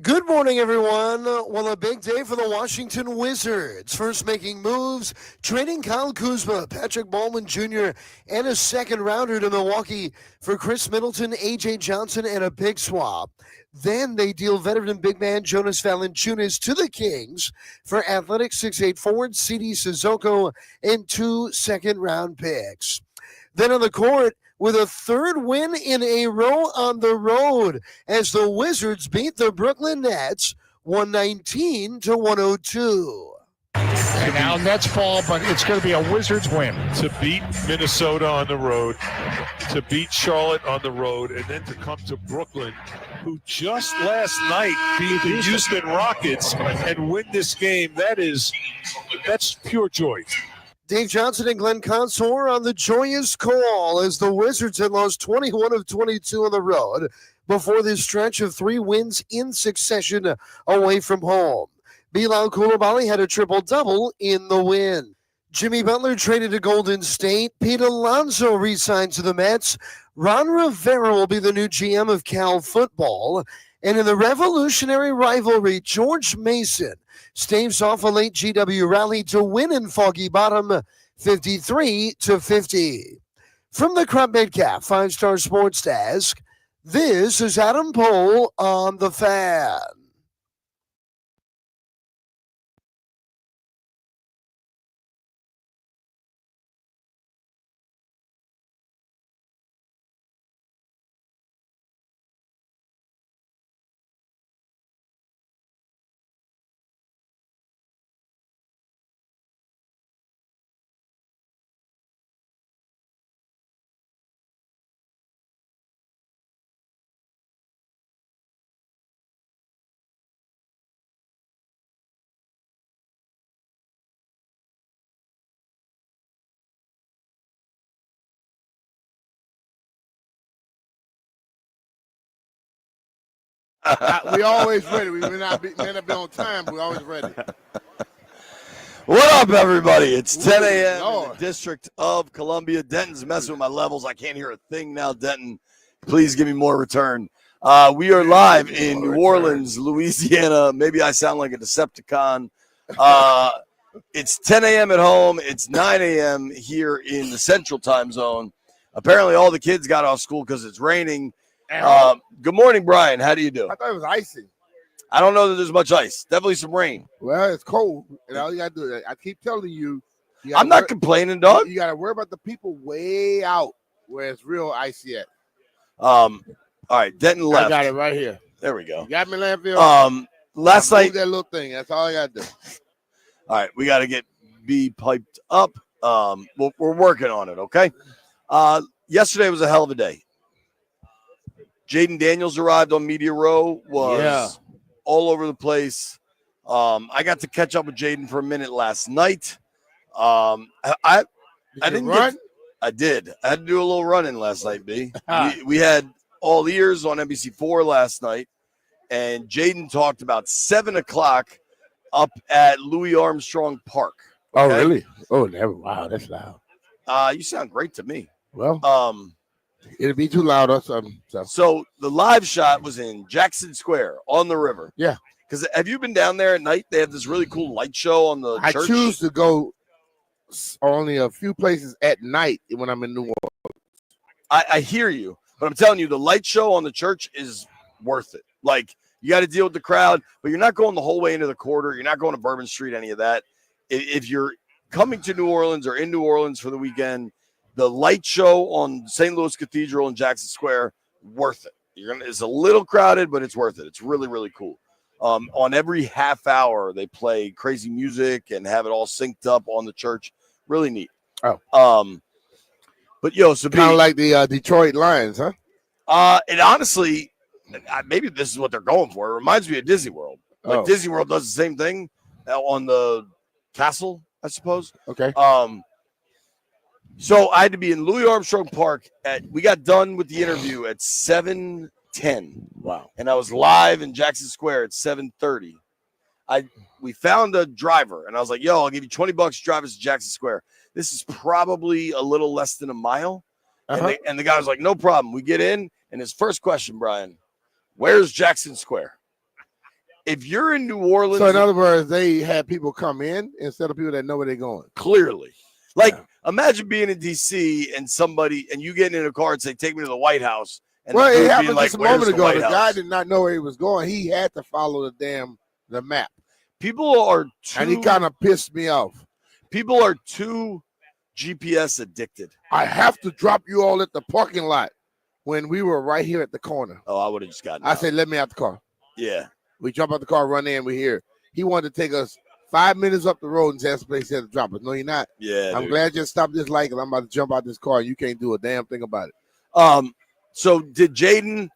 Good morning, everyone. Well, a big day for the Washington Wizards. First making moves, trading Kyle Kuzma, Patrick Baldwin Jr., and a second rounder to Milwaukee for Chris Middleton, A.J. Johnson, and a pick swap. Then they deal veteran big man Jonas Valanciunas to the Kings for athletic 6'8" forward CD Sissoko and 2 second-round picks. Then on the court, with a third win in a row on the road as the Wizards beat the Brooklyn Nets 119 to 102. And now Nets fall, but it's going to be a Wizards win. To beat Minnesota on the road, to beat Charlotte on the road, and then to come to Brooklyn, who just last night beat the Houston Rockets and win this game, that's pure joy. Dave Johnson and Glenn Consor on the joyous call as the Wizards had lost 21 of 22 on the road before this stretch of 3 wins in succession away from home. Bilal Coulibaly had a triple-double in the win. Jimmy Butler traded to Golden State. Pete Alonso re-signed to the Mets. Ron Rivera will be the new GM of Cal football. And in the revolutionary rivalry, George Mason staves off a late GW rally to win in Foggy Bottom 53 to 50. From the Crop Midcap 5-Star Sports Desk, this is Adam Pohl on The Fan. We always ready. We may not be on time, but we always ready. What up, everybody? It's 10 a.m. in the District of Columbia. Denton's messing with my levels. I can't hear a thing now, Denton. Please give me more return. We are live in New Orleans, Louisiana. Maybe I sound like a Decepticon. It's 10 a.m. at home. It's 9 a.m. here in the Central Time Zone. Apparently, all the kids got off school because it's raining. Good morning, Brian. How do you do? I thought it was icy. I don't know that there's much ice. Definitely some rain. Well, it's cold, and all you gotta do. I keep telling you. I'm not complaining, dog. You gotta worry about the people way out where it's real icy at. All right, Denton left. I got it right here. There we go. You got me, Landfill. Last night that little thing. That's all I gotta do. All right, we got to get B piped up. We're working on it. Okay. Yesterday was a hell of a day. Jaden Daniels arrived on Media Row. Was all over the place. I got to catch up with Jaden for a minute last night. I didn't run. I did. I had to do a little running last night, B. We had All Ears on NBC4 last night, and Jaden talked about 7 o'clock up at Louis Armstrong Park. Okay? Oh, really? Oh, never. Wow, that's loud. You sound great to me. Well, it'll be too loud or something. So the live shot was in Jackson Square on the river. Yeah. Because have you been down there at night? They have this really cool light show on the church. I choose to go only a few places at night when I'm in New Orleans. I hear you, but I'm telling you, the light show on the church is worth it. Like, you got to deal with the crowd, but you're not going the whole way into the quarter. You're not going to Bourbon Street, any of that. If you're coming to New Orleans or in New Orleans for the weekend, the light show on St. Louis Cathedral in Jackson Square, worth it. It's a little crowded, but it's worth it. It's really, really cool. On every half hour, they play crazy music and have it all synced up on the church. Really neat. Oh. But so kind of like the Detroit Lions, huh? It honestly, maybe this is what they're going for. It reminds me of Disney World. Like Disney World does the same thing on the castle, I suppose. Okay. So I had to be in Louis Armstrong Park we got done with the interview at 7:10. Wow. And I was live in Jackson Square at 7:30. We found a driver, and I was like, yo, I'll give you $20 to drive us to Jackson Square. This is probably a little less than a mile. And the guy was like, no problem. We get in, and his first question, Brian, where's Jackson Square? if you're in New Orleans, So in other words, they had people come in instead of people that know where they're going. clearly, like imagine being in D.C. and you getting in a car and say, "Take me to the White House." And Well, the it dude happened being like, just a "Where's moment ago. White The House?" guy did not know where he was going. He had to follow the map, People are too. and he kind of pissed me off. People are too GPS addicted. I have to drop you all at the parking lot when we were right here at the corner. Oh, I would have just gotten. I out. said, "Let me out the car." Yeah. We jump out the car, run in, we're here. He wanted to take us 5 minutes up the road and say place to drop us. No, you're not. Yeah. I'm dude. glad you stopped this light because I'm about to jump out this car and you can't do a damn thing about it. So did Jaden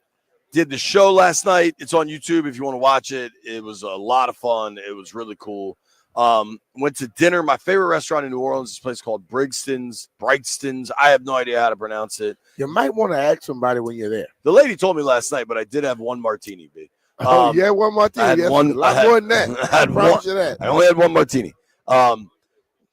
did the show last night. It's on YouTube if you want to watch it. It was a lot of fun. It was really cool. Went to dinner. My favorite restaurant in New Orleans is a place called Briggston's. I have no idea how to pronounce it. You might want to ask somebody when you're there. The lady told me last night, but I did have one martini, B. Yeah, one martini. I had Yes, one- a lot I had- more than that. I had I promise one- you that. I only had one martini.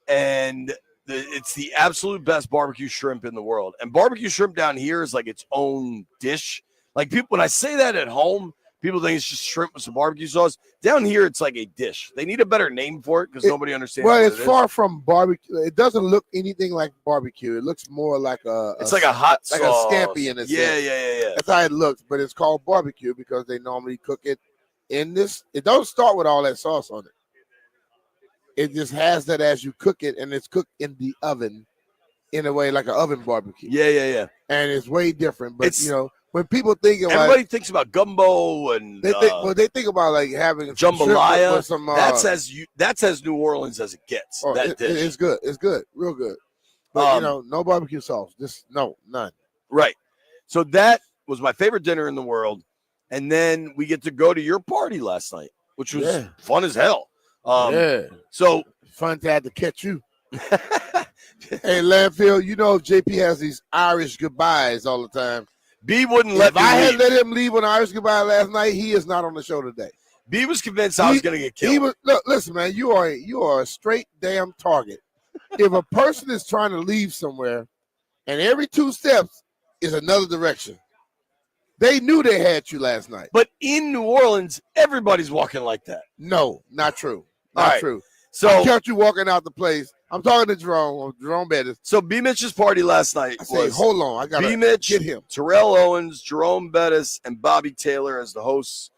And it's the absolute best barbecue shrimp in the world. And barbecue shrimp down here is like its own dish. Like people, when I say that at home, people think it's just shrimp with some barbecue sauce. Down here, it's like a dish. They need a better name for it because nobody understands. Well, what it's it is. far from barbecue. It doesn't look anything like barbecue. It looks more like It's like a hot like sauce. a scampi in a Yeah. sense. That's how it looks, but it's called barbecue because they normally cook it in this. It don't start with all that sauce on it. It just has that as you cook it, and it's cooked in the oven in a way like an oven barbecue. Yeah. And it's way different. But It's- when people think about Everybody thinks about gumbo and they think about like having some shrimp jambalaya. with some, That's as New Orleans as it gets. That dish. it's good. It's good, real good. But no barbecue sauce. Just none. Right. So that was my favorite dinner in the world. And then we get to go to your party last night, which was fun as hell. So fun to have to catch you. Hey, Landfill, JP has these Irish goodbyes all the time. B wouldn't let If me I had leave. let him leave on Irish goodbye last night, he is not on the show today. B was convinced I was going to get killed. He was, look, listen, man, you are a straight damn target. If a person is trying to leave somewhere, and every 2 steps is another direction, they knew they had you last night. But in New Orleans, everybody's walking like that. No, not true. All Not right. true. So I kept you walking out the place. I'm talking to Jerome Bettis. So B Mitch's party last night I say, was hold on, I gotta B Mitch, get him. Terrell Owens, Jerome Bettis, and Bobby Taylor as the hosts.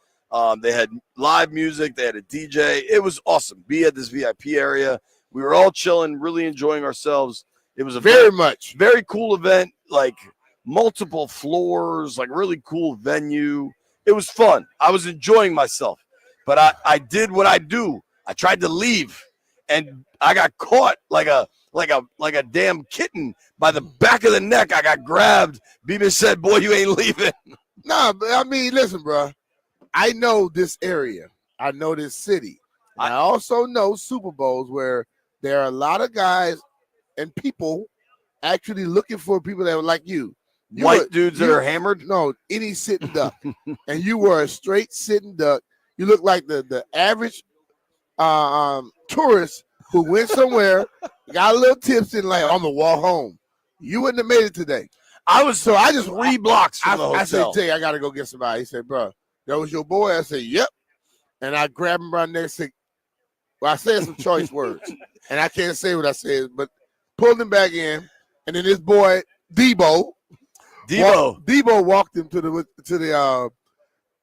They had live music. They had a DJ. It was awesome. B had this VIP area. We were all chilling, really enjoying ourselves. It was a very cool event, like multiple floors, like really cool venue. It was fun. I was enjoying myself, but I did what I do. I tried to leave, and I got caught like a damn kitten by the back of the neck. I got grabbed. Beavis said, "Boy, you ain't leaving." No, but I mean, listen, bro. I know this area. I know this city. I also know Super Bowls where there are a lot of guys and people actually looking for people that are like you. White dudes that are hammered? No, any sitting duck. And you were a straight sitting duck. You look like the average tourist who went somewhere, got a little tipsy, and like, I'm gonna walk home. You wouldn't have made it today. I just 3 blocks from the hotel. I said, Tay, I gotta go get somebody. He said, bro, that was your boy? I said, yep. And I grabbed him right there and said, well, I said some choice words. And I can't say what I said, but pulled him back in. And then this boy, Debo walked him to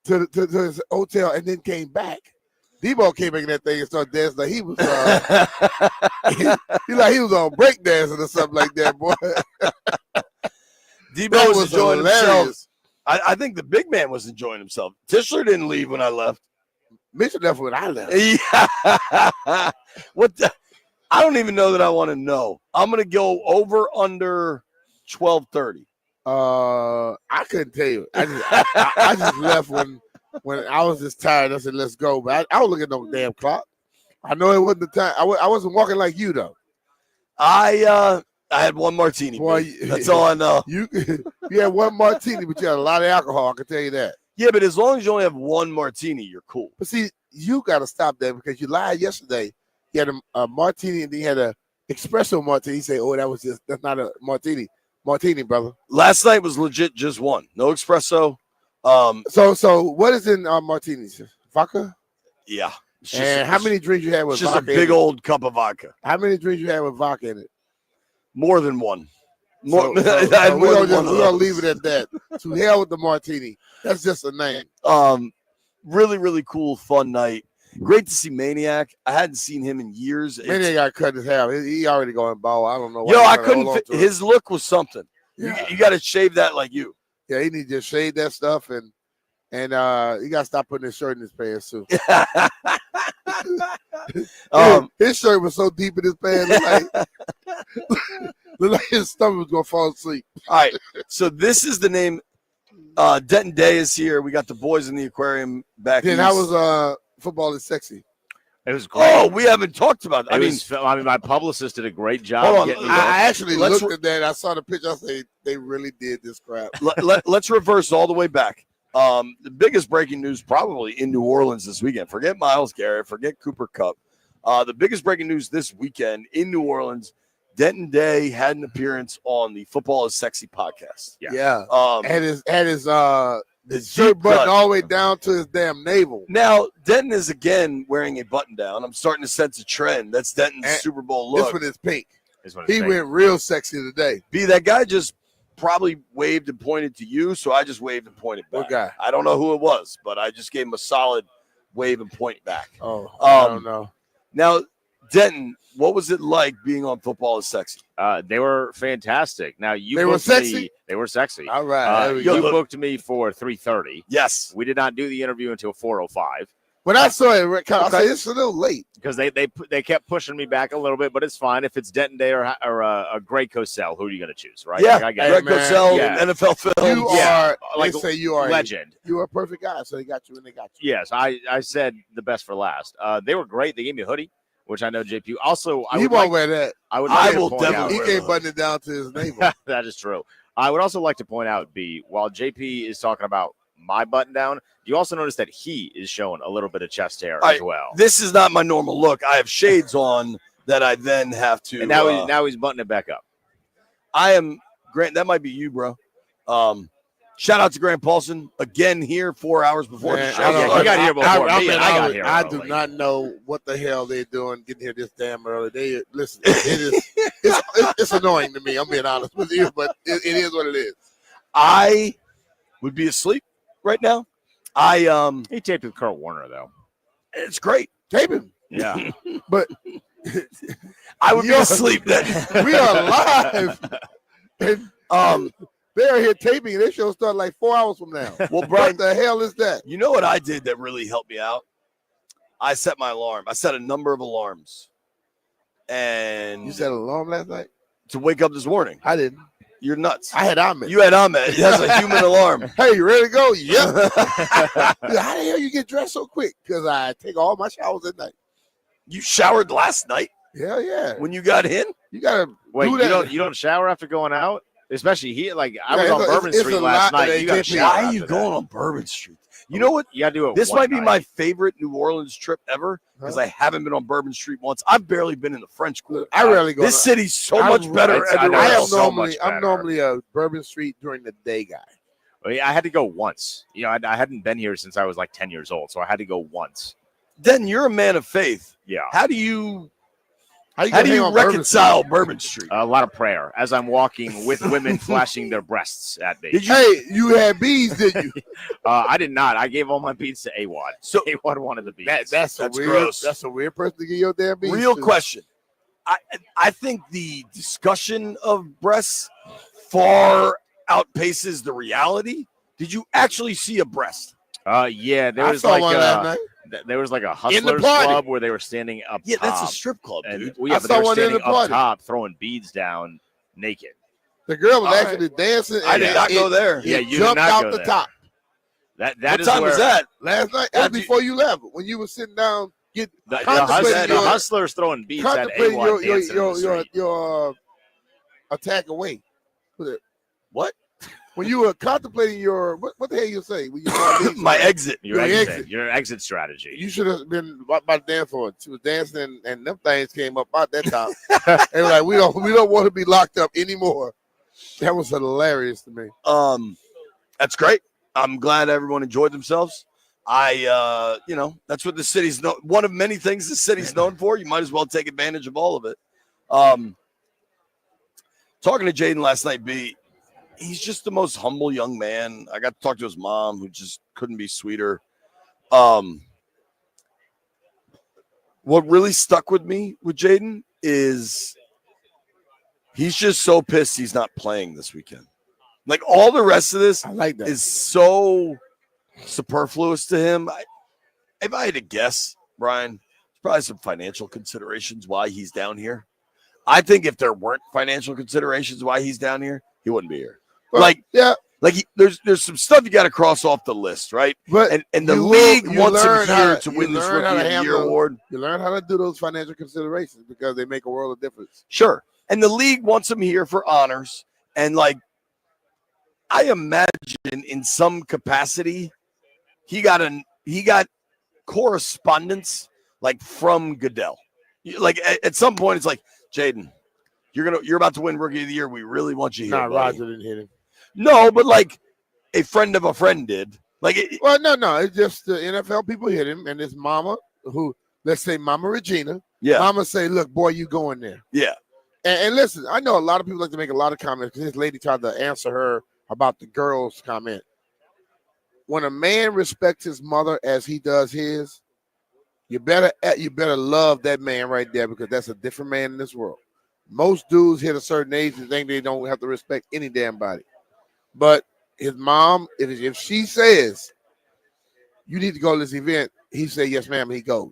his hotel and then came back. Debo came back in that thing and started dancing like he was he was on break dancing or something like that, boy. Debo was enjoying himself. I think the big man was enjoying himself. Tischler didn't leave when I left. Mitchell left when I left. Yeah. I don't even know that I want to know. I'm gonna go over under 12:30. I couldn't tell you. I just left when I was just tired. I said, let's go. But I don't look at no damn clock. I know it wasn't the time. I wasn't walking like you, though. I had one martini. Boy, that's all I know. You had one martini, but you had a lot of alcohol. I can tell you that. Yeah, but as long as you only have one martini, you're cool. But see, you got to stop that because you lied yesterday. You had a martini and then you had a espresso martini. You say, oh, that's not a martini. Martini, brother. Last night was legit just one. No espresso. So what is in martinis? Vodka? Yeah. And how many drinks you had with It's just vodka? a big old cup of vodka. How many drinks you had with vodka in it? More than one. So We're gonna leave it at that. To hell with the martini. That's just a name. Really, really cool, fun night. Great to see Maniac. I hadn't seen him in years. Maniac got cut his hair. He already going bald. I don't know why. Yo, I couldn't fit. His look was something. Yeah. You got to shave that like you. Yeah, he need to just shade that stuff and he got to stop putting his shirt in his pants too. His shirt was so deep in his pants, looked like his stomach was gonna fall asleep. All right, so this is the name. Denton Day is here. We got the boys in the aquarium back. Then how was football is sexy? It was great. Oh, we haven't talked about that. I mean, my publilicist did a great job. Hold on. Getting me I actually Let's looked at that. I saw the picture. I said they really did this crap. Let's reverse all the way back. The biggest breaking news probably in New Orleans this weekend. Forget Myles Garrett. Forget Cooper Kupp. The biggest breaking news this weekend in New Orleans, Denton Day had an appearance on the Football is Sexy podcast. Yeah. Had his his shirt deep button cut. all the way down to his damn navel. Now, Denton is again wearing a button down. I'm starting to sense a trend. That's Denton's And Super Bowl This look. one is pink. Is what He it's went real sexy today. B, that guy just probably waved and pointed to you, so I just waved and pointed back. What guy? I don't know who it was, but I just gave him a solid wave and point back. Oh, I don't know. Now, Denton, what was it like being on Football is Sexy? They were fantastic. Now They were booked me- sexy? They were sexy. All right. There we You go. look- booked me for 3:30. Yes. We did not do the interview until 4:05 When I saw it, I said it's a little late. because they kept pushing me back a little bit, but it's fine if it's Denton Day or a Greg Cosell. Who are you going to choose, right? Yeah, Like, I get Greg it. man. Cosell, Yeah. NFL film. You Yeah. are Like, they say you are legend. You are a perfect guy, so they got you and they got you. Yes, I said the best for last. They were great. They gave me a hoodie, which I know JP. Also, I He would won't like, wear that. I would I like to will point definitely out, He can't button it down to his navel. that is true. I would also like to point out, B, while JP is talking about my button down, you also notice that he is showing a little bit of chest hair as well. This is not my normal look. I have shades on that I then have to. And now he's buttoning it back up. I am Grant. That might be you, bro. Shout out to Grant Paulson again here 4 hours before Man, the show. I don't- Yeah, you got here before me, and I got here I early. do not know what the hell they're doing getting here this damn early. They listen. It's annoying to me. I'm being honest with you, but it is what it is. I would be asleep right now. He taped with Kurt Warner, though. It's great. Tape him, Yeah. but I would be Yo. asleep then. we are live. And they're here taping. This show starts like 4 hours from now. Well, What Brian, the hell is that? you know what I did that really helped me out? I set my alarm. I set a number of alarms, and You set an alarm last night? to wake up this morning. I didn't. You're nuts. I had Ahmed. You had Ahmed. That's a human alarm. Hey, you ready to go? Yep. How the hell you get dressed so quick? Because I take all my showers at night. You showered last night Hell yeah. when you got in? You gotta Wait, do you that. don't shower after going out? Especially here, like I Yeah, was on it's a- Bourbon it's Street a last lot night. that You got to JP shower. Why are after you that. going on Bourbon Street? You know what? You got to do it. This one might be night. my favorite New Orleans trip ever because I haven't been on Bourbon Street once. I've barely been in the French Quarter. I rarely go. This city's so I- much better it's- I everywhere know, I am else. so much I'm better. normally a Bourbon Street during the day guy. Well, yeah, I had to go once. You know, I hadn't been here since I was like 10 years old, so I had to go once. Then you're a man of faith. Yeah, How do you How how gonna do hang you on Bourbon reconcile Bourbon Street? a lot of prayer as I'm walking with women flashing their breasts at me. Did you? Hey, you had bees, did you? I did not. I gave all my beads to AWAD. So- AWAD wanted the beads. That's That's weird. gross. That's a weird person to get your damn bees. Real to. question. I think the discussion of breasts far outpaces the reality. Did you actually see a breast? Yeah, there I was saw like one last night. there was like a In the hustlers party. club where they were standing up Yeah, that's a top, strip club, and dude. well, yeah, I but saw they were one in standing the up party. top throwing beads down naked. The girl was All right. actually dancing. I did and not go there. Yeah, It you did jumped not out go the there. top That What is time where was that? last night. Well, That was before you left. When you were sitting down, the contemplating your- hustlers throwing beads at contemplating AWAD dancing in the your street. attack away. What? When you were contemplating your what the hell you say? When you saw bees? My exit. Your your exit, exit. your exit strategy. You should have been about to dance for it. She was dancing, and them things came up out that top. They were like, we don't want to be locked up anymore. That was hilarious to me. That's great. I'm glad everyone enjoyed themselves. That's what the city's one of many things the city's known for. You might as well take advantage of all of it. Talking to Jaden last night, he's just the most humble young man. I got to talk to his mom, who just couldn't be sweeter. What really stuck with me with Jaden is he's just so pissed he's not playing this weekend. Like, all the rest of this is so superfluous to him. If I had to guess, Brian, there's probably some financial considerations why he's down here. I think if there weren't financial considerations why he's down here, he wouldn't be here. Well, There's some stuff you got to cross off the list, right? But and the league wants him here to win this Rookie of the Year award. You learn how to do those financial considerations because they make a world of difference. Sure. And the league wants him here for honors. And, I imagine in some capacity, he got correspondence from Goodell. At some point, it's like, Jaden, you're about to win Rookie of the Year. We really want you here. Nah, Roger didn't hit him. No, but a friend of a friend did. No. It's just the NFL people hit him, and his mama, who, let's say Mama Regina. Yeah. Mama say, look, boy, you going there. Yeah. And listen, I know a lot of people like to make a lot of comments because this lady tried to answer her about the girl's comment. When a man respects his mother as he does his, you better love that man right there because that's a different man in this world. Most dudes hit a certain age and think they don't have to respect any damn body. But his mom, if she says, you need to go to this event, he say, yes, ma'am, and he goes.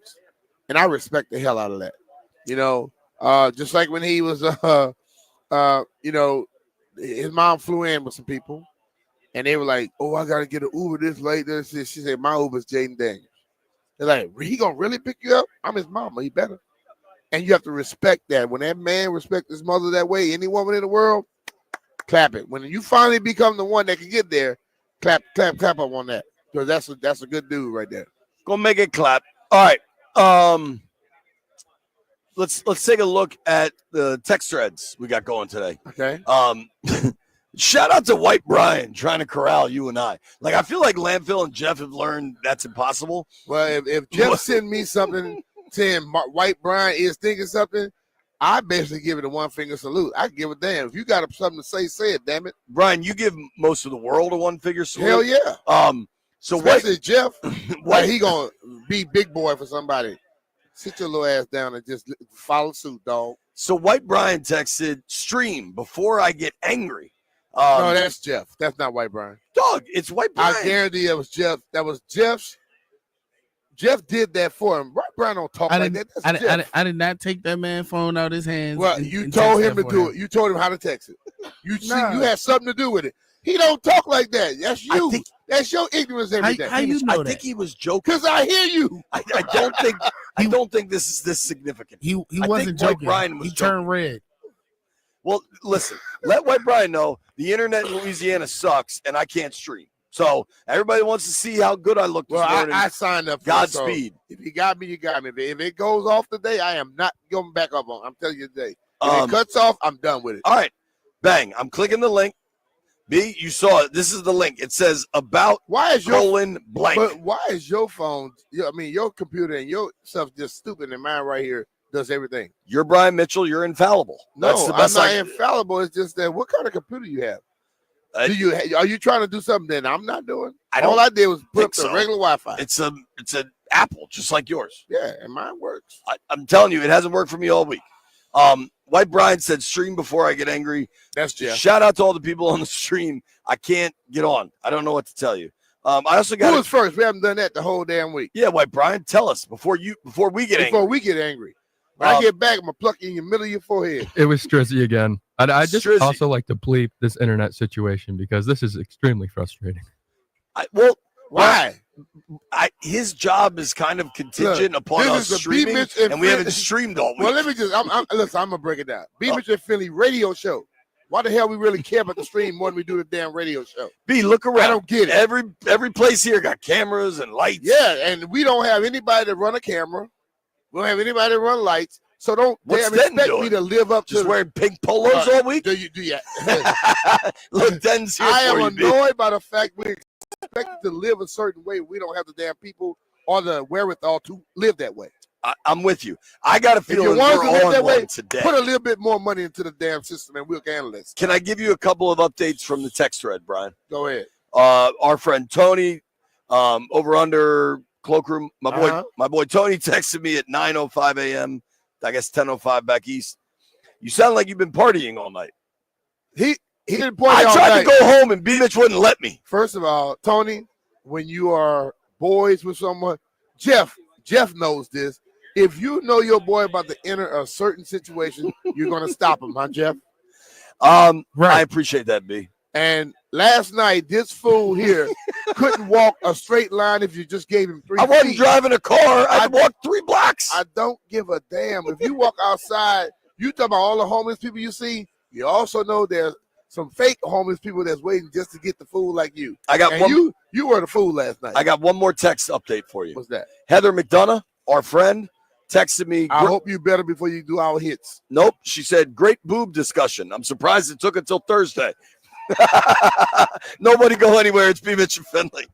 And I respect the hell out of that. Just like when he was, his mom flew in with some people, and they were like, oh, I got to get an Uber this late. She said, my Uber's Jaden Daniels. They're like, he going to really pick you up? I'm his mama. He better. And you have to respect that. When that man respects his mother that way, any woman in the world, clap it. When you finally become the one that can get there, clap up on that. Because that's a good dude right there. Go make it clap. All right. Let's take a look at the text threads we got going today. Okay. Shout out to White Brian trying to corral you and I. I feel like Landfill and Jeff have learned that's impossible. Well, if Jeff send me something saying White Brian is thinking something, I basically give it a one finger salute. I give a damn. If you got something to say it, damn it. Brian, you give most of the world a one figure salute. Hell yeah. So especially Jeff, he gonna be big boy for somebody. Sit your little ass down and just follow suit, dog. So White Brian texted, stream before I get angry. No, that's Jeff. That's not White Brian. Dog, it's White Brian. I guarantee it was Jeff. That was Jeff's. Jeff did that for him. White Brian don't talk like that. That's Jeff. I did not take that man's phone out of his hands. Well, you told him to do it. You told him how to text it. You had something to do with it. He don't talk like that. That's you. That's your ignorance every day. How you know that? I think he was joking. Because I hear you. I don't think this is this significant. He wasn't joking. Brian was he turned red. Well, listen, let White Brian know the internet in Louisiana sucks and I can't stream. So everybody wants to see how good I look this morning. I signed up for Godspeed. So if you got me, you got me. If it goes off today, I am not going back up on. I'm telling you today. If it cuts off, I'm done with it. All right. Bang. I'm clicking the link. B, you saw it. This is the link. It says about blank. But why is your phone, your computer and your stuff just stupid and mine right here does everything? You're Brian Mitchell. You're infallible. No, I'm not infallible. It's just that what kind of computer you have? Are you trying to do something that I'm not doing? All I did was put up the regular Wi-Fi. It's an Apple, just like yours. Yeah, and mine works. I'm telling you, it hasn't worked for me all week. White Brian said, stream before I get angry. That's Jeff. Shout out to all the people on the stream. I can't get on. I don't know what to tell you. I also got. Who was first? We haven't done that the whole damn week. Yeah, White Brian, tell us before we get angry. Before we get angry. When I get back, I'm going to pluck you in the middle of your forehead. It was Strizzy again. I just also like to bleep this internet situation because this is extremely frustrating. Why? His job is kind of contingent upon us streaming, and we haven't streamed all week. Well, let me just, listen, I'm going to break it down. Mitch and Philly radio show. Why the hell we really care about the stream more than we do the damn radio show? B, look around. I don't get it. Every place here got cameras and lights. Yeah, and we don't have anybody to run a camera. We don't have anybody to run lights. So don't expect me to live up to wearing pink polos all week. Do you? Look, Den's here. I am annoyed by the fact we expected to live a certain way. We don't have the damn people or the wherewithal to live that way. I'm with you. I got a If you feeling want we're to live on that way, one today. put a little bit more money into the damn system, and we'll handle this. Can I give you a couple of updates from the text thread, Brian? Go ahead. Our friend Tony, over under Cloakroom, my boy Tony texted me at 9:05 a.m. I guess 10:05 back east. You sound like you've been partying all night. He didn't party I all tried night. to go home and B Mitch wouldn't let me. First of all, Tony, when you are boys with someone, Jeff knows this. If you know your boy about to enter a certain situation, you're gonna stop him, huh, Jeff? I appreciate that, B. And last night, this fool here couldn't walk a straight line if you just gave him 3 I wasn't feet. driving a car. I walked 3 blocks. I don't give a damn. If you walk outside, you talk about all the homeless people you see. You also know there's some fake homeless people that's waiting just to get the fool like you. You were the fool last night. I got one more text update for you. What's that? Heather McDonough, our friend, texted me. I hope you better before you do our hits. Nope. She said, great boob discussion. I'm surprised it took until Thursday. Nobody go anywhere. It's B. Mitch and Finley.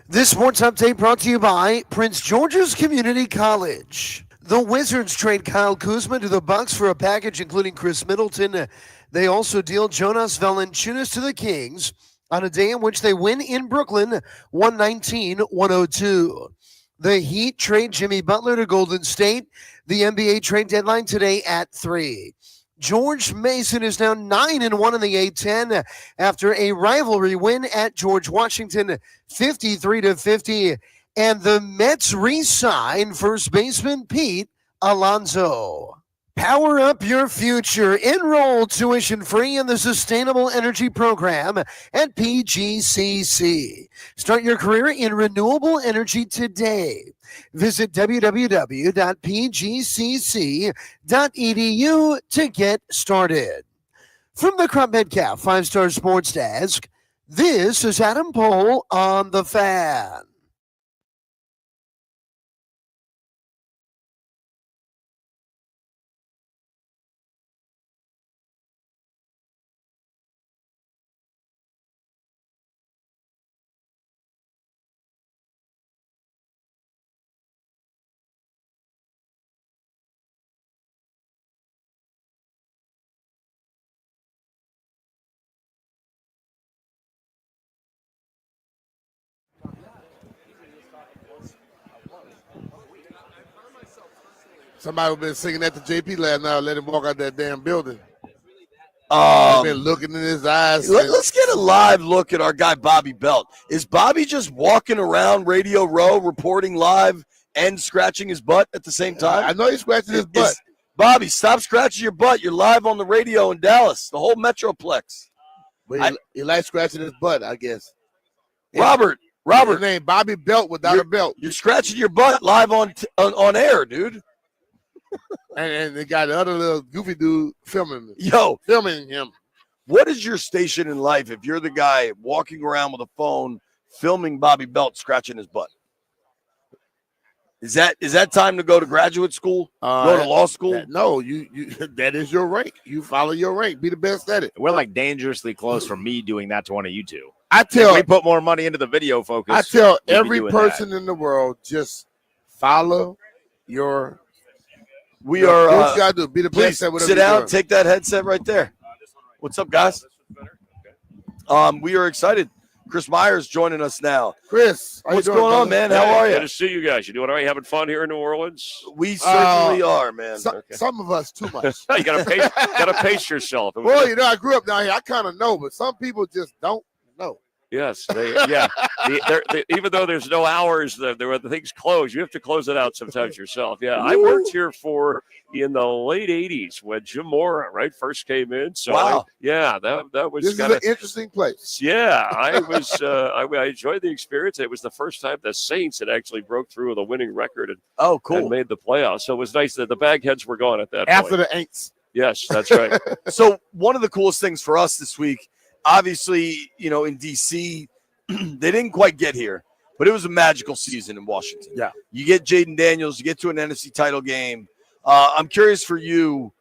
This sports update brought to you by Prince George's Community College. The Wizards trade Kyle Kuzma to the Bucks for a package including Chris Middleton. They also deal Jonas Valanciunas to the Kings on a day in which they win in Brooklyn 119-102. The Heat trade Jimmy Butler to Golden State. The NBA trade deadline today at 3. George Mason is now 9-1 in the A-10 after a rivalry win at George Washington, 53-50. And the Mets re-sign first baseman Pete Alonso. Power up your future. Enroll tuition-free in the Sustainable Energy Program at PGCC. Start your career in renewable energy today. Visit www.pgcc.edu to get started. From the Crop Metcalf 5-Star Sports Desk, this is Adam Pohl on The Fan. Somebody was been singing at the JP last night. Let him walk out that damn building. Been looking in his eyes. Let's get a live look at our guy Bobby Belt. Is Bobby just walking around Radio Row reporting live and scratching his butt at the same time? I know he's scratching his butt. Bobby, stop scratching your butt. You're live on the radio in Dallas, the whole Metroplex. But he likes scratching his butt, I guess. Robert, his name Bobby Belt without a belt. You're scratching your butt live on air, dude. And they got the other little goofy dude filming him. What is your station in life if you're the guy walking around with a phone filming Bobby Belt scratching his butt? Is that time to go to graduate school? Go to law school? No, you that is your rank. You follow your rank. Be the best at it. We're like dangerously close from me doing that to one of you two. If we put more money into the video focus. I tell every person in the world, just follow your. We are. What you gotta do? Be the best at whatever. Sit down. Take that headset right there. What's up, guys? We are excited. Chris Myers joining us now. Chris, what's going on, man? How are you? Good to see you guys. You doing all right? Having fun here in New Orleans? We certainly are, man. Some of us too much. You gotta pace yourself. Well, I grew up down here. I kind of know, but some people just don't know. Yes, even though there's no hours, the things closed. You have to close it out sometimes yourself. Yeah, I worked here in the late '80s when Jim Mora first came in. So wow, that was. This is an interesting place. Yeah, I was. I enjoyed the experience. It was the first time the Saints had actually broke through with a winning record and made the playoffs. So it was nice that the Bagheads were gone at that after point. The Aints. Yes, that's right. So one of the coolest things for us this week. Obviously, in D.C., they didn't quite get here, but it was a magical season in Washington. Yeah. You get Jaden Daniels, you get to an NFC title game. I'm curious for you,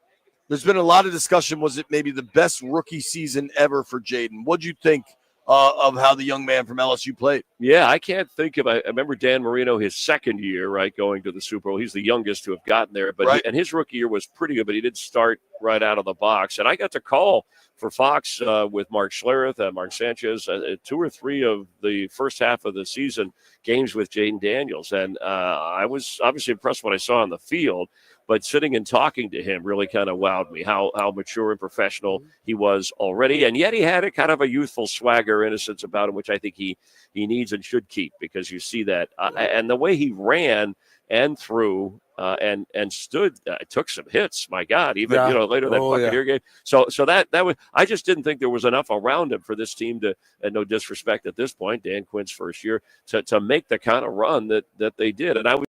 there's been a lot of discussion. Was it maybe the best rookie season ever for Jaden? What'd you think of how the young man from LSU played? Yeah, I can't think of. I remember Dan Marino, his second year, going to the Super Bowl. He's the youngest to have gotten there, but and his rookie year was pretty good, but he didn't start right out of the box. And I got to call for Fox with Mark Schlereth and Mark Sanchez, 2 or 3 of the first half of the season games with Jaden Daniels. And I was obviously impressed what I saw on the field, but sitting and talking to him really kind of wowed me, how mature and professional he was already. And yet he had a kind of a youthful swagger, innocence about him, which I think he needs and should keep, because you see that. And the way he ran and threw and stood, took some hits. My God, even later that Buccaneer game. So that was. I just didn't think there was enough around him for this team to, and no disrespect at this point, Dan Quinn's first year, to make the kind of run that they did. And I was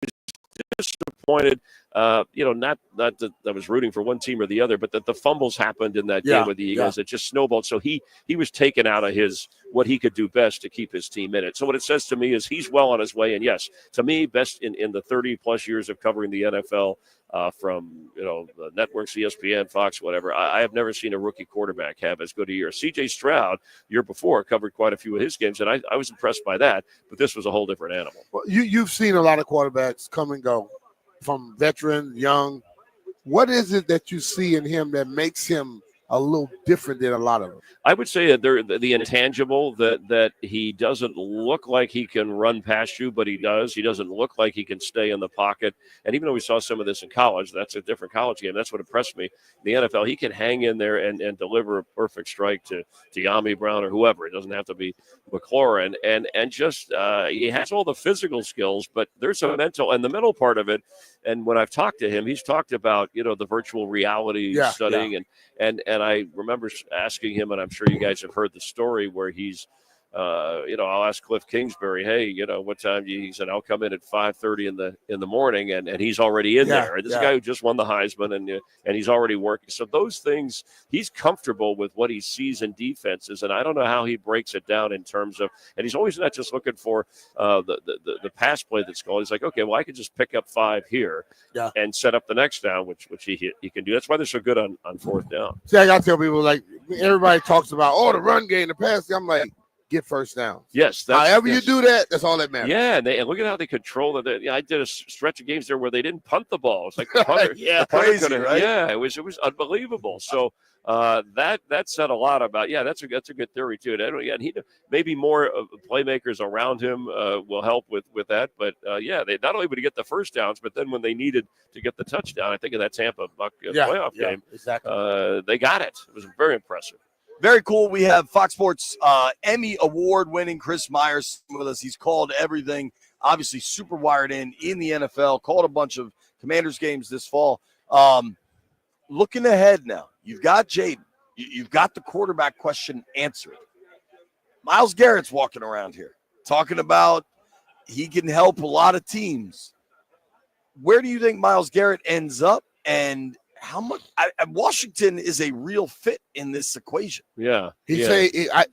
disappointed disappointed. Not that I was rooting for one team or the other, but that the fumbles happened in that game with the Eagles. It just snowballed. So he was taken out of what he could do best to keep his team in it. So what it says to me is he's well on his way. And yes, to me, best in the 30 plus years of covering the NFL, from the networks, ESPN, Fox, whatever. I have never seen a rookie quarterback have as good a year. C.J. Stroud, year before, covered quite a few of his games, and I was impressed by that. But this was a whole different animal. Well, you've seen a lot of quarterbacks come and go, from veteran, young. What is it that you see in him that makes him a little different than a lot of them? I would say that they're the intangible, that he doesn't look like he can run past you, but he does. He doesn't look like he can stay in the pocket. And even though we saw some of this in college, that's a different college game. That's what impressed me. In the NFL, he can hang in there and deliver a perfect strike to Yami Brown or whoever. It doesn't have to be McLaurin. And just he has all the physical skills, but there's a mental, and the mental part of it. And when I've talked to him, he's talked about, the virtual reality studying. And I remember asking him, and I'm sure you guys have heard the story where he's, I'll ask Cliff Kingsbury, hey, what time he said, I'll come in at 5:30 in the morning, and he's already in there. This is a guy who just won the Heisman, and he's already working. So those things, he's comfortable with what he sees in defenses, and I don't know how he breaks it down in terms of, and he's always not just looking for the pass play that's going. He's like, okay, well, I could just pick up 5 here and set up the next down, which he can do. That's why they're so good on fourth down. See, I got to tell people, like, everybody talks about, the run game, the pass game. I'm like, get first down. Yes. However you do that, that's all that matters. Yeah, and look at how they control it. I did a stretch of games there where they didn't punt the ball. It's like the punter, crazy, right? Yeah, it was unbelievable. So that said a lot about. Yeah, that's a good theory too. And he maybe more of playmakers around him will help with that. But they not only would he get the first downs, but then when they needed to get the touchdown, I think of that Tampa Buck playoff game. Exactly. They got it. It was very impressive. Very cool. We have Fox Sports Emmy Award-winning Chris Myers with us. He's called everything. Obviously, super wired in the NFL. Called a bunch of Commanders games this fall. Looking ahead now, you've got Jaden. You've got the quarterback question answered. Myles Garrett's walking around here talking about he can help a lot of teams. Where do you think Myles Garrett ends up, and how much Washington is a real fit in this equation? Yeah.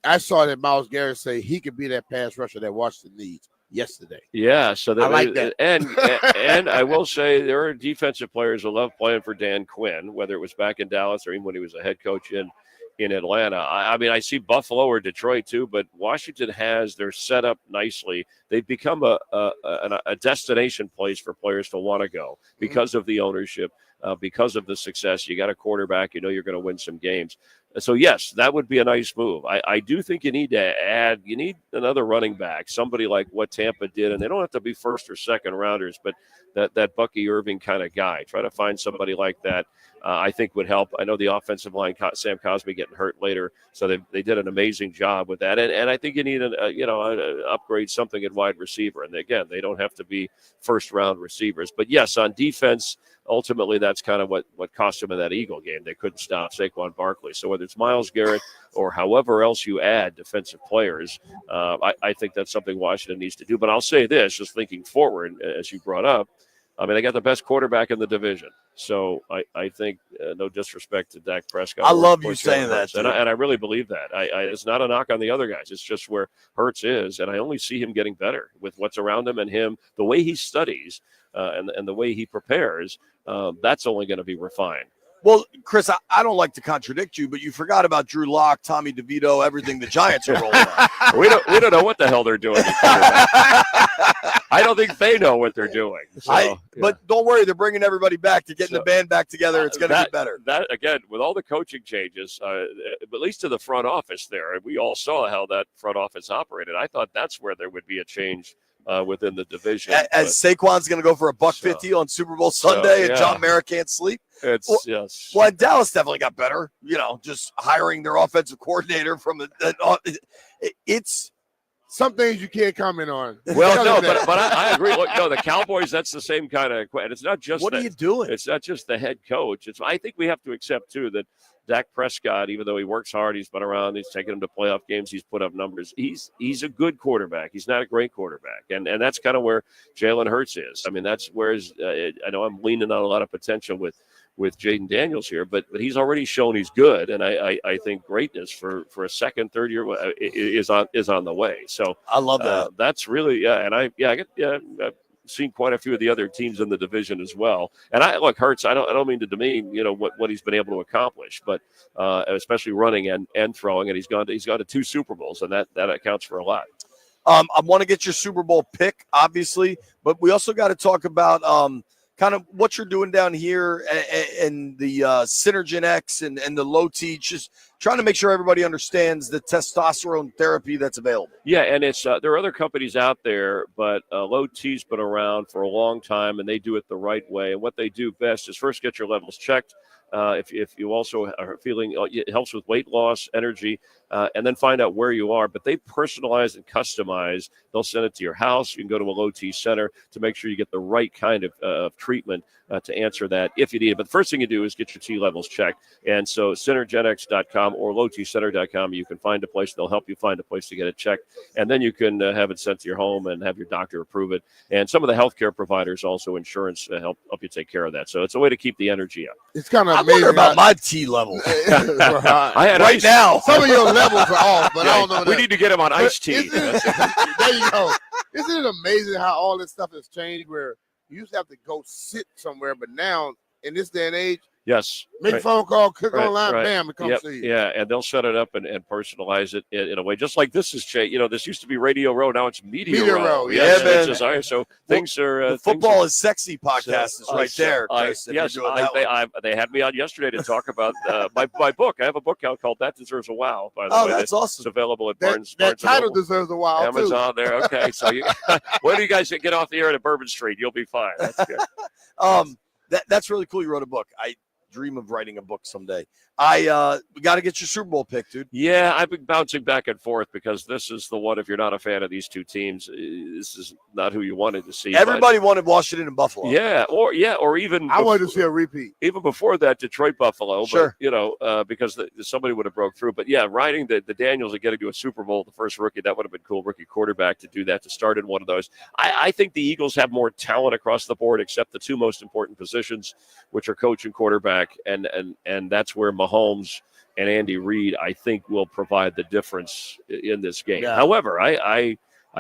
I saw that Myles Garrett say he could be that pass rusher that Washington needs yesterday. Yeah, so I like that. And I will say there are defensive players who love playing for Dan Quinn, whether it was back in Dallas or even when he was a head coach in Atlanta. I mean, I see Buffalo or Detroit too, but Washington they're set up nicely. They've become a destination place for players to want to go because of the ownership. Because of the success, you got a quarterback, you're going to win some games. So, yes, that would be a nice move. I do think you need another running back, somebody like what Tampa did, and they don't have to be first or second rounders, but that Bucky Irving kind of guy. Try to find somebody like that, I think would help. I know the offensive line, Sam Cosmi getting hurt later, so they did an amazing job with that. And I think you need upgrade something at wide receiver. And again, they don't have to be first round receivers. But yes, on defense, ultimately that's kind of what cost them in that Eagle game. They couldn't stop Saquon Barkley. So whether it's Myles Garrett or however else you add defensive players, I think that's something Washington needs to do. But I'll say this, just thinking forward, as you brought up, I mean, they got the best quarterback in the division. So I think, no disrespect to Dak Prescott. I love you saying that. And I really believe that. It's not a knock on the other guys. It's just where Hurts is. And I only see him getting better with what's around him and him, the way he studies and the way he prepares. That's only going to be refined. Well, Chris, I don't like to contradict you, but you forgot about Drew Lock, Tommy DeVito, everything the Giants are rolling on. We don't know what the hell they're doing. I don't think they know what they're doing. So, But don't worry, they're bringing everybody back. They're getting the band back together. It's going to be better. That again, with all the coaching changes, at least to the front office there, we all saw how that front office operated. I thought that's where there would be a change within the division. As Saquon's going to go for $150 on Super Bowl Sunday, and John Mara can't sleep. Yes. Well, Dallas definitely got better. Just hiring their offensive coordinator from it's some things you can't comment on. Well, no, but I agree. Look, no, the Cowboys, that's the same kind of. And it's not just What are you doing? It's not just the head coach. I think we have to accept too that Dak Prescott, even though he works hard, he's been around, he's taken them to playoff games, he's put up numbers. He's a good quarterback. He's not a great quarterback, and that's kind of where Jalen Hurts is. I mean, that's where I know I'm leaning on a lot of potential with Jaden Daniels here, but he's already shown he's good, and I think greatness for a second, third year is on the way. So I love that. That's really I've seen quite a few of the other teams in the division as well. And Hurts, I don't mean to demean what he's been able to accomplish, but especially running and throwing, and he's gone to 2 Super Bowls, and that accounts for a lot. I want to get your Super Bowl pick, obviously, but we also got to talk about kind of what you're doing down here and the Synergen X and the low T, just trying to make sure everybody understands the testosterone therapy that's available. Yeah, and it's there are other companies out there, but Low T's been around for a long time, and they do it the right way. And what they do best is first get your levels checked. If you also are feeling, it helps with weight loss, energy, and then find out where you are. But they personalize and customize. They'll send it to your house. You can go to a Low T center to make sure you get the right kind of treatment to answer that if you need it. But the first thing you do is get your T levels checked. And so synergenx.com or lowtcenter.com, you can find a place. They'll help you find a place to get it checked. And then you can have it sent to your home and have your doctor approve it. And some of the healthcare providers, also insurance, help you take care of that. So it's a way to keep the energy up. It's kind of I wonder about my T level. I had right now. Some of your levels are off, but I don't know. We need to get him on iced tea. There you go. Isn't it amazing how all this stuff has changed where you used to have to go sit somewhere, but now in this day and age, yes, make a phone call, click online, right. bam, it comes to you. Yeah, and they'll set it up and personalize it in a way, just like this is changed. This used to be Radio Row, now it's Media Row. Yeah, man. So things are. The Football is Sexy podcast is right there. Chris, they had me on yesterday to talk about my book. I have a book out called That Deserves a Wow. By the way, that's awesome. It's available at That Barnes title Noble. deserves a wow, Amazon there. Okay, so when do you guys get off the air at Bourbon Street? You'll be fine. That's good. That's really cool. You wrote a book. I dream of writing a book someday. We got to get your Super Bowl pick, dude. Yeah, I've been bouncing back and forth because this is the one. If you're not a fan of these two teams, this is not who you wanted to see. Everybody wanted Washington and Buffalo. Yeah, or even I wanted to see a repeat. Even before that, Detroit Buffalo. Sure. But, because somebody would have broke through. But yeah, riding the Daniels and getting to a Super Bowl, the first rookie, that would have been cool. Rookie quarterback to do that, to start in one of those. I think the Eagles have more talent across the board, except the two most important positions, which are coach and quarterback, and that's where Mahomes and Andy Reid, I think, will provide the difference in this game. Yeah. However, I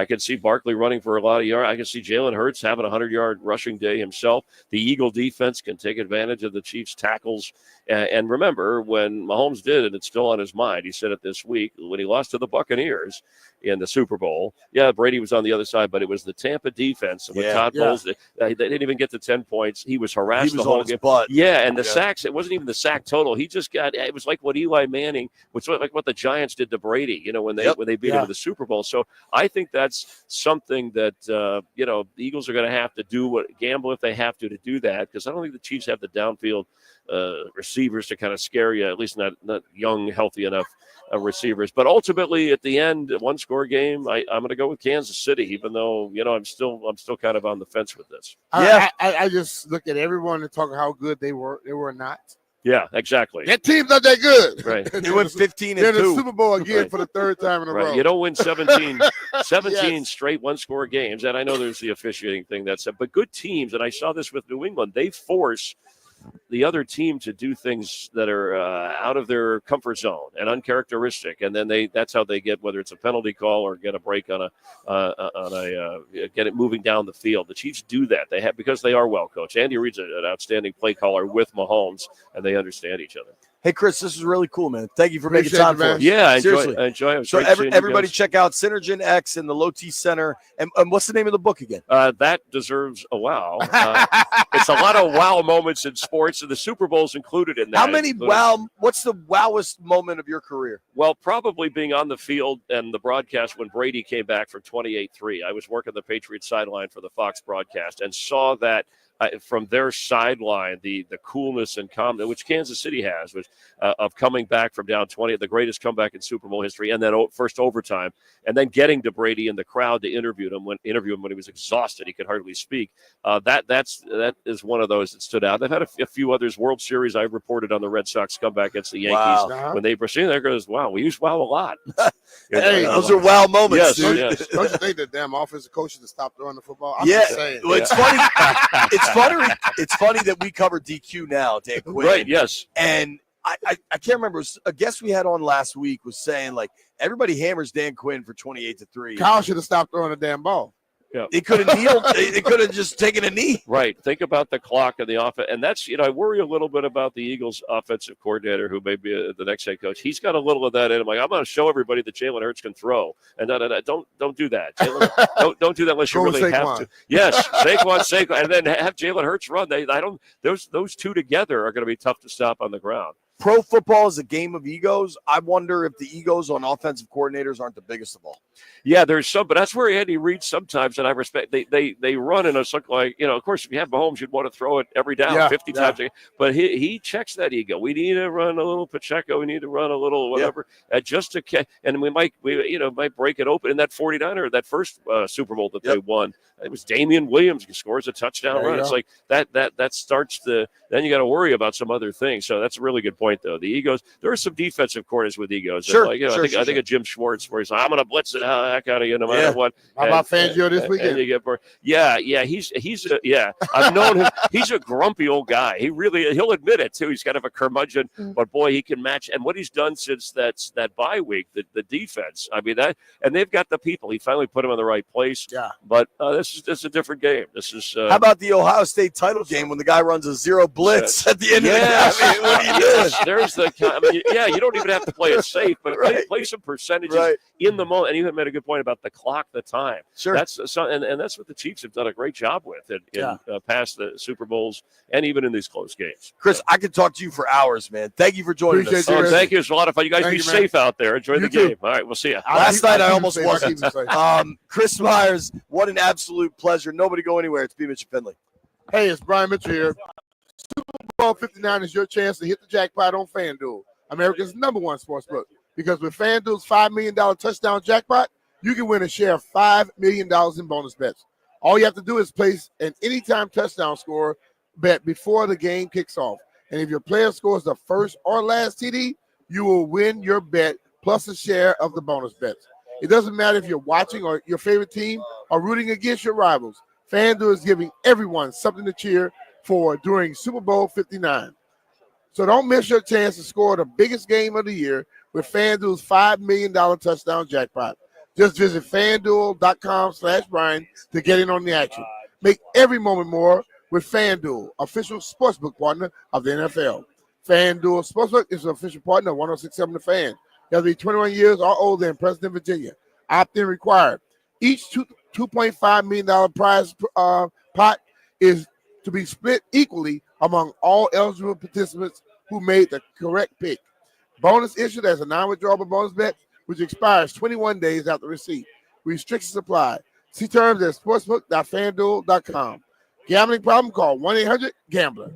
can see Barkley running for a lot of yards. I can see Jalen Hurts having a 100-yard rushing day himself. The Eagle defense can take advantage of the Chiefs' tackles. And remember, when Mahomes did, and it's still on his mind, he said it this week, when he lost to the Buccaneers in the Super Bowl. Yeah, Brady was on the other side, but it was the Tampa defense. And with Todd Bowles, they didn't even get to 10 points. He was harassed the whole game. Yeah, and the sacks, it wasn't even the sack total. He just it was like what Eli Manning, which was like what the Giants did to Brady, when they beat him in the Super Bowl. So I think that's something that, the Eagles are going to have to gamble if they have to do that, because I don't think the Chiefs have the downfield receivers to kind of scare you, at least not young, healthy enough receivers. But ultimately, at the end, one-score game, I'm going to go with Kansas City, even though I'm still kind of on the fence with this. I just look at everyone and talk how good they were. They were not. Yeah, exactly. That team's not that good. Right. They went 15-2. They're in the Super Bowl again for the third time in a row. You don't win 17 straight one-score games, and I know there's the officiating thing but good teams, and I saw this with New England, they force the other team to do things that are out of their comfort zone and uncharacteristic, and then that's how they get, whether it's a penalty call or get a break on get it moving down the field. The Chiefs do that. They have, because they are well coached. Andy Reid's an outstanding play caller with Mahomes, and they understand each other. Hey, Chris, this is really cool, man. Thank you for making time for us. Yeah, I Seriously. enjoy it. So everybody check out Synergen X and the Low T Center. And what's the name of the book again? That deserves a wow. It's a lot of wow moments in sports, and the Super Bowl's included in that. How many what's the wowest moment of your career? Well, probably being on the field and the broadcast when Brady came back from 28-3. I was working the Patriots sideline for the Fox broadcast and saw that from their sideline, the coolness and calmness, which Kansas City has, which of coming back from down 20, the greatest comeback in Super Bowl history, and then first overtime, and then getting to Brady in the crowd to interview him when he was exhausted, he could hardly speak. That is one of those that stood out. They've had a few others. World Series, I reported on the Red Sox comeback against the Yankees when they proceeded. There goes, wow, we use wow a lot. Hey, those are wow moments, dude. Yes. Don't you think the damn offensive coaches to stop throwing the football? I'm yeah, just saying. well, it's funny. It's funny that we cover DQ now, Dan Quinn. Right? Yes. And I can't remember. A guest we had on last week was saying like everybody hammers Dan Quinn for 28-3. Kyle should have stopped throwing the damn ball. Yeah. They could have kneeled. They could have just taken a knee. Right. Think about the clock and the offense. And that's, I worry a little bit about the Eagles offensive coordinator who may be the next head coach. He's got a little of that in him. Like, I'm going to show everybody that Jalen Hurts can throw. And don't do that. Don't do that unless you really have to. Yes, Saquon. And then have Jalen Hurts run. Those two together are going to be tough to stop on the ground. Pro football is a game of egos. I wonder if the egos on offensive coordinators aren't the biggest of all. Yeah, there's some, but that's where Andy Reid sometimes, and I respect, they run in us look like, of course, if you have Mahomes, you'd want to throw it every down 50 times. But he checks that ego. We need to run a little Pacheco. We need to run a little whatever, just to catch, and we might break it open in that 49er, that first Super Bowl that they won. It was Damian Williams who scores a touchdown run. It's like that starts then you got to worry about some other things. So that's a really good point, though. The egos, there are some defensive coordinators with egos. Sure, I think of Jim Schwartz, where he's like, I'm going to blitz the heck out of you no matter what. How about Fangio this weekend? I've known him. He's a grumpy old guy. He'll admit it too. He's kind of a curmudgeon, but boy, he can match. And what he's done since that bye week, the defense. I mean and they've got the people. He finally put him in the right place. Yeah. But this is a different game. This is. How about the Ohio State title game when the guy runs a zero blitz at the end of the game? I mean, what do you do? There's you don't even have to play it safe, but play some percentages in the moment. And you made a good point about the clock, the time. Sure. That's and that's what the Chiefs have done a great job with in past the Super Bowls and even in these close games. Chris, I could talk to you for hours, man. Thank you for joining us. Thank you. It's a lot of fun. You guys be safe out there. Enjoy the game. All right, we'll see you. Last night I almost wasn't. Chris Myers, what an absolute pleasure. Nobody go anywhere. It's B. Mitchell Finley. Hey, it's Brian Mitchell here. Super Bowl 59 is your chance to hit the jackpot on FanDuel, America's #1 sportsbook. Because with FanDuel's $5 million touchdown jackpot, you can win a share of $5 million in bonus bets. All you have to do is place an anytime touchdown score bet before the game kicks off. And if your player scores the first or last TD, you will win your bet plus a share of the bonus bets. It doesn't matter if you're watching or your favorite team or rooting against your rivals. FanDuel is giving everyone something to cheer for during Super Bowl 59. So don't miss your chance to score the biggest game of the year with FanDuel's $5 million touchdown jackpot. Just visit FanDuel.com/Brian to get in on the action. Make every moment more with FanDuel, official sportsbook partner of the NFL. FanDuel Sportsbook is an official partner of 106.7 The Fan. You have to be 21 years or older and present in Virginia. Opt-in required. Each $2.5 million prize pot is to be split equally among all eligible participants who made the correct pick. Bonus issued as a non-withdrawable bonus bet, which expires 21 days after receipt. Restrictions apply. See terms at sportsbook.fanduel.com. Gambling problem? Call 1-800-GAMBLER.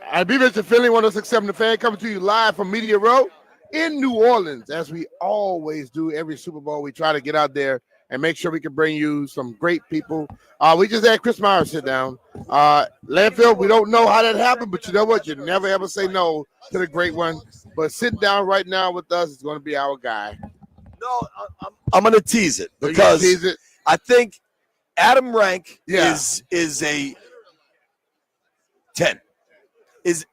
I be Mr. Finley, 106.7 The Fan, coming to you live from Media Row in New Orleans, as we always do every Super Bowl. We try to get out there and make sure we can bring you some great people. We just had Chris Myers sit down. Landfill, we don't know how that happened, but you know what? You never ever say no to the great one. But sitting down right now with us is going to be our guy. No, I'm going to tease it because I think Adam Rank is a 10.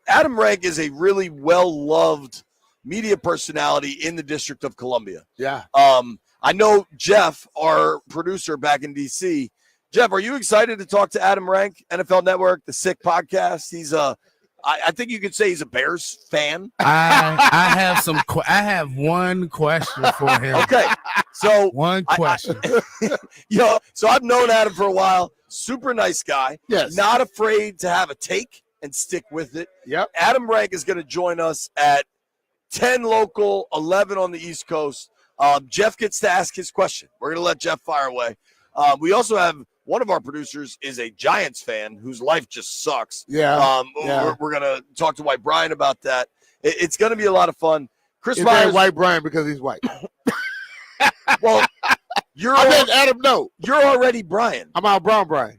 Adam Rank is a really well-loved media personality in the District of Columbia. Yeah. I know Jeff, our producer back in D.C. Jeff, are you excited to talk to Adam Rank, NFL Network, the Sick Podcast? He's I think you could say he's a Bears fan. I have one question for him. Okay, so one question. So I've known Adam for a while. Super nice guy. Yes. Not afraid to have a take and stick with it. Yep. Adam Rank is going to join us at 10 local, 11 on the East Coast. Jeff gets to ask his question. We're going to let Jeff fire away. We also have one of our producers is a Giants fan whose life just sucks. Yeah. We're going to talk to White Brian about that. It's going to be a lot of fun. Chris Is Myers. that White Brian because he's white? Well, I let Adam know. You're already Brian. I'm out Brown Brian.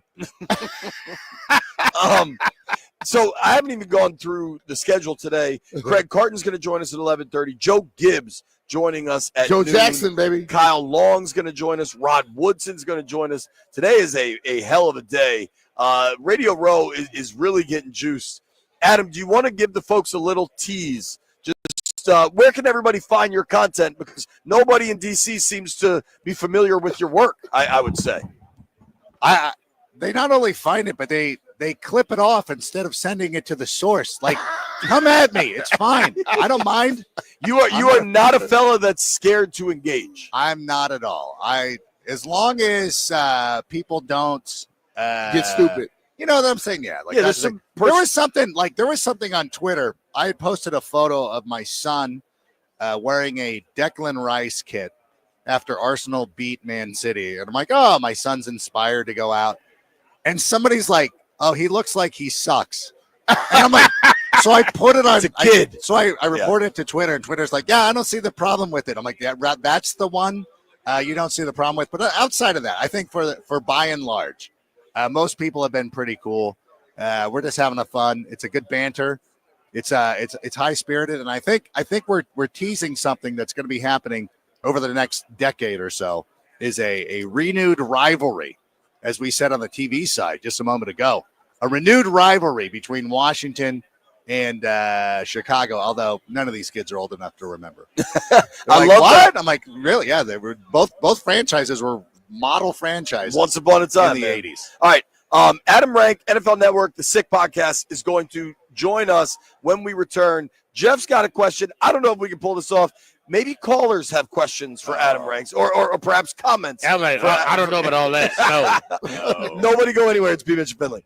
So I haven't even gone through the schedule today. Craig Carton's going to join us at 11:30. Joe Gibbs joining us at Joe noon. Jackson, baby. Kyle Long's going to join us. Rod Woodson's going to join us. Today is a hell of a day. Radio Row is really getting juiced. Adam, do you want to give the folks a little tease? Just where can everybody find your content? Because nobody in D.C. seems to be familiar with your work, I would say. They not only find it, but they clip it off instead of sending it to the source. Like, come at me. It's fine. I don't mind. You are not a fella that's scared to engage. I'm not at all. As long as people don't Get stupid. You know what I'm saying? Yeah. Like, Yeah, there's some there was something on Twitter. I had posted a photo of my son wearing a Declan Rice kit after Arsenal beat Man City. And I'm like, oh, my son's inspired to go out. And somebody's like, oh, he looks like he sucks. And I'm like, so I put it on. It's a kid. I reported it to Twitter, and Twitter's like, yeah, I don't see the problem with it. I'm like, yeah, that's the one you don't see the problem with. But outside of that, I think for by and large, most people have been pretty cool. We're just having a fun. It's a good banter. It's high spirited, and I think we're teasing something that's going to be happening over the next decade or so. Is a renewed rivalry, as we said on the TV side just a moment ago, a renewed rivalry between Washington and Chicago. Although none of these kids are old enough to remember. I love what? that. I'm like, really? Yeah, they were both franchises were model franchises Once upon a time in the man. 80s. All right. Adam Rank, NFL Network, the Sick Podcast, is going to join us when we return. Jeff's got a question. I don't know if we can pull this off. Maybe callers have questions for Adam Ranks or perhaps comments. I don't know about all that. No. Nobody go anywhere. It's B. Mitch Finley.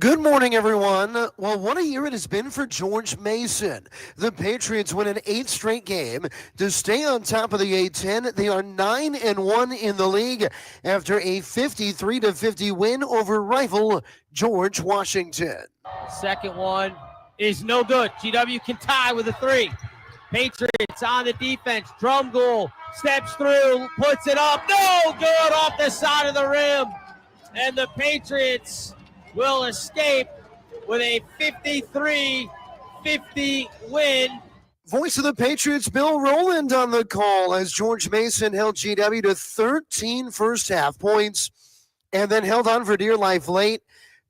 Good morning, everyone. Well, what a year it has been for George Mason. The Patriots win an 8th straight game to stay on top of the A-10. They are 9-1 in the league after a 53-50 win over rival George Washington. Second one is no good. GW can tie with a 3. Patriots on the defense. Drumgoole steps through, puts it up. No good, off the side of the rim. And the Patriots will escape with a 53-50 win. Voice of the Patriots, Bill Rowland, on the call as George Mason held GW to 13 first-half points and then held on for dear life late.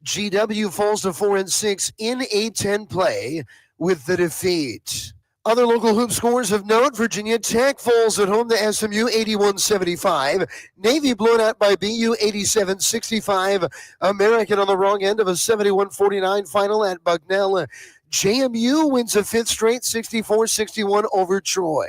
GW falls to 4-6 in A-10 play with the defeat. Other local hoop scores of note: Virginia Tech falls at home to SMU 81-75. Navy blown out by BU 87-65. American on the wrong end of a 71-49 final at Bucknell. JMU wins a 5th straight 64-61 over Troy.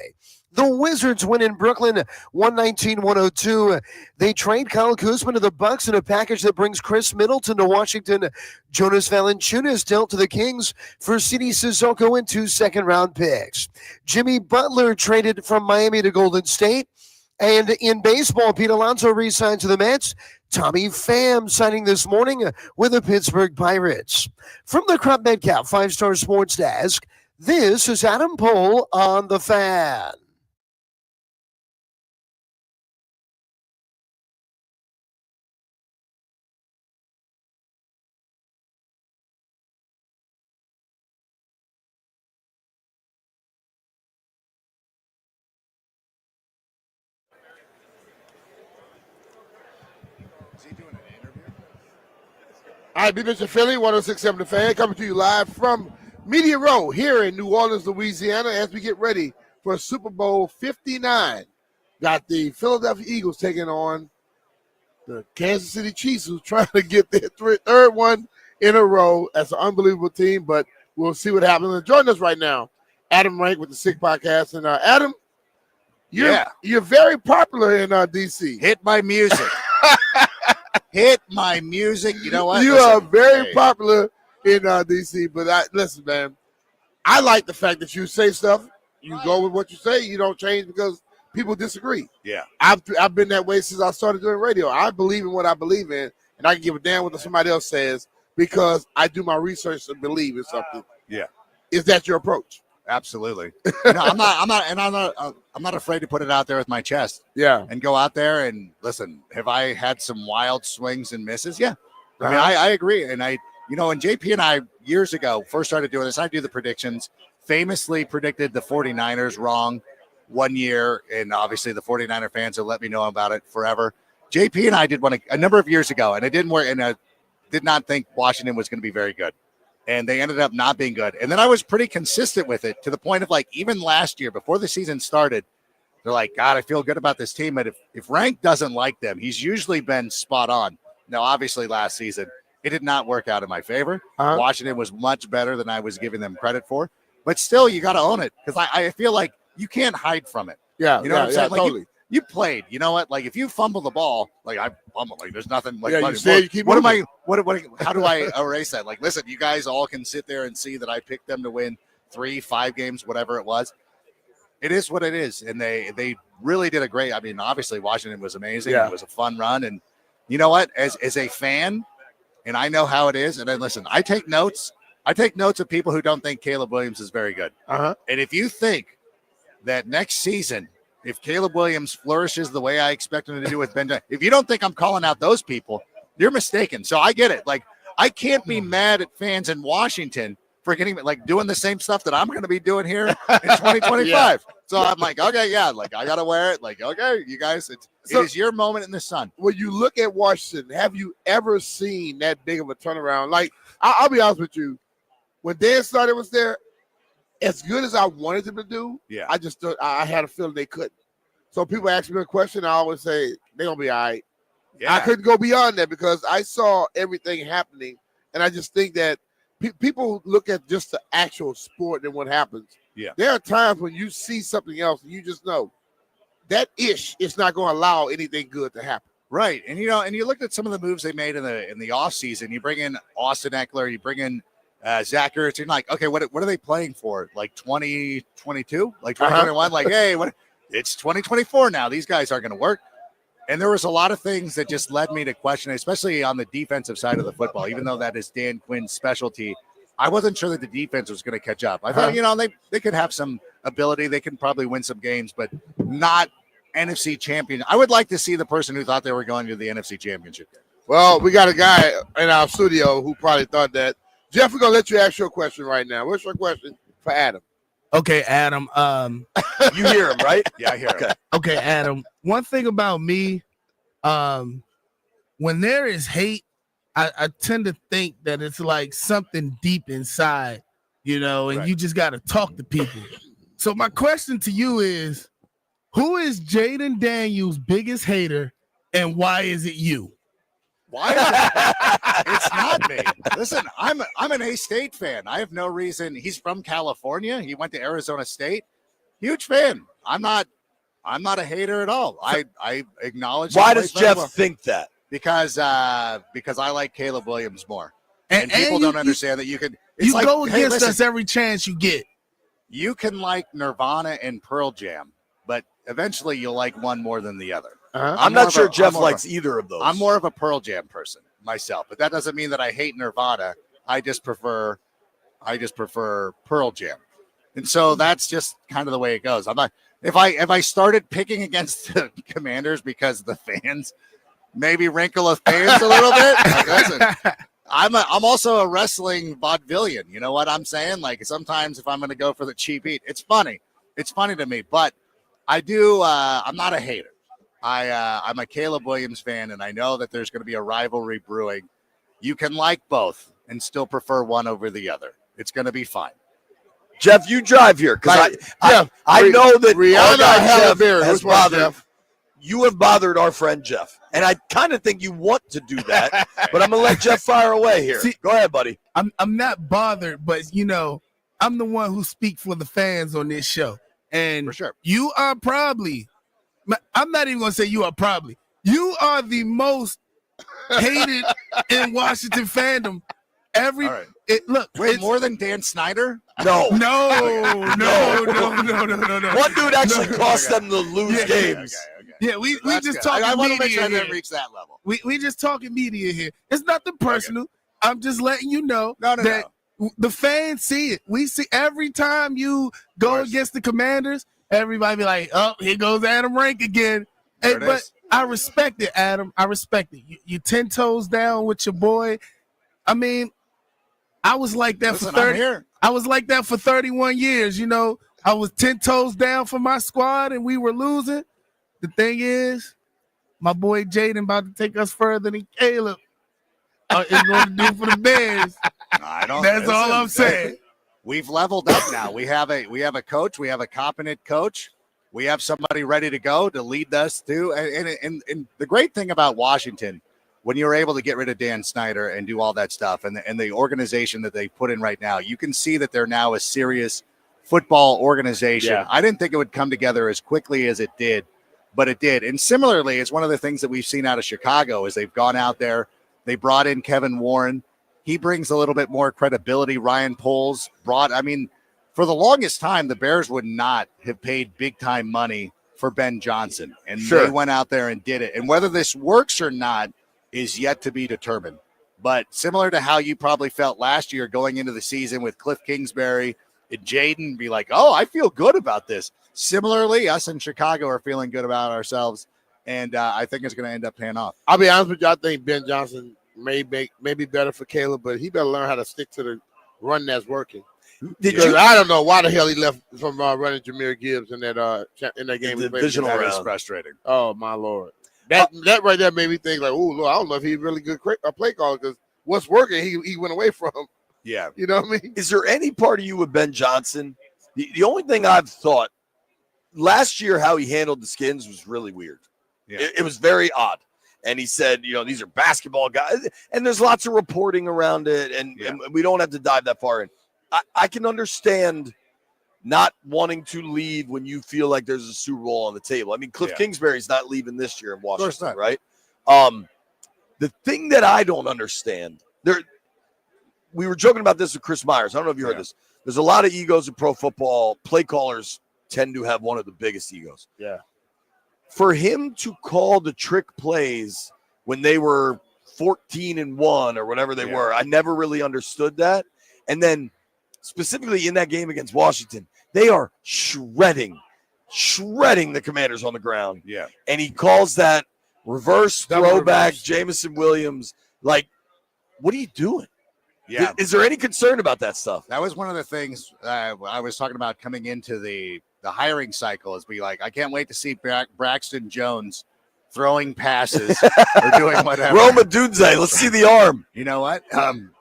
The Wizards win in Brooklyn 119-102. They trade Kyle Kuzma to the Bucks in a package that brings Chris Middleton to Washington. Jonas Valanciunas dealt to the Kings for Sidi Sissoko and 2 second-round picks. Jimmy Butler traded from Miami to Golden State. And in baseball, Pete Alonso re-signed to the Mets. Tommy Pham signing this morning with the Pittsburgh Pirates. From the Crop Metcalf 5-Star Sports Desk, this is Adam Pohl on The Fan. All right, Mr. Philly, 106.7 The Fan, coming to you live from Media Row here in New Orleans, Louisiana, as we get ready for Super Bowl 59. Got the Philadelphia Eagles taking on the Kansas City Chiefs, who's trying to get their third one in a row. That's an unbelievable team, but we'll see what happens. And joining us right now, Adam Rank with the Sick Podcast. And Adam, you're very popular in D.C. Hit my music. Hit my music. You know what? You are very popular in D.C., but listen, man, I like the fact that you say stuff. You go with what you say. You don't change because people disagree. Yeah. I've been that way since I started doing radio. I believe in what I believe in, and I can give a damn what somebody else says because I do my research and believe in something. Yeah. Is that your approach? Absolutely. No, I'm not afraid to put it out there with my chest. Yeah. And go out there and listen. Have I had some wild swings and misses? Yeah. I mean, I agree. And when JP and I years ago first started doing this, I do the predictions. Famously predicted the 49ers wrong one year. And obviously the 49er fans have let me know about it forever. JP and I did one a number of years ago, and it didn't work. And I did not think Washington was going to be very good. And they ended up not being good. And then I was pretty consistent with it to the point of even last year before the season started, they're like, God, I feel good about this team. But if Rank doesn't like them, he's usually been spot on. Now, obviously last season, it did not work out in my favor. Washington was much better than I was giving them credit for. But still, you got to own it because I feel like you can't hide from it. Yeah, you know what I'm saying? Totally. You played, you know what? If you fumble the ball, I fumble, there's nothing. You keep what am moving. How do I erase that? Listen, you guys all can sit there and see that I picked them to win 3-5 games, whatever it was. It is what it is, and they really did a great. I mean, obviously Washington was amazing. Yeah. It was a fun run, and you know what? As a fan, and I know how it is. And then listen, I take notes. I take notes of people who don't think Caleb Williams is very good. And if you think that next season, if Caleb Williams flourishes the way I expect him to do with Ben, if you don't think I'm calling out those people, you're mistaken. So I get it. I can't be mad at fans in Washington for getting doing the same stuff that I'm going to be doing here in 2025. Yeah. So I'm okay, yeah, I got to wear it. Okay, you guys, it is your moment in the sun. When you look at Washington, have you ever seen that big of a turnaround? I'll be honest with you. When Dan Snyder was there, as good as I wanted them to do, I just thought I had a feeling they couldn't. So people ask me a question, I always say they're gonna be all right. Yeah. I couldn't go beyond that because I saw everything happening, and I just think that people look at just the actual sport and what happens. Yeah, there are times when you see something else and you just know that ish is not going to allow anything good to happen. Right. And and you looked at some of the moves they made in the offseason. You bring in Austin Eckler, you bring in Zach Ertz, and like, okay, what are they playing for? Like 2022? Like 2021? Like, hey, it's 2024 now. These guys aren't going to work. And there was a lot of things that just led me to question, especially on the defensive side of the football, even though that is Dan Quinn's specialty. I wasn't sure that the defense was going to catch up. I thought, they could have some ability. They can probably win some games, but not NFC champion. I would like to see the person who thought they were going to the NFC championship game. Well, we got a guy in our studio who probably thought that. Jeff, we're going to let you ask your question right now. What's your question for Adam? Okay, Adam. You hear him, right? Yeah, I hear him. Okay, Adam. One thing about me, when there is hate, I tend to think that it's like something deep inside, and you just got to talk to people. So my question to you is, who is Jaden Daniels' biggest hater, and why is it you? Why is it? It's not me. Listen, I'm an A-State fan. I have no reason. He's from California. He went to Arizona State. Huge fan. I'm not a hater at all. I acknowledge. Why does Jeff think that? Because I like Caleb Williams more, and people don't understand that you can. You go against us every chance you get. You can like Nirvana and Pearl Jam, but eventually you'll like one more than the other. I'm not sure Jeff likes either of those. I'm more of a Pearl Jam person myself, but that doesn't mean that I hate Nirvana. I just prefer Pearl Jam, and so that's just kind of the way it goes. I'm not. If I started picking against the Commanders because the fans maybe wrinkle of fans a little bit, like, listen, I'm also a wrestling vaudevillian. You know what I'm saying? Like sometimes if I'm going to go for the cheap eat, it's funny. It's funny to me, but I do. I'm not a hater. I'm a Caleb Williams fan, and I know that there's going to be a rivalry brewing. You can like both and still prefer one over the other. It's going to be fine. Jeff, you drive here because I know that Rihanna has bothered. You have bothered our friend Jeff, and I kind of think you want to do that, but I'm gonna let Jeff fire away here. Go ahead, buddy. I'm not bothered, but I'm the one who speak for the fans on this show, and for sure, you are probably. I'm not even gonna say you are probably. You are the most hated in Washington fandom. More than Dan Snyder? No. No. One dude actually cost them to lose games. Okay. Yeah, we just talking. I want to media make sure I here. didn't reach that level. We just talking media here. It's nothing personal. I'm just letting you know that the fans see it. We see every time you go against the Commanders, everybody be like, "Oh, here goes Adam Rank again." Hey, but I respect it, Adam. I respect it. You 10 toes down with your boy. I mean, I was like that for 30. I was like that for 31 years. I was 10 toes down for my squad, and we were losing. The thing is, my boy Jaden about to take us further than Caleb is going to do for the Bears. That's all I'm saying. We've leveled up now. We have a coach. We have a competent coach. We have somebody ready to go to lead us to. And the great thing about Washington, when you're able to get rid of Dan Snyder and do all that stuff, and the organization that they put in right now, you can see that they're now a serious football organization. Yeah. I didn't think it would come together as quickly as it did, but it did. And similarly, it's one of the things that we've seen out of Chicago is they've gone out there, they brought in Kevin Warren. He brings a little bit more credibility. Ryan Poles for the longest time, the Bears would not have paid big time money for Ben Johnson. And they went out there and did it. And whether this works or not is yet to be determined. But similar to how you probably felt last year going into the season with Cliff Kingsbury and Jaden be like, oh, I feel good about this. Similarly, us in Chicago are feeling good about ourselves. And I think it's going to end up paying off. I'll be honest with you. I think Ben Johnson may be better for Caleb, but he better learn how to stick to the run that's working. I don't know why the hell he left from running Jahmyr Gibbs in that game. The divisional round. That is frustrating. Oh, my Lord. That right there made me think like, oh, Lord, I don't know if he's really good play caller because what's working, he went away from. Yeah. You know what I mean? Is there any part of you with Ben Johnson? The only thing I've thought last year, how he handled the Skins was really weird. Yeah. It was very odd. And he said, these are basketball guys. And there's lots of reporting around it. And we don't have to dive that far in. I can understand not wanting to leave when you feel like there's a Super Bowl on the table. I mean, Cliff Kingsbury's not leaving this year in Washington, right? The thing that I don't understand, we were joking about this with Chris Myers. I don't know if you heard this. There's a lot of egos in pro football. Play callers tend to have one of the biggest egos. Yeah. For him to call the trick plays when they were 14-1 or whatever they were, I never really understood that. And then specifically in that game against Washington, they are shredding the Commanders on the ground. Yeah. And he calls that reverse Double throwback reverse. Jameson Williams. Like, what are you doing? Yeah. Is there any concern about that stuff? That was one of the things I was talking about coming into the hiring cycle, is be like, I can't wait to see Braxton Jones throwing passes or doing whatever. Roma Dunze, let's see the arm. You know what?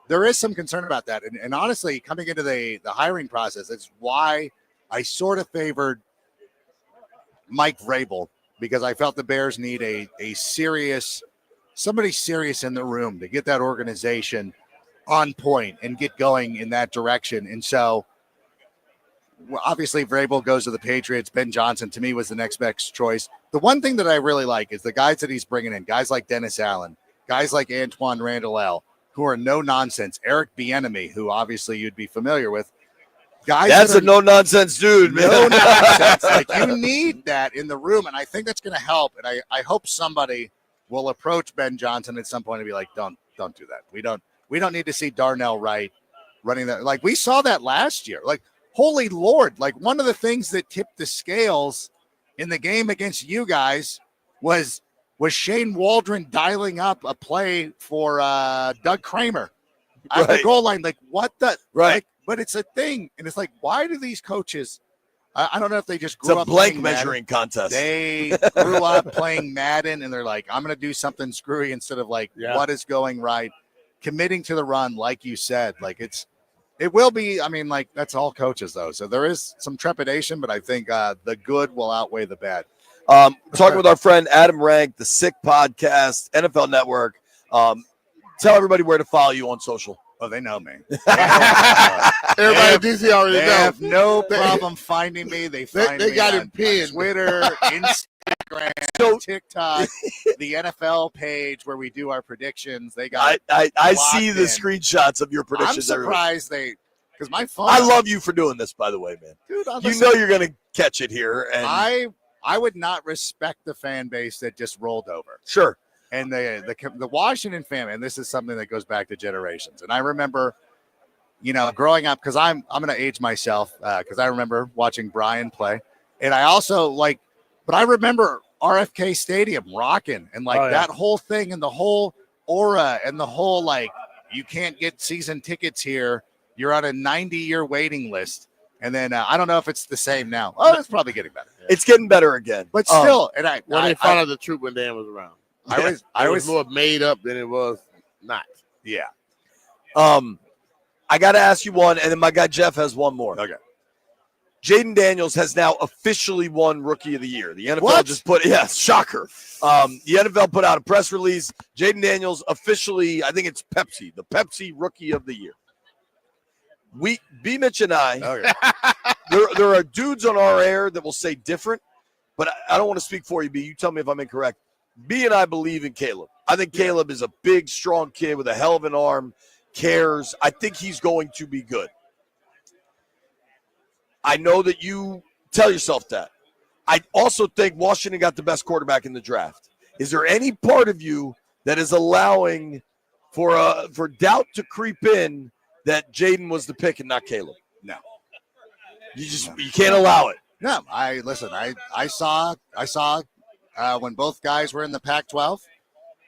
There is some concern about that. And honestly, coming into the hiring process, it's why I sort of favored Mike Vrabel, because I felt the Bears need somebody serious in the room to get that organization on point and get going in that direction. And so obviously Vrabel goes to the Patriots. Ben Johnson to me was the next best choice. The one thing that I really like is the guys that he's bringing in, guys like Dennis Allen, guys like Antoine Randall, who are no nonsense. Eric Bieniemy, who obviously you'd be familiar with. Guys, that's a no nonsense dude, man. No nonsense. Like, you need that in the room, and I think that's going to help. And I hope somebody will approach Ben Johnson at some point and be like, don't do that. We don't need to see Darnell Wright running that. Like, we saw that last year. Like, holy Lord. Like, one of the things that tipped the scales in the game against you guys was Shane Waldron dialing up a play for Doug Kramer at the goal line. Like, what the? Right. Like, but it's a thing. And it's like, why do these coaches, I don't know if they just grew up It's a blank playing measuring Madden. contest. They grew up playing Madden, and they're like, I'm going to do something screwy instead of like, what is going right? Committing to the run, like you said. Like, it will be, I mean, like, that's all coaches, though. So there is some trepidation, but I think the good will outweigh the bad. Talking with our friend Adam Rank, the Sick Podcast, NFL Network. Tell everybody where to follow you on social. Oh, they know me. Everybody in DC already They know. have no problem finding me. They find They me got on, him pinned. on Twitter, Instagram, TikTok, the NFL page where we do our predictions. They got. I see the screenshots of your predictions. I'm surprised because my phone. I love you for doing this, by the way, man. Dude, you know you're going to catch it here. And I would not respect the fan base that just rolled over. Sure. And the Washington family, and this is something that goes back to generations. And I remember, growing up, because I'm going to age myself, because I remember watching Brian play. And I also but I remember RFK Stadium rocking and that whole thing and the whole aura and the whole, you can't get season tickets here. You're on a 90-year waiting list. And then I don't know if it's the same now. Oh, it's probably getting better. It's getting better again. But still, and when they found out the truth when Dan was around. I was more made up than it was not. Yeah. I got to ask you one, and then my guy Jeff has one more. Okay. Jaden Daniels has now officially won Rookie of the Year. The NFL just put, shocker. The NFL put out a press release. Jaden Daniels officially, I think it's Pepsi, the Pepsi Rookie of the Year. B-Mitch and I, there are dudes on our air that will say different, but I don't want to speak for you, B. You tell me if I'm incorrect. B and I believe in Caleb. I think Caleb is a big, strong kid with a hell of an arm, cares. I think he's going to be good. I know that you tell yourself that. I also think Washington got the best quarterback in the draft. Is there any part of you that is allowing for doubt to creep in that Jaden was the pick and not Caleb? No. You can't allow it. No, I saw when both guys were in the Pac-12,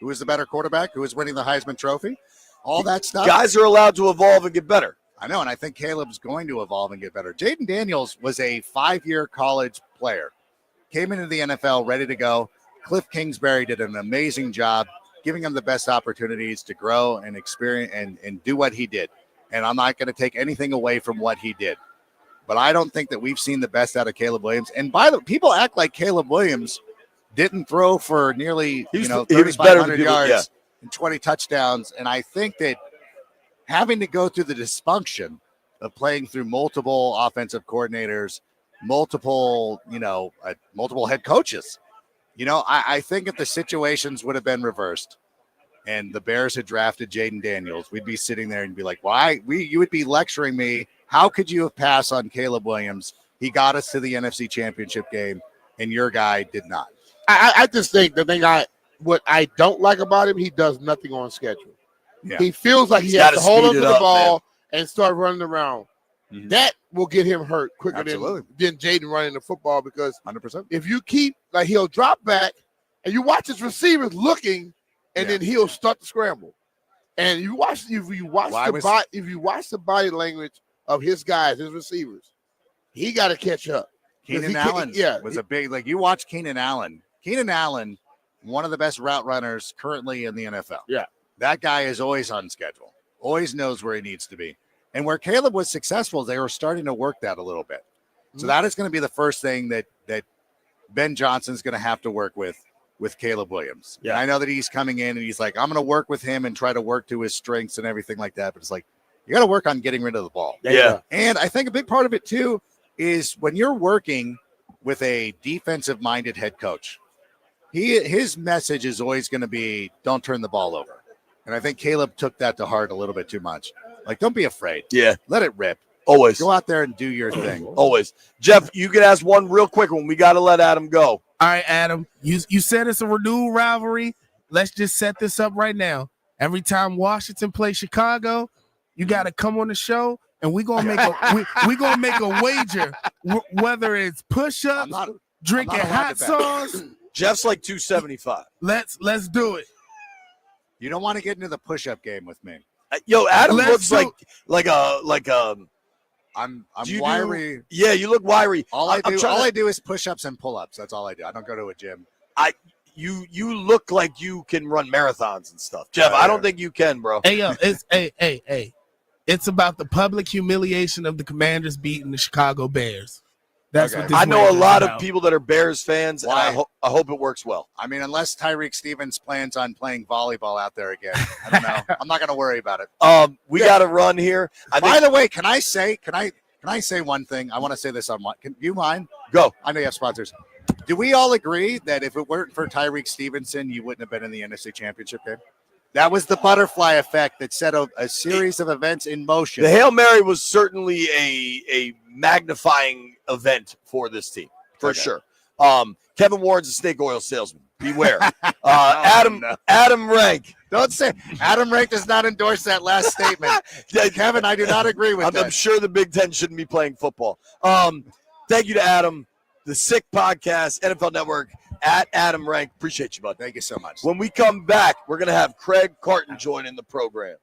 who was the better quarterback, who was winning the Heisman Trophy, all that stuff. Guys are allowed to evolve and get better. I know, and I think Caleb's going to evolve and get better. Jaden Daniels was a 5-year college player, came into the NFL ready to go. Cliff Kingsbury did an amazing job giving him the best opportunities to grow and experience and do what he did. And I'm not going to take anything away from what he did. But I don't think that we've seen the best out of Caleb Williams. And by the way, people act like Caleb Williams didn't throw for nearly 3,500 yards and 20 touchdowns. And I think that having to go through the dysfunction of playing through multiple offensive coordinators, multiple head coaches, I think if the situations would have been reversed and the Bears had drafted Jaden Daniels, we'd be sitting there and be like, why? You would be lecturing me. How could you have passed on Caleb Williams? He got us to the NFC Championship game, and your guy did not. I just think what I don't like about him, he does nothing on schedule. Yeah. He feels like he has to hold onto the ball and start running around. Mm-hmm. That will get him hurt quicker than Jaden running the football, because 100%. If you keep, like, he'll drop back and you watch his receivers looking, and then he'll start to scramble. And if you watch the body language of his guys, his receivers, he got to catch up. Keenan Allen was a big, like, you watch Keenan Allen. Keenan Allen, one of the best route runners currently in the NFL. Yeah. That guy is always on schedule, always knows where he needs to be. And where Caleb was successful, they were starting to work that a little bit. So that is going to be the first thing that Ben Johnson's going to have to work with Caleb Williams. Yeah. And I know that he's coming in and he's like, I'm going to work with him and try to work to his strengths and everything like that. But it's like, you got to work on getting rid of the ball. Yeah. And I think a big part of it too is when you're working with a defensive-minded head coach, his message is always going to be, don't turn the ball over. And I think Caleb took that to heart a little bit too much. Like, don't be afraid. Yeah. Let it rip. Always. Go out there and do your thing. Always. Jeff, you can ask one real quick one. We got to let Adam go. All right, Adam. You said it's a renewed rivalry. Let's just set this up right now. Every time Washington plays Chicago, you got to come on the show, and we're gonna make a wager, whether it's push-ups, drinking hot sauce. Jeff's like 275. Let's do it. You don't want to get into the push-up game with me. Yo, Adam looks like a. I'm wiry. You look wiry. All I do is push-ups and pull-ups. That's all I do. I don't go to a gym. You look like you can run marathons and stuff, Jeff. I don't think you can, bro. Hey, yo, it's it's about the public humiliation of the Commanders beating the Chicago Bears. That's what this I know a lot about. of people that are Bears fans, and I hope it works well. I mean, unless Tyreek Stevens plans on playing volleyball out there again, I don't know. I'm not going to worry about it. We got to run here. By the way, can I say one thing? I want to say this on one. Do you mind? Go. I know you have sponsors. Do we all agree that if it weren't for Tyreek Stevenson, you wouldn't have been in the NFC Championship game? That was the butterfly effect that set a series of events in motion. The Hail Mary was certainly a magnifying event for this team, for sure. Kevin Warren's a snake oil salesman. Beware. Adam Rank. Don't say Adam Rank does not endorse that last statement. Kevin, I do not agree with that. I'm sure the Big Ten shouldn't be playing football. Thank you to Adam, the Sick Podcast, NFL Network, at Adam Rank. Appreciate you, bud. Thank you so much. When we come back, we're going to have Craig Carton join in the program.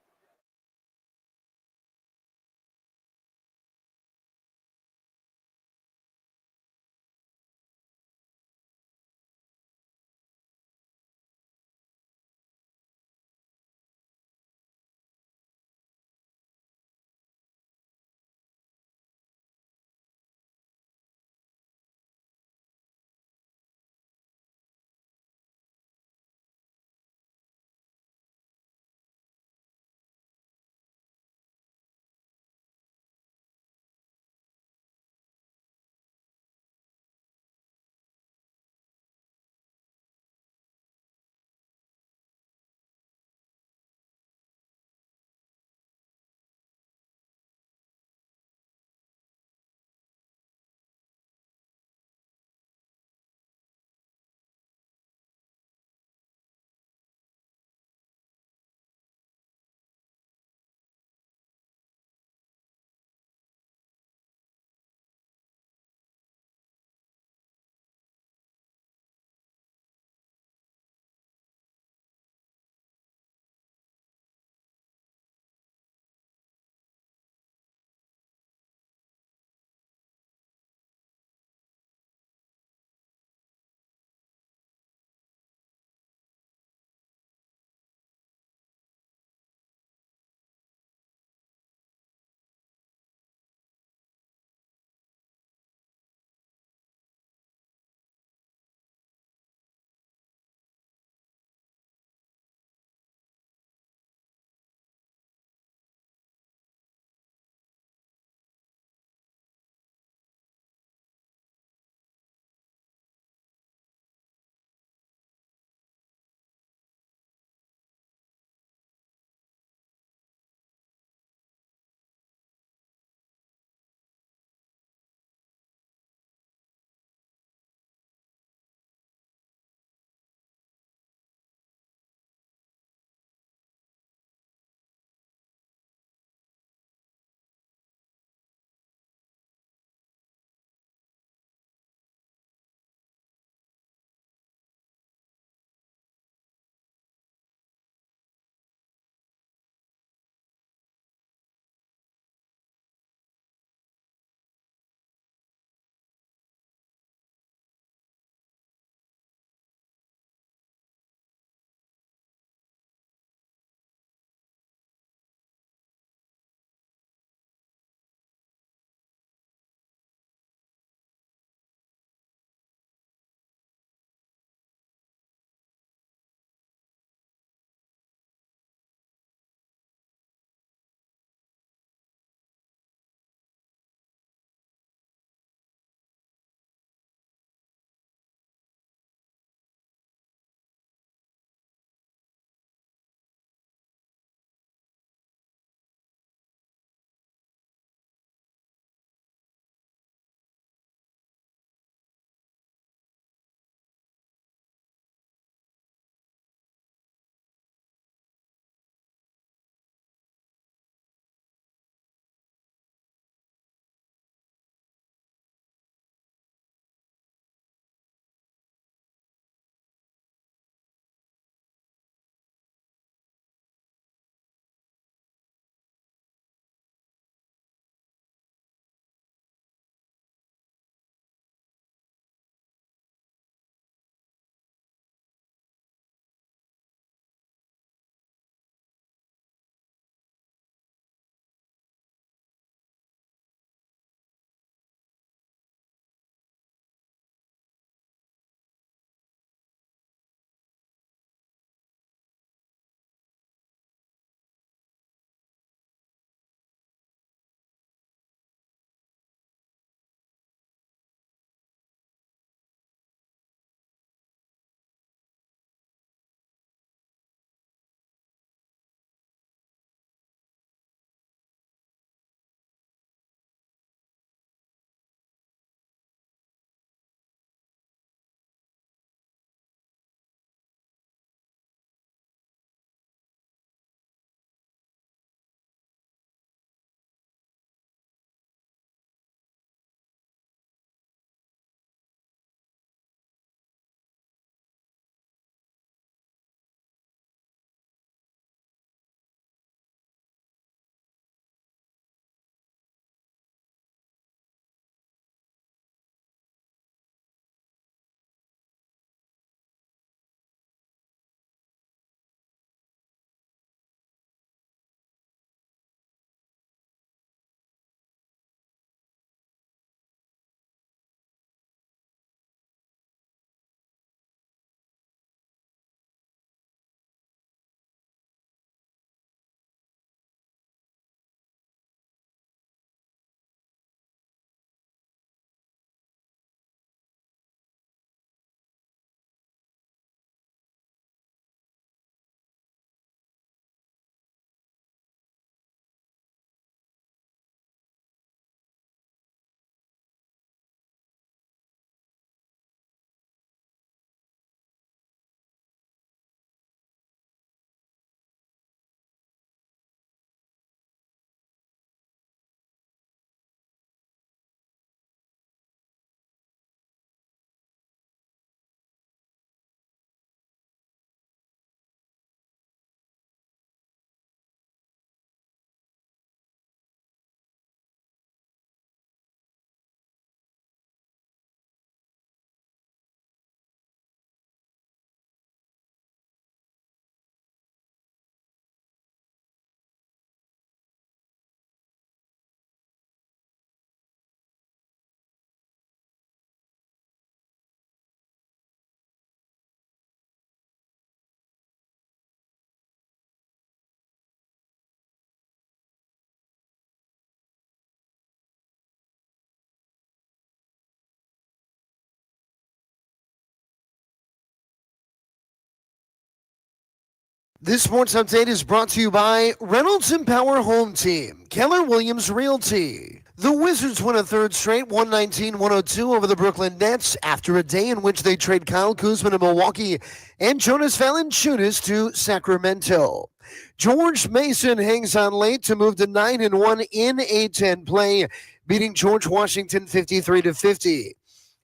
This sports update is brought to you by Reynolds and Power Home Team, Keller Williams Realty. The Wizards win a third straight 119-102 over the Brooklyn Nets after a day in which they trade Kyle Kuzma to Milwaukee and Jonas Valanciunas to Sacramento. George Mason hangs on late to move to 9-1 in A10 play, beating George Washington 53-50.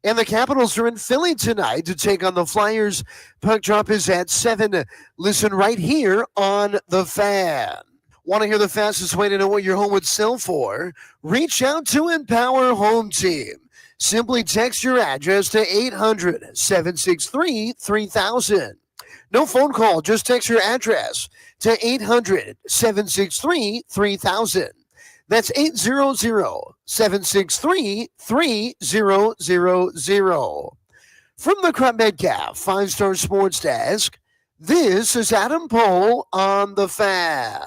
And the Capitals are in Philly tonight to take on the Flyers. Puck drop is at 7. Listen right here on The Fan. Want to hear the fastest way to know what your home would sell for? Reach out to Empower Home Team. Simply text your address to 800-763-3000. No phone call, just text your address to 800-763-3000. That's 800-763-3000. From the Crop Metcalf 5-Star Sports Desk, this is Adam Pohl on The Fan.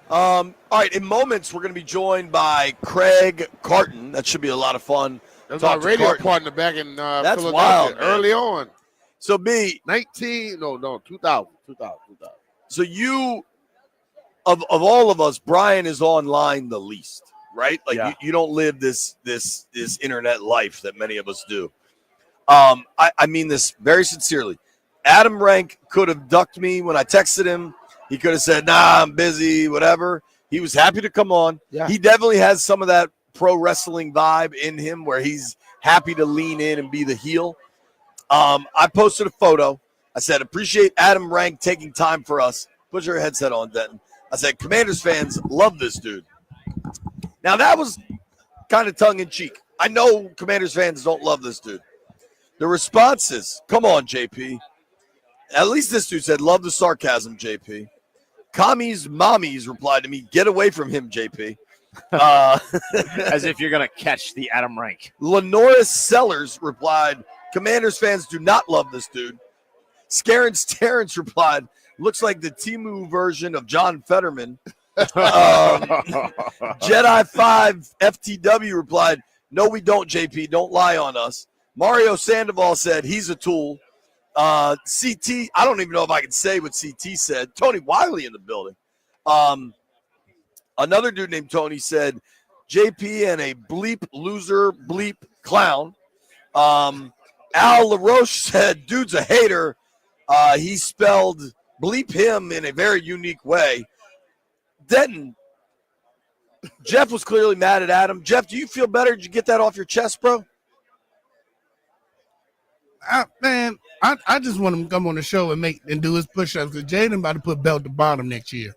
All right, in moments, we're going to be joined by Craig Carton. That should be a lot of fun. That's my radio partner back in That's Philadelphia wild, early on. So, 2000. So you, of all of us, Brian is online the least, right? Like you don't live this internet life that many of us do. I mean this very sincerely. Adam Rank could have ducked me when I texted him. He could have said, nah, I'm busy, whatever. He was happy to come on. Yeah. He definitely has some of that pro wrestling vibe in him where he's happy to lean in and be the heel. I posted a photo. I said, appreciate Adam Rank taking time for us. Put your headset on, Denton. I said, Commanders fans love this dude. Now, that was kind of tongue-in-cheek. I know Commanders fans don't love this dude. The response is, come on, JP. At least this dude said, love the sarcasm, JP. Commies Mommies replied to me, get away from him, JP. As if you're going to catch the Adam Rank. Lenora Sellers replied, Commanders fans do not love this dude. Scarens Terrence replied, looks like the Timu version of John Fetterman. Jedi 5 FTW replied, no, we don't, JP. Don't lie on us. Mario Sandoval said, he's a tool. CT, I don't even know if I can say what CT said. Tony Wiley in the building. Another dude named Tony said, JP and a bleep loser bleep clown. Al LaRoche said, dude's a hater. He spelled bleep him in a very unique way. Denton, Jeff was clearly mad at Adam. Jeff, do you feel better? Did you get that off your chest, bro? Man, I just want him to come on the show and do his push-ups because Jaden about to put belt to bottom next year.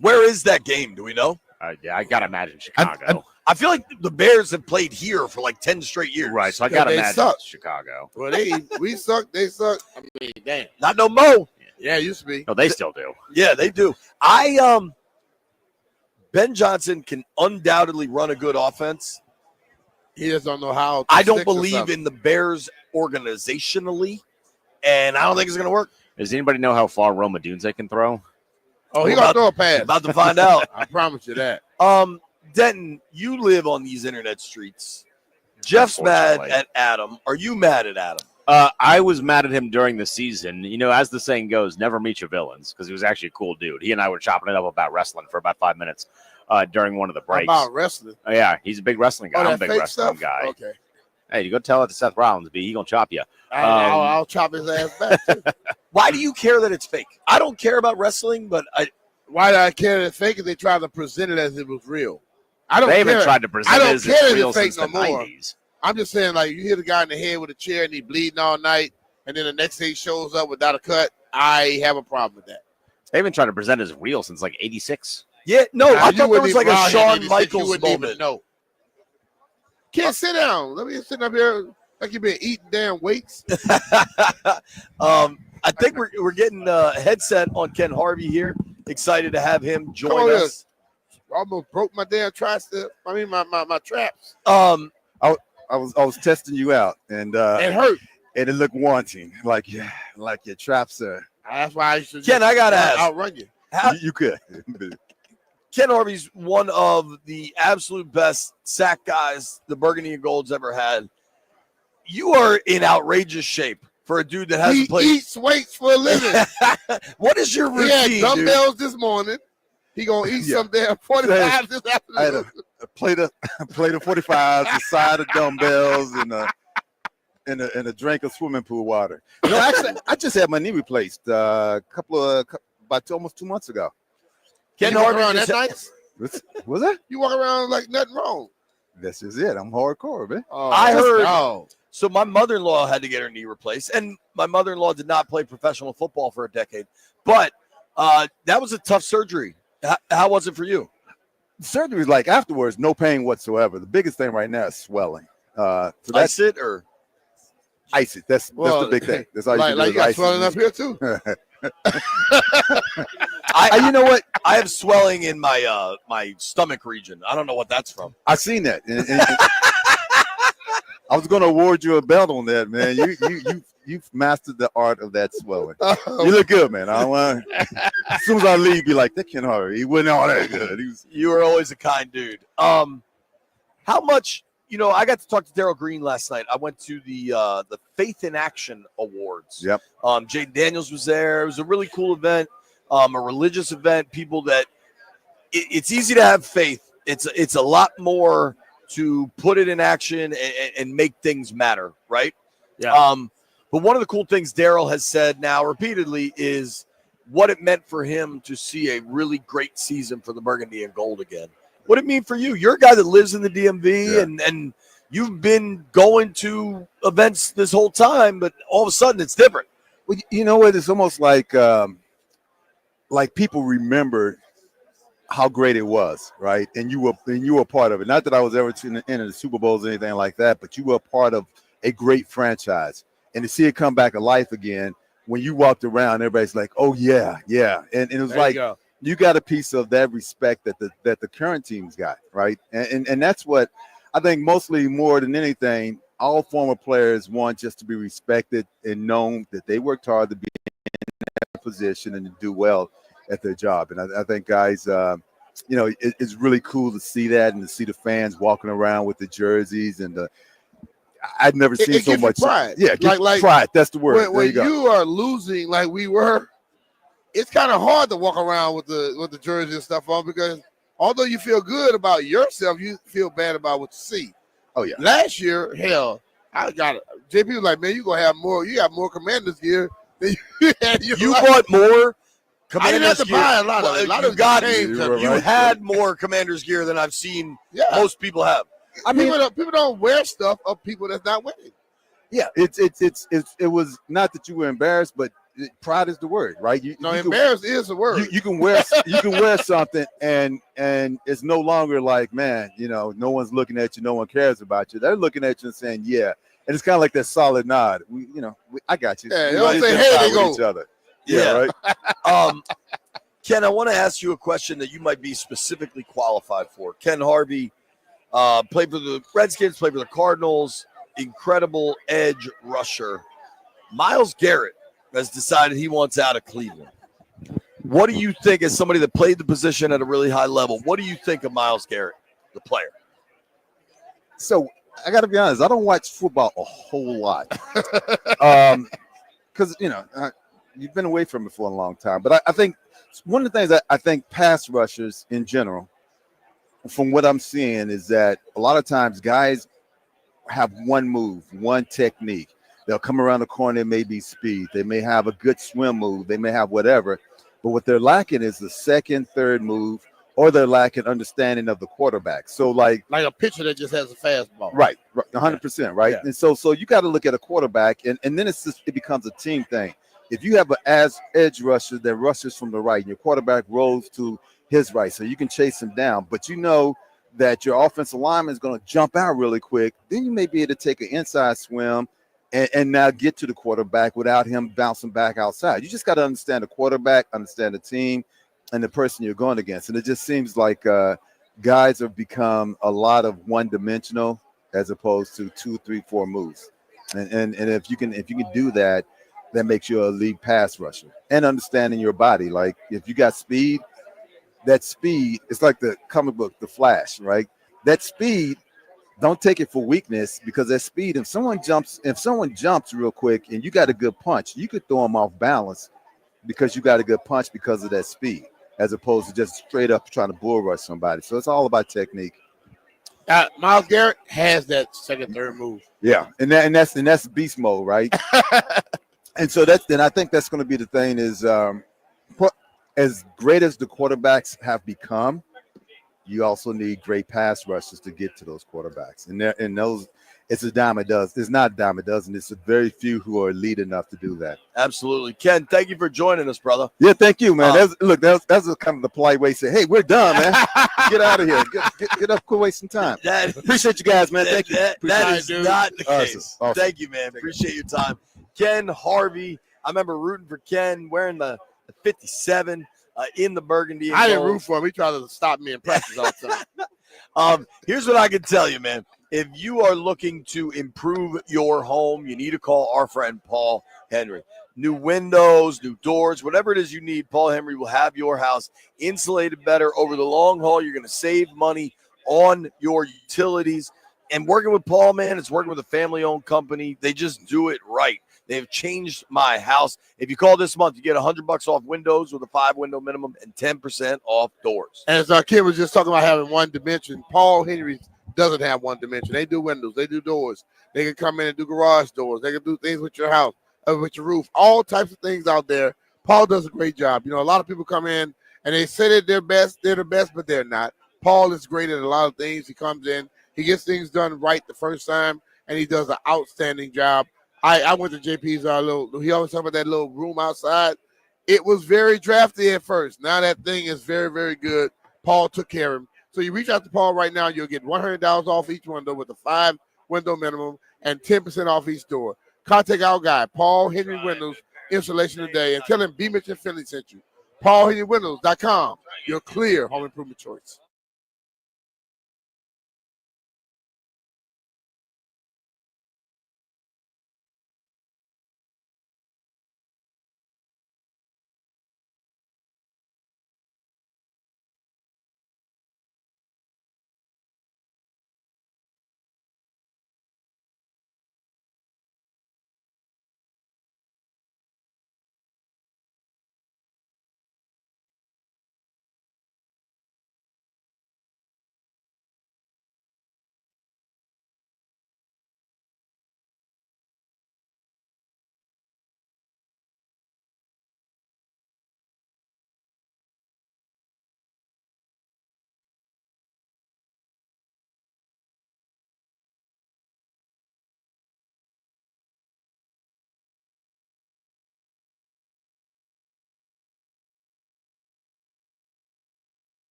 Where is that game? Do we know? Yeah, I got to imagine Chicago. I feel like the Bears have played here for like 10 straight years. Right, so I got to imagine it's Chicago. Well, we suck. They suck. I mean, damn. Not no more. Yeah, it used to be. No, they still do. Yeah, they do. Ben Johnson can undoubtedly run a good offense. He just don't know how. I don't believe in the Bears organizationally, and I don't think it's going to work. Does anybody know how far Roma Dunze can throw? Oh, he going to throw a pass. About to find out. I promise you that. Denton, you live on these internet streets. Jeff's mad at Adam. Are you mad at Adam? I was mad at him during the season. You know, as the saying goes, never meet your villains, because he was actually a cool dude. He and I were chopping it up about wrestling for about 5 minutes during one of the breaks. About wrestling? Oh, yeah, he's a big wrestling guy. I'm a big wrestling guy. Okay. Hey, you go tell it to Seth Rollins, B. He gonna chop you. I'll chop his ass back. Too. Why do you care that it's fake? I don't care about wrestling, but why do I care that it's fake? If they try to present it as it was real. I don't. They care. haven't tried to present it as it's real since the 90s. I'm just saying, like, you hit a guy in the head with a chair and he bleeding all night, and then the next day he shows up without a cut. I have a problem with that. They haven't tried to present it as real since like '86. Yeah, no, I thought there was like a Shawn Michaels moment. No, can't sit down. Let me sit up here like you've been eating damn weights. I think we're getting a headset on Ken Harvey here. Excited to have him join us. Almost broke my damn tricep. I mean my traps. I was testing you out, and it hurt. and it looked wanting, like your traps are. That's why I should. Ken, I gotta ask. Outrun you. You could. Ken Harvey's one of the absolute best sack guys the Burgundy and Gold's ever had. You are in outrageous shape for a dude that hasn't played. He eats weights for a living. What is your routine? He had dumbbells this morning. He gonna eat some damn 45 this afternoon. I had a plate of 45s, a side of dumbbells, and a drink of swimming pool water. No, actually, I just had my knee replaced about almost 2 months ago. Ken Harvey around that nice? Was that? You walk around like nothing wrong. This is it. I'm hardcore, man. Oh, I heard. No. So my mother-in-law had to get her knee replaced, and my mother-in-law did not play professional football for a decade. But that was a tough surgery. How was it for you? Surgery was like afterwards, no pain whatsoever. The biggest thing right now is swelling. So Ice it or ice it. That's the big thing. That's all you can do. You got swelling up here too. You know what? I have swelling in my my stomach region. I don't know what that's from. I seen that. And I was going to award you a belt on that, man. You've mastered the art of that swelling. You look good, man. As soon as I leave, be like, that Ken Harvey. He wasn't all that good. You were always a kind dude. How much? I got to talk to Darryl Green last night. I went to the Faith in Action Awards. Yep. Jaden Daniels was there. It was a really cool event, a religious event. People that it's easy to have faith. It's a lot more to put it in action and make things matter, right? Yeah. But one of the cool things Darryl has said now repeatedly is what it meant for him to see a really great season for the Burgundy and Gold again. What it mean for you? You're a guy that lives in the DMV and you've been going to events this whole time, but all of a sudden it's different. Well, you know what? It's almost like people remember how great it was, right? And you were part of it. Not that I was ever in the Super Bowls or anything like that, but you were a part of a great franchise. And to see it come back to life again, when you walked around, everybody's like, "Oh yeah, yeah," and it was there like you got a piece of that respect that the current team's got, right? And that's what I think mostly more than anything, all former players want just to be respected and known that they worked hard to be in that position and to do well at their job. And I think guys, it's really cool to see that and to see the fans walking around with the jerseys and I'd never seen so much pride. Yeah, like pride. That's the word. When you are losing like we were, it's kind of hard to walk around with the jersey and stuff on because although you feel good about yourself, you feel bad about what you see. Oh yeah. Last year, hell, I got it. JP was like, man, you gonna have more. You got more Commanders gear than you had. You bought more. I didn't have to buy a lot of it. You had more Commanders gear than I've seen most people have. I mean, people don't wear stuff of people that's not winning. Yeah, it was not that you were embarrassed, but pride is the word, right? Embarrassed is the word. You can wear something, and it's no longer like, man, no one's looking at you, no one cares about you. They're looking at you and saying, yeah, and it's kind of like that solid nod. I got you. Yeah, they don't say, hey, they go. Each other. Yeah, right. Ken, I want to ask you a question that you might be specifically qualified for. Ken Harvey played for the Redskins, played for the Cardinals, incredible edge rusher. Myles Garrett has decided he wants out of Cleveland. What do you think, as somebody that played the position at a really high level, what do you think of Myles Garrett, the player? So I got to be honest, I don't watch football a whole lot because, you've been away from it for a long time. But I think one of the things that I think pass rushers in general, from what I'm seeing, is that a lot of times guys have one move, one technique. They'll come around the corner, it may be speed. They may have a good swim move. They may have whatever. But what they're lacking is the second, third move, or they're lacking understanding of the quarterback. So like a pitcher that just has a fastball. Right, 100%, right? Yeah. And so you got to look at a quarterback, and then it becomes a team thing. If you have an edge rusher that rushes from the right, and your quarterback rolls to his right, so you can chase him down, but you know that your offensive lineman is going to jump out really quick, then you may be able to take an inside swim and now get to the quarterback without him bouncing back outside. You just got to understand the quarterback, understand the team, and the person you're going against. And it just seems like guys have become a lot of one-dimensional as opposed to 2, 3, 4 moves. And if you can do that, that makes you a elite pass rusher. And understanding your body, like if you got speed, that speed, it's like the comic book, The Flash, right? That speed, don't take it for weakness, because that speed, if someone jumps real quick and you got a good punch, you could throw them off balance because you got a good punch because of that speed, as opposed to just straight up trying to bull rush somebody. So it's all about technique. Myles Garrett has that second, third move. Yeah, and that's beast mode, right? And so I think that's going to be the thing is, as great as the quarterbacks have become, you also need great pass rushers to get to those quarterbacks. And those, it's a dime a dozen. It's not a dime a dozen. It's a very few who are elite enough to do that. Absolutely. Ken, thank you for joining us, brother. Yeah, thank you, man. That's kind of the polite way to say, hey, we're done, man. Get out of here. Get up, quit wasting time. Appreciate you guys, man. Thank you. That is not the Awesome. case. Awesome. Thank you, man. Appreciate your time. Ken Harvey, I remember rooting for Ken, wearing the 57 in the burgundy. I didn't root for him. He tried to stop me in practice all the time. Here's what I can tell you, man. If you are looking to improve your home, you need to call our friend Paul Henry. New windows, new doors, whatever it is you need, Paul Henry will have your house insulated better. Over the long haul, you're going to save money on your utilities. And working with Paul, man, it's working with a family-owned company. They just do it right. They've changed my house. If you call this month, you get $100 off windows with a 5-window minimum and 10% off doors. As our kid was just talking about having one dimension, Paul Henry doesn't have one dimension. They do windows. They do doors. They can come in and do garage doors. They can do things with your house, with your roof, all types of things out there. Paul does a great job. You know, a lot of people come in and they say that they're the best, but they're not. Paul is great at a lot of things. He comes in, he gets things done right the first time, and he does an outstanding job. I went to JP's he always talk about that little room outside. It was very drafty at first. Now that thing is very, very good. Paul took care of him. So you reach out to Paul right now, you'll get $100 off each window with a 5-window minimum and 10% off each door. Contact our guy, Paul Henry Windows, installation today, and tell him B. Mitch and Finley sent you. PaulHenryWindows.com, your clear home improvement choice.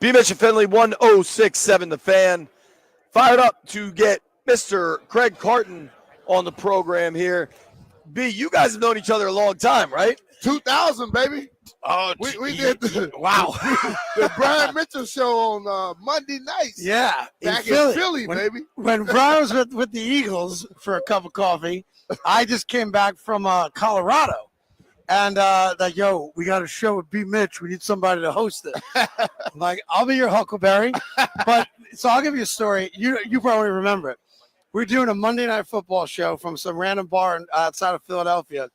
B. Mitch and Finley, 1067 The Fan. Fired up to get Mr. Craig Carton on the program here. B, you guys have known each other a long time, right? 2000, baby. Oh, we did the Brian Mitchell show on Monday nights. Yeah, back in Philly, baby. When Brian was with the Eagles for a cup of coffee, I just came back from Colorado, and yo, we got a show with B. Mitch. We need somebody to host it. I'm like, I'll be your Huckleberry. But so I'll give you a story. You probably remember it. We're doing a Monday Night Football show from some random bar outside of Philadelphia.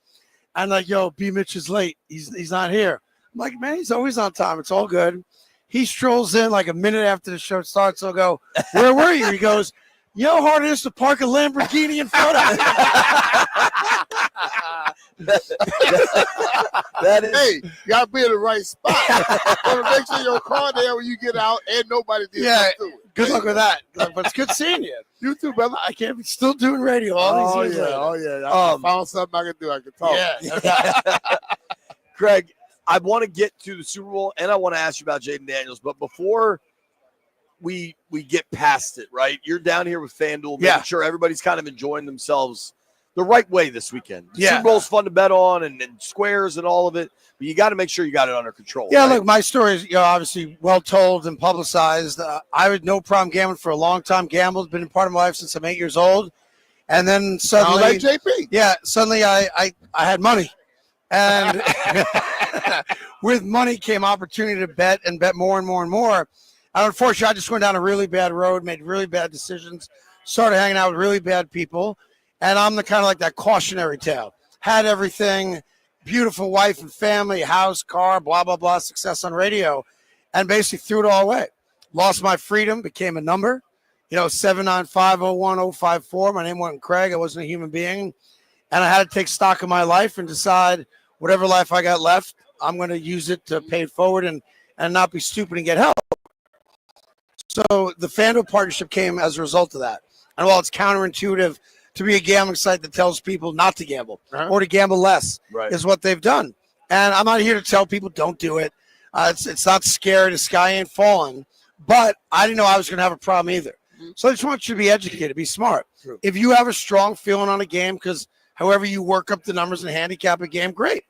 And like, yo, B. Mitch is late. He's not here. I'm like, man, he's always on time. It's all good. He strolls in like a minute after the show starts. I'll go, where were you? He goes, you know how hard it is to park a Lamborghini in Philadelphia? That is. Hey, you got to be in the right spot. Want to make sure your car there when you get out and nobody did that to it. Good luck with that. But it's good seeing you. You too, brother. I can't be still doing radio all these years later. Oh, yeah. I found something I can do. I can talk. Yeah. Craig, I want to get to the Super Bowl, and I want to ask you about Jaden Daniels. But before we get past it, right? You're down here with FanDuel, making sure everybody's kind of enjoying themselves the right way this weekend. The Super Bowl's fun to bet on and squares and all of it, but you got to make sure you got it under control. Yeah, right? look, my story is obviously well told and publicized. I had no problem gambling for a long time. Gamble's been a part of my life since I'm 8 years old. And then suddenly, like JP. Yeah, suddenly I had money. And with money came opportunity to bet and bet more and more and more. And unfortunately, I just went down a really bad road, made really bad decisions, started hanging out with really bad people. And I'm the kind of like that cautionary tale. Had everything, beautiful wife and family, house, car, blah, blah, blah, success on radio, and basically threw it all away. Lost my freedom, became a number, 795-01054. My name wasn't Craig. I wasn't a human being. And I had to take stock of my life and decide whatever life I got left, I'm going to use it to pay it forward and not be stupid and get help. So the FanDuel partnership came as a result of that. And while it's counterintuitive to be a gambling site that tells people not to gamble or to gamble less is what they've done. And I'm not here to tell people don't do it. It's not scary. The sky ain't falling. But I didn't know I was going to have a problem either. So I just want you to be educated, be smart. True. If you have a strong feeling on a game, because however you work up the numbers and handicap a game, great.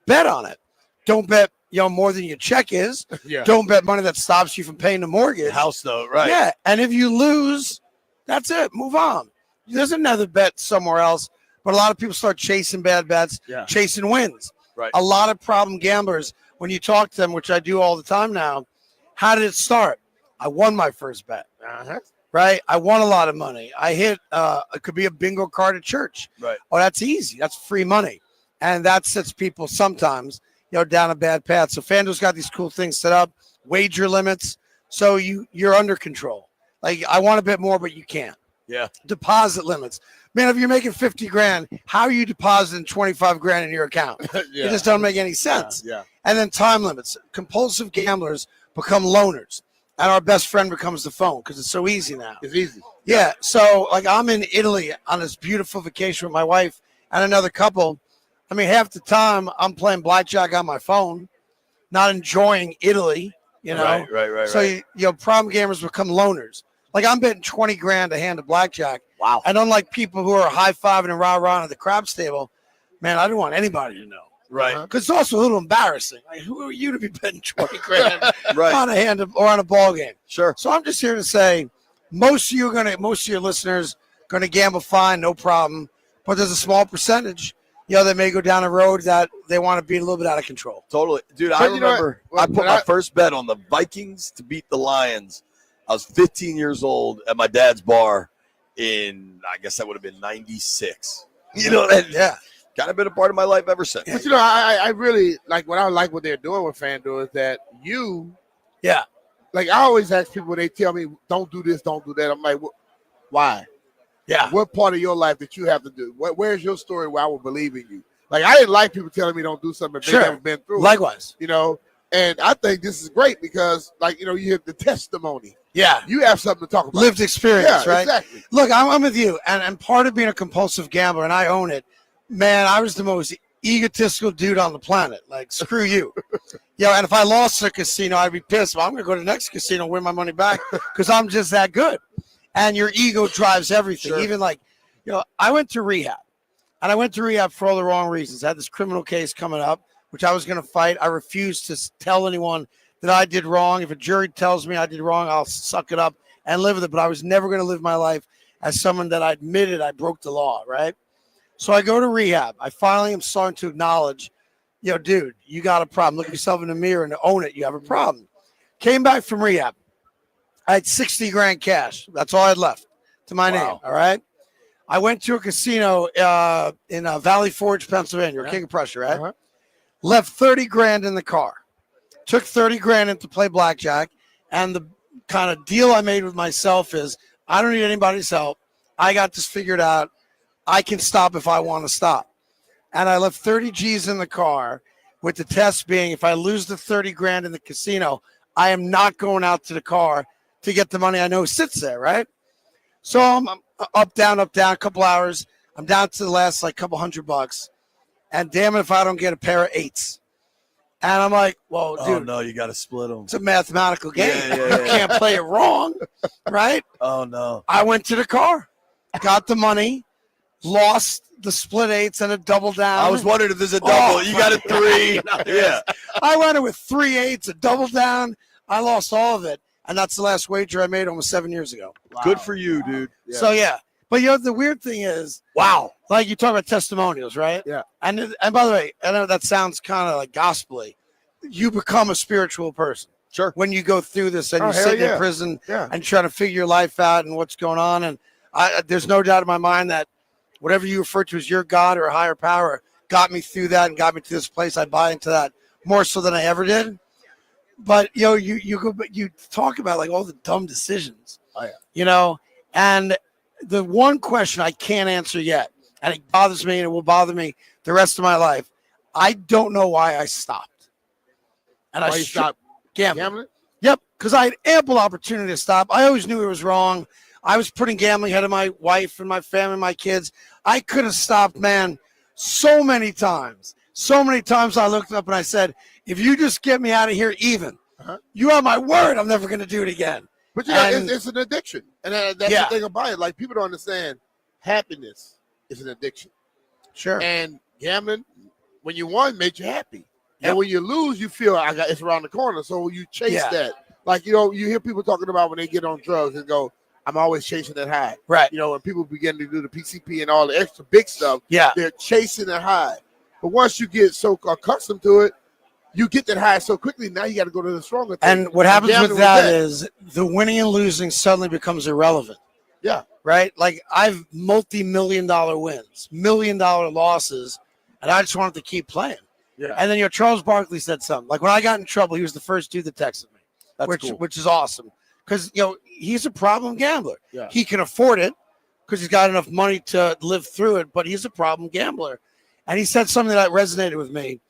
Bet on it. Don't bet more than your check is. Don't bet money that stops you from paying the mortgage. House note, right. Yeah. And if you lose, that's it. Move on. There's another bet somewhere else, but a lot of people start chasing bad bets, chasing wins. Right. A lot of problem gamblers, when you talk to them, which I do all the time now, how did it start? I won my first bet. Right? I won a lot of money. I hit, it could be a bingo card at church. Right. Oh, that's easy. That's free money. And that sets people sometimes, down a bad path. So FanDuel's got these cool things set up, wager limits. So you're under control. Like, I want a bit more, but you can't. Yeah. Deposit limits. Man, if you're making 50 grand, how are you depositing 25 grand in your account? It just doesn't make any sense. Yeah. And then time limits. Compulsive gamblers become loners. And our best friend becomes the phone because it's so easy now. It's easy. Yeah. So, like, I'm in Italy on this beautiful vacation with my wife and another couple. I mean, half the time I'm playing blackjack on my phone, not enjoying Italy, Right. So, problem gamers become loners. Like, I'm betting 20 grand a hand of blackjack. Wow. And unlike people who are high-fiving and rah-rah at the craps table, man, I don't want anybody to know. Right. Because it's also a little embarrassing. Like, who are you to be betting 20 grand Right. on a hand or on a ball game? Sure. So I'm just here to say, most of your listeners gonna gamble fine, no problem. But there's a small percentage, that may go down a road that they want to be a little bit out of control. Totally. Dude, But I you know remember what? I put my first bet on the Vikings to beat the Lions. I was 15 years old at my dad's bar in, I guess that would have been 96. Yeah. Kind of been a part of my life ever since. But I really like what they're doing with FanDuel is that like I always ask people when they tell me don't do this, don't do that. I'm like, why? Yeah. What part of your life that you have to do? Where's your story where I will believe in you? Like I didn't like people telling me don't do something if they've never been through it. Likewise. And I think this is great because you hear the testimony. Yeah. You have something to talk about. Lived experience, right? Exactly. Look, I'm with you. And part of being a compulsive gambler, and I own it, man, I was the most egotistical dude on the planet. Like, screw you. And if I lost at a casino, I'd be pissed. Well, I'm going to go to the next casino and win my money back because I'm just that good. And your ego drives everything. Sure. Even like, I went to rehab. And I went to rehab for all the wrong reasons. I had this criminal case coming up, which I was going to fight. I refused to tell anyone that I did wrong. If a jury tells me I did wrong, I'll suck it up and live with it. But I was never going to live my life as someone that I admitted I broke the law, right? So I go to rehab. I finally am starting to acknowledge, dude, you got a problem. Look yourself in the mirror and own it. You have a problem. Came back from rehab. I had 60 grand cash. That's all I had left to my name, all right? I went to a casino in Valley Forge, Pennsylvania, King of Prussia, right? Uh-huh. Left 30 grand in the car. Took 30 grand in to play blackjack. And the kind of deal I made with myself is I don't need anybody's help. I got this figured out. I can stop if I want to stop. And I left 30 G's in the car with the test being if I lose the 30 grand in the casino, I am not going out to the car to get the money I know sits there, right? So I'm up, down, a couple hours. I'm down to the last couple $100. And damn it if I don't get a pair of 8s. And I'm like, well, dude. Oh, no, you got to split them. It's a mathematical game. Yeah. You can't play it wrong, right? Oh, no. I went to the car, got the money, lost the split 8s and a double down. I was wondering if there's a double. You got a 3. Yeah. I went in with 3 8s, a double down. I lost all of it. And that's the last wager I made almost 7 years ago. Wow. Good for you, dude. Yeah. So, yeah. But, the weird thing is, wow. Like you talk about testimonials, right? Yeah. And by the way, I know that sounds kind of like gospel-y. You become a spiritual person. Sure. When you go through this and you sit in prison and try to figure your life out and what's going on. And there's no doubt in my mind that whatever you refer to as your God or a higher power got me through that and got me to this place. I buy into that more so than I ever did. But you talk about like all the dumb decisions. Oh yeah. And the one question I can't answer yet, and it bothers me and it will bother me the rest of my life. I don't know why I stopped. And why you stopped gambling? Yep, because I had ample opportunity to stop. I always knew it was wrong. I was putting gambling ahead of my wife and my family, my kids. I could have stopped, man, so many times. So many times I looked up and I said, if you just get me out of here even, you have my word, I'm never going to do it again. But it's an addiction. And that's the thing about it. Like, people don't understand happiness is an addiction. Sure. And gambling, when you won, made you happy. Yep. And when you lose, you feel it's around the corner. So you chase that. Like, you hear people talking about when they get on drugs and go, I'm always chasing that high. Right. When people begin to do the PCP and all the extra big stuff, they're chasing that high. But once you get so accustomed to it, you get that high so quickly. Now you got to go to the stronger thing. And what happens with that is the winning and losing suddenly becomes irrelevant. Yeah. Right? Like, I've multi-million-dollar wins, $1,000,000 losses, and I just wanted to keep playing. Yeah. And then, Charles Barkley said something. Like, when I got in trouble, he was the first dude that texted me. That's cool. Which is awesome. Because, he's a problem gambler. Yeah. He can afford it because he's got enough money to live through it, but he's a problem gambler. And he said something that resonated with me.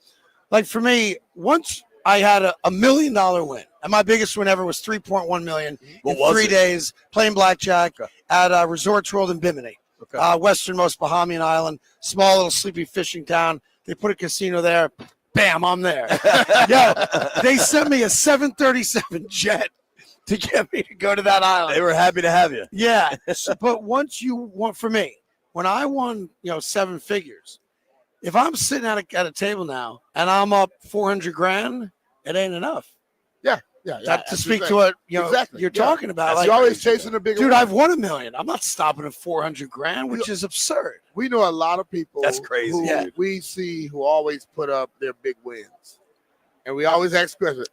Like, for me, once I had a $1 million win, and my biggest win ever was $3.1 million in 3 days playing blackjack at Resorts World in Bimini, westernmost Bahamian island, small little sleepy fishing town. They put a casino there. Bam, I'm there. They sent me a 737 jet to get me to go to that island. They were happy to have you. Yeah, but once you want, for me, when I won, 7 figures, if I'm sitting at a table now and I'm up 400 grand, it ain't enough. Yeah. To speak to what you're talking about. Like, you're always chasing the bigger. Dude, I've won $1 million. I'm not stopping at 400 grand, which is absurd. We know a lot of people. That's crazy. Who we see who always put up their big wins, and we always ask questions: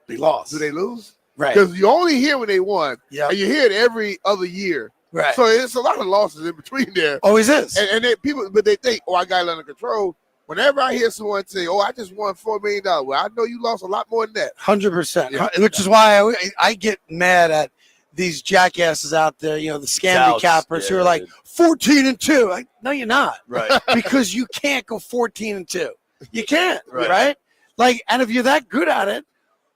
they lost? Do they lose? Right. Because you only hear when they won. Yeah. And you hear it every other year. Right. So it's a lot of losses in between there. Always is. And they think, I got it under control. Whenever I hear someone say, I just won $4 million, well, I know you lost a lot more than that. 100%. Which is why I get mad at these jackasses out there, the scam cappers who are like 14-2. No, you're not. Right. Because you can't go 14-2. You can't. Right. Like, and if you're that good at it,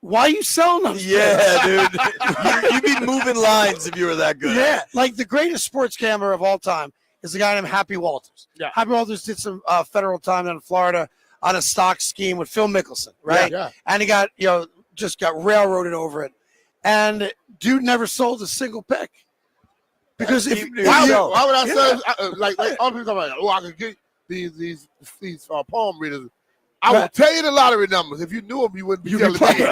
why are you selling them? Yeah, dude. You'd be moving lines if you were that good. Yeah. Like, the greatest sports scammer of all time is a guy named Happy Walters. Yeah. Happy Walters did some federal time down in Florida on a stock scheme with Phil Mickelson, right? Yeah. And he got, just got railroaded over it. And dude never sold a single pick. Because why would I say like all people talking about? Oh, I could get these palm readers. I will tell you the lottery numbers. If you knew them, you wouldn't be telling me.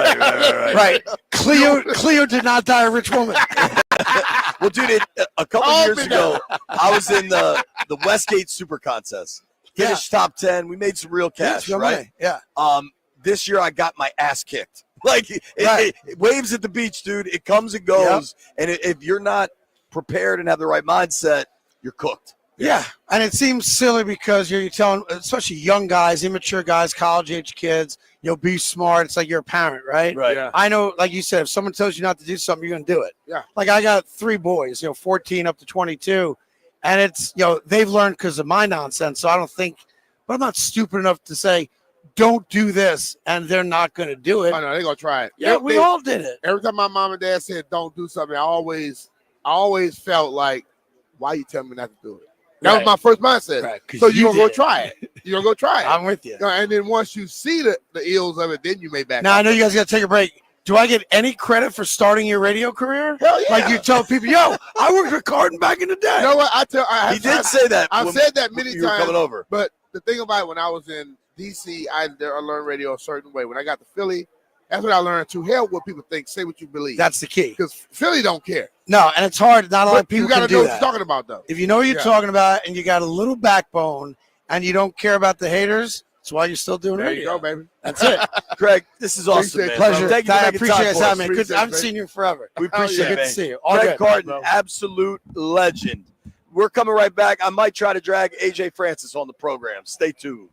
Right. Cleo did not die a rich woman. Well, dude, a couple years ago, I was in the Westgate Super Contest. Finished top 10. We made some real cash, right? Yeah. This year I got my ass kicked. Like it waves at the beach, dude. It comes and goes, and if you're not prepared and have the right mindset, you're cooked. Yeah, and it seems silly because you're telling, especially young guys, immature guys, college-age kids, be smart. It's like you're a parent, right? Right. Yeah. I know, like you said, if someone tells you not to do something, you're going to do it. Yeah. Like I got 3 boys, 14 up to 22, and it's, they've learned because of my nonsense, so I don't think, but I'm not stupid enough to say, don't do this, and they're not going to do it. Oh, no, they're going to try it. Yeah, we all did it. Every time my mom and dad said don't do something, I always felt like, why you telling me not to do it? That was my first mindset. Right, so you're going to go try it. You're going to go try it. I'm with you. And then once you see the ills of it, then you may back Now, up. I know you guys got to take a break. Do I get any credit for starting your radio career? Hell yeah. Like you tell people, I worked with Carton back in the day. You know what? He did say that. I've said that many you were times. coming over. But the thing about it, when I was in D.C., I learned radio a certain way. When I got to Philly, that's what I learned. To hell what people think. Say what you believe. That's the key. Because Philly don't care. No, and it's hard. Not a lot of people You got can to do know what that. you're talking about, though. If you know what you're talking about and you got a little backbone and you don't care about the haters, that's why you're still doing There radio. you go, baby. That's it. Craig, this is awesome, man. Pleasure. Thank you for I making appreciate time us for having us. me. Good. I haven't seen you forever. We appreciate it, Good man. to see you. All Craig good. Carton, absolute legend. We're coming right back. I might try to drag AJ Francis on the program. Stay tuned.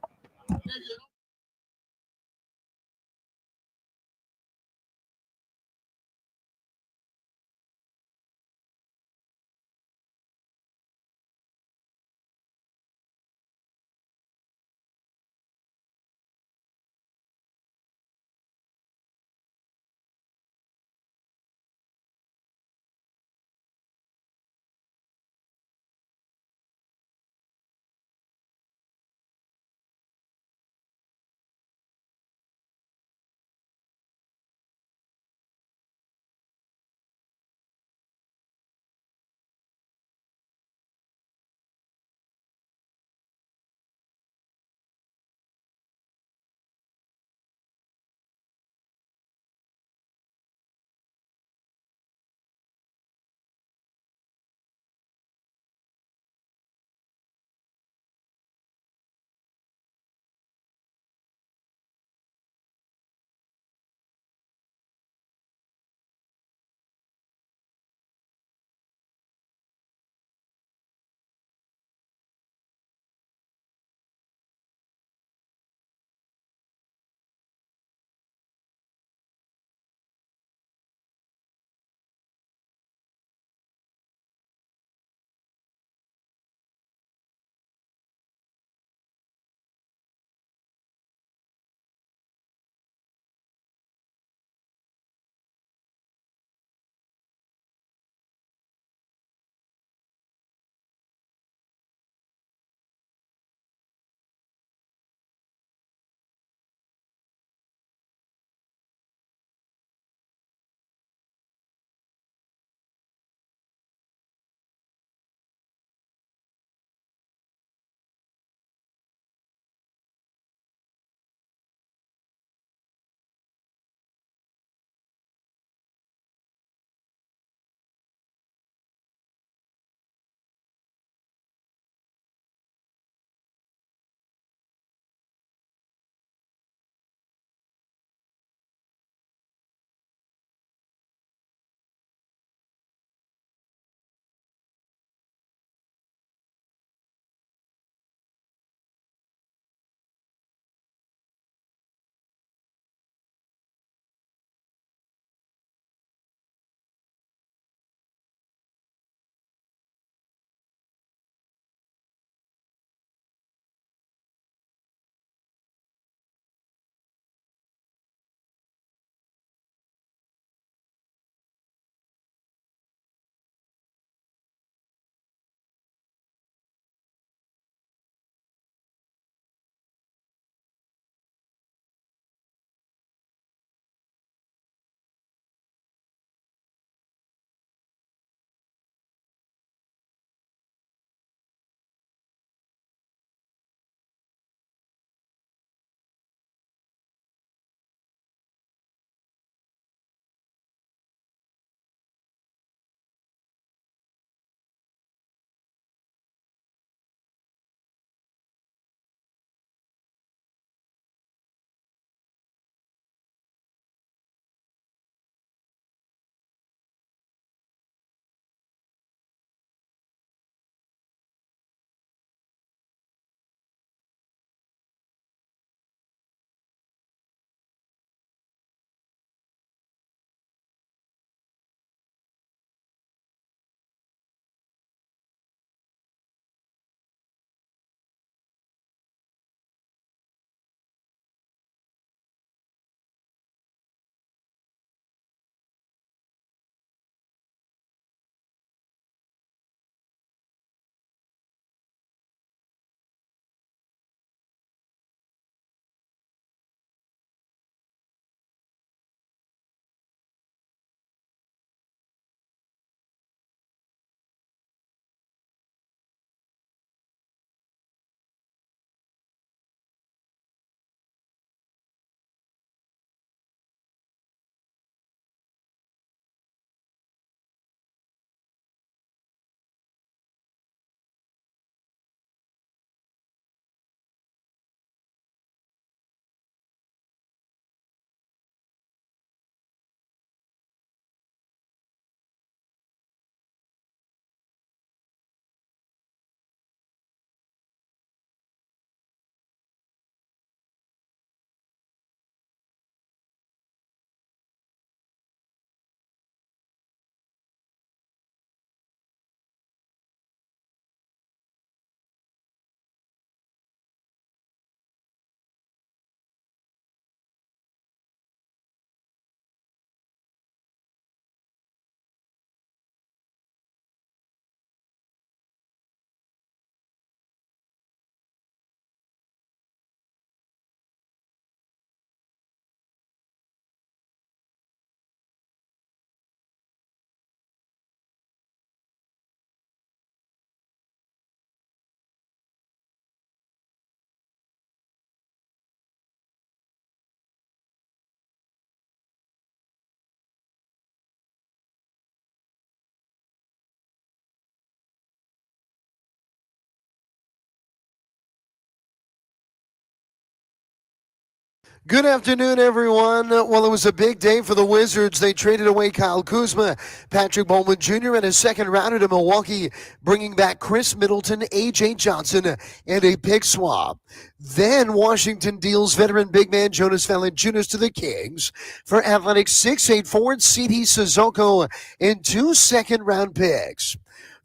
Good afternoon, everyone. Well, it was a big day for the Wizards. They traded away Kyle Kuzma, Patrick Bowman Jr., and a second rounder to Milwaukee, bringing back Chris Middleton, A.J. Johnson, and a pick swap. Then Washington deals veteran big man Jonas Valanciunas to the Kings for athletic 6'8" forward C.D. Sissoko and 2 second-round picks.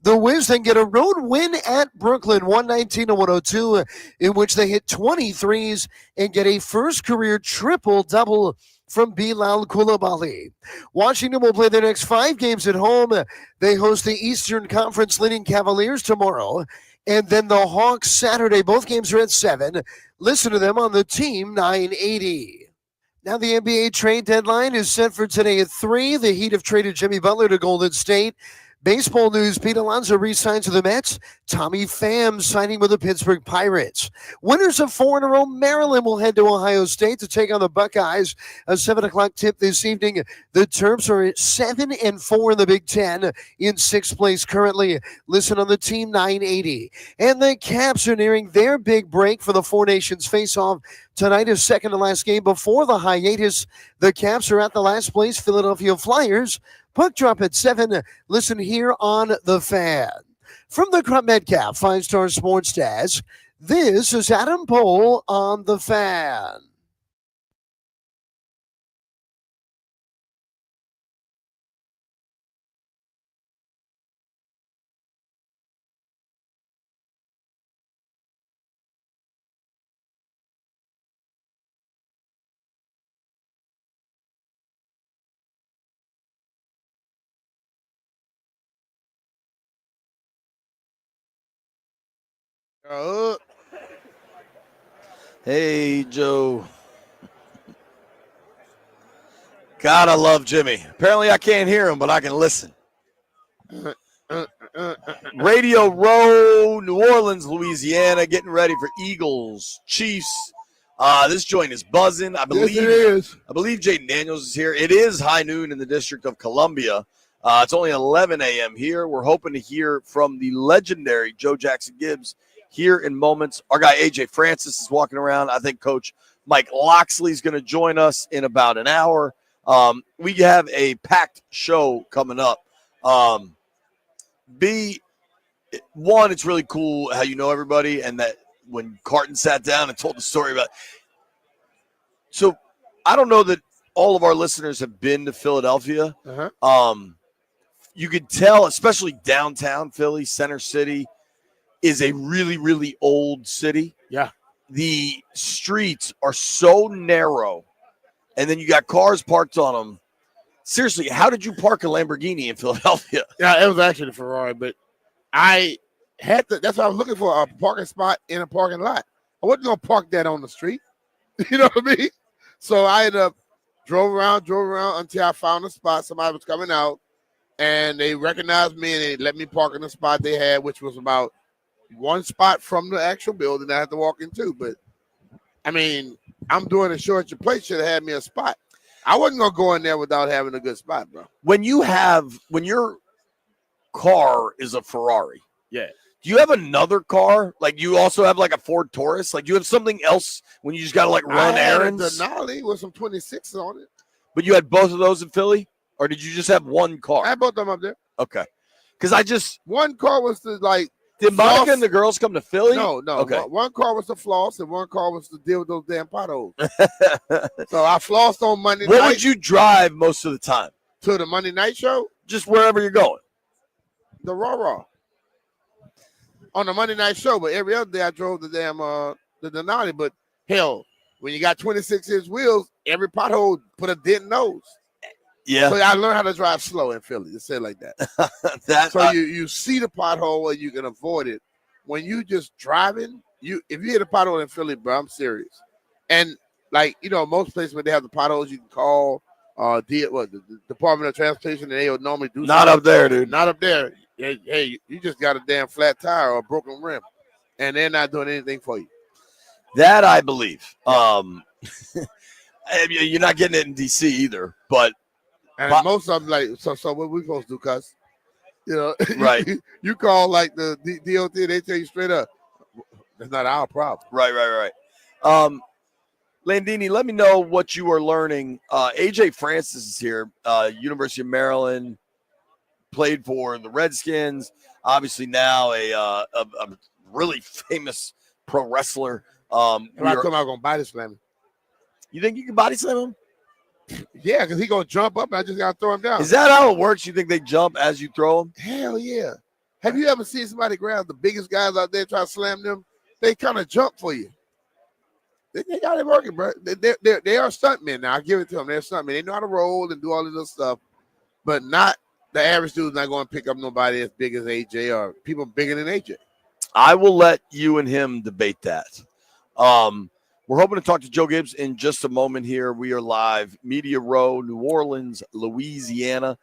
The Wiz then get a road win at Brooklyn, 119-102, in which they hit 23s and get a first career triple-double from Bilal Coulibaly. Washington will play their next 5 games at home. They host the Eastern Conference leading Cavaliers tomorrow, and then the Hawks Saturday. Both games are at 7. Listen to them on the Team 980. Now the NBA trade deadline is set for today at 3. The Heat have traded Jimmy Butler to Golden State. Baseball news, Pete Alonso re-signs with the Mets. Tommy Pham signing with the Pittsburgh Pirates. Winners of 4 in a row, Maryland will head to Ohio State to take on the Buckeyes. A 7 o'clock tip this evening. The Terps are at 7-4 in the Big Ten, in 6th place currently. Listen on the Team 980. And the Caps are nearing their big break for the Four Nations face-off. Tonight is second to last game before the hiatus. The Caps are at the last place Philadelphia Flyers. Puck drop at 7. Listen here on The Fan. From the Crump Metcalf 5-Star Sports Desk, this is Adam Pohl on The Fan. Hey, Joe. Gotta love Jimmy. Apparently, I can't hear him, but I can listen. Radio Row, New Orleans, Louisiana, getting ready for Eagles, Chiefs. This joint is buzzing. I believe yes, it is. I believe Jaden Daniels is here. It is high noon in the District of Columbia. It's only 11 a.m. here. We're hoping to hear from the legendary Joe Jackson Gibbs here in moments. Our guy AJ Francis is walking around. I think Coach Mike Loxley is going to join us in about an hour. We have a packed show coming up. One, it's really cool how you know everybody, and that when Carton sat down and told the story about. So I don't know that all of our listeners have been to Philadelphia. You could tell, especially downtown Philly, Center City, is a really, really old city. Yeah. The streets are so narrow, and then you got cars parked on them. Seriously, how did you park a Lamborghini in Philadelphia? Yeah, it was actually a Ferrari, but I had to. That's why I was looking for a parking spot in a parking lot. I wasn't gonna park that on the street. You know what I mean? So I ended up drove around until I found a spot. Somebody was coming out, and they recognized me, and they let me park in the spot they had, which was about one spot from the actual building I had to walk into. But I mean, I'm doing a show at your place, should have had me a spot. I wasn't gonna go in there without having a good spot, bro. When your car is a Ferrari, yeah. Do you have another car? Like you also have like a Ford Taurus? Like do you have something else when you just gotta like run errands? The Denali with some 26s on it. But you had both of those in Philly, or did you just have one car? I had both of them up there. Okay, because one car was the like. Did Monica and the girls come to Philly? No. Okay. One car was the floss, and one car was to deal with those damn potholes. So I flossed on Monday night. Where would you drive most of the time? To the Monday night show? Just wherever you're going. The Raw. On the Monday night show, but every other day I drove the damn the Denali. But hell, when you got 26-inch wheels, every pothole put a dent in those. Yeah. So I learned how to drive slow in Philly. Just say it like that. So you see the pothole and you can avoid it. When you just driving, if you hit a pothole in Philly, bro, I'm serious. And like most places where they have the potholes, you can call the Department of Transportation, and they will normally do. Not up there, dude. Not up there. Hey, you just got a damn flat tire or a broken rim, and they're not doing anything for you. That I believe. You're not getting it in DC either, but. And most of them like so what we supposed to do, cuz right. You call like the DOT, they tell you straight up, that's not our problem. Right. Landini, let me know what you are learning. AJ Francis is here, University of Maryland, played for the Redskins. Obviously now a really famous pro wrestler. I come out gonna body slam him. You think you can body slam him? Yeah, because he gonna jump up and I just gotta throw him down. Is that how it works? You think they jump as you throw them? Hell yeah. Have you ever seen somebody grab the biggest guys out there try to slam them? They kind of jump for you. They got it working, bro. They are stuntmen now. I give it to them. They're stuntmen. They know how to roll and do all this other stuff, but not the average dude's not going to pick up nobody as big as AJ or people bigger than AJ. I will let you and him debate that. We're hoping to talk to Joe Gibbs in just a moment here. We are live, Media Row, New Orleans, Louisiana.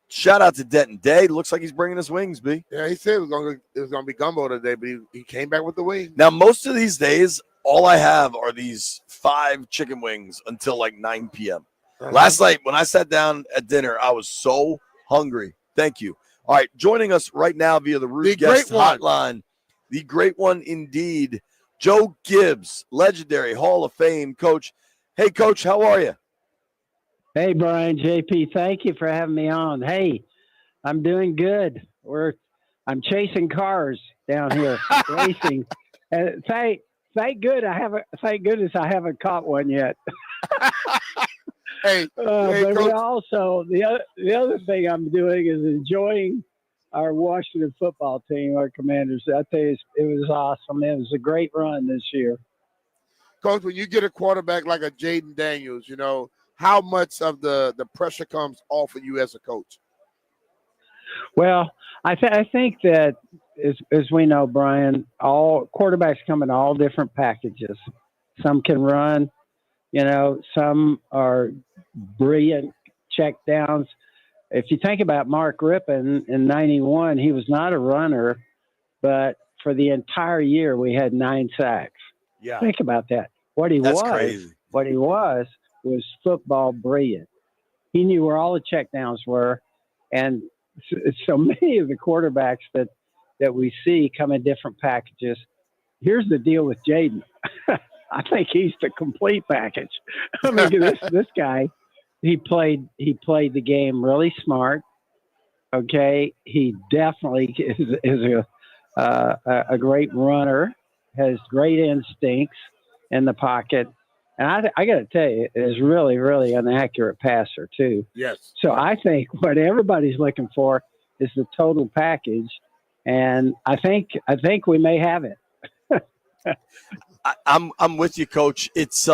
Shout out to Denton Day. Looks like he's bringing us wings, B. Yeah, he said it was going to be gumbo today, but he came back with the wings. Now, most of these days, all I have are these 5 chicken wings until like 9 p.m. Last night, when I sat down at dinner, I was so hungry. Thank you. All right, joining us right now via the Root Guest Hotline, the great one indeed, Joe Gibbs, legendary Hall of Fame coach. Hey, Coach, how are you? Hey, Brian, JP, thank you for having me on. Hey, I'm doing good. I'm chasing cars down here, racing. Thank goodness I haven't caught one yet. Hey, but Coach. also the other thing I'm doing is enjoying our Washington football team, our Commanders. I tell you, it was awesome. It was a great run this year. Coach, when you get a quarterback like a Jaden Daniels, you know, how much of the pressure comes off of you as a coach? Well, I think that as we know, Brian, all quarterbacks come in all different packages. Some can run, you know, some are brilliant check downs. If you think about Mark Rippon in 91, he was not a runner, but for the entire year we had 9 sacks. Yeah. Think about that. That's crazy. What he was football brilliant. He knew where all the check downs were. And so many of the quarterbacks that we see come in different packages. Here's the deal with Jaden. I think he's the complete package. I mean, this guy, he played the game really smart. Okay, he definitely is a great runner, has great instincts in the pocket, and I got to tell you, is really, really an accurate passer too. Yes. So I think what everybody's looking for is the total package, and I think we may have it. I'm with you, Coach. It's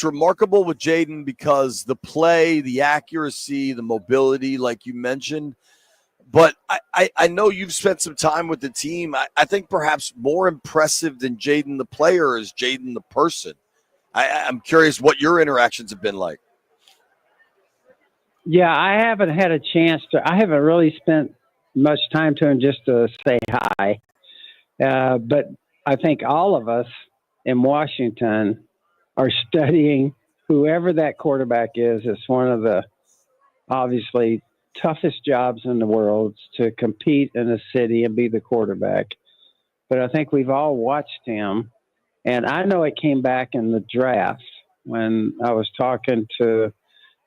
remarkable with Jaden because the play, the accuracy, the mobility, like you mentioned. But I know you've spent some time with the team. I think perhaps more impressive than Jaden the player is Jaden the person. I'm curious what your interactions have been like. Yeah, I haven't had a chance to. I haven't really spent much time to him just to say hi. But I think all of us in Washington are studying whoever that quarterback is. It's one of the obviously toughest jobs in the world to compete in a city and be the quarterback. But I think we've all watched him. And I know it came back in the draft when I was talking to,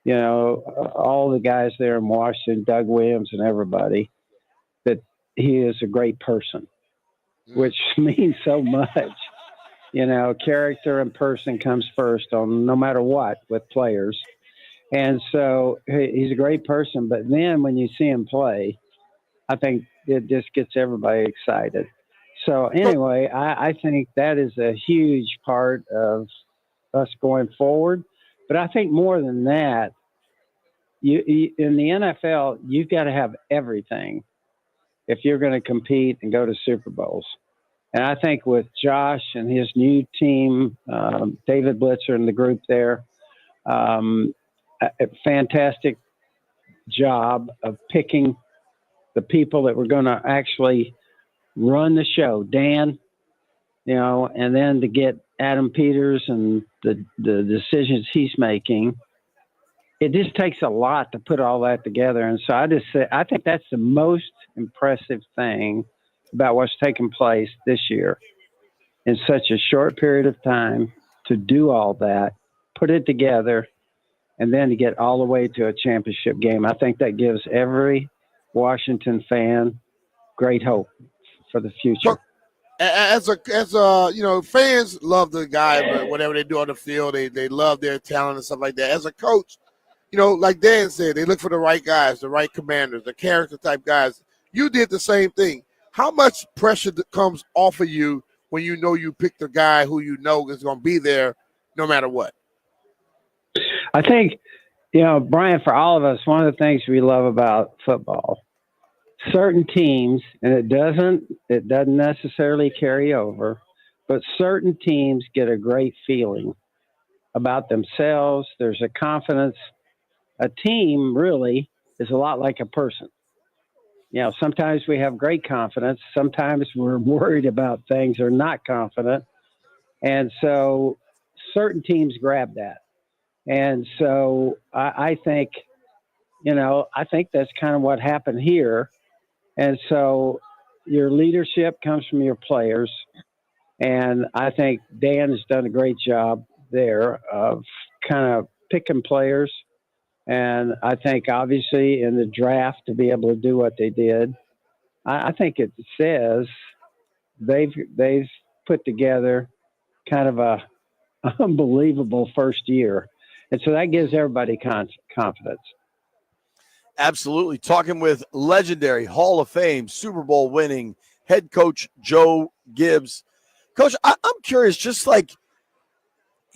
you know, all the guys there in Washington, Doug Williams and everybody, that he is a great person, which means so much. You know, character and person comes first on no matter what with players. And so he's a great person. But then when you see him play, I think it just gets everybody excited. So anyway, I think that is a huge part of us going forward. But I think more than that, you in the NFL, you've got to have everything if you're going to compete and go to Super Bowls. And I think with Josh and his new team, David Blitzer and the group there, a fantastic job of picking the people that were going to actually run the show. Dan, you know, and then to get Adam Peters and the decisions he's making. It just takes a lot to put all that together. And so I think that's the most impressive thing about what's taken place this year in such a short period of time to do all that, put it together, and then to get all the way to a championship game. I think that gives every Washington fan great hope for the future. As fans love the guy, but whatever they do on the field, they love their talent and stuff like that. As a coach, like Dan said, they look for the right guys, the right commanders, the character type guys. You did the same thing. How much pressure comes off of you when you know you picked a guy who you know is going to be there no matter what? I think, Brian, for all of us, one of the things we love about football, certain teams, and it doesn't necessarily carry over, but certain teams get a great feeling about themselves. There's a confidence. A team really is a lot like a person. Sometimes we have great confidence. Sometimes we're worried about things or not confident. And so certain teams grab that. And so I think that's kind of what happened here. And so your leadership comes from your players. And I think Dan has done a great job there of kind of picking players. And I think obviously in the draft to be able to do what they did, I think it says they've put together kind of a unbelievable first year. And so that gives everybody confidence. Absolutely. Talking with legendary Hall of Fame, Super Bowl winning head coach Joe Gibbs. Coach, I'm curious, just like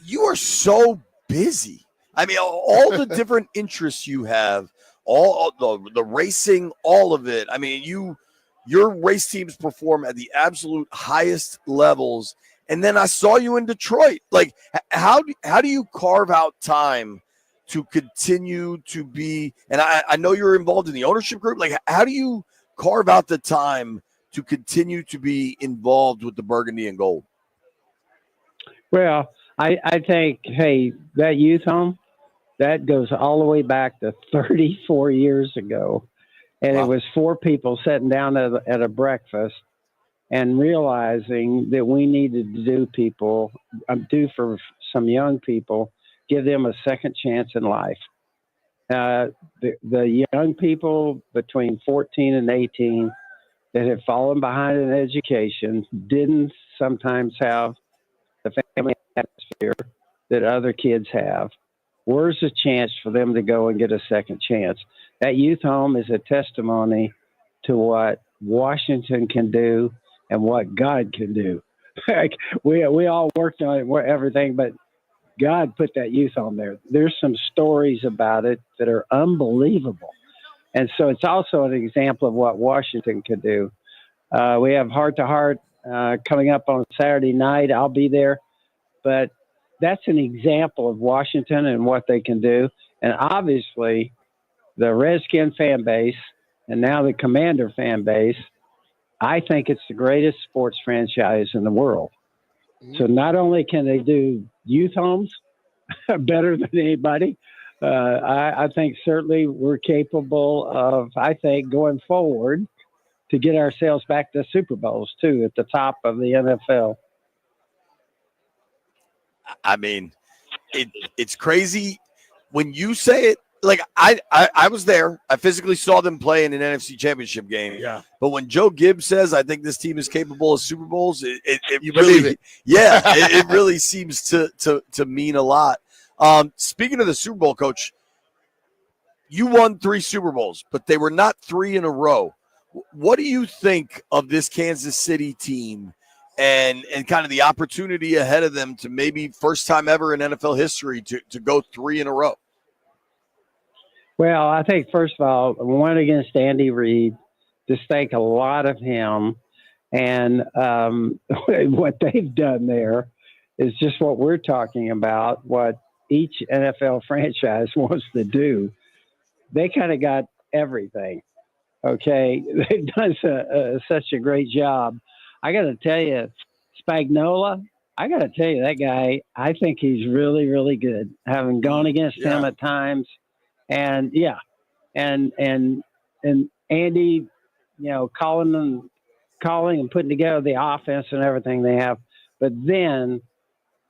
you are so busy. I mean, all the different interests you have, all the racing, all of it. I mean, your race teams perform at the absolute highest levels. And then I saw you in Detroit. Like, how do you carve out time to continue to be? And I know you're involved in the ownership group. Like, how do you carve out the time to continue to be involved with the Burgundy and Gold? Well, I think, hey, that youth home, that goes all the way back to 34 years ago. And It was 4 people sitting down at a breakfast and realizing that we needed to do for some young people, give them a second chance in life. The young people between 14 and 18 that have fallen behind in education didn't sometimes have the family atmosphere that other kids have. Where's the chance for them to go and get a second chance? That youth home is a testimony to what Washington can do and what God can do. we all worked on it, everything, but God put that youth home there. There's some stories about it that are unbelievable. And so it's also an example of what Washington can do. We have Heart to Heart coming up on Saturday night. I'll be there. But that's an example of Washington and what they can do. And obviously, the Redskin fan base and now the Commander fan base, I think it's the greatest sports franchise in the world. Mm-hmm. So not only can they do youth homes better than anybody, I think certainly we're capable of, going forward to get ourselves back to Super Bowls, too, at the top of the NFL. I mean, it's crazy when you say it. Like I was there. I physically saw them play in an NFC Championship game. Yeah. But when Joe Gibbs says, "I think this team is capable of Super Bowls," it you really, believe it. Yeah, it really seems to mean a lot. Speaking of the Super Bowl, Coach, you won 3 Super Bowls, but they were not 3 in a row. What do you think of this Kansas City team and kind of the opportunity ahead of them to maybe first time ever in NFL history to go 3 in a row? Well, I think, first of all, one against Andy Reid, just think a lot of him. And what they've done there is just what we're talking about, what each NFL franchise wants to do. They kind of got everything, okay? They've done such a great job. I got to tell you, Spagnuolo, that guy, I think he's really, really good, having gone against him at times. And and Andy, calling and putting together the offense and everything they have. But then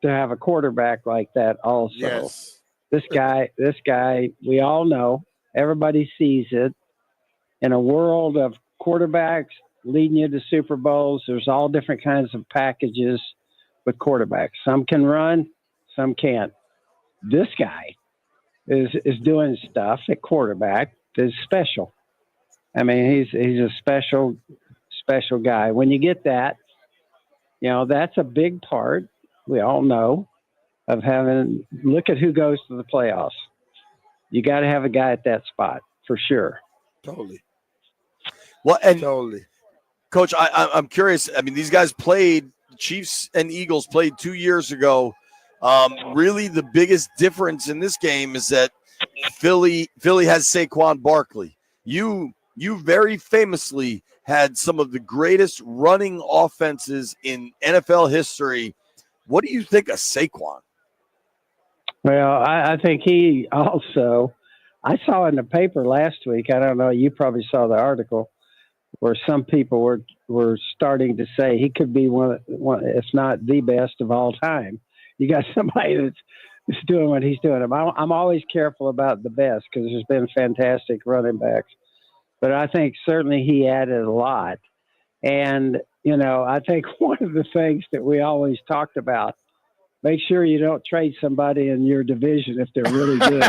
to have a quarterback like that also. Yes. This guy, we all know, everybody sees it. In a world of quarterbacks leading you to Super Bowls, there's all different kinds of packages with quarterbacks. Some can run, some can't. This guy is doing stuff at quarterback that's special. I mean, he's a special guy. When you get that, that's a big part, we all know, of having, look at who goes to the playoffs. You got to have a guy at that spot for sure. Totally. Well, and totally. Coach, I'm curious. I mean, these guys played, Chiefs and Eagles played 2 years ago. Really, the biggest difference in this game is that Philly has Saquon Barkley. You very famously had some of the greatest running offenses in NFL history. What do you think of Saquon? Well, I think he also, I saw in the paper last week, I don't know, you probably saw the article, where some people were starting to say he could be one, if not the best of all time. You got somebody that's doing what he's doing. I'm always careful about the best because there's been fantastic running backs. But I think certainly he added a lot. And, I think one of the things that we always talked about, make sure you don't trade somebody in your division if they're really good.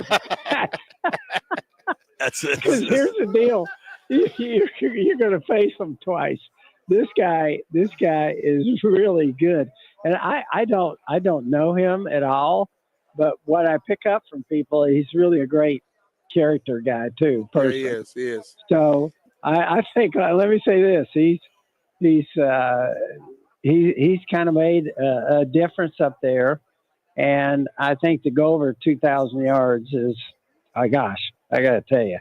That's it. Because here's the deal. You're going to face them twice. This guy is really good. And I don't know him at all, but what I pick up from people, he's really a great character guy too. Yeah, Person. he is. So I think let me say this: he's kind of made a difference up there, and I think to go over 2,000 yards is, I got to tell you,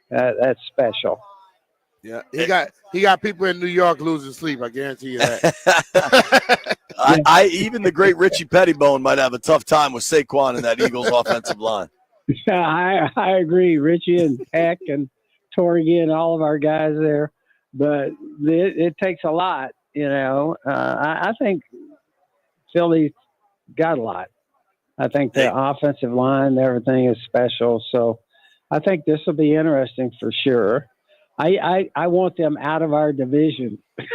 that's special. Yeah, he got people in New York losing sleep. I guarantee you that. Even the great Richie Pettibone might have a tough time with Saquon in that Eagles offensive line. Yeah, I agree. Richie and Peck and Torgy and all of our guys there, but it takes a lot. I think Philly got a lot. I think the offensive line, everything is special. So I think this will be interesting for sure. I want them out of our division. I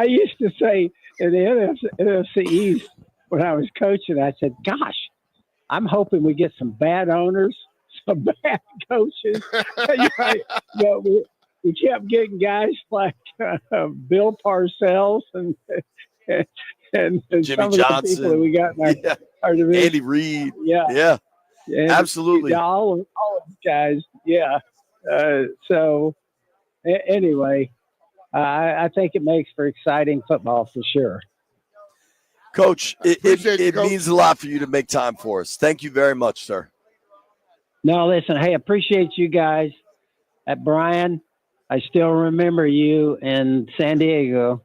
used to say in the NFC East when I was coaching, I said, "Gosh, I'm hoping we get some bad owners, some bad coaches." We kept getting guys like Bill Parcells and Jimmy some of Johnson. the people that we got in our division. Andy Reid. Yeah. And Absolutely. All of these guys. Yeah. So anyway, I think it makes for exciting football for sure. Coach, it means a lot for you to make time for us. Thank you very much, sir. No, listen, hey, appreciate you guys. Brian, I still remember you in San Diego.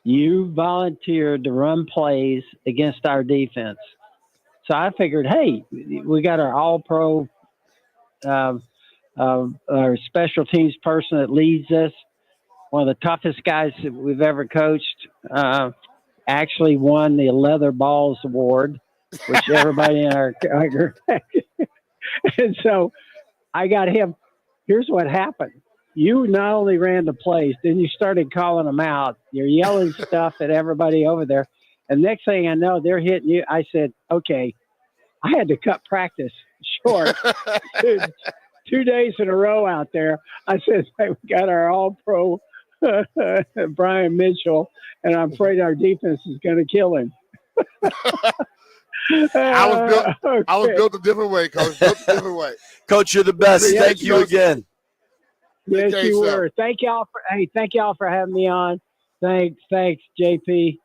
You volunteered to run plays against our defense. So I figured, hey, we got our all-pro, our special teams person that leads us, one of the toughest guys that we've ever coached, actually won the Leather Balls Award, which everybody in our group. And so I got him. Here's what happened. You not only ran the plays, then you started calling them out. You're yelling stuff at everybody over there. And next thing I know, they're hitting you. I said, okay, I had to cut practice short. 2 days in a row out there. I said, hey, we got our all-pro Brian Mitchell, and I'm afraid our defense is going to kill him. I was built a different way, Coach. Coach, you're the best. Yes, Thank you again. Yes, you were. Thank y'all for having me on. Thanks, JP.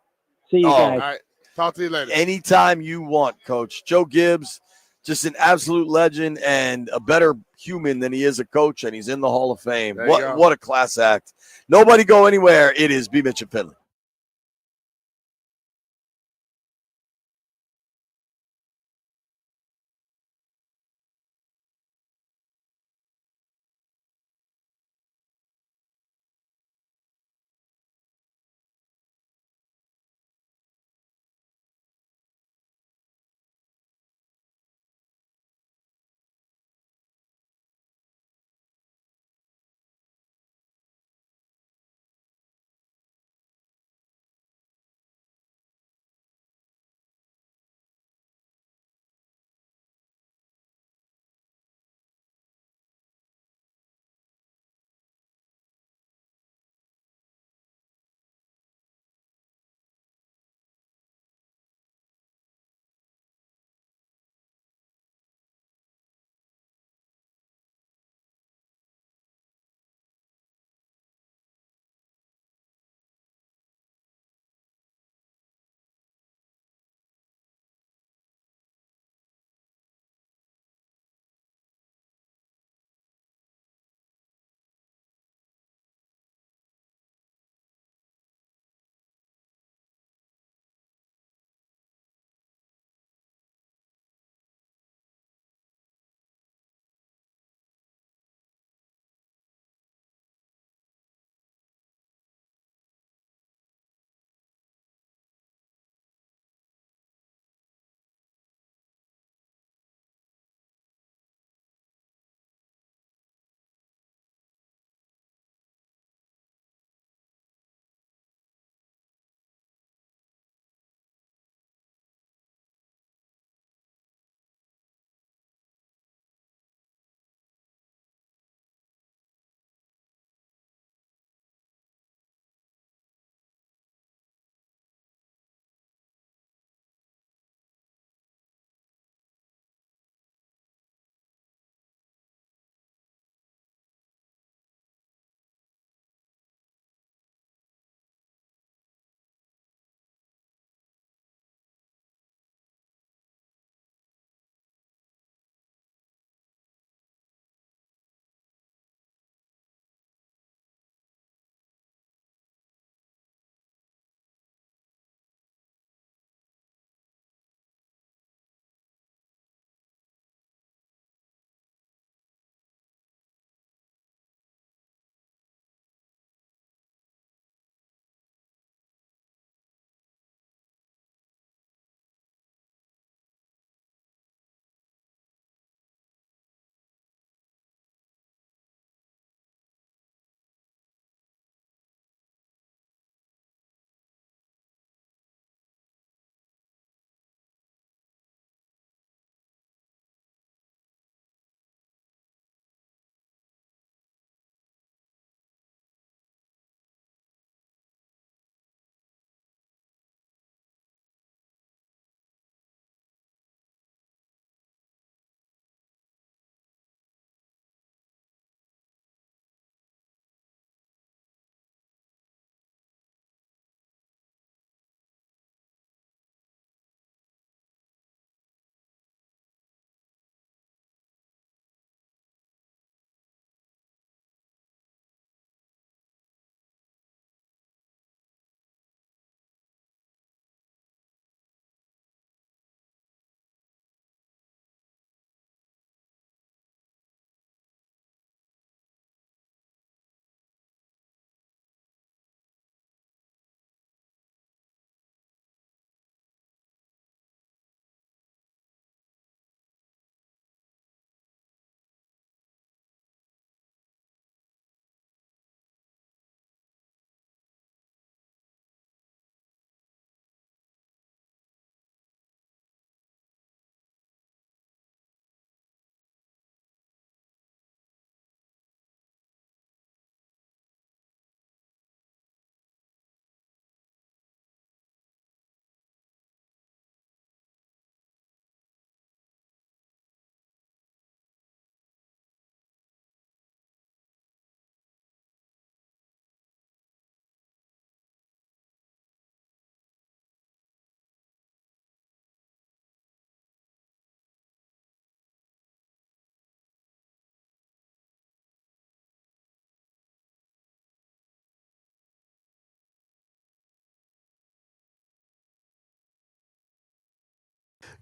See you guys. All right. Talk to you later. Anytime you want, Coach. Joe Gibbs, just an absolute legend and a better human than he is a coach, and he's in the Hall of Fame. What a class act. Nobody go anywhere. It is B. Mitch and Finley.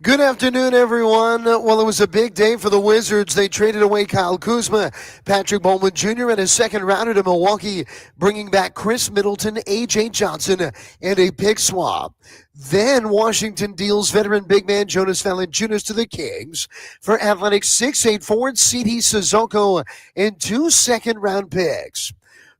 Good afternoon, everyone. Well, it was a big day for the Wizards. They traded away Kyle Kuzma, Patrick Bowman Jr., and a second rounder to Milwaukee, bringing back Chris Middleton, A.J. Johnson, and a pick swap. Then Washington deals veteran big man Jonas Valanciunas to the Kings for athletic 6'8" forward C.D. Sissoko and 2 second-round picks.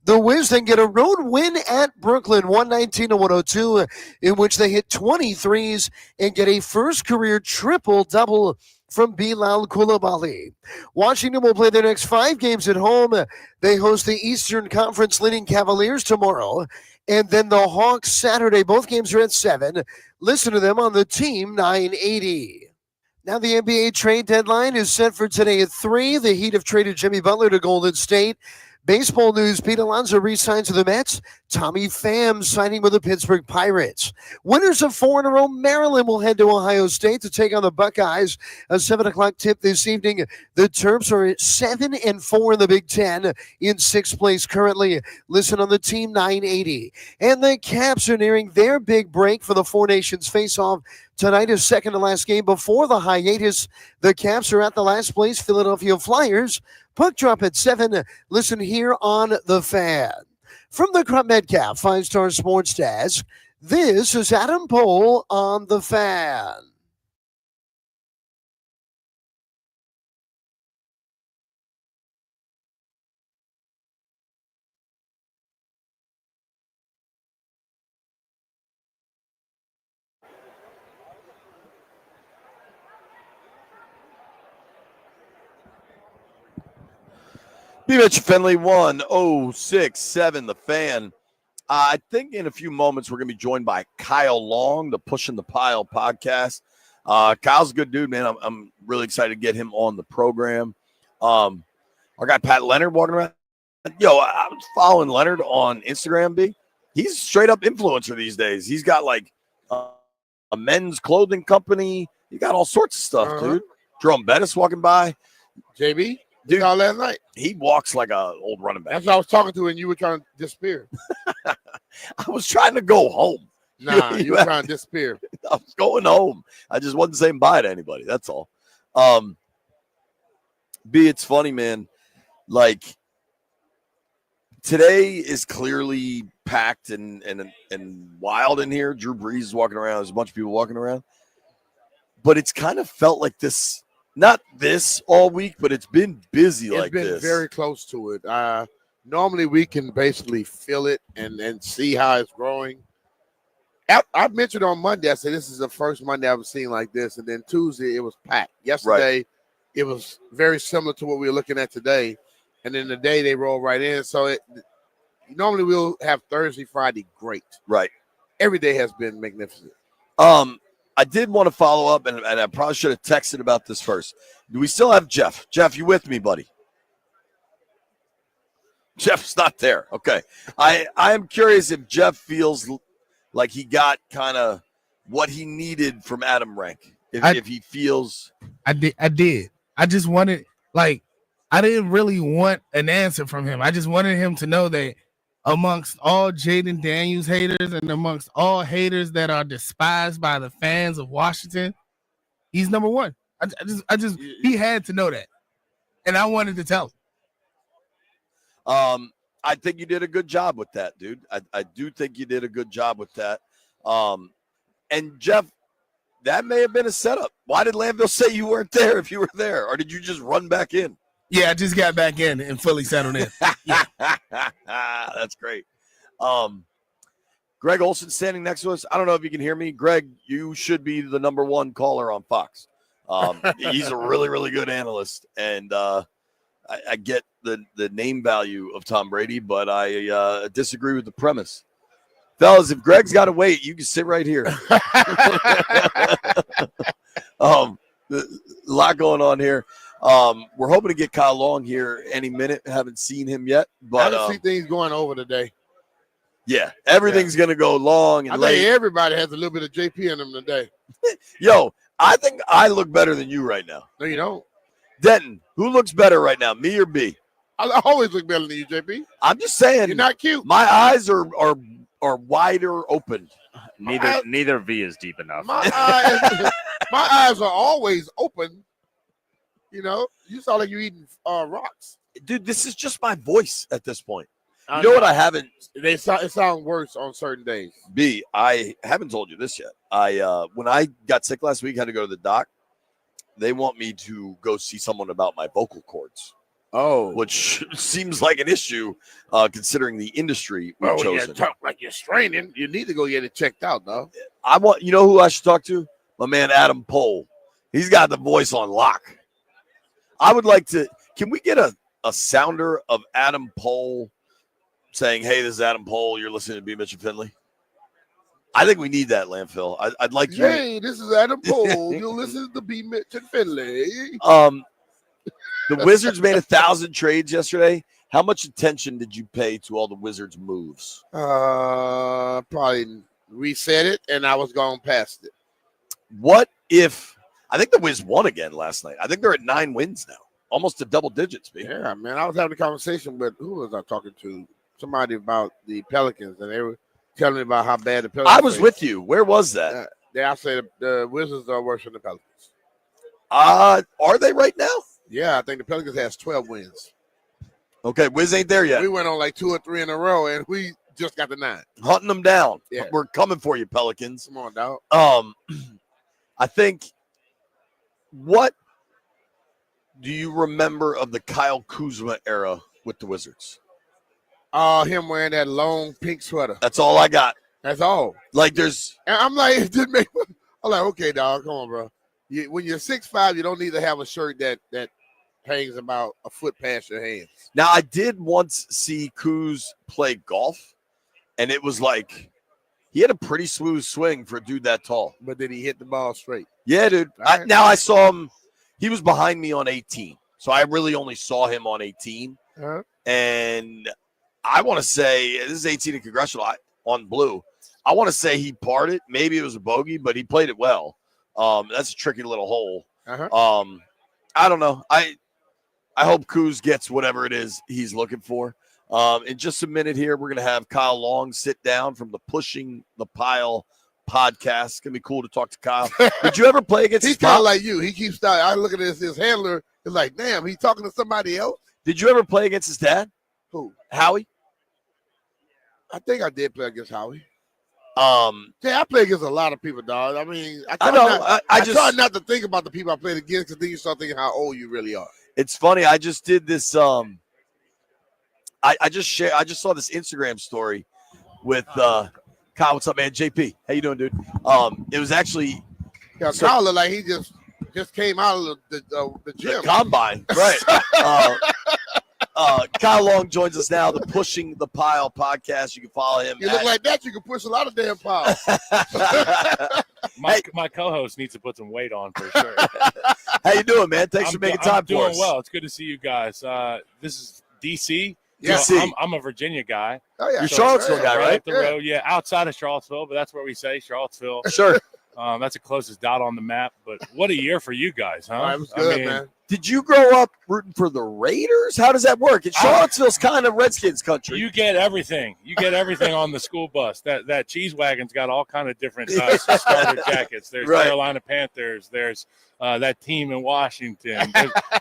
The Wiz then get a road win at Brooklyn, 119-102, in which they hit 23s and get a first career triple-double from Bilal Coulibaly. Washington will play their next 5 games at home. They host the Eastern Conference leading Cavaliers tomorrow, and then the Hawks Saturday. Both games are at 7. Listen to them on the Team 980. Now the NBA trade deadline is set for today at 3. The Heat have traded Jimmy Butler to Golden State. Baseball news, Pete Alonso re-signs to the Mets. Tommy Pham signing with the Pittsburgh Pirates. Winners of 4 in a row, Maryland will head to Ohio State to take on the Buckeyes. A 7 o'clock tip this evening. The Terps are at 7-4 in the Big Ten, in 6th place currently. Listen on the Team 980. And the Caps are nearing their big break for the Four Nations face-off. Tonight is second to last game before the hiatus. The Caps are at the last place Philadelphia Flyers. Puck drop at 7. Listen here on The Fan. From the Crump Metcalf 5-Star Sports Desk, this is Adam Pohl on The Fan. B. Mitch Finley, 1067, The Fan. I think in a few moments we're going to be joined by Kyle Long, the Pushing the Pile podcast. Kyle's a good dude, man. I'm really excited to get him on the program. Our guy Pat Leonard walking around. Yo, I was following Leonard on Instagram, B. He's a straight-up influencer these days. He's got, like, a men's clothing company. He got all sorts of stuff, dude. Jerome Bettis walking by. JB? Dude, last night. He walks like a old running back. That's what I was talking to, and you were trying to disappear. I was trying to go home. Nah, you were trying to disappear. I was going home. I just wasn't saying bye to anybody. That's all. B, it's funny, man. Like, today is clearly packed and wild in here. Drew Brees is walking around. There's a bunch of people walking around. But it's kind of felt like this. Not this all week, but it's been busy like this. It's been very close to it. Normally, we can basically feel it and see how it's growing. I mentioned on Monday, I said this is the first Monday I've seen like this. And then Tuesday, it was packed. Yesterday, it was very similar to what we were looking at today. And then the day they roll right in. So normally we'll have Thursday, Friday, great. Right. Every day has been magnificent. I did want to follow up, and I probably should have texted about this first. Do we still have Jeff? Jeff, you with me, buddy? Jeff's not there. Okay. I am curious if Jeff feels like he got kind of what he needed from Adam Rank. If he feels. I did. I just wanted, I didn't really want an answer from him. I just wanted him to know that amongst all Jaden Daniels haters and amongst all haters that are despised by the fans of Washington, he's number one. He had to know that. And I wanted to tell him. I think you did a good job with that, dude. I do think you did a good job with that. And Jeff, that may have been a setup. Why did Landville say you weren't there if you were there? Or did you just run back in? Yeah, I just got back in and fully settled in. Yeah. That's great. Greg Olson standing next to us. I don't know if you can hear me. Greg, you should be the number one caller on Fox. He's a really, really good analyst. And I get the name value of Tom Brady, but I disagree with the premise. Fellas, if Greg's got to wait, you can sit right here. A lot going on here. We're hoping to get Kyle Long here any minute. Haven't seen him yet, but I see things going over today. Yeah, everything's gonna go long and I late. think everybody has a little bit of JP in them today. Yo, I think I look better than you right now. No, you don't. Denton, who looks better right now, me or B? I always look better than you, JP. I'm just saying. You're not cute. My eyes are or wider open? Neither V is deep enough. My eyes are always open. You know, you sound like you're eating rocks. Dude, this is just my voice at this point. You know what I haven't? It sounds worse on certain days. B, I haven't told you this yet. When I got sick last week, had to go to the doc. They want me to go see someone about my vocal cords. Oh, which seems like an issue considering the industry we've chosen. You talk like you're straining. You need to go get it checked out, though. You know who I should talk to? My man Adam Pohl. He's got the voice on lock. I would like to. Can we get a sounder of Adam Pohl saying, "Hey, this is Adam Pohl. You're listening to B. Mitch and Finley"? I think we need that, Landfill. I'd like you. Hey, this is Adam Pohl. You're listening to B. Mitch and Finley. The Wizards made 1,000 trades yesterday. How much attention did you pay to all the Wizards' moves? Probably reset it, and I was going past it. What if I think the Wiz won again last night? I think they're at 9 wins now, almost to double digits. Yeah, man. I was having a conversation with who was I talking to? Somebody about the Pelicans, and they were telling me about how bad the Pelicans. I was with you. Where was that? I said the Wizards are worse than the Pelicans. Are they right now? Yeah, I think the Pelicans has 12 wins. Okay, Wiz ain't there yet. We went on like 2 or 3 in a row, and we just got the 9. Hunting them down. Yeah. We're coming for you, Pelicans. Come on, dog. I think, what do you remember of the Kyle Kuzma era with the Wizards? Him wearing that long pink sweater. That's all I got. That's all. Like there's. And I'm like, it didn't make. I'm like, okay, dog, come on, bro. When you're 6'5", you don't need to have a shirt that hangs about a foot past your hands. Now, I did once see Kuz play golf, and it was like he had a pretty smooth swing for a dude that tall. But did he hit the ball straight? Yeah, dude. Right. Now I saw him. He was behind me on 18, so I really only saw him on 18. Uh-huh. And I want to say this is 18 in Congressional on blue. I want to say he parred it. Maybe it was a bogey, but he played it well. That's a tricky little hole. Uh-huh. I don't know. I hope Kuz gets whatever it is he's looking for. In just a minute here, we're going to have Kyle Long sit down from the Pushing the Pile podcast. It's going to be cool to talk to Kyle. Did you ever play against He's his kind pop? of like you. He keeps starting. I look at his handler. It's like, damn, he's talking to somebody else. Did you ever play against his dad? Who? Howie? I think I did play against Howie. Yeah, I play against a lot of people, dog. I mean, I try not to think about the people I played against, because then you start thinking how old you really are. It's funny. I just did this. I just saw this Instagram story with Kyle. What's up, man? JP, how you doing, dude? It was actually Kyle looked like he just came out of the gym, the combine, right? Kyle Long joins us now. The Pushing the Pile podcast. You can follow him. You look like that. You can push a lot of damn piles. My co-host needs to put some weight on for sure. How you doing, man? Thanks for making time for us. I'm doing well. It's good to see you guys. This is DC. Yeah, I'm a Virginia guy. Oh yeah, you're Charlottesville guy, right? Up the road, yeah, outside of Charlottesville, but that's where we say Charlottesville. Sure. That's the closest dot on the map. But what a year for you guys, huh? It was good, man. Did you grow up rooting for the Raiders? How does that work? Charlottesville's kind of Redskins country. You get everything. You get everything on the school bus. That cheese wagon's got all kind of different starter jackets. There's Carolina Panthers. There's that team in Washington.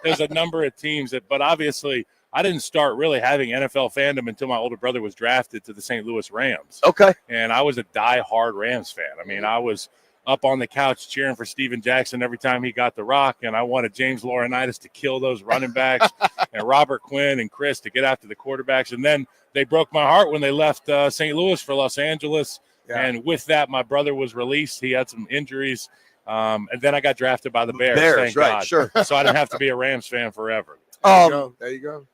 There's a number of teams but obviously I didn't start really having NFL fandom until my older brother was drafted to the St. Louis Rams. Okay. And I was a diehard Rams fan. I mean, I was up on the couch cheering for Steven Jackson every time he got the rock, and I wanted James Laurinaitis to kill those running backs and Robert Quinn and Chris to get after the quarterbacks. And then they broke my heart when they left St. Louis for Los Angeles. Yeah. And with that, my brother was released. He had some injuries. And then I got drafted by the Bears. Thank God. Sure. So I didn't have to be a Rams fan forever. There you go.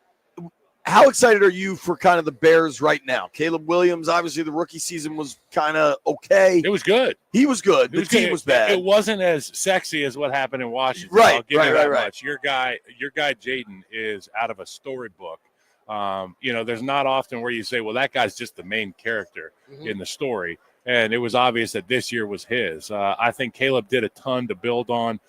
How excited are you for kind of the Bears right now? Caleb Williams, obviously the rookie season was kind of okay. It was good. He was good. The team was bad. It wasn't as sexy as what happened in Washington. Right, I'll give you that right. much. Your guy Jaden is out of a storybook. There's not often where you say, well, that guy's just the main character in the story. And it was obvious that this year was his. I think Caleb did a ton to build on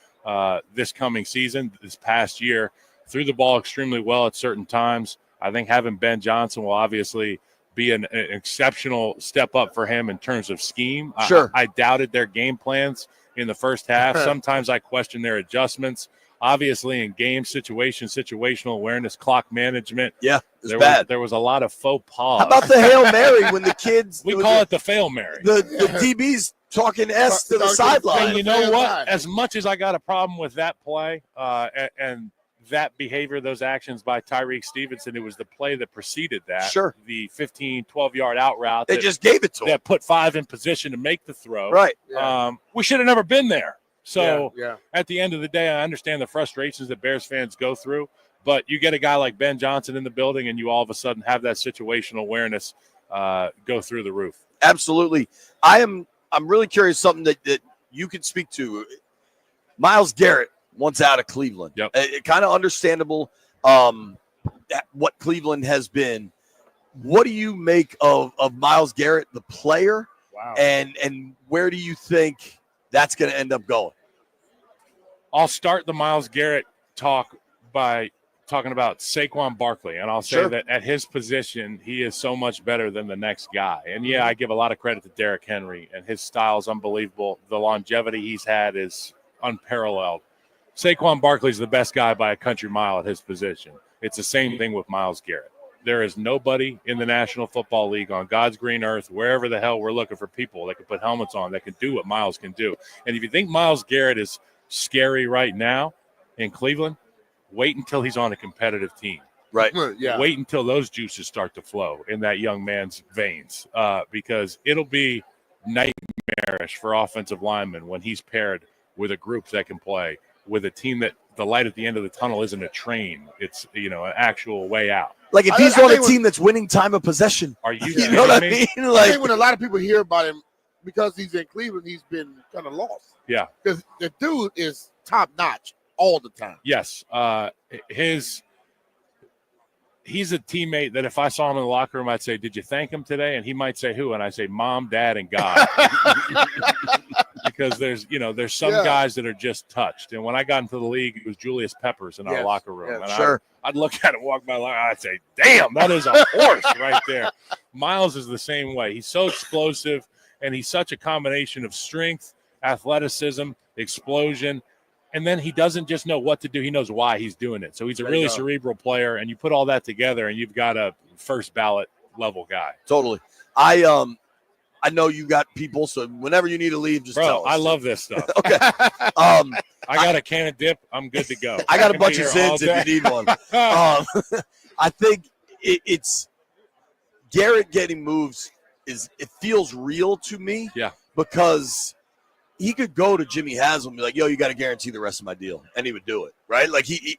this coming season, this past year. Threw the ball extremely well at certain times. I think having Ben Johnson will obviously be an exceptional step up for him in terms of scheme. Sure. I doubted their game plans in the first half. Sometimes I question their adjustments. Obviously, in game situational awareness, clock management. Yeah, there was a lot of faux pas. How about the Hail Mary when the kids? We call it the Fail Mary. The DBs talking S to the sideline. And you know what? As much as I got a problem with that play and that behavior, those actions by Tyreek Stevenson, it was the play that preceded that. Sure. The 15, 12-yard out route. They just gave it to him. That put 5 in position to make the throw. Right. We should have never been there. So Yeah. at the end of the day, I understand the frustrations that Bears fans go through, but you get a guy like Ben Johnson in the building and you all of a sudden have that situational awareness go through the roof. Absolutely. I'm really curious, something that you could speak to. Myles Garrett once out of Cleveland. Yep. Kind of understandable what Cleveland has been. What do you make of Myles Garrett, the player? Wow. And where do you think that's going to end up going? I'll start the Myles Garrett talk by talking about Saquon Barkley, and I'll say that at his position, he is so much better than the next guy. And, yeah, I give a lot of credit to Derrick Henry, and his style is unbelievable. The longevity he's had is unparalleled. Saquon Barkley's the best guy by a country mile at his position. It's the same thing with Myles Garrett. There is nobody in the National Football League on God's green earth, wherever the hell we're looking for people that can put helmets on, that can do what Myles can do. And if you think Myles Garrett is scary right now in Cleveland, wait until he's on a competitive team. Right. Yeah. Wait until those juices start to flow in that young man's veins, because it'll be nightmarish for offensive linemen when he's paired with a group that can play, with a team that the light at the end of the tunnel isn't a train. It's, an actual way out. Like if he's on a team that's winning time of possession. Are you You know what I mean? I think when a lot of people hear about him, because he's in Cleveland, he's been kind of lost. Yeah. Because the dude is top notch all the time. Yes. He's a teammate that if I saw him in the locker room, I'd say, "Did you thank him today?" And he might say, "Who?" And I say, "Mom, Dad, and God." Because there's some guys that are just touched. And when I got into the league, it was Julius Peppers in our locker room. Yeah, and sure. I'd look at him, walk by, I'd say, "Damn, that is a horse right there." Myles is the same way. He's so explosive, and he's such a combination of strength, athleticism, explosion. And then he doesn't just know what to do. He knows why he's doing it. So he's a really cerebral player, and you put all that together, and you've got a first ballot level guy. Totally. I know you got people, so whenever you need to leave, just tell us. I love this stuff. Okay. I got a can of dip. I'm good to go. I got a bunch of Zids if you need one. I think it's Garrett getting moves it feels real to me. Yeah. Because he could go to Jimmy Haslam and be like, "Yo, you got to guarantee the rest of my deal," and he would do it, right? Like he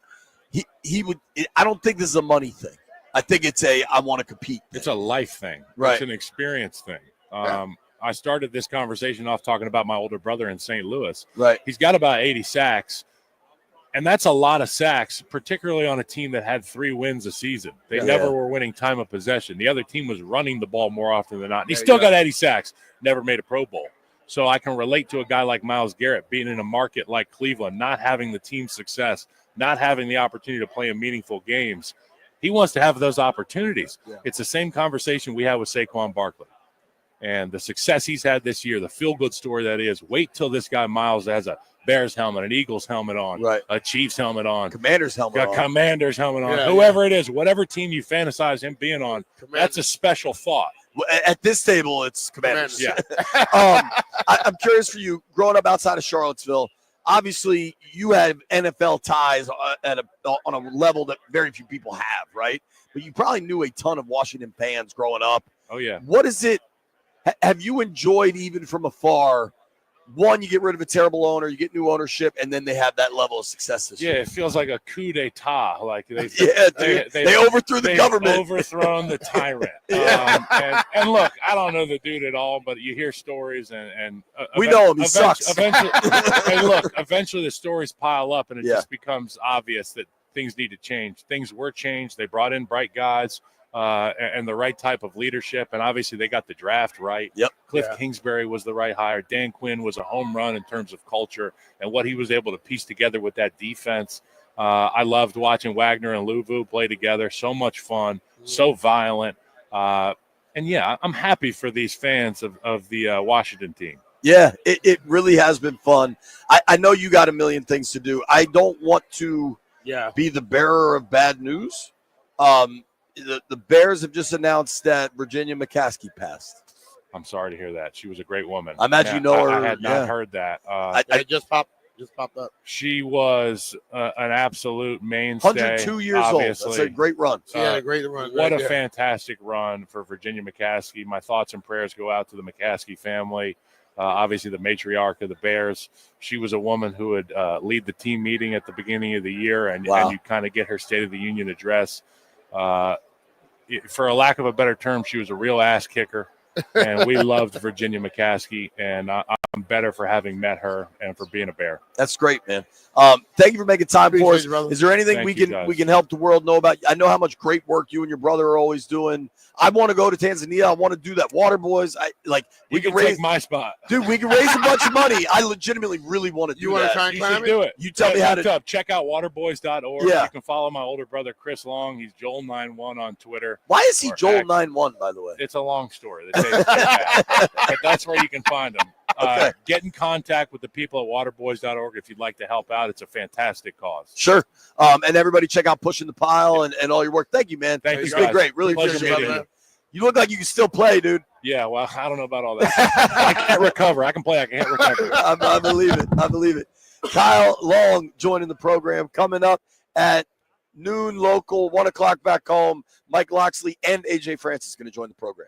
would. I don't think this is a money thing. I think it's I want to compete thing. It's a life thing. Right. It's an experience thing. I started this conversation off talking about my older brother in St. Louis. Right. He's got about 80 sacks, and that's a lot of sacks, particularly on a team that had 3 wins a season. They never were winning time of possession. The other team was running the ball more often than not. And he still got 80 sacks, never made a Pro Bowl. So I can relate to a guy like Myles Garrett being in a market like Cleveland, not having the team success, not having the opportunity to play in meaningful games. He wants to have those opportunities. Yeah. It's the same conversation we had with Saquon Barkley. And the success he's had this year, the feel-good story that is, wait till this guy Myles has a Bears helmet, an Eagles helmet on, a Chiefs helmet on, Commander's helmet on. Commander's helmet on. Whoever it is, whatever team you fantasize him being on, that's a special thought. At this table, it's Commanders. Yeah. I'm curious for you, growing up outside of Charlottesville, obviously you have NFL ties on a level that very few people have, right? But you probably knew a ton of Washington fans growing up. Oh, yeah. What is it? Have you enjoyed even from afar? One, you get rid of a terrible owner, you get new ownership, and then they have that level of success this year. Yeah, it feels like a coup d'etat. Like they overthrew the government. Overthrown the tyrant. And look, I don't know the dude at all, but you hear stories, and we know him. He sucks. Eventually the stories pile up, and it just becomes obvious that things need to change. Things were changed. They brought in bright guys. And the right type of leadership, and obviously they got the draft right. Yep. Cliff Kingsbury was the right hire. Dan Quinn was a home run in terms of culture and what he was able to piece together with that defense. I loved watching Wagner and Louvu play together. So much fun, so violent. And yeah, I'm happy for these fans of the Washington team. Yeah, it really has been fun. I know you got a million things to do. I don't want to be the bearer of bad news. The Bears have just announced that Virginia McCaskey passed. I'm sorry to hear that. She was a great woman. I imagine you know her. I had not heard that. It just popped up. She was an absolute mainstay. 102 years obviously. old. That's a great run. She had a great run. What right a there. fantastic run for Virginia McCaskey. My thoughts and prayers go out to the McCaskey family. Obviously, the matriarch of the Bears. She was a woman who would lead the team meeting at the beginning of the year, and you kind of get her State of the Union address. For a lack of a better term, she was a real ass kicker. And we loved Virginia McCaskey, and I'm better for having met her and for being a Bear. That's great, man. Thank you for making time for us. Is there anything we can help the world know about? I know how much great work you and your brother are always doing. I want to go to Tanzania. I want to do that Water Boys. We can raise my spot, dude. We can raise a bunch of money. I legitimately really want to do that. You want to try and climb it? Do it. You tell me how to. Check out waterboys.org. Yeah. You can follow my older brother Chris Long. He's Joel91 on Twitter. Why is he Joel91, by the way? It's a long story. But that's where you can find him. Okay. Get in contact with the people at waterboys.org if you'd like to help out. It's a fantastic cause. Sure. And everybody check out Pushing the Pile and all your work. Thank you, man. Thank you, It's guys. been great. Really Pleasure appreciate meeting it. You look like you can still play, dude. Yeah, well, I don't know about all that. I can't recover. I can play. I can't recover. I believe it. I believe it. Kyle Long joining the program coming up at noon local, 1 o'clock back home. Mike Loxley and AJ Francis going to join the program.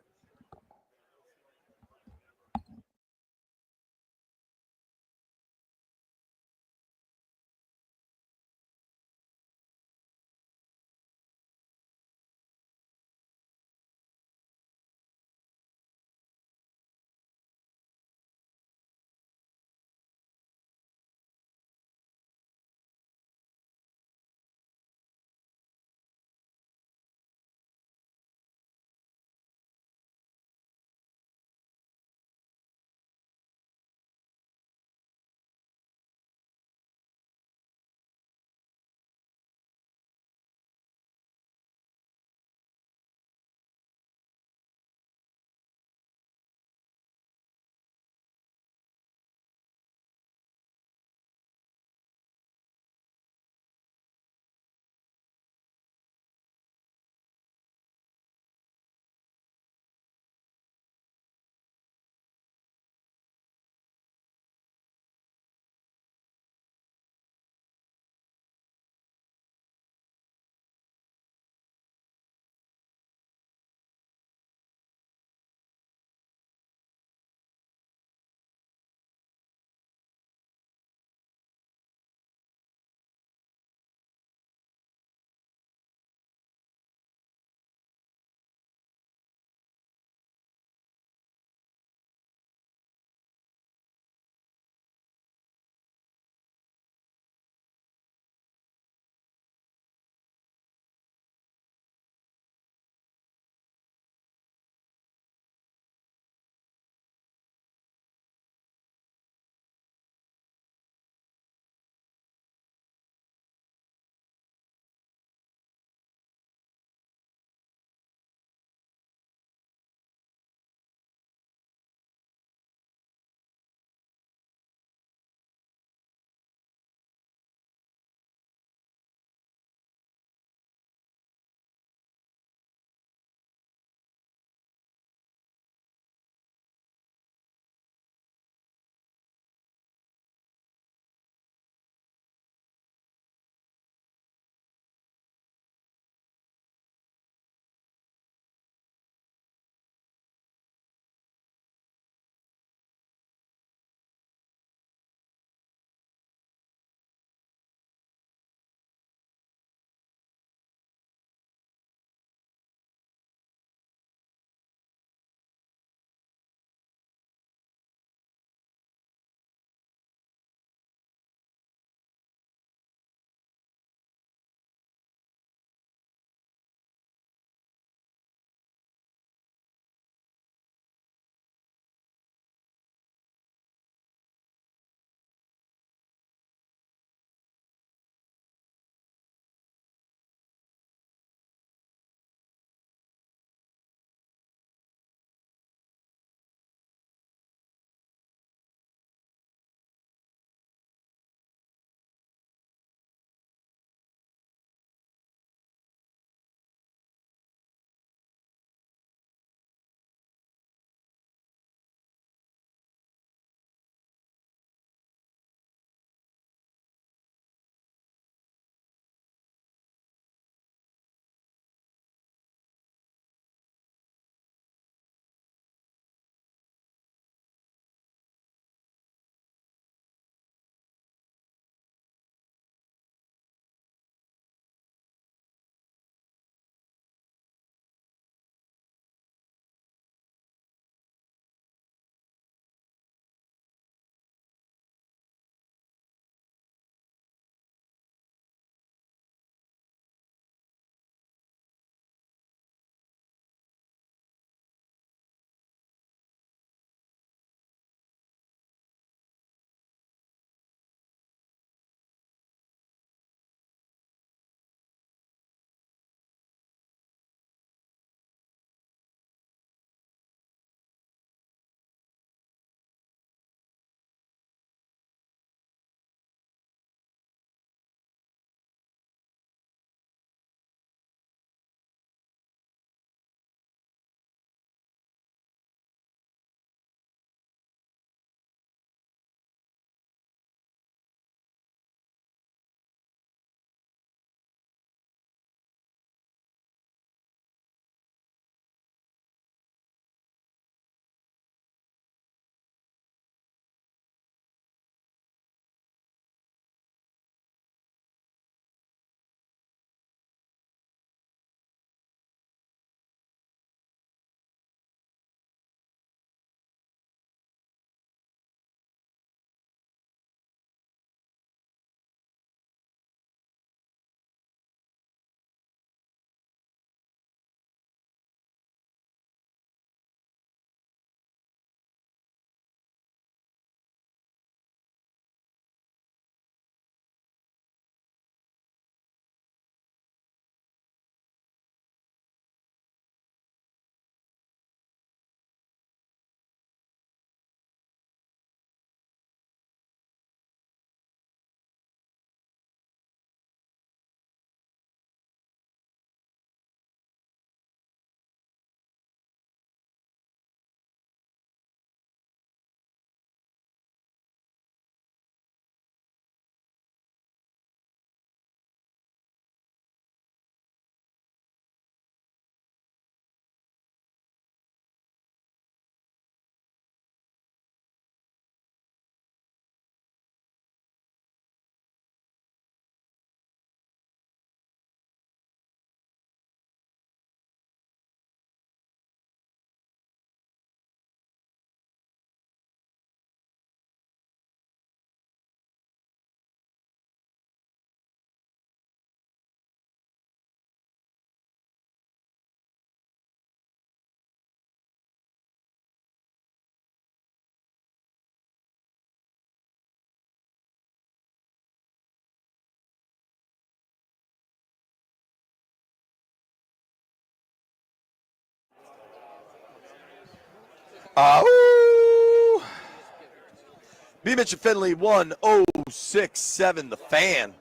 B. Mitch and Finley 1067 The Fan.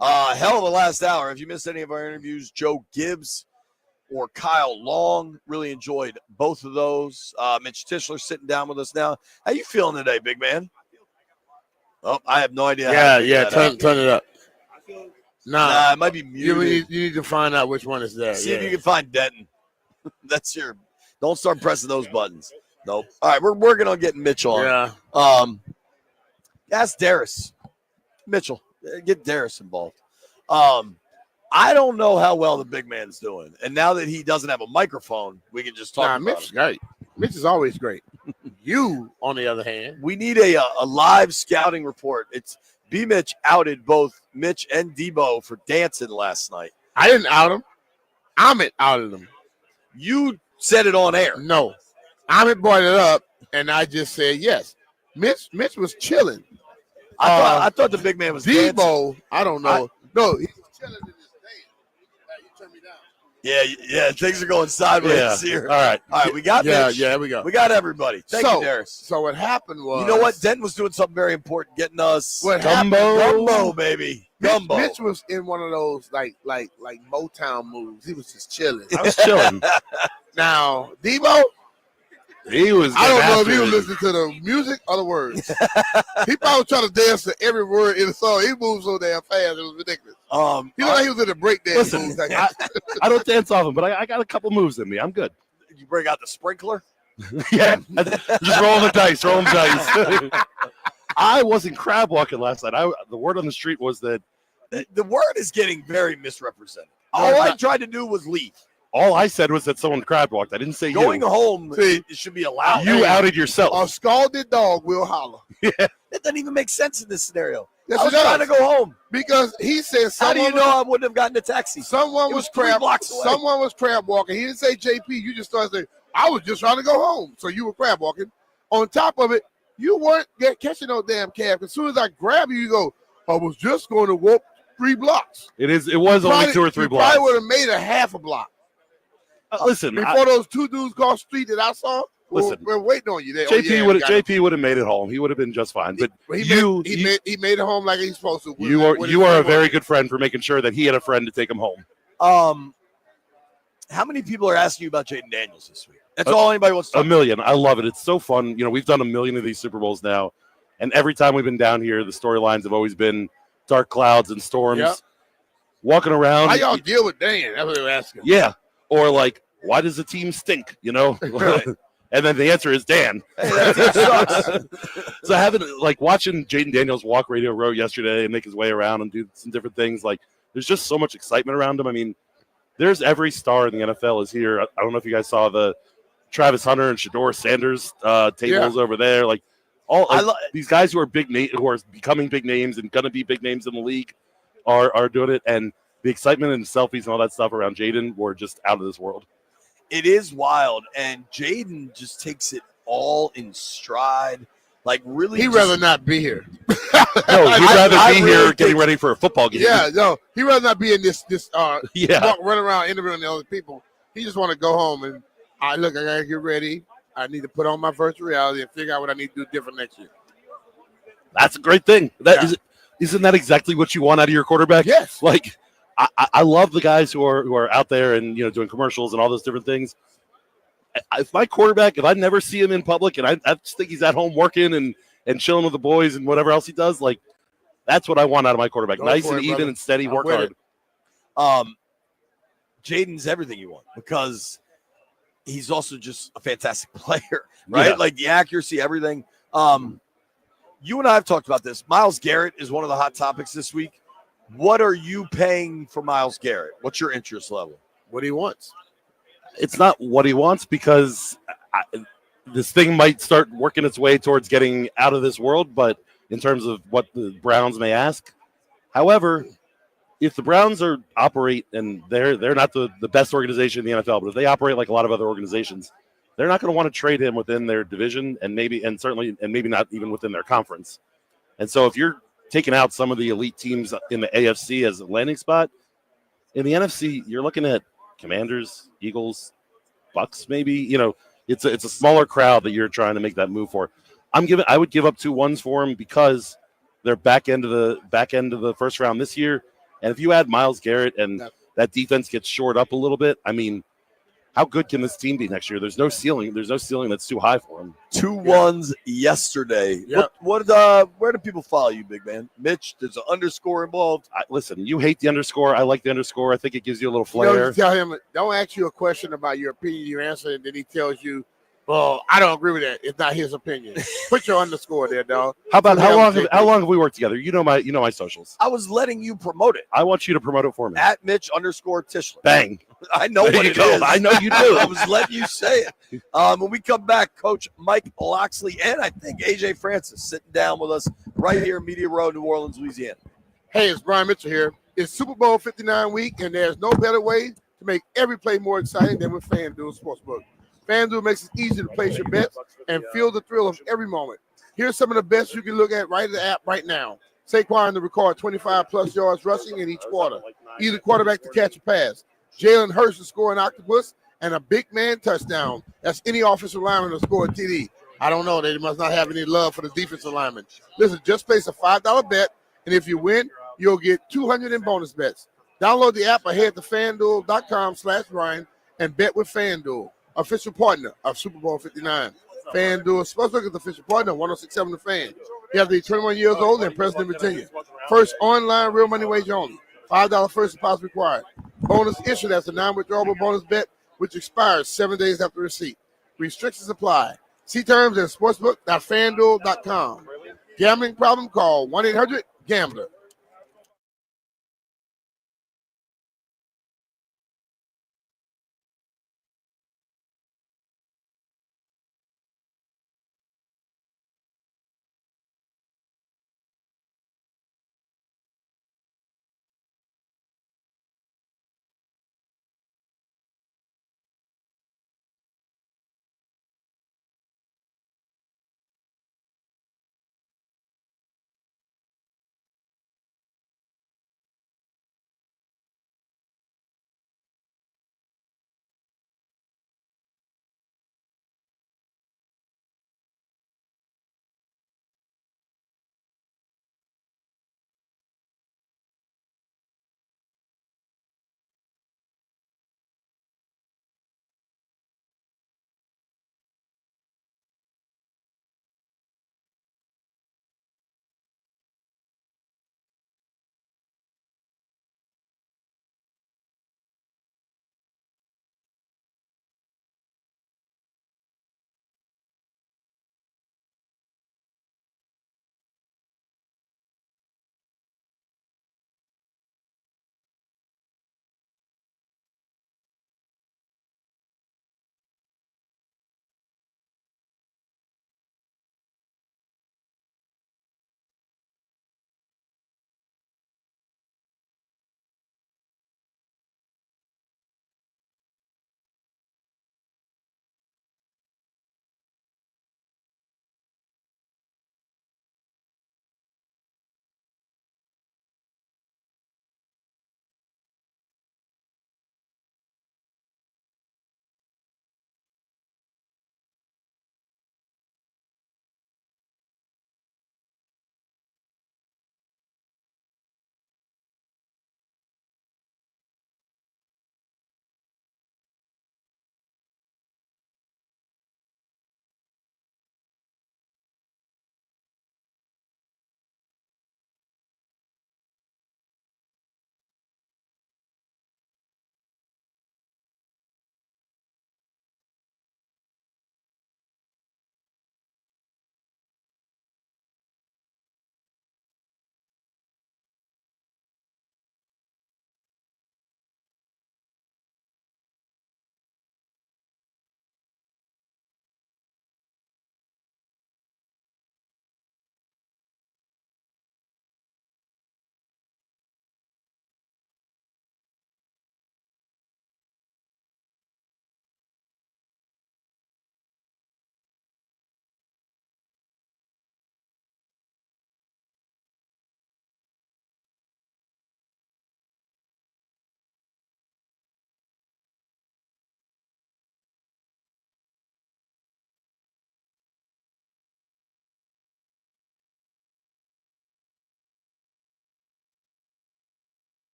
Hell of a last hour. If you missed any of our interviews, Joe Gibbs or Kyle Long, really enjoyed both of those. Mitch Tischler sitting down with us now. How you feeling today, big man? Oh, I have no idea. Turn it up. Nah, it might be muted. You need to find out which one is there. See if you can find Denton. That's your. Don't start pressing those buttons. Nope. All right, we're working on getting Mitch on. Yeah. Ask Darius. Mitchell, get Darius involved. I don't know how well the big man's doing, and now that he doesn't have a microphone, we can just talk. About Mitch is great. Mitch is always great. You, on the other hand, we need a live scouting report. It's B. Mitch outed both Mitch and Debo for dancing last night. I didn't out him. Amit outed him. You said it on air. No, Amit brought it up, and I just said yes. Mitch was chilling. I thought the big man was Debo. dancing. I don't know. No, he was chilling in his dance. You turn me down. Yeah, things are going sideways here. All right, we got Mitch. Yeah, we go. We got everybody. Thank you, Darius. So what happened was, you know what? Denton was doing something very important, getting us Gumbo, baby. Gumbo. Mitch was in one of those like Motown moves. He was just chilling. I was chilling. Now Debo, he was. I don't know if he was listening to the music or the words. He probably was trying to dance to every word in the song. He moved so damn fast, it was ridiculous. He looked like he was in a breakdance moves. I don't dance often, but I got a couple moves in me. I'm good. Did you bring out the sprinkler? Yeah, just rolling the dice. I wasn't crab walking last night. The word on the street was that the word is getting very misrepresented. All I tried to do was leave. All I said was that someone crab walked. I didn't say going you. home. It should be allowed. You outed yourself. A scalded dog will holler. Yeah, it doesn't even make sense in this scenario. Yes, I was trying to go home because he said. How do you know I wouldn't have gotten a taxi? Someone was crab. Someone was crab walking. He didn't say JP. You just started saying, "I was just trying to go home." So you were crab walking. On top of it, you weren't catching no damn cab. As soon as I grab you, you go, "I was just going to walk 3 blocks." It was only 2 or 3 blocks. I probably would have made a half a block. Listen, before those 2 dudes cross street that I saw, we're waiting on you there. JP would have made it home. He would have been just fine. But he made it home like he's supposed to. You are a very good friend for making sure that he had a friend to take him home. How many people are asking you about Jaden Daniels this week? That's all anybody wants to talk about. 1 million. I love it. It's so fun. You know, we've done 1 million of these Super Bowls now, and every time we've been down here, the storylines have always been dark clouds and storms. Yep. Walking around. How y'all deal with Dan? That's what they were asking. Yeah. Or like, why does the team stink? You know? Right. And then the answer is Dan. Hey, that team sucks. So having watching Jaden Daniels walk Radio Row yesterday and make his way around and do some different things, there's just so much excitement around him. I mean, there's every star in the NFL is here. I don't know if you guys saw the Travis Hunter and Shador Sanders tables over there. These guys who are who are becoming big names and gonna be big names in the league are doing it, and the excitement and selfies and all that stuff around Jaden were just out of this world. It is wild, and Jaden just takes it all in stride. Really, he'd rather not be here. No, he'd rather be here getting ready for a football game. Yeah, no, he'd rather not be in this run around interviewing the other people. He just want to go home and I gotta get ready. I need to put on my virtual reality and figure out what I need to do different next year. That's a great thing. Isn't that exactly what you want out of your quarterback? Yes. I love the guys who are out there and doing commercials and all those different things. If my quarterback, if I never see him in public and I just think he's at home working and chilling with the boys and whatever else he does, that's what I want out of my quarterback. Nice and even and steady, work hard. Jaden's everything you want because he's also just a fantastic player, right? Yeah. The accuracy, everything. You and I have talked about this. Myles Garrett is one of the hot topics this week. What are you paying for Myles Garrett? What's your interest level? What he wants. It's not what he wants because this thing might start working its way towards getting out of this world, but in terms of what the Browns may ask. However, if the Browns operate, and they're not the best organization in the NFL, but if they operate like a lot of other organizations, they're not going to want to trade him within their division and maybe not even within their conference. And so if you're taking out some of the elite teams in the AFC as a landing spot, in the NFC, you're looking at Commanders, Eagles, Bucks, maybe. It's a smaller crowd that you're trying to make that move for. I would give up 2-1s for them because they're back end of the first round this year. And if you add Myles Garrett and that defense gets shored up a little bit, I mean, how good can this team be next year? There's no ceiling. There's no ceiling that's too high for them. 2-1s yesterday. Yep. Where do people follow you, big man? Mitch, there's an underscore involved. Listen, you hate the underscore. I like the underscore. I think it gives you a little You know, flair. you tell him, don't ask you a question about your opinion. You answer it, and then he tells you, well, I don't agree with that. It's not his opinion. Put your underscore there, dog. How long have we worked together? You know my socials. I was letting you promote it. I want you to promote it for me. At Mitch_Tischler. Bang. I know There what you it go. is. I know you do. I was letting you say it. When we come back, Coach Mike Loxley and I think AJ Francis sitting down with us right here in Media Row, New Orleans, Louisiana. Hey, it's Brian Mitchell here. It's Super Bowl 59 week, and there's no better way to make every play more exciting than with FanDuel Sportsbook. FanDuel makes it easy to place your bets and feel the thrill of every moment. Here's some of the bets you can look at right in the app right now. Saquon to record 25-plus yards rushing in each quarter. Either quarterback to catch a pass. Jalen Hurts to score an octopus and a big man touchdown. That's any offensive lineman to score a TD. I don't know. They must not have any love for the defensive lineman. Listen, just place a $5 bet, and if you win, you'll get $200 in bonus bets. Download the app or head to FanDuel.com/Brian and bet with FanDuel, official partner of Super Bowl 59. FanDuel Sportsbook is the official partner of 106.7 The Fan. You have to be 21 years old and present in Virginia. First online real money wager only. $5 first deposit required. Bonus issued as a non-withdrawable bonus bet, which expires 7 days after receipt. Restrictions apply. See terms at sportsbook.fanduel.com. Gambling problem? Call 1-800-GAMBLER.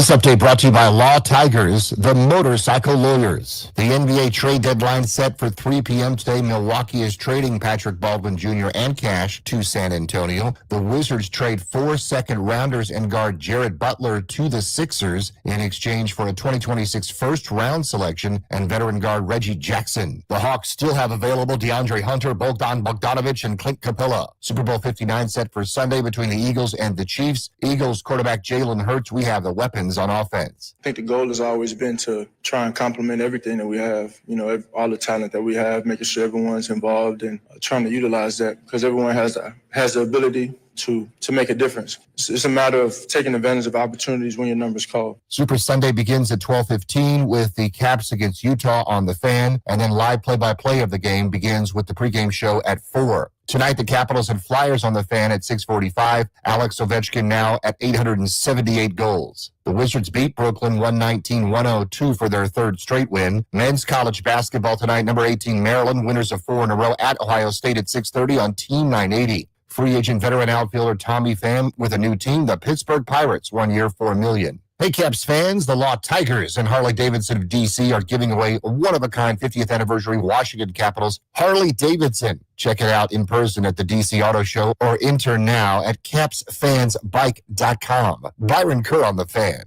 This update brought to you by Law Tigers, the motorcycle lawyers. The NBA trade deadline set for 3 p.m. today. Milwaukee is trading Patrick Baldwin Jr. and cash to San Antonio. The Wizards trade 4 second-rounders and guard Jared Butler to the Sixers in exchange for a 2026 first-round selection and veteran guard Reggie Jackson. The Hawks still have available DeAndre Hunter, Bogdan Bogdanovic, and Clint Capella. Super Bowl 59 set for Sunday between the Eagles and the Chiefs. Eagles quarterback Jalen Hurts, we have the weapons on offense. I think the goal has always been to try and complement everything that we have, all the talent that we have, making sure everyone's involved and trying to utilize that because everyone has the ability to make a difference. It's a matter of taking advantage of opportunities when your number's called. Super Sunday begins at 12:15 with the Caps against Utah on the Fan, and then live play-by-play of the game begins with the pregame show at 4. Tonight, the Capitals and Flyers on the Fan at 6:45. Alex Ovechkin now at 878 goals. The Wizards beat Brooklyn 119-102 for their third straight win. Men's college basketball tonight, number 18 Maryland, winners of 4 in a row at Ohio State at 6:30 on Team 980. Free agent veteran outfielder Tommy Pham with a new team, the Pittsburgh Pirates, 1 year, $4 million. Hey, Caps fans, the Law Tigers and Harley-Davidson of D.C. are giving away a one-of-a-kind 50th anniversary Washington Capitals Harley-Davidson. Check it out in person at the D.C. Auto Show or enter now at capsfansbike.com. Byron Kerr on the Fan.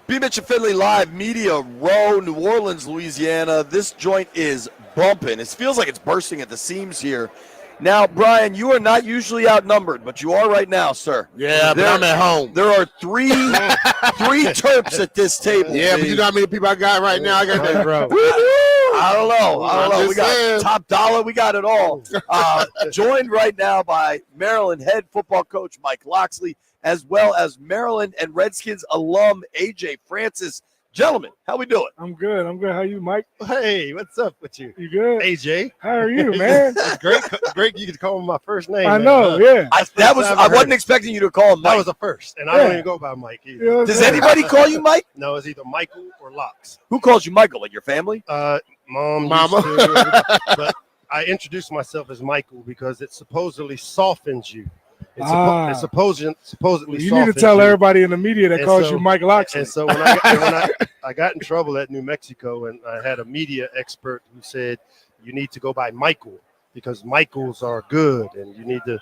B. Mitch and Finley live, Media Row, New Orleans, Louisiana. This joint is bumping. It feels like it's bursting at the seams here. Now, Brian, you are not usually outnumbered, but you are right now, sir. Yeah, but I'm at home. There are three Terps at this table. Yeah, but you know how many people I got right now? I got that, bro. I don't know. We got top dollar. We got it all. Joined right now by Maryland head football coach Mike Loxley, as well as Maryland and Redskins alum A.J. Francis. Gentlemen, how we doing? I'm good. How you, Mike? Hey, what's up with you? You good? AJ. How are you, man? Great. You could call him my first name. I know, yeah. I wasn't expecting you to call him Mike. That was the first, and I don't even go by Mike either. You know Does anybody call you Mike? No, it's either Michael or Lox. Who calls you Michael? Like your family? Mom. Mama. But I introduced myself as Michael because it supposedly softens you. It's supposedly you need to tell everybody in the media that calls you Mike Loxley. And so when I got in trouble at New Mexico, and I had a media expert who said you need to go by Michael because Michaels are good, and you need to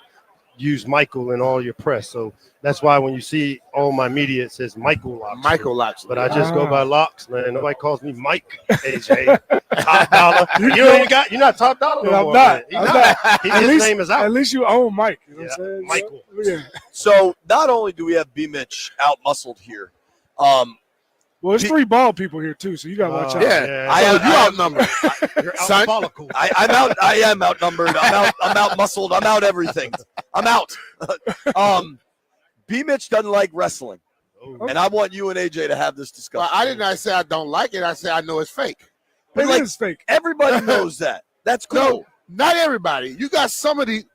use Michael in all your press. So that's why when you see all my media, it says Michael Loxley. Michael Loxley. But I just go by Lox, man. Nobody calls me Mike. AJ, top dollar. You're not top dollar. No, I'm not. His name is out. At least you own Mike. You know what I'm saying? Michael. Yeah. So not only do we have B. Mitch out muscled here, well, there's 3 bald people here too, so you gotta watch out. You outnumbered. You're out follicle. I'm out. I am outnumbered. I'm out muscled. I'm out everything. I'm out. B. Mitch doesn't like wrestling, and I want you and AJ to have this discussion. Well, I did not say I don't like it. I said I know it's fake. But it is fake. Everybody knows that. That's cool. No, not everybody. You got somebody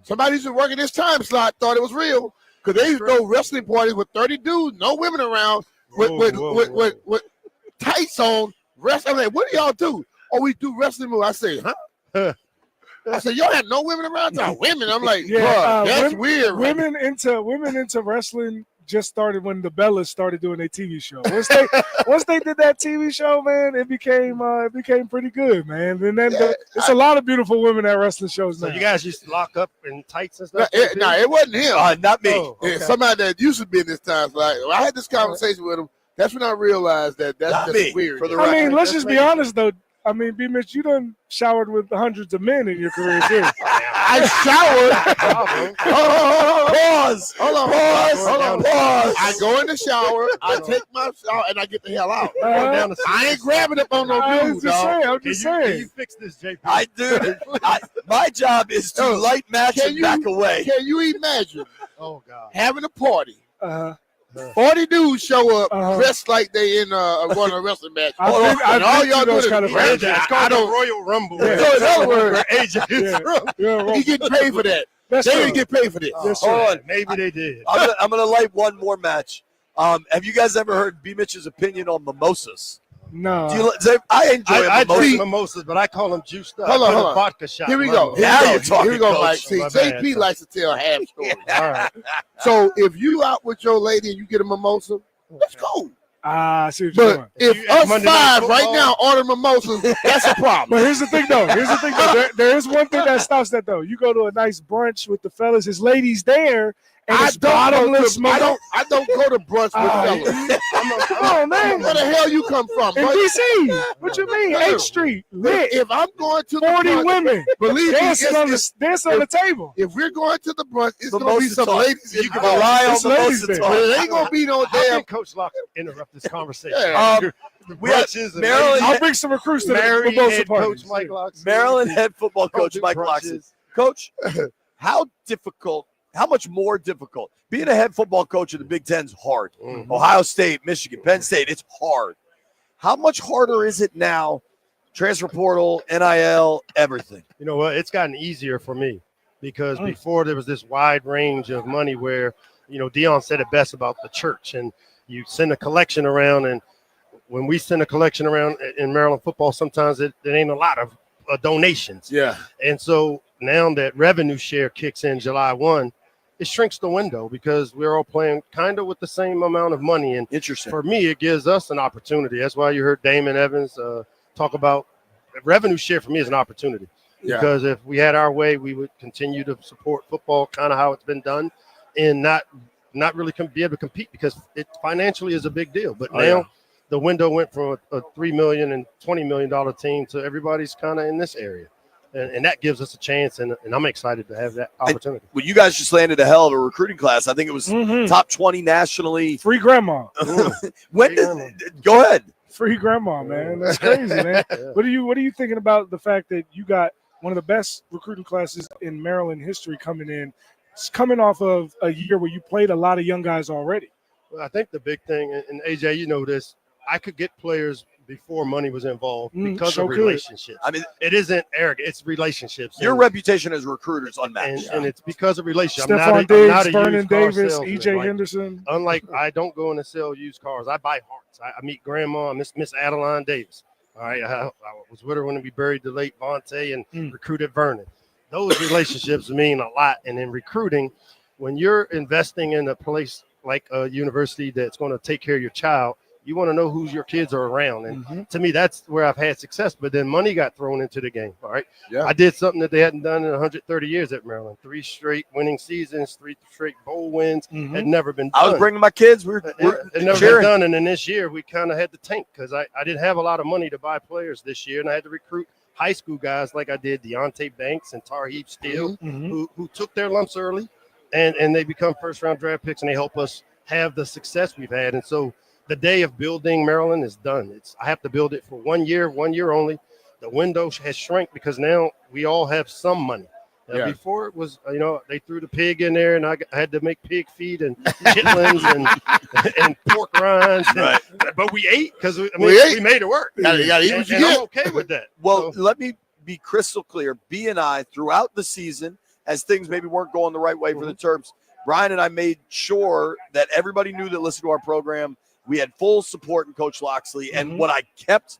who's been working this time slot thought it was real because they used to go wrestling parties with 30 dudes, no women around, with tights on. I'm like, what do y'all do? Oh, we do wrestling moves. I say, huh? I said, y'all had no women around? No, women. I'm like, that's weird. Women into wrestling just started when the Bellas started doing their TV show. Once they did that TV show, man, it became pretty good, man. And then it's a lot of beautiful women at wrestling shows now. So you guys used to lock up in tights and stuff? No, it wasn't him. Not me. Okay. Somebody that used to be in this time. Like, I had this conversation with him. That's when I realized that's just weird. I mean, let's just be honest, though. I mean, B. Mitch, you done showered with hundreds of men in your career, too. I showered. Pause. Hold on. Pause. I go in the shower, I take my shower, and I get the hell out. I ain't grabbing up on no dude, dog. I'm just saying. Can you fix this, JP? I do. My job is to light match and back away. Can you imagine Oh, God. having a party 40 dudes show up dressed like they in run a wrestling match. And all y'all doing is it's called the Royal Rumble. So in other words, AJ, he getting paid for that. They didn't get paid for this. Hold on. Maybe they did. I'm gonna light one more match. Have you guys ever heard B. Mitch's opinion on mimosas? No. I enjoy I mimosas. drink mimosas, but I call them juiced up. Hold on, Put a hold on. vodka shot. Here we in go. mine. Now you're talking, Here we go, Coach. Mike. See, My bad. JP likes to tell half stories. All right. So if you out with your lady and you get a mimosa, let's go. I see what you're doing. But if us Monday Night five right Football? now order mimosas, that's a problem. But here's the thing, though. There is one thing that stops that, though. You go to a nice brunch with the fellas, his ladies there, and I it's bottomless don't go to brunch with fellas. Come on, man. Where the hell you come from? In Bud? DC. What you mean? No. 8th Street. Lit. If I'm going to the 40 brunch, women. believe me, Dancing on the table. If we're going to the brunch, it's going to be Mimosa some talk. ladies. You can involved. rely on It's ladies mimosa there. talk. But it ain't going to be no How damn. can Coach Locke interrupt this conversation? We have Maryland. I'll bring some recruits to the Mary mimosa head parties. coach Mike Loxley. Maryland head football coach do Mike brunches. Loxley. Coach, how much more difficult? Being a head football coach in the Big Ten is hard. Mhm. Ohio State, Michigan, Penn State, it's hard. How much harder is it now? Transfer portal, NIL, everything. You know what? It's gotten easier for me because before there was this wide range of money where, Dion said it best about the church, and you send a collection around, and when we send a collection around in Maryland football, sometimes it ain't a lot of donations. Yeah. And so now that revenue share kicks in July 1, it shrinks the window because we're all playing kind of with the same amount of money. And Interesting. for me, it gives us an opportunity. That's why you heard Damon Evans talk about revenue share. For me is an opportunity because if we had our way, we would continue to support football kind of how it's been done and not really be able to compete because it financially is a big deal. But now the window went from a $3 million and $20 million team to everybody's kind of in this area. And that gives us a chance, and I'm excited to have that opportunity. Well, you guys just landed a hell of a recruiting class. I think it was top 20 nationally. Free grandma. Go ahead. Free grandma, man. That's crazy, man. What are you thinking about the fact that you got one of the best recruiting classes in Maryland history coming in? It's coming off of a year where you played a lot of young guys already. Well, I think the big thing, and AJ, you know this, I could get players before money was involved because of relationships. I mean, it isn't arrogant; it's relationships. Your reputation as a recruiter is unmatched, and it's because of relationships. Stephon I'm Diggs, not a Vernon used car Davis, salesman. E.J. Henderson. Unlike I don't go in and sell used cars. I buy hearts. I meet Grandma, Miss Adeline Davis. All right, I was with her when we buried the late Vontae and recruited Vernon. Those relationships mean a lot. And in recruiting, when you're investing in a place like a university that's going to take care of your child, you want to know who your kids are around. And to me, that's where I've had success. But then money got thrown into the game. All right. Yeah. I did something that they hadn't done in 130 years at Maryland. 3 straight winning seasons, 3 straight bowl wins. Had never been done. I was bringing my kids. We're It never cheering. been done. And then this year, we kind of had to tank because I didn't have a lot of money to buy players this year. And I had to recruit high school guys like I did Deontay Banks and Tarheeb Steele, who took their lumps early. And they become first-round draft picks, and they help us have the success we've had. And so the day of building Maryland is done. I have to build it for 1 year only. The window has shrank because now we all have some money. Before it was, they threw the pig in there, and I had to make pig feed and chitlins and pork rinds. But we ate because we made it work. You gotta eat what you and get. I'm okay with that. Well, let me be crystal clear. B and I, throughout the season, as things maybe weren't going the right way for the Terps, Brian and I made sure that everybody knew that listened to our program. We had full support in Coach Loxley. And what I kept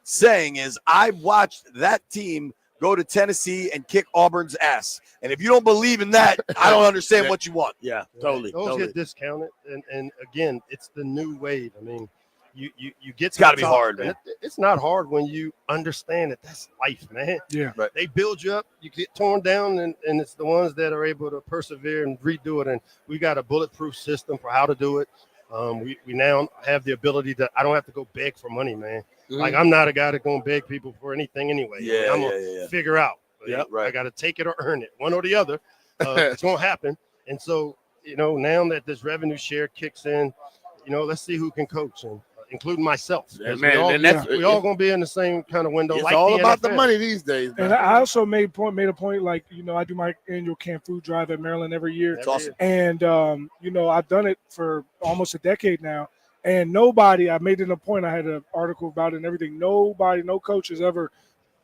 saying is I watched that team go to Tennessee and kick Auburn's ass. And if you don't believe in that, I don't understand what you want. Yeah, totally. Those get discounted. And again, it's the new wave. I mean, you get It's got to be hard, man. It's not hard when you understand that that's life, man. Yeah. Right. They build you up, you get torn down, and it's the ones that are able to persevere and redo it. And we got a bulletproof system for how to do it. We now have the ability to, I don't have to go beg for money, man. Like, I'm not a guy that's going to beg people for anything anyway. I'm going to figure out. I got to take it or earn it, one or the other. It's going to happen. And so, now that this revenue share kicks in, let's see who can coach. And including myself. Yeah, We all, and that's we all going to be in the same kind of window. It's like all the about the NFL. money these days. Man. And I also made a point, like, I do my annual camp food drive at Maryland every year. It's awesome. And, I've done it for almost a decade now. And nobody, I made it a point, I had an article about it and everything. No coach has ever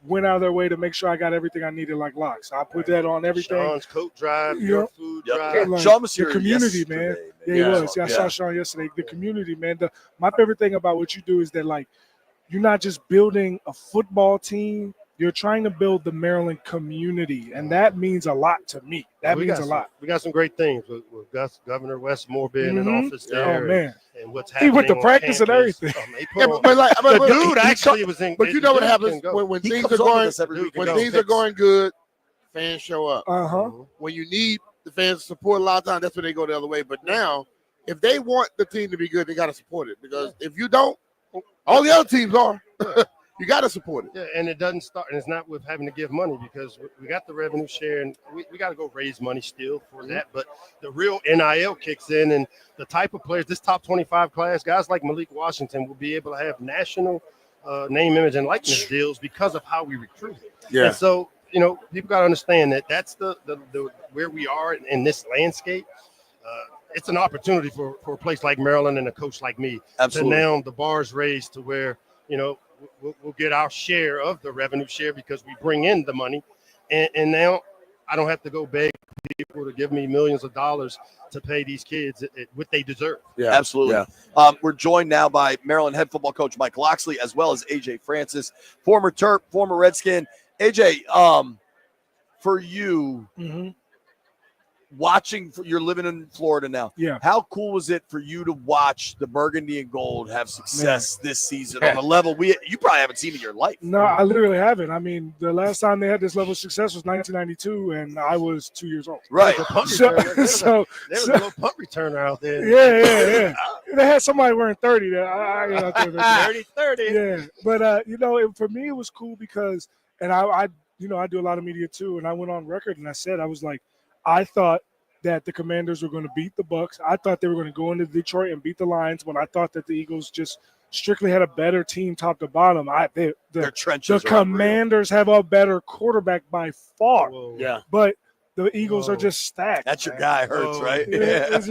went out of their way to make sure I got everything I needed like Locks. I put that on everything. Sean's coat drive, You your know, food Yep. drive. Like, Sean was the here community, man. yesterday, Yeah, he was. Yeah, I saw Sean yesterday. The community, man. My favorite thing about what you do is that, like, you're not just building a football team. You're trying to build the Maryland community, and that means a lot to me. That means a lot. We got some great things with Governor Westmore being in Mhm. office there. Oh, man. And what's He happening went to on practice and campus. everything. He put Yeah, on- but the dude he actually was in. But you know what the dude happens can go. when He things comes are on with going us every week. when Go. things are going good, fans show up. Uh-huh. When you need the fans to support a lot of times, that's when they go the other way. But now, if they want the team to be good, they got to support it. Because if you don't, all the other teams are. You got to support it. Yeah, and it doesn't start, and it's not with having to give money because we got the revenue share, and we got to go raise money still for that. But the real NIL kicks in, and the type of players, this top 25 class, guys like Malik Washington will be able to have national name, image, and likeness deals because of how we recruit. Yeah. And so, people got to understand that that's the where we are in this landscape. It's an opportunity for a place like Maryland and a coach like me. Absolutely. To now the bar's raised to where, we'll get our share of the revenue share because we bring in the money. And now I don't have to go beg people to give me millions of dollars to pay these kids what they deserve. Yeah, absolutely. Yeah. We're joined now by Maryland head football coach Mike Loxley, as well as AJ Francis, former Terp, former Redskin. AJ, for you, you're living in Florida now. Yeah. How cool was it for you to watch the Burgundy and Gold have success this season on a level you probably haven't seen in your life? No, I literally haven't. I mean, the last time they had this level of success was 1992, and I was 2 years old. Right. There was a little punt returner out there. Yeah. They had somebody wearing 30 there. I got out there. 30. Yeah. But, for me, it was cool because, and I do a lot of media too, and I went on record and I said, I was like, I thought that the Commanders were going to beat the Bucks. I thought they were going to go into Detroit and beat the Lions when I thought that the Eagles just strictly had a better team top to bottom. Their trenches the are Commanders have a better quarterback by far. Whoa. Yeah. But the Eagles are just stacked. That's your guy, Hurts, right? Yeah, it's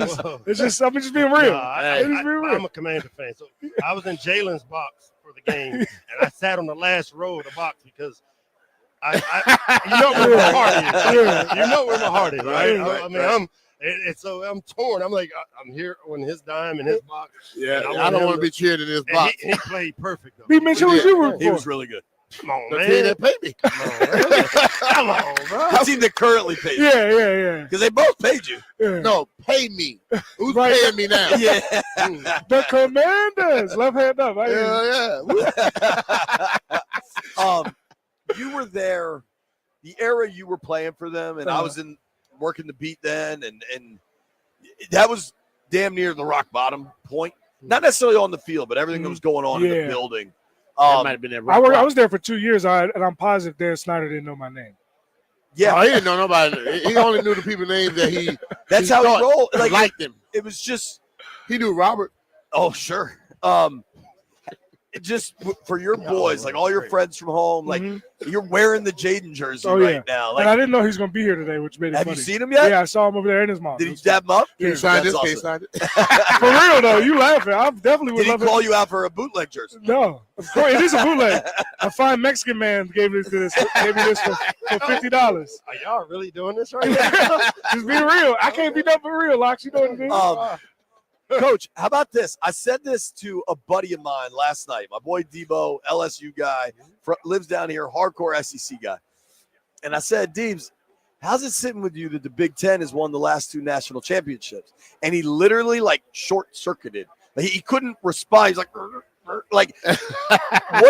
just I'm just being real. I'm a Commander fan. So I was in Jalen's box for the game, and I sat on the last row of the box because I you know where my heart is. You know where my heart is, right? So I'm torn. I'm like, I'm here on his dime in his box. Yeah, I don't want to be cheered in this box. He played perfect, though. B-Mitch, who was you rooting for? He was really good. Come on, The man. team that paid me. Come on, bro. The team that currently pays you. Yeah. Because they both paid you. No, pay me. Who's Right. paying me now? Yeah. The Commanders. Left hand up. You were there, the era you were playing for them, and I was working the beat then, and that was damn near the rock bottom point. Not necessarily on the field, but everything that was going on in the building. That might have been there. I was there for 2 years, and I'm positive Dan Snyder didn't know my name. Yeah, he didn't know nobody. He only knew the people names that he. That's how he rolled. Like, liked him. It was just he knew Robert. Oh, sure. It just for your boys, like all your friends from home, like you're wearing the Jaden jersey right now. Like, and I didn't know he was going to be here today, which made it have funny. you seen him yet? Yeah, I saw him over there in his mom. Did he dab him up? He signed That's this. awesome. He signed it. For real though, you laughing? I definitely would Did he love call it. you out for a bootleg jersey? No, of course it is a bootleg. A fine Mexican man gave me this for $50. Are y'all really doing this right now? Just be real. I can't be done for real, Lox. You know what I mean? Coach, how about this? I said this to a buddy of mine last night. My boy Debo, LSU guy, lives down here, hardcore SEC guy. And I said, Deebs, how's it sitting with you that the Big Ten has won the last 2 national championships? And he literally short-circuited. He couldn't respond. He's like, what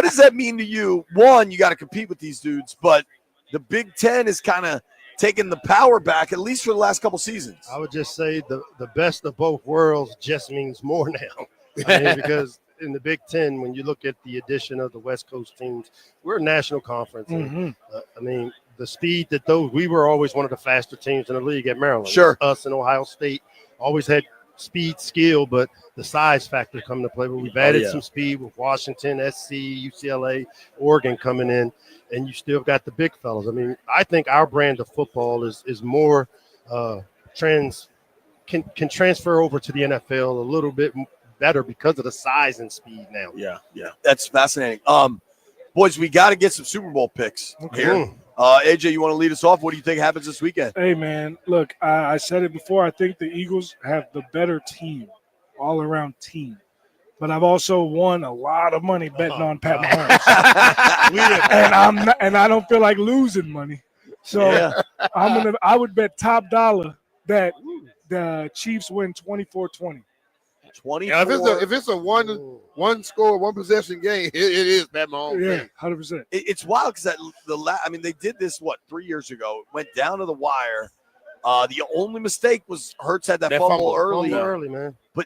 does that mean to you? One, you got to compete with these dudes, but the Big Ten is kind of taking the power back, at least for the last couple seasons. I would just say the best of both worlds just means more now. Because in the Big Ten, when you look at the addition of the West Coast teams, we're a national conference. And, the speed that we were always one of the faster teams in the league at Maryland. Sure. Us and Ohio State always had speed, skill, but the size factor come to play. But we've added some speed with Washington, SC, UCLA, Oregon coming in, and you still got the big fellas. I mean, I think our brand of football is more can transfer over to the NFL a little bit better because of the size and speed now. Yeah, that's fascinating. Boys, we got to get some Super Bowl picks here. AJ, you want to lead us off? What do you think happens this weekend? Hey, man, look, I said it before. I think the Eagles have the better team, all-around team. But I've also won a lot of money betting on Pat Mahomes. and I don't feel like losing money. So I would bet top dollar that the Chiefs win 24-20. 24. Yeah, if it's a one score, one possession game, it is Pat Mahomes. Yeah, 100%. It's wild because they did this 3 years ago. It went down to the wire. The only mistake was Hurts had that fumble early. Early, man. But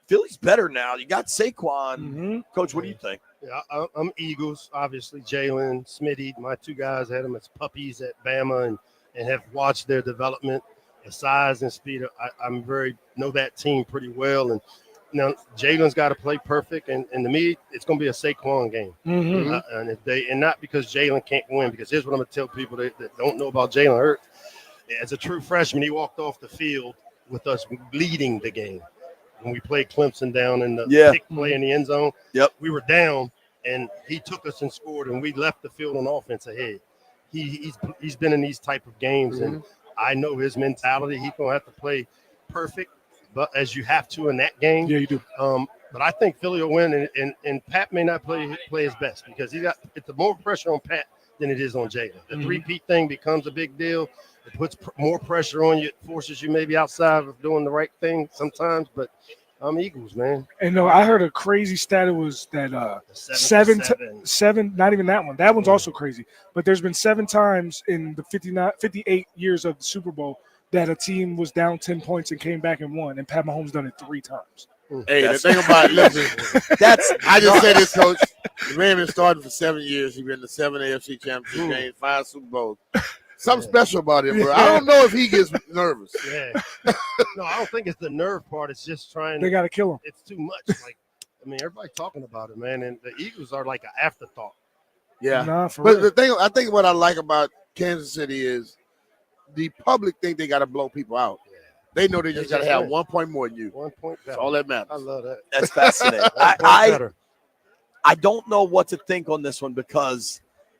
Philly's better now. You got Saquon. Coach, what do you think? Yeah, I'm Eagles, obviously. Jalen, Smitty, my two guys had them as puppies at Bama and have watched their development, the size and speed. I know that team pretty well. And now Jalen's got to play perfect. And to me, it's going to be a Saquon game. And not because Jalen can't win, because here's what I'm going to tell people that don't know about Jalen Hurts. As a true freshman, he walked off the field with us leading the game. When we played Clemson down in the pick play in the end zone, we were down, and he took us and scored, and we left the field on offense ahead. He's been in these type of games, and I know his mentality. He's going to have to play perfect, but as you have to in that game. Yeah, you do. But I think Philly will win, and Pat may not play his best because it's more pressure on Pat than it is on Jalen. The three-peat thing becomes a big deal. It puts more pressure on you. It forces you maybe outside of doing the right thing sometimes, but I'm Eagles, man. And no, I heard a crazy stat. It was that seven, not even that one. That one's also crazy. But there's been 7 times in the 58 years of the Super Bowl that a team was down 10 points and came back and won, and Pat Mahomes done it 3 times. Hey, the thing about it, listen, I just say this, Coach. The man been starting for 7 years. He's been to 7 AFC Championship games, 5 Super Bowls. Something special about him, bro. I don't know if he gets nervous. Yeah. No, I don't think it's the nerve part. It's just trying. They got to kill him. It's too much. Everybody's talking about it, man. And the Eagles are like an afterthought. Yeah. Nah, for but real. the thing, I think what I like about Kansas City is the public think they got to blow people out. Yeah. They know they just got to have 1 point more than you. 1 point better. That's all that matters. I love that. That's fascinating. I don't know what to think on this one because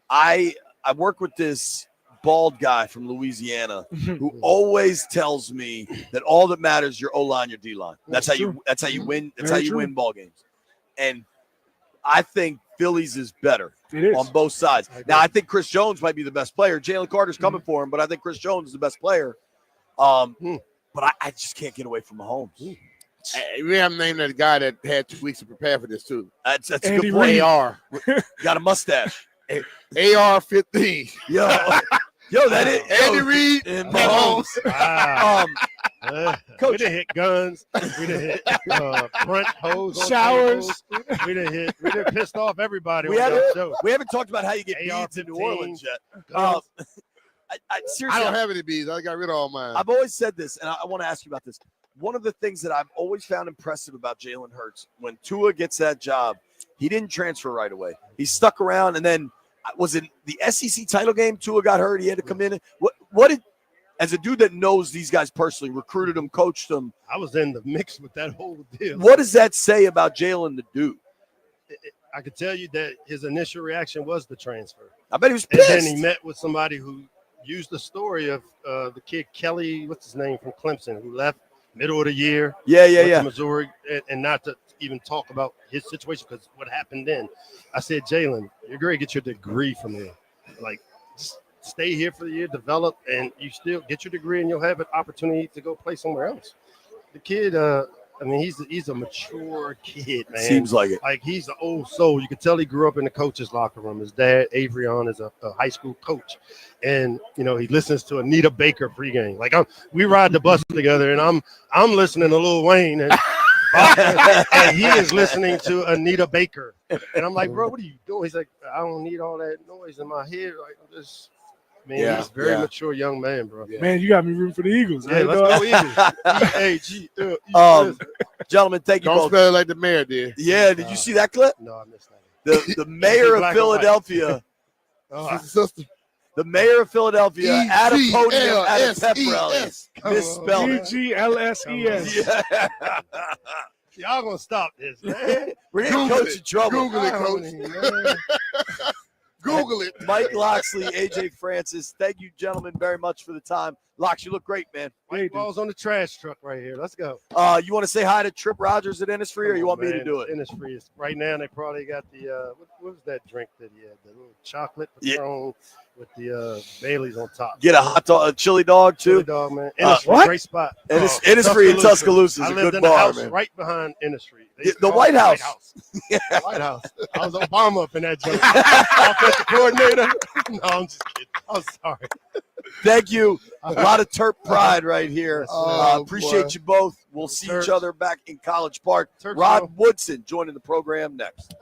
I work with this bald guy from Louisiana who always tells me that all that matters is your O-line, your D-line. That's how you win. That's how you win ball games. And I think Phillies is better on both sides. Now I think Chris Jones might be the best player. Jalen Carter's coming for him, but I think Chris Jones is the best player. But I just can't get away from Mahomes. Hey, we haven't named that guy that had 2 weeks to prepare for this too. That's a good point. AR got a mustache. AR-15. Yo, that is Andy Reid and Mahomes. Coach, we done hit guns. We done hit front hose, showers. We done pissed off everybody. We haven't talked about how you get beads in New Orleans yet. Seriously, I don't have any beads. I got rid of all mine. I've always said this, and I want to ask you about this. One of the things that I've always found impressive about Jalen Hurts, when Tua gets that job, he didn't transfer right away. He stuck around, and then was it the SEC title game? Tua got hurt. He had to come in. What did, as a dude that knows these guys personally, recruited them, coached them? I was in the mix with that whole deal. What does that say about Jalen the dude? I could tell you that his initial reaction was the transfer. I bet he was pissed. And then he met with somebody who used the story of the kid Kelly, what's his name, from Clemson, who left middle of the year. Yeah. To Missouri, and not to even talk about his situation because what happened then. I said, Jalen, you're going to get your degree from here. Like, just stay here for the year, develop, and you still get your degree, and you'll have an opportunity to go play somewhere else. The kid, he's a mature kid, man. Seems like it. Like, he's an old soul. You can tell he grew up in the coach's locker room. His dad, Avrion, is a high school coach. And, he listens to Anita Baker pregame. Like, we ride the bus together, and I'm listening to Lil Wayne, and he is listening to Anita Baker. And I'm like, bro, what are you doing? He's like, I don't need all that noise in my head. Like, I'm just I mean, he's a very mature young man, bro. Man, you got me rooting for the Eagles. Yeah, let's go Eagles. E-A-G-L-E-S. Gentlemen, thank you Don't both. spell it like the mayor did. Yeah, did you see that clip? No, I missed that. The mayor of Philadelphia. Sister. The mayor of Philadelphia at a podium at a pep rally misspelled it. E-G-L-S-E-S. Yeah. Y'all gonna stop this, man. We're getting coach in trouble. Google it, coach. Google it. Mike Loxley, AJ Francis, thank you, gentlemen, very much for the time. Lox, you look great, man. Mike Ball's on the trash truck right here. Let's go. You want to say hi to Trip Rogers at Innisfree, or you want me to do it? Innisfree is right now. They probably got the what was that drink that he had? The little chocolate Patron with the Bailey's on top. Get a hot dog, a chili dog too. Chili dog, man. Innisfree, great spot. Innisfree in Tuscaloosa is a good bar, house man. right behind Innisfree. The White House. The White House. I was Obama up in that joint. Offensive coordinator. No, I'm just kidding. I'm sorry. Thank you. A lot of Terp pride right here. Oh, Appreciate boy. you both. We'll see each other back in College Park. Rod Woodson joining the program next.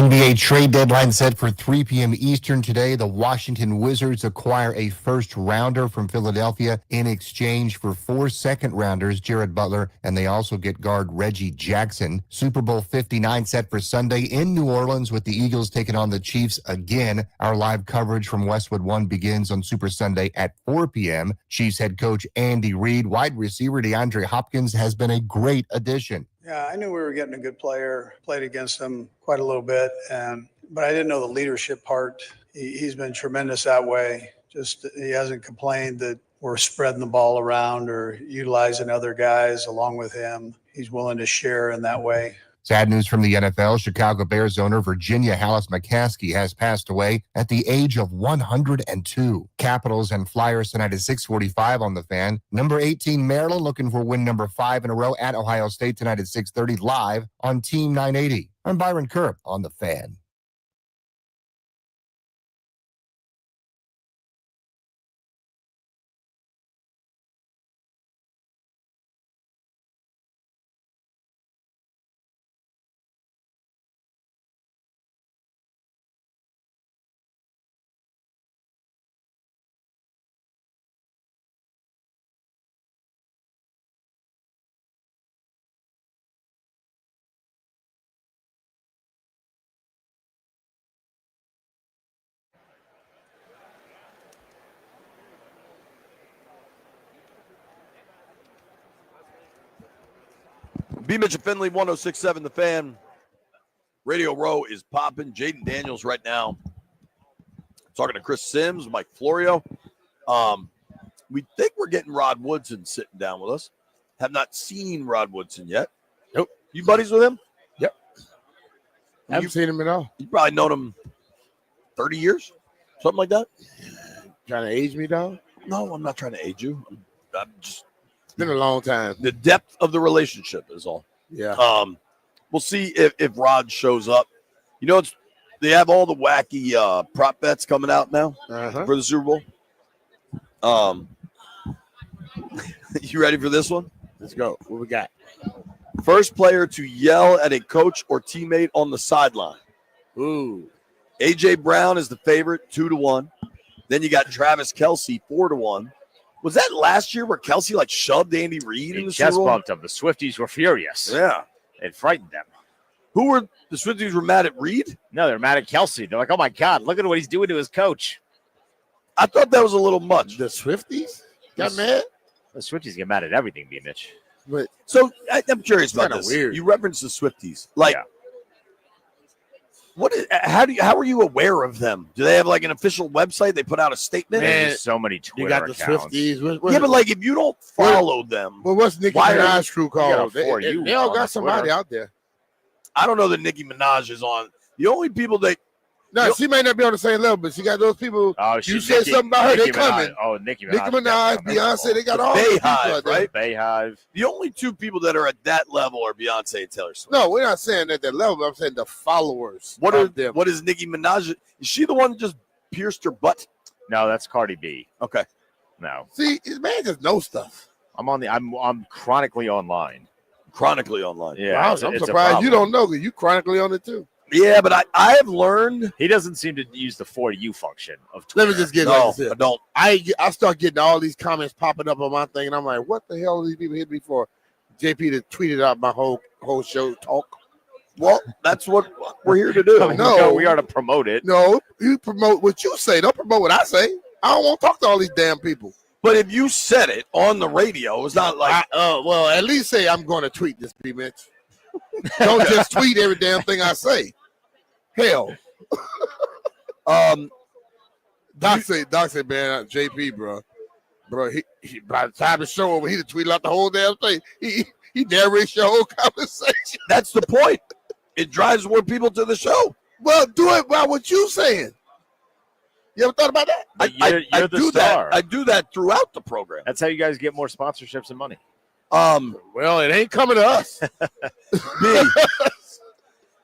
NBA trade deadline set for 3 p.m. Eastern today. The Washington Wizards acquire a first-rounder from Philadelphia in exchange for 4 second-rounders, Jared Butler, and they also get guard Reggie Jackson. Super Bowl 59 set for Sunday in New Orleans with the Eagles taking on the Chiefs again. Our live coverage from Westwood One begins on Super Sunday at 4 p.m. Chiefs head coach Andy Reid, wide receiver DeAndre Hopkins has been a great addition. Yeah, I knew we were getting a good player. Played against him quite a little bit, but I didn't know the leadership part. He's been tremendous that way. Just he hasn't complained that we're spreading the ball around or utilizing other guys along with him. He's willing to share in that way. Sad news from the NFL. Chicago Bears owner Virginia Hallis McCaskey has passed away at the age of 102. Capitals and Flyers tonight at 6:45 on the Fan. Number 18 Maryland looking for win number 5 in a row at Ohio State tonight at 6:30 live on Team 980. I'm Byron Kerr on the Fan. B. Mitchell Finley, 106.7 The Fan. Radio Row is popping. Jaden Daniels right now talking to Chris Sims, Mike Florio. We think we're getting Rod Woodson sitting down with us. Have not seen Rod Woodson yet. Nope. You buddies with him? Yep. Haven't seen him at all. You probably known him 30 years, something like that. Trying to age me, dog? No, I'm not trying to age you. I'm just. It's been a long time. The depth of the relationship is all. Yeah. We'll see if Rod shows up. You know, they have all the wacky prop bets coming out now for the Super Bowl. You ready for this one? Let's go. What we got? First player to yell at a coach or teammate on the sideline. Ooh. A.J. Brown is the favorite, 2-1. Then you got Travis Kelce, 4-1. Was that last year where Kelce shoved Andy Reid in the Super chest Bowl? bumped him. The Swifties were furious. Yeah. It frightened them. Who were the Swifties were mad at Reid? No, they're mad at Kelce. They're like, oh my God, look at what he's doing to his coach. I thought that was a little much. The Swifties got mad? The Swifties get mad at everything, B. Mitch. But so I'm curious about kinda this. weird. You referenced the Swifties. How are you aware of them? Do they have an official website? They put out a statement? There's so many Twitter You got the accounts. Swifties. But if you don't follow them, well, what's Nicki why are Minaj's crew called? You got They all on got somebody Twitter. out there. I don't know that Nicki Minaj is on. The only people that No, she may not be on the same level, but she got those people. Oh, You said something about her, they coming. Oh, Nicki Minaj. Nicki Minaj, Beyonce, they got all those people Bayhive, out there. right? Bayhive. The only two people that are at that level are Beyonce and Taylor Swift. No, we're not saying at that level. I'm saying the followers. What of them. What is Nicki Minaj? Is she the one that just pierced her butt? No, that's Cardi B. Okay. No. See, this man just knows stuff. I'm chronically online. Chronically online. Yeah. Wow, it's I'm a surprised you problem. don't know because you chronically on it too. Yeah, but I have learned. He doesn't seem to use the for you function of Let Twitter. me just get No, like this. I don't. I start getting all these comments popping up on my thing, and I'm like, what the hell are these people hitting me for? JP to tweeted out my whole show talk. Well, that's what we're here to do. No, we are to promote it. No, you promote what you say. Don't promote what I say. I don't want to talk to all these damn people. But if you said it on the radio, it's not like. Well, at least say I'm going to tweet this, B. Mitch. Don't just tweet every damn thing I say. Hell. Doc said, man, JP, bro, he by the time the show over, he'd tweet out the whole damn thing. He narrates your whole conversation. That's the point. It drives more people to the show. Well, do it by what you saying. You ever thought about that? You're the do star. that. I do that throughout the program. That's how you guys get more sponsorships and money. Well, it ain't coming to us. B,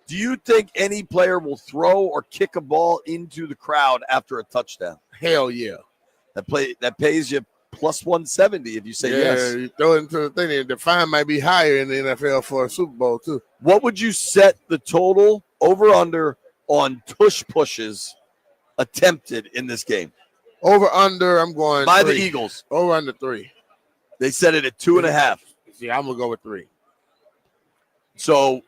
do you think any player will throw or kick a ball into the crowd after a touchdown? Hell yeah. That pays you plus 170 if you say yes. You throw it into the thing. The fine might be higher in the NFL for a Super Bowl too. What would you set the total over under on tush pushes attempted in this game? Over under, I'm going by 3. the Eagles. Over under 3. They set it at 2.5. Yeah, I'm gonna go with 3. So,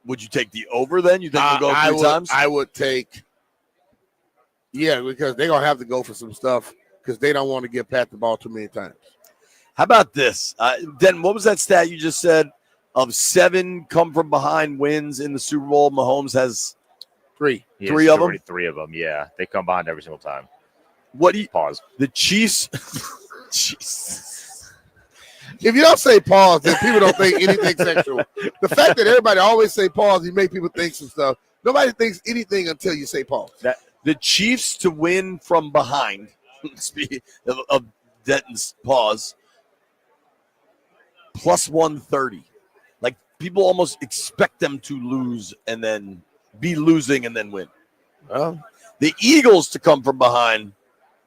would you take the over then? You think we'll go 3 times? I would take. Yeah, because they're gonna have to go for some stuff because they don't want to give Pat the ball too many times. How about this? Den, what was that stat you just said? Of 7 come from behind wins in the Super Bowl, Mahomes has 3. Three of them? 3 of them, yeah. They come behind every single time. What do you pause? The Chiefs. Jesus. If you don't say pause, then people don't think anything sexual. The fact that everybody always say pause, you make people think some stuff. Nobody thinks anything until you say pause. The Chiefs to win from behind, speaking of Denton's pause, plus 130. Like, people almost expect them to lose and then be losing and then win. Well, the Eagles to come from behind,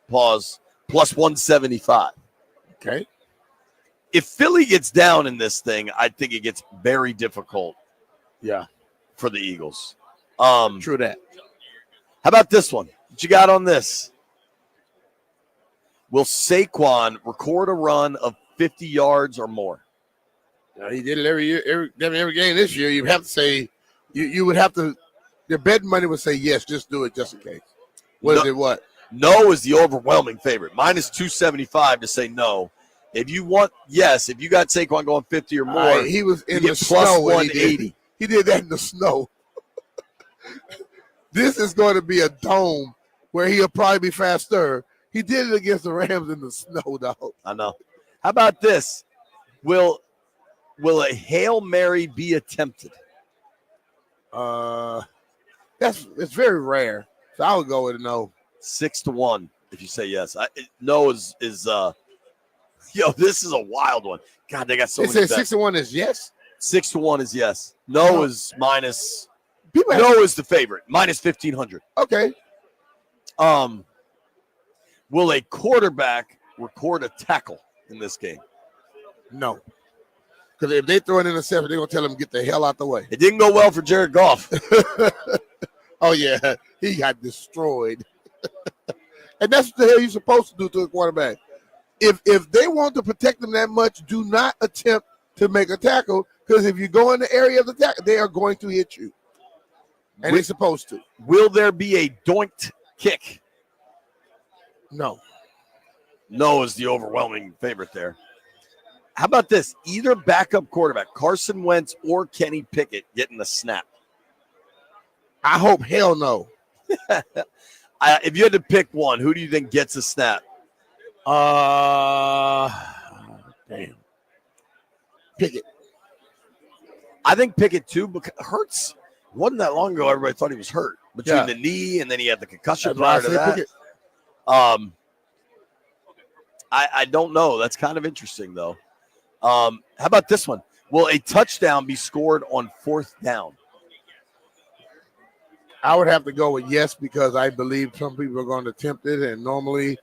pause, plus 175. Okay. If Philly gets down in this thing, I think it gets very difficult. Yeah. For the Eagles. True that. How about this one? What you got on this? Will Saquon record a run of 50 yards or more? He did it every year, every game this year. You have to say, you would have to. Your bet money would say yes. Just do it, just in case. What is it? What? No is the overwhelming favorite. Minus 275 to say no. If you want yes, if you got Saquon going 50 or more, he was in you the get plus snow. 180. He did that in the snow. This is going to be a dome where he'll probably be faster. He did it against the Rams in the snow, though. I know. How about this? Will a Hail Mary be attempted? It's very rare. So I would go with a no. 6-1 if you say yes. No is this is a wild one. God, they got so many. It says 6-1 is yes. 6-1 is yes. No is minus. No is the favorite. Minus 1,500. Okay. Will a quarterback record a tackle in this game? No. Because if they throw an interception, they're going to tell him get the hell out the way. It didn't go well for Jared Goff. Oh, yeah. He got destroyed. And that's what the hell you're supposed to do to a quarterback. If they want to protect them that much, do not attempt to make a tackle, because if you go in the area of the tackle, they are going to hit you. And they're supposed to. Will there be a doinked kick? No. No is the overwhelming favorite there. How about this? Either backup quarterback, Carson Wentz or Kenny Pickett, getting the snap. I hope hell no. If you had to pick one, who do you think gets a snap? Damn. Pickett. I think Pickett too, because Hurts wasn't that long ago. Everybody thought he was hurt between the knee and then he had the concussion prior to that. Pickett. I don't know. That's kind of interesting though. How about this one? Will a touchdown be scored on 4th down? I would have to go with yes, because I believe some people are going to attempt it, and normally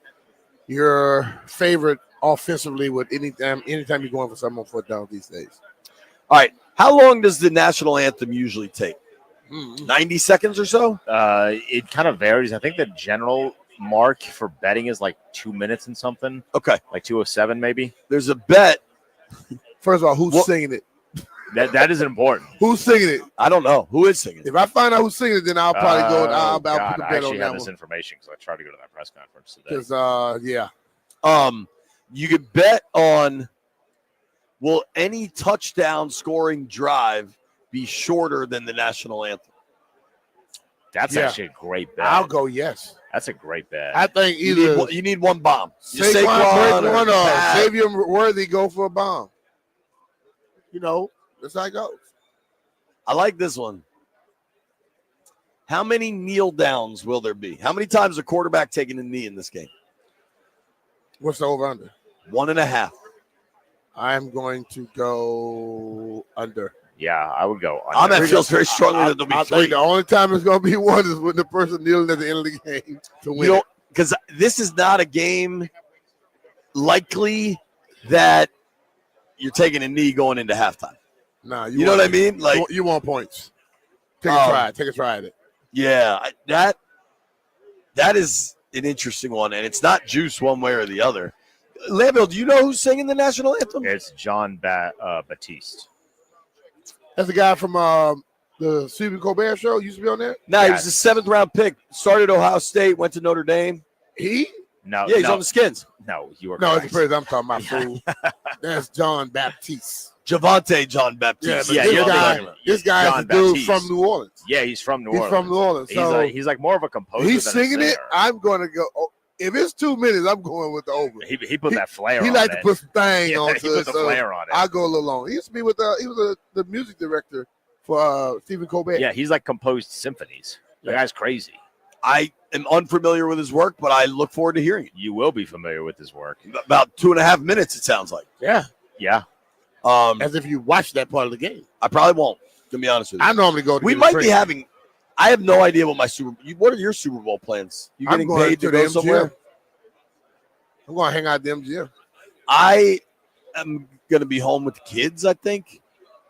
your favorite offensively with anytime you're going for someone on 4th down these days. All right. How long does the national anthem usually take? 90 seconds or so? It kind of varies. I think the general mark for betting is like 2 minutes and something. Okay. Like 2:07 maybe. There's a bet. First of all, who's singing it? That is important. Who's singing it? I don't know. Who is singing it? If I find out who's singing it, then I'll probably go and I'll put the I bet actually on have that this one. information because I tried to go to that press conference today. Because, yeah. You could bet on, will any touchdown scoring drive be shorter than the national anthem? That's actually a great bet. I'll go yes. That's a great bet. I think either you need one bomb. Saquon or Xavier Worthy go for a bomb. You know, that's how it goes. I like this one. How many kneel downs will there be? How many times a quarterback taking a knee in this game? What's the over under? 1.5. I'm going to go under. Yeah, I would go under. That feels very strongly that there'll be 3. The only time it's going to be 1 is when the person kneeling at the end of the game to win. Because this is not a game likely that you're taking a knee going into halftime. Nah, you know what I mean? Like, you want points. Take a try. Take a try at it. Yeah, that is an interesting one, and it's not Juice one way or the other. Lambill, do you know who's singing the national anthem? It's John Batiste. That's the guy from the Stephen Colbert Show. Used to be on there. No, he was a 7th round pick. Started Ohio State, went to Notre Dame. He? No, Yeah, he's on the Skins. No, you are. No, it's correct. the person I'm talking about. Fool. That's John Baptiste. Javante John Baptiste. Yeah, this guy is a dude from New Orleans. Yeah, he's from New He's Orleans. from New Orleans. So He's like more of a composer. he's than singing a it. singer. I'm going to go. If it's 2 minutes, I'm going with the over. He put that flair. He on like it. to put some thing Yeah, on. he put the flair on it. I go a little long. He used to be with he was the music director for Stephen Colbert. Yeah, he's like composed symphonies. The guy's crazy. I am unfamiliar with his work, but I look forward to hearing it. You will be familiar with his work. About 2.5 minutes, it sounds like. Yeah. Yeah. As if you watched that part of the game. I probably won't, to be honest with you. I normally go to We get a might be drink. having. I have no idea what my what are your Super Bowl plans? You I'm getting going paid to to go the somewhere? MGM. I'm going to hang out at the MGM. I am going to be home with the kids, I think.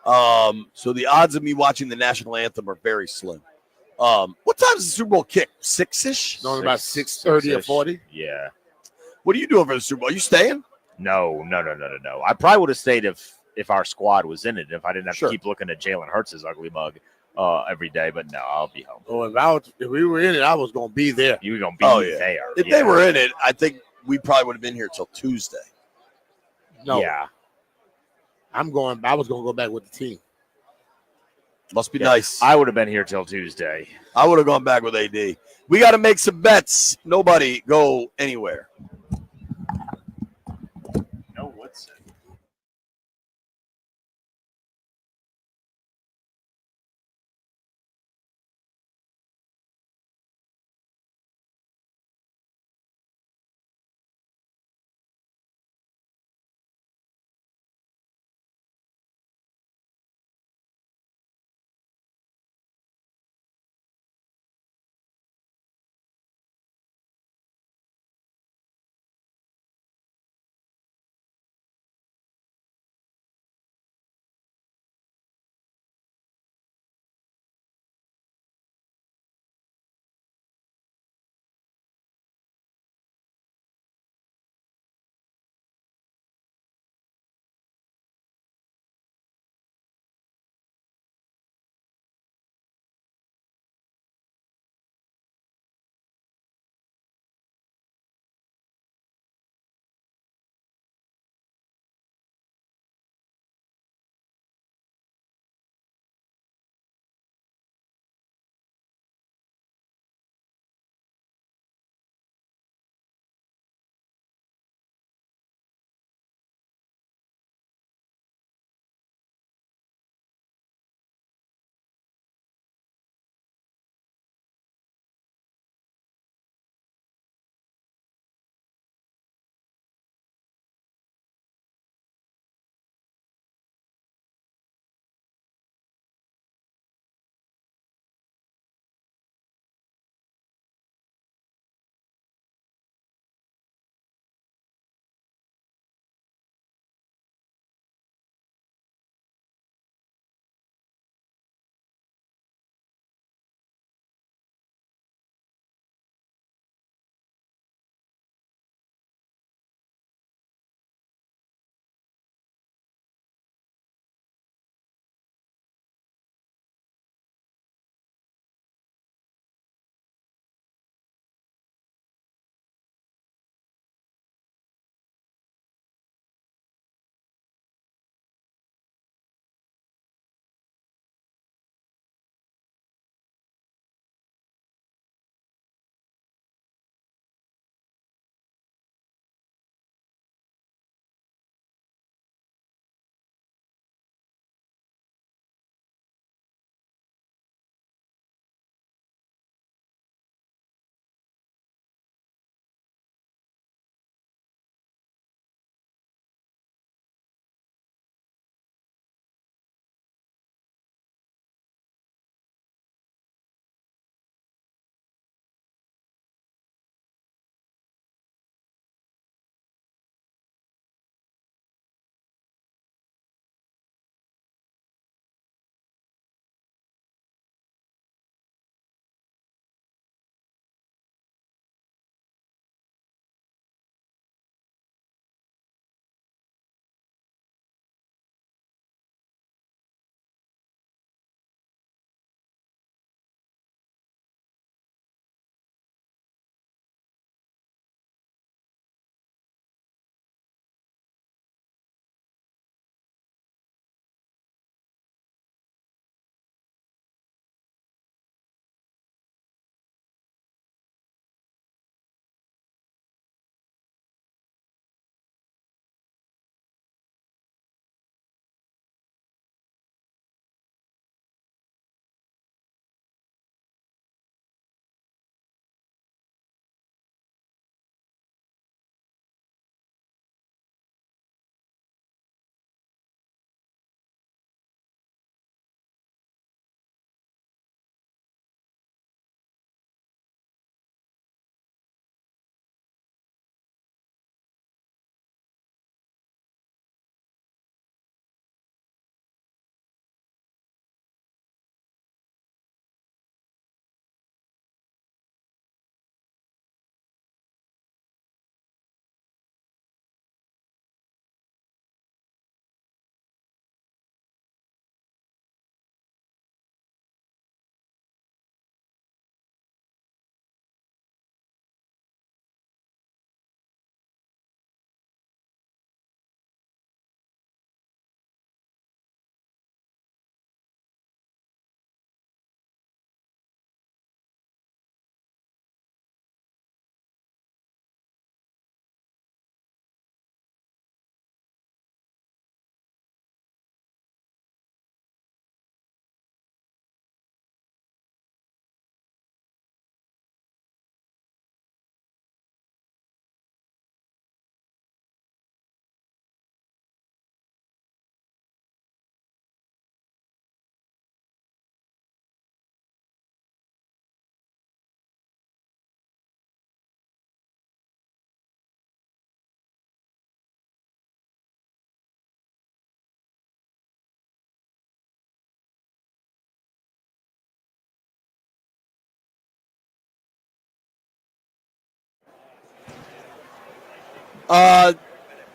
So the odds of me watching the national anthem are very slim. What time is the Super Bowl kick? 6-ish? No, about 6:30 or 40. Yeah. What are you doing for the Super Bowl? Are you staying? No. I probably would have stayed if our squad was in it. If I didn't have Sure. to keep looking at Jalen Hurts' ugly mug every day. But no, I'll be home. Oh, if we were in it, I was going to be there. You were gonna be there. If they were in it, I think we probably would have been here till Tuesday. No. Yeah. I was going to go back with the team. Must be nice. I would have been here till Tuesday. I would have gone back with AD. We got to make some bets. Nobody go anywhere.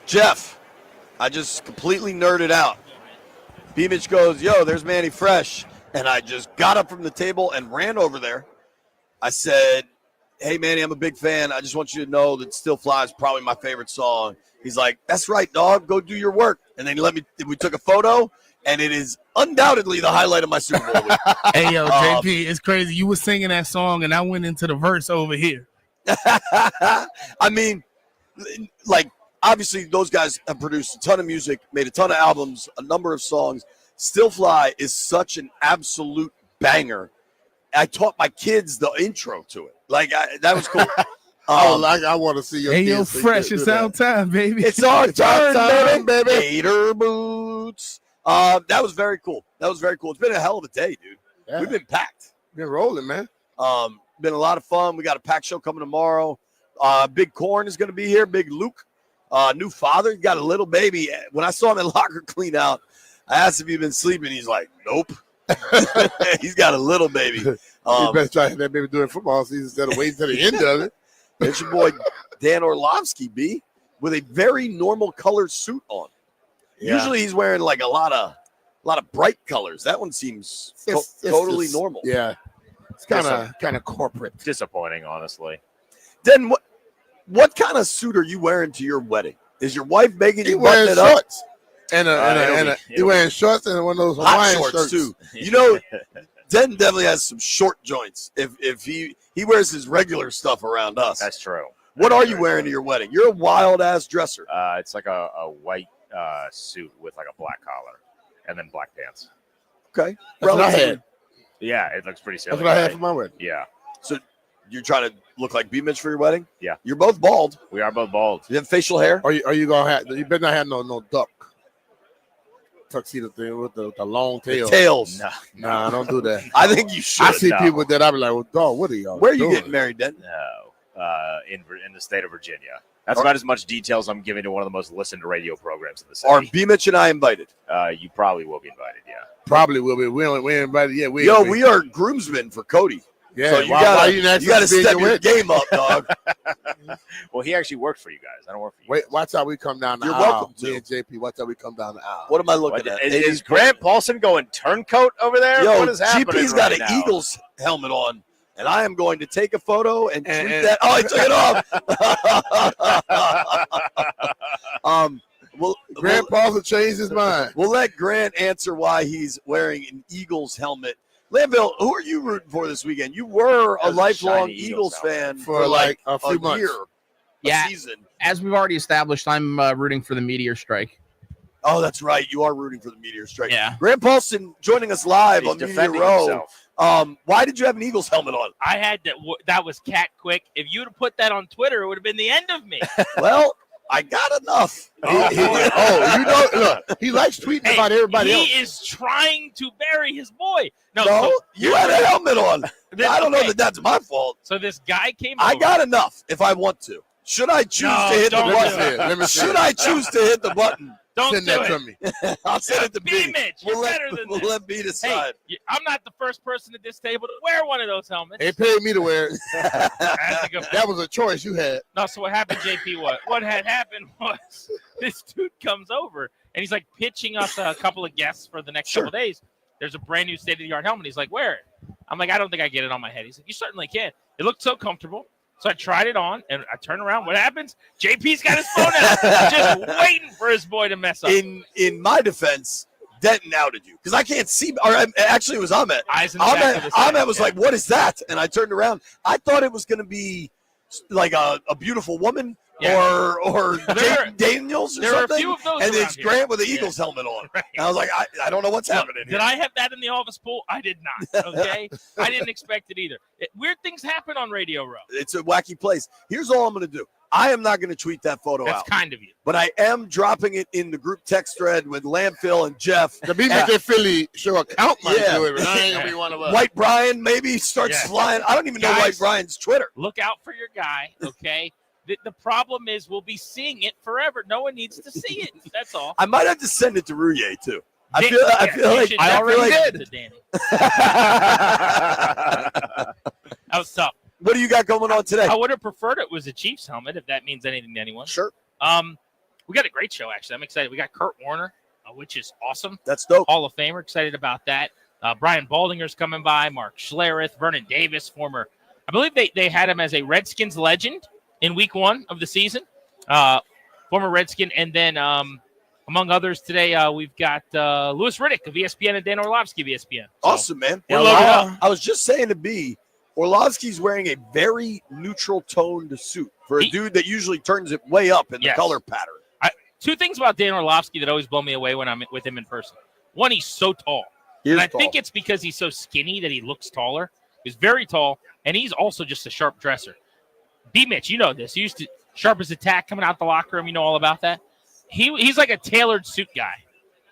Jeff, I just completely nerded out. B-Mitch goes, yo, there's Manny Fresh. And I just got up from the table and ran over there. I said, hey, Manny, I'm a big fan. I just want you to know that Still Fly is probably my favorite song. He's like, that's right, dog. Go do your work. And then we took a photo, and it is undoubtedly the highlight of my Super Bowl week. Hey, yo, JP, it's crazy. You were singing that song, and I went into the verse over here. I mean, like, obviously those guys have produced a ton of music, made a ton of albums, a number of songs. Still Fly is such an absolute banger. I taught my kids the intro to it. Like, that was cool. I want to see your Hey, kids yo, sing Fresh, that. it's our time, baby. It's our turn, baby. Gator boots. That was very cool. It's been a hell of a day, dude. Yeah. We've been packed. Been rolling, man. Been a lot of fun. We got a packed show coming tomorrow. Big Corn is going to be here. Big Luke, new father. He got a little baby. When I saw him in locker clean out, I asked if he'd been sleeping. He's like, nope. He's got a little baby. You better try to have that baby doing football season instead of waiting to the end of it. It's your boy Dan Orlovsky, B, with a very normal color suit on. Yeah. Usually he's wearing like a lot of bright colors. That one seems totally normal. Yeah, it's kind of corporate. Disappointing, honestly. Then what kind of suit are you wearing to your wedding? Is your wife making you wearing button it up? shorts and he wearing shorts and one of those Hot Hawaiian shorts shirts too. You know, Den definitely has some short joints. If he wears his regular stuff around us. That's true. What are you wearing to your wedding? You're a wild ass dresser. It's like a white suit with like a black collar and then black pants. Okay. That's what I had. Yeah, it looks pretty silly. That's what I had for my wedding. Yeah. So you're trying to look like B-Mitch for your wedding? Yeah. You're both bald. We are both bald. You have facial hair? Are you gonna have? You better not have no duck tuxedo thing with the long tail. Tails. Nah, don't do that. I think you should. I see people that I be like, well, dog, what are y'all? Where are you doing? getting married, Den? No. In the state of Virginia. That's about as much details I'm giving to one of the most listened to radio programs in the city. Are B-Mitch and I invited? You probably will be invited, yeah. Probably will be. We ain't invited yet. We are groomsmen for Cody. Yeah, so you why gotta step your game up, dog. Well, he actually worked for you guys. I don't work for you. Wait, watch how we come down the You're aisle. welcome to. Me and JP, watch how we come down the aisle. What am I looking at? Is Grant Paulson going turncoat over there? Yo, what is happening GP's got right an now? Eagles helmet on, and I am going to take a photo and tweet that. Oh, I took it off. Grant Paulson changed his mind. We'll let Grant answer why he's wearing an Eagles helmet. Landville, who are you rooting for this weekend? You were a lifelong Eagles fan for like a few months. year, Yeah, a season. as we've already established, I'm rooting for the meteor strike. Oh, that's right. You are rooting for the meteor strike. Yeah. Grant Paulson joining us live He's on Meteor defending Row. himself. Why did you have an Eagles helmet on? I had that was cat quick. If you'd have put that on Twitter, it would have been the end of me. Well, I got enough. Look, he likes tweeting about everybody else. He is trying to bury his boy. No, you had a helmet on. I don't know that that's my fault. So this guy came I over. got enough if I want to. Should I choose No, to hit the don't button? do it. Should I choose to hit the button? Don't Send do that it. to me. I'll send it to B. Mitch, you're better than We'll this. let B decide. Hey, I'm not the first person at this table to wear one of those helmets. They paid me to wear it. That's a good That was a choice you had. No, so what happened, JP? What had happened was this dude comes over and he's like pitching us a couple of guests for the next couple of days. There's a brand new state-of-the-art helmet. He's like, wear it. I'm like, I don't think I get it on my head. He's like, you certainly can. It looked so comfortable. So I tried it on, and I turn around. What happens? JP's got his phone out, just waiting for his boy to mess up. In my defense, Denton outed you because I can't see. Or actually, it was Ahmed. Eyes in the back of his head, Ahmed was like, "What is that?" And I turned around. I thought it was going to be like a beautiful woman or Jake Daniels or there are a something. few of those and around it's here. Grant with the Eagles helmet on. Right. And I was like, I don't know what's happening here. Did I have that in the office pool? I did not. Okay, I didn't expect it either. Weird things happen on Radio Row. It's a wacky place. Here's all I'm going to do. I am not going to tweet that photo That's out. kind of you. But I am dropping it in the group text thread with Landfill and Jeff. The BBJ Philly show account might do it, but I ain't going to be one of us. White Brian maybe starts flying. I don't even know White Brian's Twitter. Look out for your guy, okay? The problem is we'll be seeing it forever. No one needs to see it. That's all. I might have to send it to Rouye, too. I feel like I already did. That was tough. What do you got going on today? I would have preferred it was a Chiefs helmet if that means anything to anyone. Sure. We got a great show, actually. I'm excited. We got Kurt Warner, which is awesome. That's dope. Hall of Famer. Excited about that. Brian Baldinger's coming by. Mark Schlereth, Vernon Davis, former. I believe they had him as a Redskins legend in week 1 of the season. Former Redskin. And then among others today, we've got Lewis Riddick of ESPN and Dan Orlovsky of ESPN. So, Awesome, man. we're loaded up. I was just saying to B, Orlovsky's wearing a very neutral toned suit for a dude that usually turns it way up in the color pattern. Two things about Dan Orlovsky that always blow me away when I'm with him in person. One, he's so tall. And I think it's because he's so skinny that he looks taller. He's very tall, and he's also just a sharp dresser. B-Mitch, you know this. He used to sharp as attack coming out the locker room. You know all about that. He's like a tailored suit guy.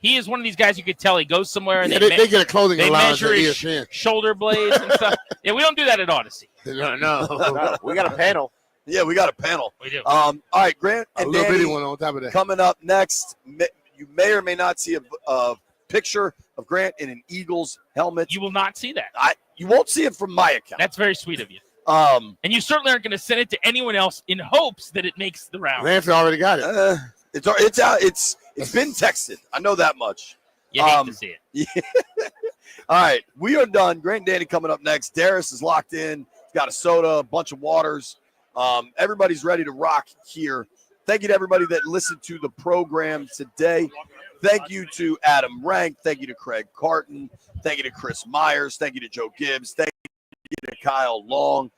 He is one of these guys you could tell he goes somewhere and they get a clothing allowance measure at his ESPN. shoulder blades and stuff. Yeah, we don't do that at Odyssey. No. We got a panel. Yeah, we got a panel. We do. All right, Grant A and little Danny, bitty one on top of that. coming up next. You may or may not see a picture of Grant in an Eagles helmet. You will not see that. You won't see it from my account. That's very sweet of you. And you certainly aren't going to send it to anyone else in hopes that it makes the round. Lance already got it. It's out. It's been texted. I know that much. You hate to see it. Yeah. All right, we are done. Grant and Danny coming up next. Darius is locked in. He's got a soda, a bunch of waters. Everybody's ready to rock here. Thank you to everybody that listened to the program today. Thank you to Adam Rank. Thank you to Craig Carton. Thank you to Chris Myers. Thank you to Joe Gibbs. Thank you to Kyle Long.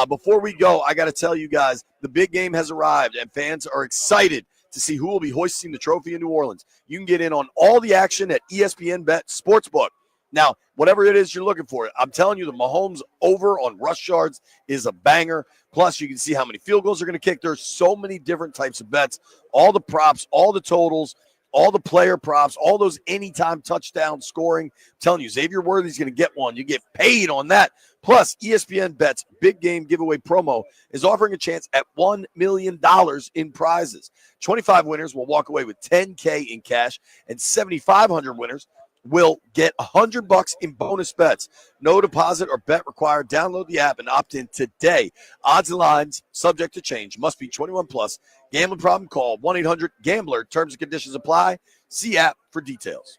Before we go, I got to tell you guys, the big game has arrived, and fans are excited to see who will be hoisting the trophy in New Orleans. You can get in on all the action at ESPN Bet Sportsbook. Now, whatever it is you're looking for, I'm telling you, the Mahomes over on rush yards is a banger. Plus, you can see how many field goals are going to kick. There's so many different types of bets, all the props, all the totals, all the player props, all those anytime touchdown scoring. I'm telling you, Xavier Worthy's going to get one. You get paid on that. Plus, ESPN Bet's big game giveaway promo is offering a chance at $1 million in prizes. 25 winners will walk away with $10K in cash, and 7,500 winners will get $100 in bonus bets. No deposit or bet required. Download the app and opt in today. Odds and lines subject to change. Must be 21 plus. Gambling problem? Call 1-800-GAMBLER. Terms and conditions apply. See app for details.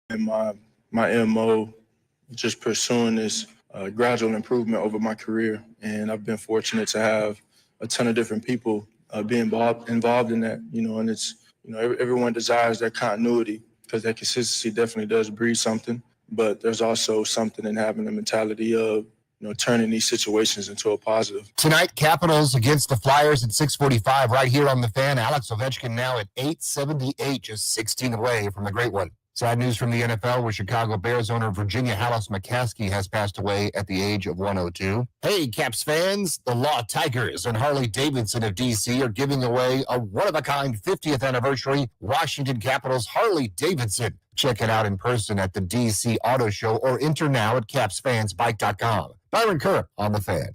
and my MO, just pursuing this gradual improvement over my career. And I've been fortunate to have a ton of different people be involved in that, and it's, everyone desires that continuity because that consistency definitely does breed something. But there's also something in having the mentality of, turning these situations into a positive. Tonight, Capitals against the Flyers at 6:45 right here on the Fan. Alex Ovechkin now at 878, just 16 away from the great one. Sad news from the NFL, where Chicago Bears owner Virginia Hallis McCaskey has passed away at the age of 102. Hey, Caps fans, the Law Tigers and Harley Davidson of D.C. are giving away a one-of-a-kind 50th anniversary Washington Capitals Harley Davidson. Check it out in person at the D.C. Auto Show or enter now at capsfansbike.com. Byron Kerr on the Fan.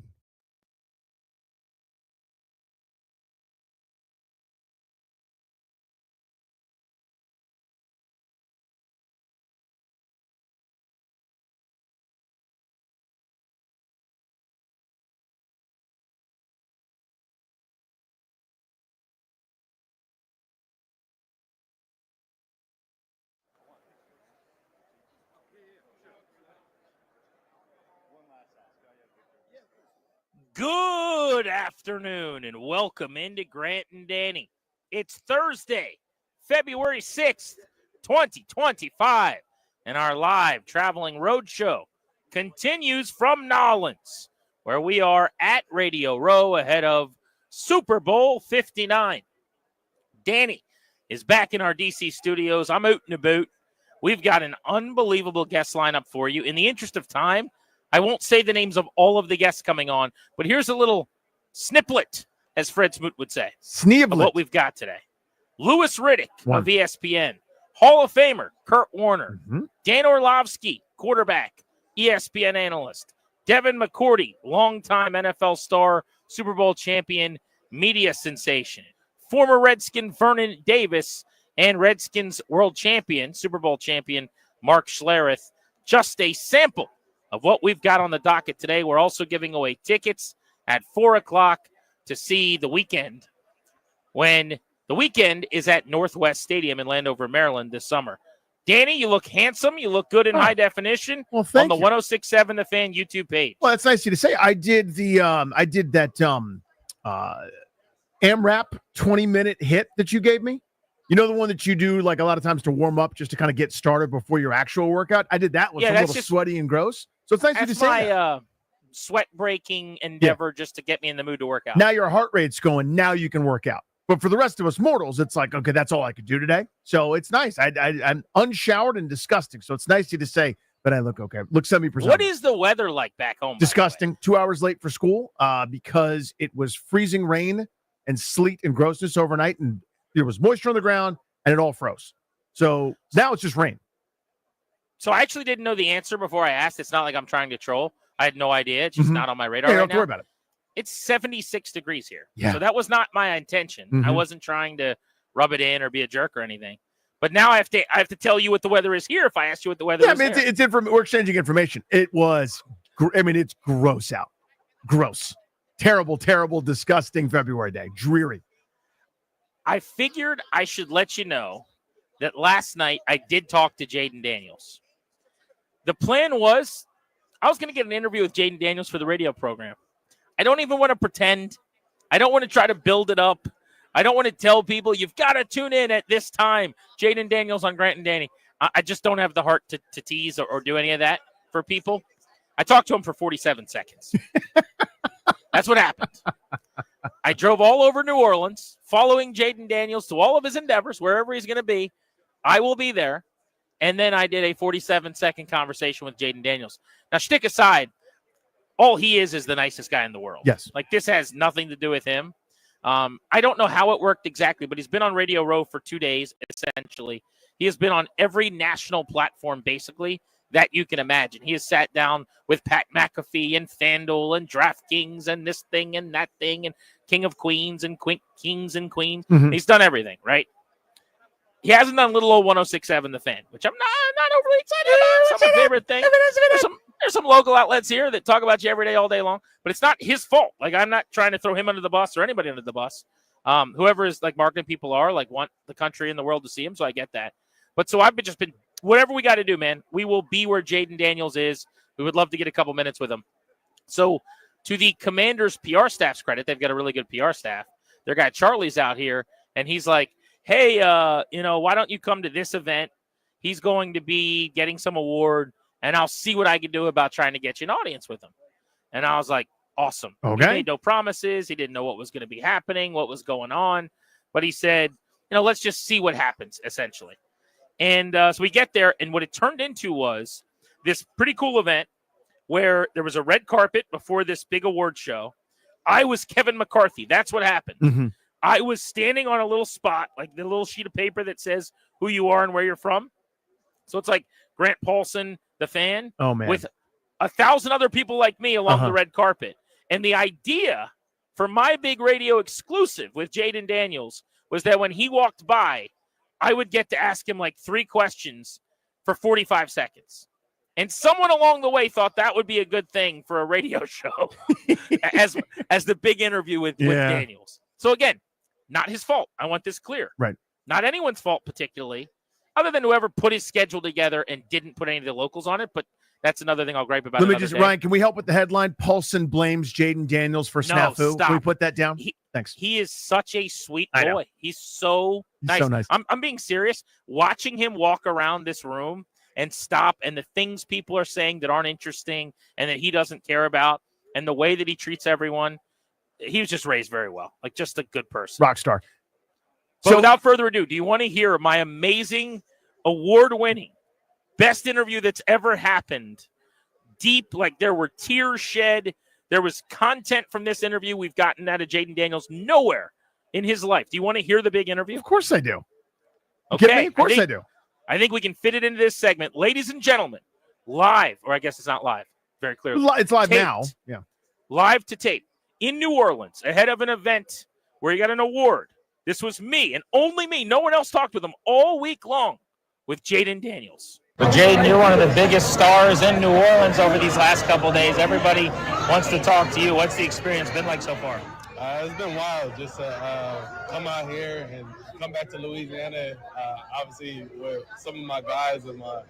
Good afternoon and welcome into Grant and Danny. It's Thursday, February 6th, 2025, and our live traveling road show continues from Nollins, where we are at Radio Row ahead of Super Bowl 59. Danny is back in our DC studios. I'm out and about. We've got an unbelievable guest lineup for you. In the interest of time, I won't say the names of all of the guests coming on, but here's a little sniplet, as Fred Smoot would say, of what we've got today. Lewis Riddick of ESPN, Hall of Famer Kurt Warner, Dan Orlovsky, quarterback, ESPN analyst, Devin McCourty, longtime NFL star, Super Bowl champion, media sensation, former Redskin Vernon Davis, and Redskins world champion, Super Bowl champion, Mark Schlereth. Just a sample of what we've got on the docket today. We're also giving away tickets at 4 o'clock to see The Weeknd when The Weeknd is at Northwest Stadium in Landover, Maryland this summer. Danny, you look handsome. You look good in high definition on the 106.7 The Fan YouTube page. Well, that's nice of you to say. I did that AMRAP 20-minute hit that you gave me. You know, the one that you do like a lot of times to warm up just to kind of get started before your actual workout? I did that one. Yeah, it's a little sweaty and gross. So it's nice of you to say that. That's my sweat-breaking endeavor just to get me in the mood to work out. Now your heart rate's going. Now you can work out. But for the rest of us mortals, it's like, okay, that's all I could do today. So it's nice. I'm unshowered and disgusting. So it's nice of you to say, but I look okay. Look semi-presentable. What is the weather like back home? Disgusting. 2 hours late for school because it was freezing rain and sleet and grossness overnight, and there was moisture on the ground, and it all froze. So now it's just rain. So I actually didn't know the answer before I asked. It's not like I'm trying to troll. I had no idea. It's just not on my radar right now. Don't worry about it. It's 76 degrees here. Yeah. So that was not my intention. I wasn't trying to rub it in or be a jerk or anything. But now I have to tell you what the weather is here if I ask you what the weather is there. It's we're exchanging information. It was, it's gross out. Gross. Terrible, terrible, disgusting February day. Dreary. I figured I should let you know that last night I did talk to Jaden Daniels. The plan was I was going to get an interview with Jaden Daniels for the radio program. I don't even want to pretend. I don't want to try to build it up. I don't want to tell people you've got to tune in at this time. Jaden Daniels on Grant and Danny. I just don't have the heart to tease or do any of that for people. I talked to him for 47 seconds. That's what happened. I drove all over New Orleans, following Jaden Daniels to all of his endeavors, wherever he's going to be. I will be there. And then I did a 47-second conversation with Jaden Daniels. Now, shtick aside, all he is the nicest guy in the world. Yes. Like, this has nothing to do with him. I don't know how it worked exactly, but he's been on Radio Row for 2 days, essentially. He has been on every national platform, basically, that you can imagine. He has sat down with Pat McAfee and FanDuel and DraftKings and this thing and that thing and King of Queens and Kings and Queens. He's done everything, right? He hasn't done little old 106.7 The Fan, which I'm not overly excited about. It's not my favorite thing. There's some local outlets here that talk about you every day, all day long, but it's not his fault. Like, I'm not trying to throw him under the bus or anybody under the bus. Whoever is like marketing people are like want the country and the world to see him, so I get that. But so I've just been whatever we got to do, man. We will be where Jaden Daniels is. We would love to get a couple minutes with him. So to the Commanders' PR staff's credit, they've got a really good PR staff. Their guy Charlie's out here, and he's like, hey, why don't you come to this event? He's going to be getting some award, and I'll see what I can do about trying to get you an audience with him. And I was like, awesome. Okay. He made no promises. He didn't know what was going to be happening, what was going on. But he said, let's just see what happens, essentially. And so we get there, and what it turned into was this pretty cool event where there was a red carpet before this big award show. I was Kevin McCarthy. That's what happened. Mm-hmm. I was standing on a little spot, like the little sheet of paper that says who you are and where you're from. So it's like Grant Paulson, the fan, with 1,000 other people like me along the red carpet. And the idea for my big radio exclusive with Jaden Daniels was that when he walked by, I would get to ask him like 3 questions for 45 seconds. And someone along the way thought that would be a good thing for a radio show as the big interview with Daniels. So again, not his fault. I want this clear. Right. Not anyone's fault particularly, other than whoever put his schedule together and didn't put any of the locals on it. But that's another thing I'll gripe about. Ryan, can we help with the headline? Paulson blames Jaden Daniels for snafu. Stop. Can we put that down? Thanks. He is such a sweet boy. He's so nice. So nice. I'm being serious. Watching him walk around this room and stop, and the things people are saying that aren't interesting and that he doesn't care about, and the way that he treats everyone, he was just raised very well. Like, just a good person. Rock star. So without further ado, do you want to hear my amazing, award-winning, best interview that's ever happened? Deep, like there were tears shed. There was content from this interview we've gotten out of Jaden Daniels nowhere in his life. Do you want to hear the big interview? Of course I do. Okay. Of course I do. I think we can fit it into this segment. Ladies and gentlemen, live, or I guess it's not live, very clearly. It's live taped, now. Yeah. Live to tape in New Orleans ahead of an event where he got an award. This was me and only me. No one else talked with him all week long with Jaden Daniels. But Jaden, you're one of the biggest stars in New Orleans over these last couple of days. Everybody wants to talk to you. What's the experience been like so far? It's been wild just to come out here and come back to Louisiana, obviously with some of my guys and my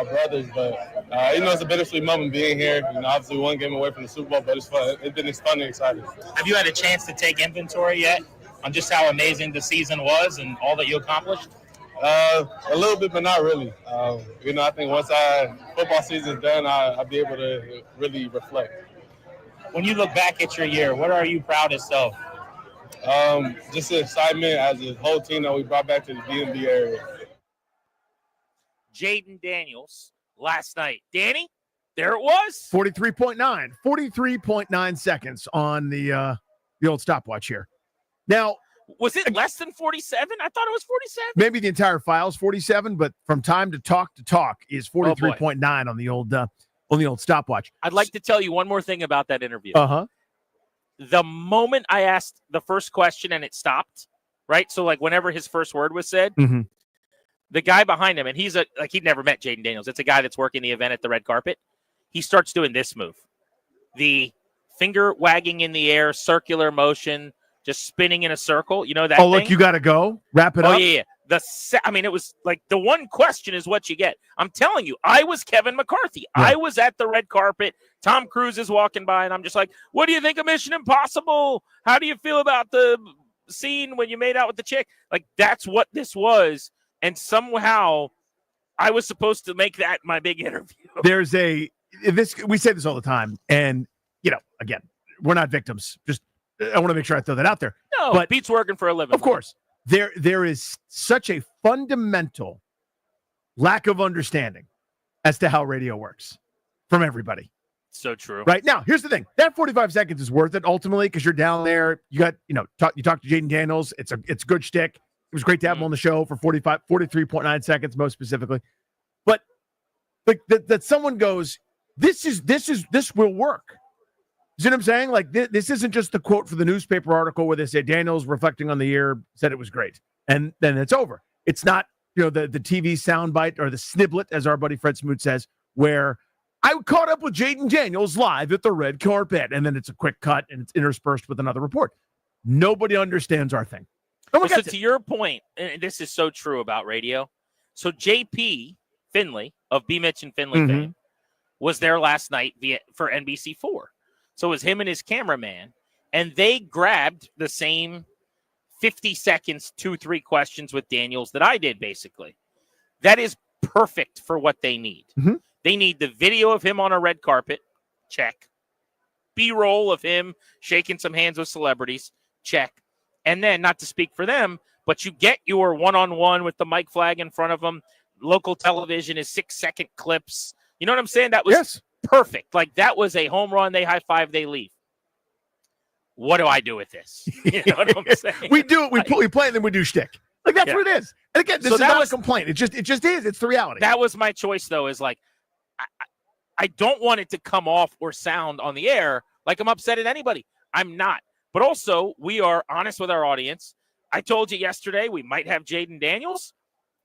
brothers. But, it's a bittersweet moment being here. Obviously one game away from the Super Bowl, but it's fun. It's been fun and exciting. Have you had a chance to take inventory yet on just how amazing the season was and all that you accomplished? A little bit, but not really. I think once football season's done, I'll be able to really reflect. When you look back at your year, what are you proudest of? Just the excitement as a whole team that we brought back to the DMV area. Jaden Daniels last night. Danny, there it was. 43.9 seconds on the old stopwatch here. Now, was it less than 47? I thought it was 47. Maybe the entire file is 47, but from time to talk is 43.9 on the old stopwatch. I'd like to tell you one more thing about that interview. Uh-huh. The moment I asked the first question and it stopped, right? So like whenever his first word was said, the guy behind him, and he'd never met Jaden Daniels. It's a guy that's working the event at the red carpet. He starts doing this move. The finger wagging in the air, circular motion, just spinning in a circle. You know that thing? Look, you got to go. Wrap it up. Oh, yeah. It was like the one question is what you get. I'm telling you, I was Kevin McCarthy. Yeah. I was at the red carpet. Tom Cruise is walking by, and I'm just like, what do you think of Mission Impossible? How do you feel about the scene when you made out with the chick? Like, that's what this was. And somehow I was supposed to make that my big interview. We say this all the time. And, again, we're not victims. Just, I want to make sure I throw that out there. No, but Pete's working for a living. Of course. There is such a fundamental lack of understanding as to how radio works from everybody. So true. Right now, here's the thing. That 45 seconds is worth it ultimately because you're down there. You got, you talk to Jaden Daniels. It's good shtick. It was great to have him on the show for 43.9 seconds, most specifically. But that someone goes, this will work. You see what I'm saying? Like, this isn't just the quote for the newspaper article where they say Daniels reflecting on the year said it was great. And then it's over. It's not, the TV soundbite or the sniblet, as our buddy Fred Smoot says, where I caught up with Jaden Daniels live at the red carpet. And then it's a quick cut and it's interspersed with another report. Nobody understands our thing. So to your point, and this is so true about radio, So JP Finley of B. Mitch and Finley fame was there last night for NBC4. So it was him and his cameraman, and they grabbed the same 50 seconds, 2-3 questions with Daniels that I did, basically. That is perfect for what they need. They need the video of him on a red carpet, check. B-roll of him shaking some hands with celebrities, check. And then, not to speak for them, but you get your one-on-one with the mic flag in front of them. Local television is 6-second clips. You know what I'm saying? That was perfect. Like, that was a home run. They high-five, they leave. What do I do with this? You know what I'm saying? We do it. We play, and then we do shtick. Like, that's what it is. And again, this is not a complaint. It just is. It's the reality. That was my choice, though, is like, I don't want it to come off or sound on the air like I'm upset at anybody. I'm not. But also, we are honest with our audience. I told you yesterday we might have Jaden Daniels.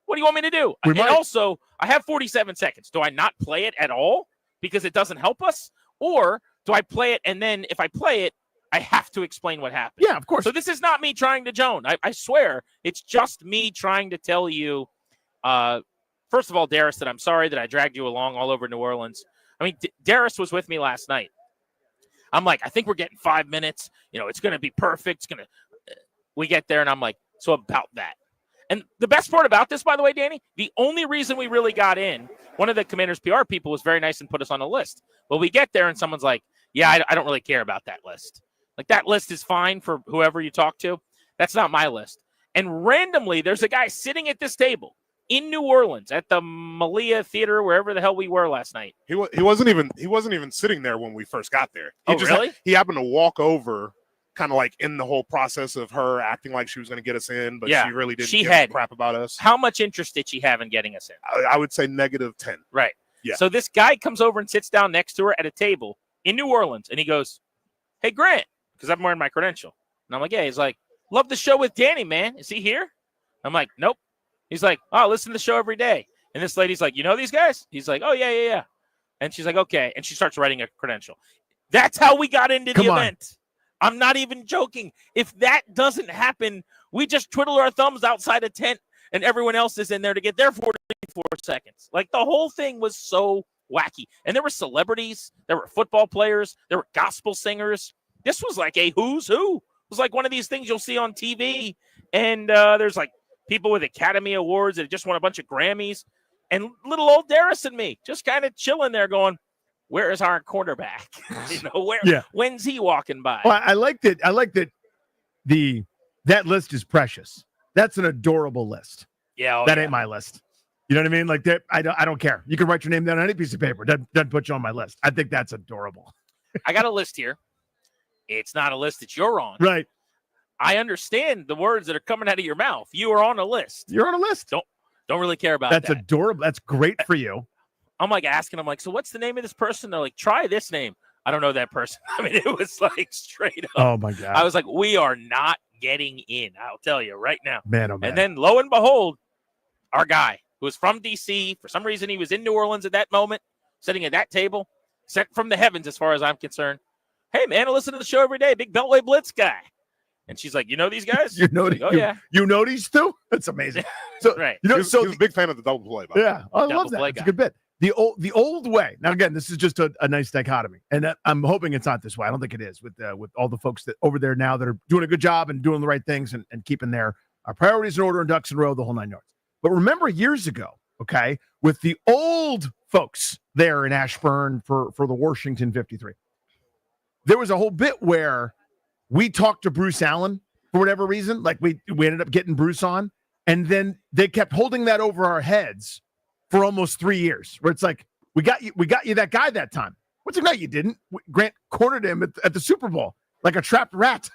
What do you want me to do? And also, I have 47 seconds. Do I not play it at all because it doesn't help us? Or do I play it, and then if I play it, I have to explain what happened? Yeah, of course. So this is not me trying to Joan. I swear. It's just me trying to tell you, first of all, Darius, that I'm sorry that I dragged you along all over New Orleans. I mean, Darius was with me last night. I'm like, I think we're getting 5 minutes. You know, it's going to be perfect. We get there, and I'm like, so about that. And the best part about this, by the way, Danny, the only reason we really got in, one of the Commander's PR people was very nice and put us on a list. Well, we get there, and someone's like, yeah, I don't really care about that list. Like, that list is fine for whoever you talk to. That's not my list. And randomly, there's a guy sitting at this table in New Orleans at the Malia Theater, wherever the hell we were last night. He wasn't even sitting there when we first got there. Really? He happened to walk over, kind of like in the whole process of her acting like she was going to get us in, but she really didn't give a crap about us. How much interest did she have in getting us in? I would say -10. Right. Yeah. So this guy comes over and sits down next to her at a table in New Orleans, and he goes, "Hey, Grant," because I'm wearing my credential. And I'm like, yeah. He's like, "Love the show with Danny, man. Is he here?" I'm like, "Nope." He's like, "Oh, I listen to the show every day." And this lady's like, "You know these guys?" He's like, "Oh, yeah. And she's like, "Okay." And she starts writing a credential. That's how we got into the event. I'm not even joking. If that doesn't happen, we just twiddle our thumbs outside a tent and everyone else is in there to get their 44 seconds. Like, the whole thing was so wacky. And there were celebrities, there were football players, there were gospel singers. This was like a who's who. It was like one of these things you'll see on TV. And there's like people with Academy Awards that just won a bunch of Grammys. And little old Darius and me just kind of chilling there going, where is our quarterback? When's he walking by? Well, I like that. I like that that list is precious. That's an adorable list. Yeah. That ain't my list. You know what I mean? Like that. I don't care. You can write your name down on any piece of paper. Doesn't put you on my list. I think that's adorable. I got a list here. It's not a list that you're on. Right. I understand the words that are coming out of your mouth. You are on a list. You're on a list. Don't really care about That's that. adorable. That's great for you. I'm like asking, I'm like, so what's the name of this person? They're like, try this name. I don't know that person. I mean, it was like straight up. Oh my God. I was like, we are not getting in. I'll tell you right now. Man, oh man. And then lo and behold, our guy who was from DC, for some reason he was in New Orleans at that moment, sitting at that table, sent from the heavens as far as I'm concerned. Hey man, I listen to the show every day. Big Beltway Blitz guy. And she's like, you know these guys? You know, like, yeah. You know these two? That's amazing. So, right. You know, he was a big fan of the double play. Yeah, I love Double that. play It's a guy. good bit. The old way. Now, again, this is just a nice dichotomy, and I'm hoping it's not this way. I don't think it is with all the folks that over there now that are doing a good job and doing the right things and keeping their priorities in order and ducks in a row, the whole 9 yards. But remember years ago, okay, with the old folks there in Ashburn for the Washington 53, there was a whole bit where we talked to Bruce Allen for whatever reason. Like we ended up getting Bruce on, and then they kept holding that over our heads for almost 3 years, where it's like, we got you that guy that time. What's it? No, you didn't. Grant cornered him at the Super Bowl like a trapped rat.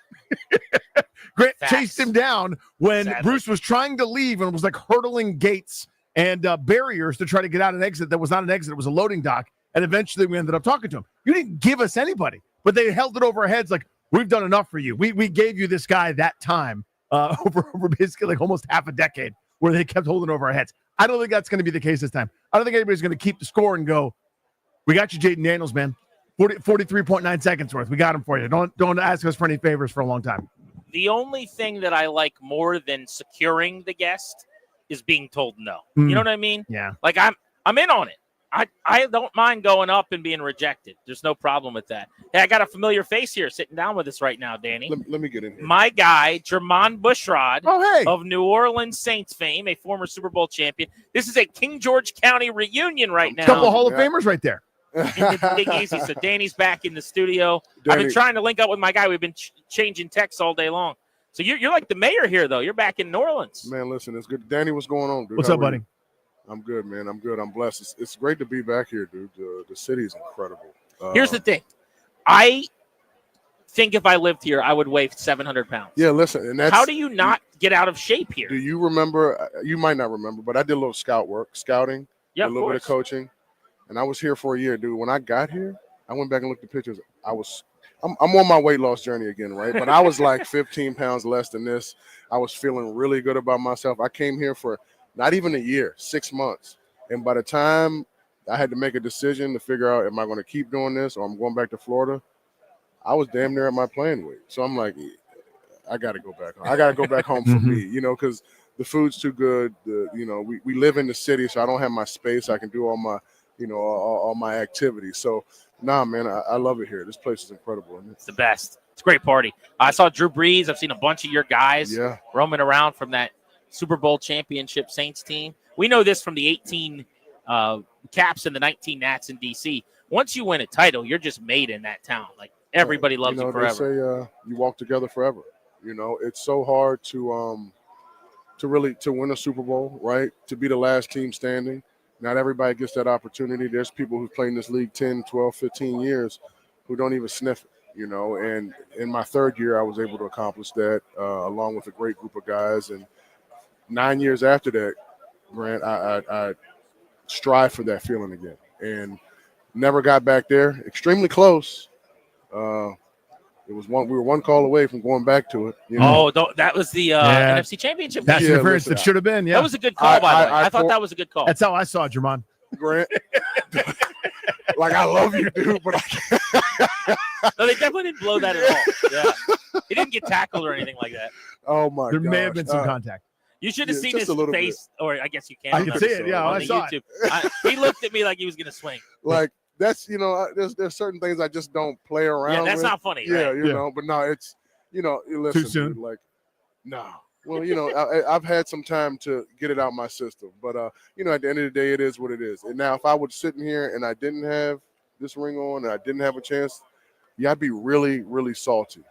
Grant chased him down when Bruce was trying to leave and was like hurdling gates and barriers to try to get out an exit that was not an exit. It was a loading dock. And eventually we ended up talking to him. You didn't give us anybody, but they held it over our heads like, we've done enough for you. We gave you this guy that time over basically like almost half a decade where they kept holding over our heads. I don't think that's going to be the case this time. I don't think anybody's going to keep the score and go, we got you, Jaden Daniels, man. 43.9 seconds worth. We got him for you. Don't ask us for any favors for a long time. The only thing that I like more than securing the guest is being told no. Mm. You know what I mean? Yeah. Like I'm in on it. I don't mind going up and being rejected. There's no problem with that. Hey, I got a familiar face here sitting down with us right now, Danny. Let me get in here. My guy, Jermon Bushrod hey. of New Orleans Saints fame, a former Super Bowl champion. This is a King George County reunion right now. A couple of Hall of Famers right there. In the Big Easy. So Danny's back in the studio. I've been trying to link up with my guy. We've been changing texts all day long. So you're like the mayor here, though. You're back in New Orleans. Man, listen, it's good. Danny, what's going on, dude? What's up, buddy? I'm good, man. I'm good. I'm blessed. It's great to be back here, dude. The city's incredible. Here's the thing. I think if I lived here, I would weigh 700 pounds. Yeah, listen. And that's, how do you not get out of shape here? Do you remember? You might not remember, but I did a little scouting, yeah, a little bit of coaching, and I was here for a year, dude. When I got here, I went back and looked at pictures. I'm on my weight loss journey again, right? But I was like 15 pounds less than this. I was feeling really good about myself. I came here for not even a year, 6 months. And by the time I had to make a decision to figure out, am I going to keep doing this or I'm going back to Florida, I was damn near at my playing weight. So I'm like, I got to go back home. I got to go back home for me, because the food's too good. We live in the city, so I don't have my space. I can do all my, all my activities. So, nah, man, I love it here. This place is incredible. It's the best. It's a great party. I saw Drew Brees. I've seen a bunch of your guys roaming around from that Super Bowl championship Saints team. We know this from the 18 Caps and the 19 Nats in D.C. Once you win a title, you're just made in that town. Like, everybody loves you forever. They say you walk together forever. It's so hard to win a Super Bowl, right? To be the last team standing. Not everybody gets that opportunity. There's people who've played in this league 10, 12, 15 years who don't even sniff it, And in my third year, I was able to accomplish that along with a great group of guys. And 9 years after that, Grant, I strive for that feeling again. And never got back there. Extremely close. We were one call away from going back to it. That was the NFC Championship. That's the difference. It should have been. Yeah, that was a good call, by the way. I thought that was a good call. That's how I saw it, Jermon. Grant, like I love you, dude, but I can't. No, they definitely didn't blow that at all. Yeah, he didn't get tackled or anything like that. Oh my! There may have been some contact. You should have seen his face, or I guess you can. I can see it. Yeah, I saw YouTube. He looked at me like he was going to swing. Like. That's there's certain things I just don't play around. Yeah, that's with. not funny. Yeah, right? But no, it's listen, too soon. Dude, like, no. Well, I've had some time to get it out my system, but at the end of the day, it is what it is. And now, if I was sitting here and I didn't have this ring on and I didn't have a chance, I'd be really, really salty.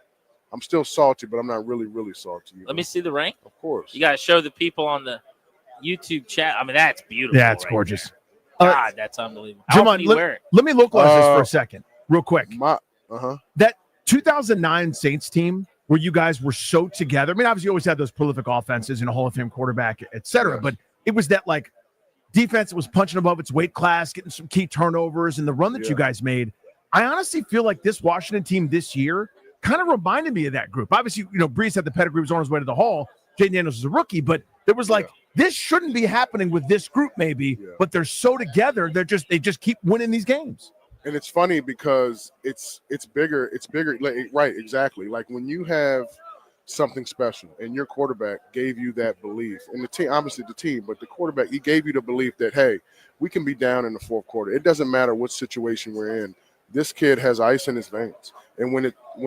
I'm still salty, but I'm not really, really salty. Let me see the ring. Of course. You got to show the people on the YouTube chat. I mean, that's beautiful. Yeah, it's gorgeous. There. God, that's unbelievable. Jermon, let me localize this for a second, real quick. That 2009 Saints team where you guys were so together. I mean, obviously, you always had those prolific offenses and a Hall of Fame quarterback, et cetera. But it was that, like, defense that was punching above its weight class, getting some key turnovers, and the run that you guys made. I honestly feel like this Washington team this year kind of reminded me of that group. Obviously, Brees had the pedigree, was on his way to the Hall. Jaden Daniels was a rookie, but there was like, this shouldn't be happening with this group, maybe, but they're so together. They just keep winning these games. And it's funny because it's bigger. It's bigger. Right. Exactly. Like when you have something special and your quarterback gave you that belief, and the team, obviously the team, but the quarterback, he gave you the belief that, hey, we can be down in the fourth quarter. It doesn't matter what situation we're in. This kid has ice in his veins. And when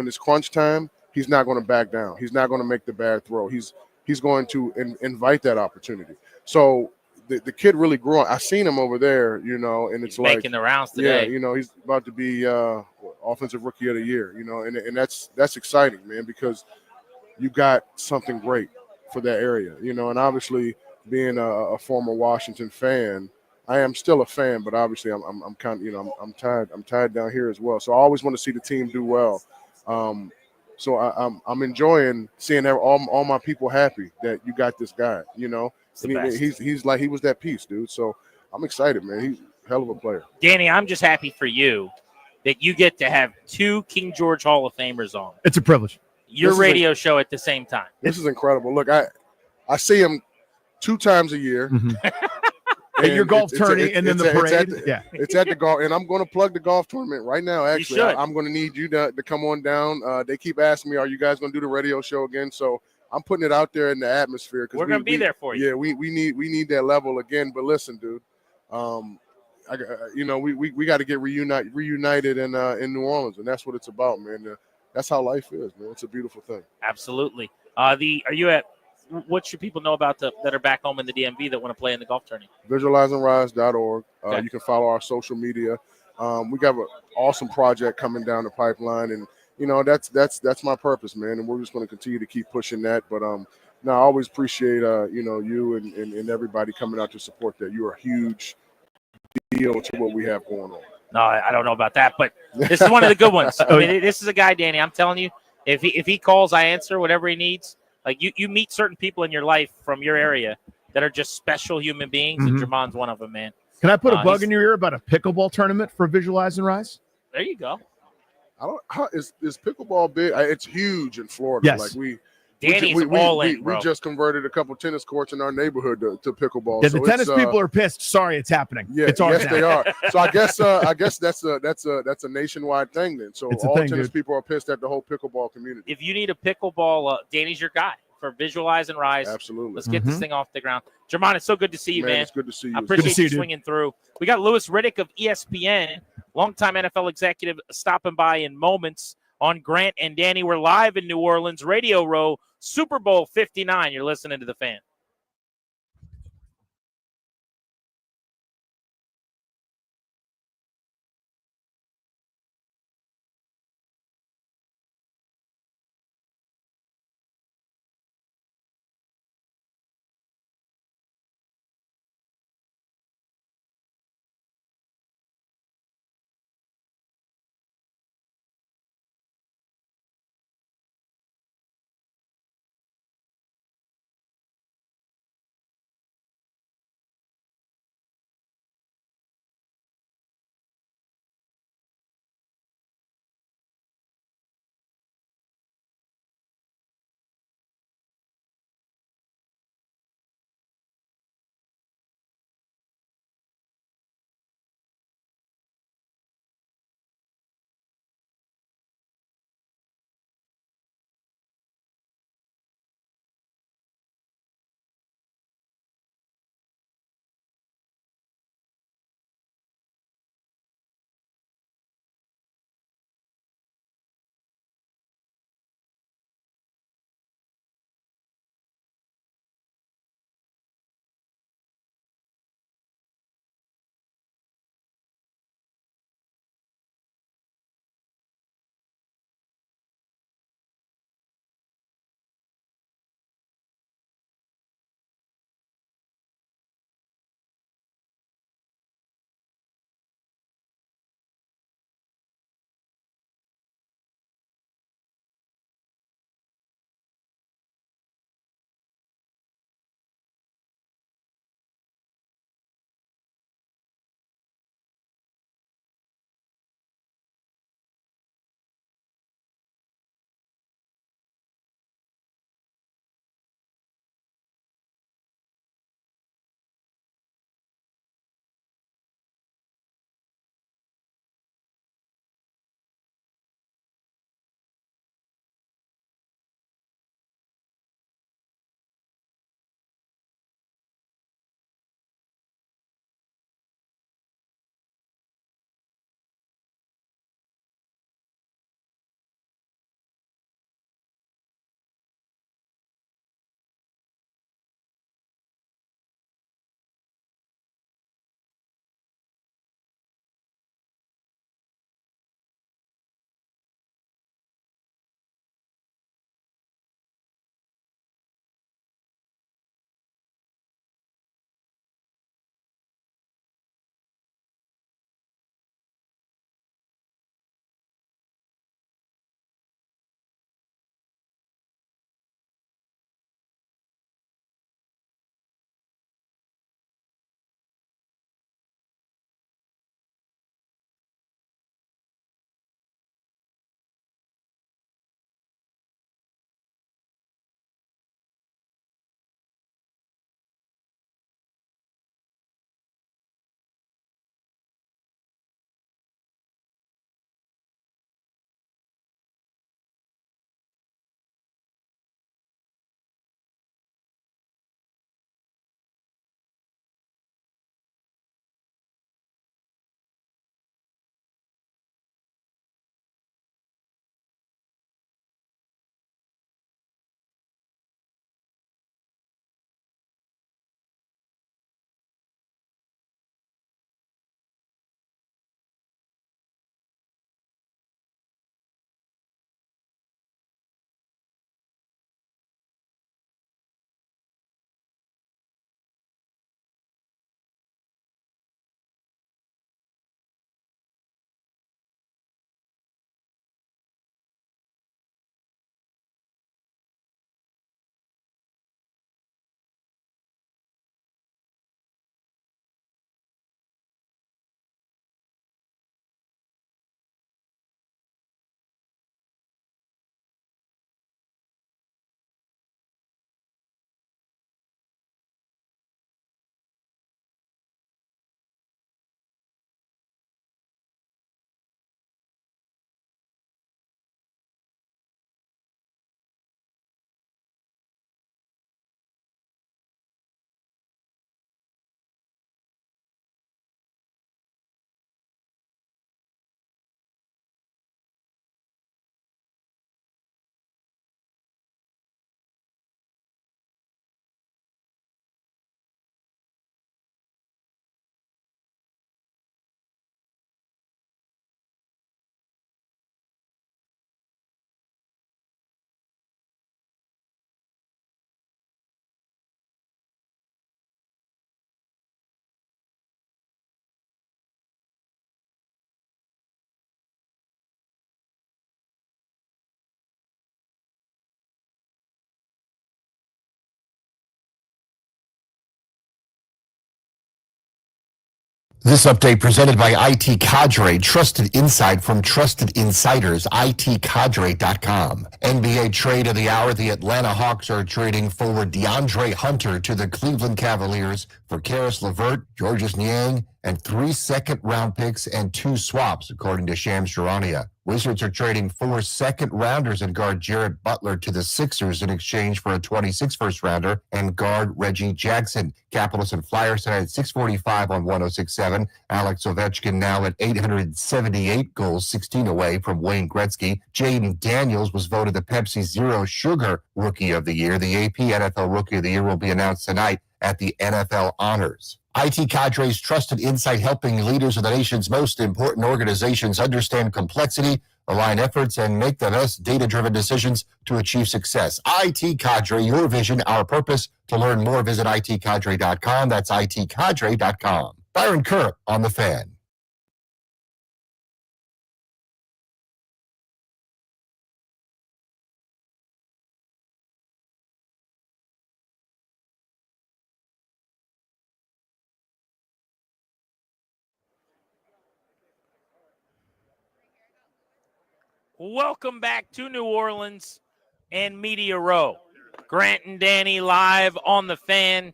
it's crunch time, he's not going to back down. He's not going to make the bad throw. He's going to invite that opportunity. So the kid really grew on. I seen him over there, and it's like making the rounds today. Yeah, he's about to be offensive rookie of the year, and that's exciting, man, because you got something great for that area, and obviously being a former Washington fan, I am still a fan, but obviously I'm kind of, I'm tied down here as well. So I always want to see the team do well. So I'm enjoying seeing all my people happy that you got this guy, And he's like, he was that piece, dude. So I'm excited, man. He's a hell of a player. Danny, I'm just happy for you that you get to have two King George Hall of Famers on. It's a privilege. Your radio show at the same time. This is incredible. Look, I see him 2 times a year. At your golf tourney and then the parade. It's at the golf, and I'm going to plug the golf tournament right now. Actually, I'm going to need you to come on down. They keep asking me, "Are you guys going to do the radio show again?" So I'm putting it out there in the atmosphere. We're going to be there for you. Yeah, we need that level again. But listen, dude, we got to get reunited in New Orleans, and that's what it's about, man. That's how life is, man. It's a beautiful thing. Absolutely. Are you at? What should people know about that are back home in the DMV that want to play in the golf tourney? Visualizingrise.org. Okay. You can follow our social media. We got an awesome project coming down the pipeline, and that's my purpose, man. And we're just going to continue to keep pushing that. But I always appreciate you and everybody coming out to support that. You're a huge deal to what we have going on. No, I don't know about that, but this is one of the good ones. I mean, this is a guy, Danny. I'm telling you, if he calls, I answer whatever he needs. Like you meet certain people in your life from your area that are just special human beings, and Jermon's one of them, man. Can I put a bug in your ear about a pickleball tournament for Visualize and Rise? There you go. Is pickleball big? It's huge in Florida. Yes. Like Danny's all in, bro. We just converted a couple tennis courts in our neighborhood to pickleball. Yeah, the tennis people are pissed. Sorry, it's happening. Yeah, it's ours yes, now. they are. So I guess that's a nationwide thing then. So all tennis people are pissed at the whole pickleball community. If you need a pickleball, Danny's your guy for Visualize and Rise. Absolutely. Let's get this thing off the ground. Jermon, it's so good to see you, man. It's good to see you. I appreciate you swinging through. We got Lewis Riddick of ESPN, longtime NFL executive, stopping by in moments on Grant and Danny. We're live in New Orleans, Radio Row, Super Bowl 59. You're listening to The Fan. This update presented by IT Cadre, trusted insight from trusted insiders, itcadre.com. NBA trade of the hour, the Atlanta Hawks are trading forward DeAndre Hunter to the Cleveland Cavaliers for Karis LeVert, Georges Niang, and 3 second-round picks and 2 swaps, according to Shams Charania. Wizards are trading 4 second-rounders and guard Jared Butler to the Sixers in exchange for a 26 first-rounder and guard Reggie Jackson. Capitals and Flyers tonight at 6:45 on 106.7. Alex Ovechkin now at 878 goals, 16 away from Wayne Gretzky. Jaden Daniels was voted the Pepsi Zero Sugar Rookie of the Year. The AP NFL Rookie of the Year will be announced tonight at the NFL Honors. IT Cadre's trusted insight, helping leaders of the nation's most important organizations understand complexity, align efforts, and make the best data-driven decisions to achieve success. IT Cadre, your vision, our purpose. To learn more, visit itcadre.com. That's itcadre.com. Byron Kerr on The Fan. Welcome back to New Orleans and Media Row. Grant and Danny live on The Fan,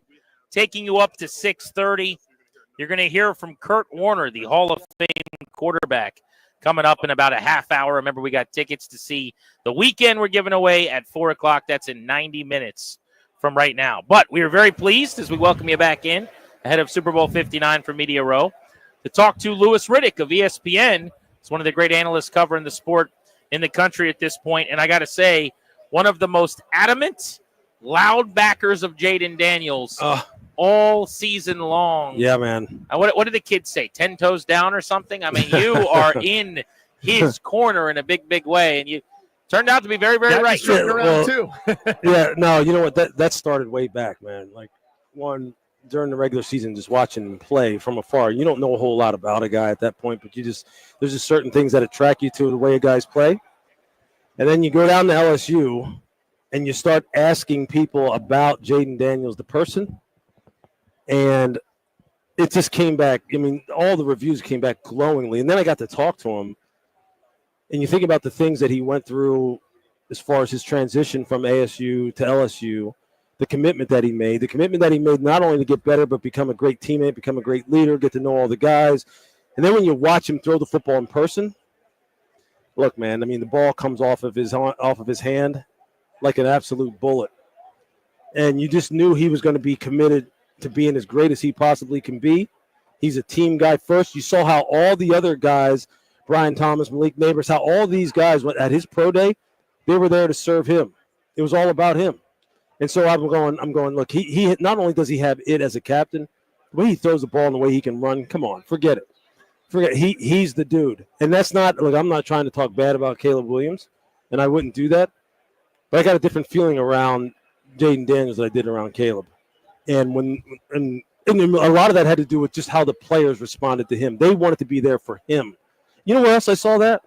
taking you up to 6:30. You're going to hear from Kurt Warner, the Hall of Fame quarterback, coming up in about a half hour. Remember, we got tickets to see The Weeknd we're giving away at 4 o'clock. That's in 90 minutes from right now. But we are very pleased as we welcome you back in ahead of Super Bowl 59 for Media Row to talk to Lewis Riddick of ESPN. He's one of the great analysts covering the sport in the country at this point. And I got to say, one of the most adamant, loud backers of Jaden Daniels all season long. Yeah, man. What did the kids say? 10 toes down or something? I mean, you are in his corner in a big, big way. And you turned out to be very, very right. Yeah, no, you know what? That started way back, man. Like, during the regular season, just watching him play from afar. You don't know a whole lot about a guy at that point, but there's just certain things that attract you to the way a guy's play. And then you go down to LSU and you start asking people about Jaden Daniels, the person. And it just came back. I mean, all the reviews came back glowingly. And then I got to talk to him. And you think about the things that he went through as far as his transition from ASU to LSU, the commitment that he made not only to get better, but become a great teammate, become a great leader, get to know all the guys. And then when you watch him throw the football in person, look, man, I mean, the ball comes off of his hand like an absolute bullet. And you just knew he was going to be committed to being as great as he possibly can be. He's a team guy first. You saw how all the other guys, Brian Thomas, Malik Neighbors, how all these guys went at his pro day, they were there to serve him. It was all about him. And so I'm going, look, he not only does he have it as a captain, the way he throws the ball and the way he can run, come on, forget it. He's the dude. And that's not, look, I'm not trying to talk bad about Caleb Williams, and I wouldn't do that. But I got a different feeling around Jaden Daniels than I did around Caleb. And a lot of that had to do with just how the players responded to him. They wanted to be there for him. You know where else I saw that?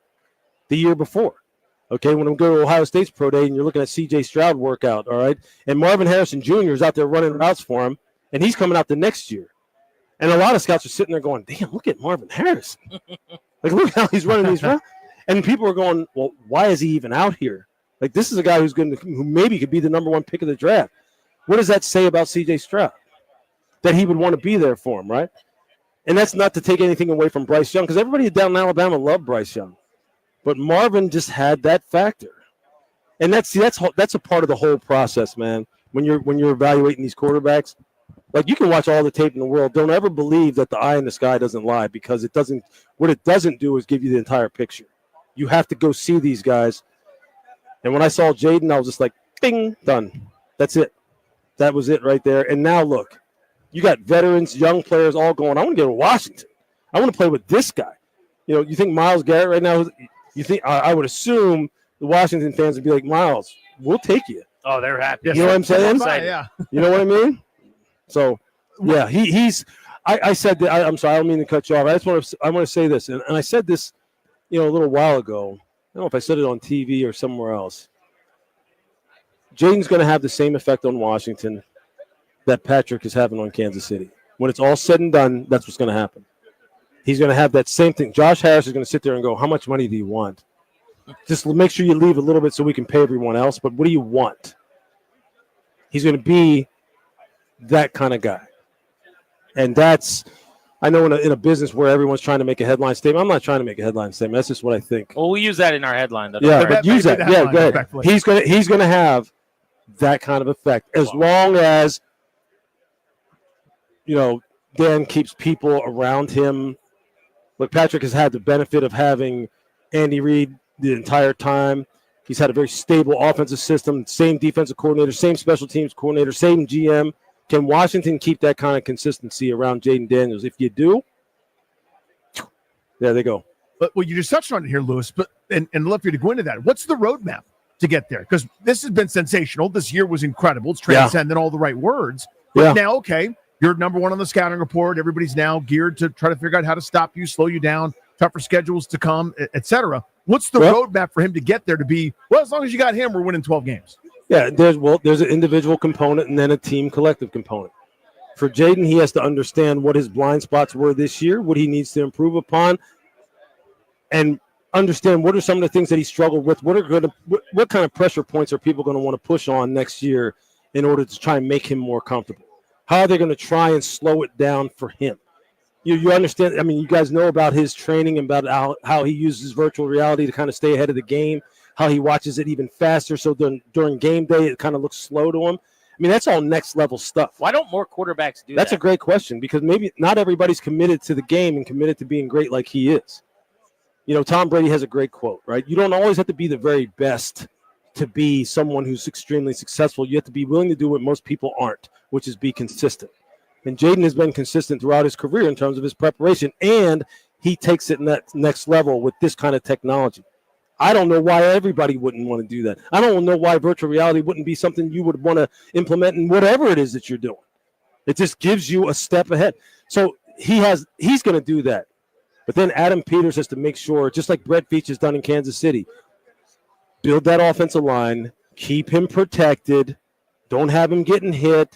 The year before. Okay, when I'm going to Ohio State's pro day and you're looking at C.J. Stroud workout, all right, and Marvin Harrison Jr. is out there running routes for him, and he's coming out the next year. And a lot of scouts are sitting there going, damn, look at Marvin Harrison. Like, look how he's running these routes. And people are going, well, why is he even out here? Like, this is a guy who maybe could be the number 1 pick of the draft. What does that say about C.J. Stroud? That he would want to be there for him, right? And that's not to take anything away from Bryce Young, because everybody down in Alabama loved Bryce Young. But Marvin just had that factor. And that's a part of the whole process, man. When you're evaluating these quarterbacks, like, you can watch all the tape in the world. Don't ever believe that the eye in the sky doesn't lie, because it doesn't. What it doesn't do is give you the entire picture. You have to go see these guys. And when I saw Jaden, I was just like, bing, done. That's it. That was it right there. And now look, you got veterans, young players all going, I want to go to Washington. I want to play with this guy. You know, you think Myles Garrett right now, you think I would assume the Washington fans would be like, Myles, we'll take you. Oh, they're happy. You know what I'm saying? Yeah. You know what I mean? So, yeah, I said that. I'm sorry, I don't mean to cut you off. I want to say this, and I said this, a little while ago. I don't know if I said it on TV or somewhere else. Jaden's going to have the same effect on Washington that Patrick is having on Kansas City. When it's all said and done, that's what's going to happen. He's going to have that same thing. Josh Harris is going to sit there and go, how much money do you want? Just make sure you leave a little bit so we can pay everyone else, but what do you want? He's going to be that kind of guy. And that's, I know in a business where everyone's trying to make a headline statement, I'm not trying to make a headline statement. That's just what I think. Well, we use that in our headline. Though. Yeah, but use that. Yeah, go ahead. He's gonna have that kind of effect as long as, Dan keeps people around him. Look, Patrick has had the benefit of having Andy Reid the entire time. He's had a very stable offensive system, same defensive coordinator, same special teams coordinator, same GM. Can Washington keep that kind of consistency around Jaden Daniels? If you do, there they go. But you just touched on it here, Lewis. But and I'd love for you to go into that. What's the roadmap to get there? Because this has been sensational. This year was incredible. It's transcended all the right words. But now, okay, you're number one on the scouting report. Everybody's now geared to try to figure out how to stop you, slow you down, tougher schedules to come, etc. What's the roadmap for him to get there to be, as long as you got him, we're winning 12 games? Yeah, there's an individual component and then a team collective component. For Jaden, he has to understand what his blind spots were this year, what he needs to improve upon, and understand what are some of the things that he struggled with. What kind of pressure points are people going to want to push on next year in order to try and make him more comfortable? How are they going to try and slow it down for him? You understand? I mean, you guys know about his training and about how he uses virtual reality to kind of stay ahead of the game, how he watches it even faster. So during game day, it kind of looks slow to him. I mean, that's all next level stuff. Why don't more quarterbacks do that? That's a great question because maybe not everybody's committed to the game and committed to being great like he is. Tom Brady has a great quote, right? You don't always have to be the very best to be someone who's extremely successful. You have to be willing to do what most people aren't, which is be consistent. And Jaden has been consistent throughout his career in terms of his preparation, and he takes it in that next level with this kind of technology. I don't know why everybody wouldn't want to do that. I don't know why virtual reality wouldn't be something you would want to implement in whatever it is that you're doing. It just gives you a step ahead. So he's going to do that. But then Adam Peters has to make sure, just like Brett Veach has done in Kansas City, build that offensive line, keep him protected, don't have him getting hit,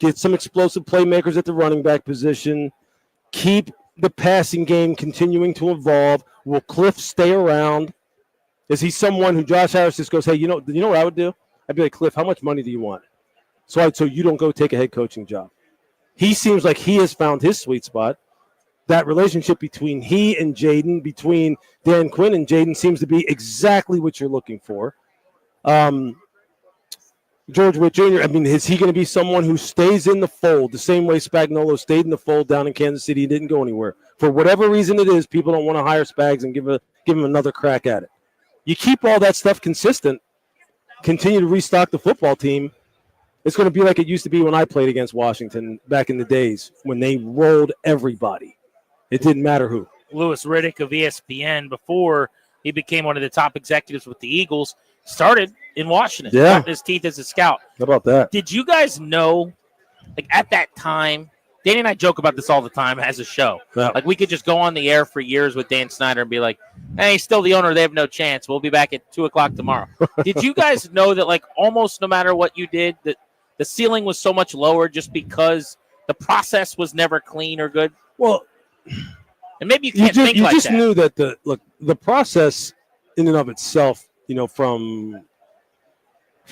get some explosive playmakers at the running back position, keep the passing game continuing to evolve. Will Cliff stay around? Is he someone who Josh Harris just goes, hey, you know what I would do? I'd be like, Cliff, how much money do you want? So you don't go take a head coaching job. He seems like he has found his sweet spot. That relationship between he and Jaden, between Dan Quinn and Jaden, seems to be exactly what you're looking for. George Witt Jr., I mean, is he going to be someone who stays in the fold the same way Spagnuolo stayed in the fold down in Kansas City and didn't go anywhere? For whatever reason it is, people don't want to hire Spags and give him another crack at it. You keep all that stuff consistent, continue to restock the football team, it's going to be like it used to be when I played against Washington back in the days when they rolled everybody. It didn't matter who. Lewis Riddick of ESPN, before he became one of the top executives with the Eagles, started in Washington. Yeah. Cut his teeth as a scout. How about that? Did you guys know, at that time, Danny and I joke about this all the time as a show. Yeah. We could just go on the air for years with Dan Snyder and be like, hey, he's still the owner. They have no chance. We'll be back at 2 o'clock tomorrow. Did you guys know that, almost no matter what you did, that the ceiling was so much lower just because the process was never clean or good? Well, and maybe you can't think you like just that. knew that the process in and of itself, from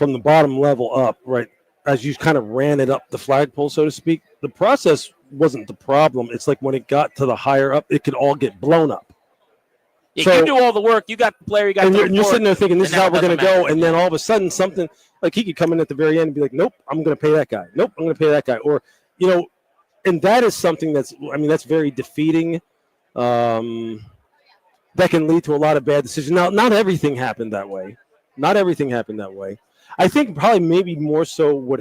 the bottom level up, right, as you kind of ran it up the flagpole, so to speak, the process wasn't the problem. It's like when it got to the higher up, it could all get blown up. Yeah, So- you do all the work. You got the player. You got the And you're report, sitting there thinking, this is and how now we're it going to doesn't go. matter. And then all of a sudden something, he could come in at the very end and be like, nope, I'm going to pay that guy. Nope, I'm going to pay that guy. Or, and that is something that's very defeating. That can lead to a lot of bad decisions. Now, not everything happened that way. I think probably maybe more so what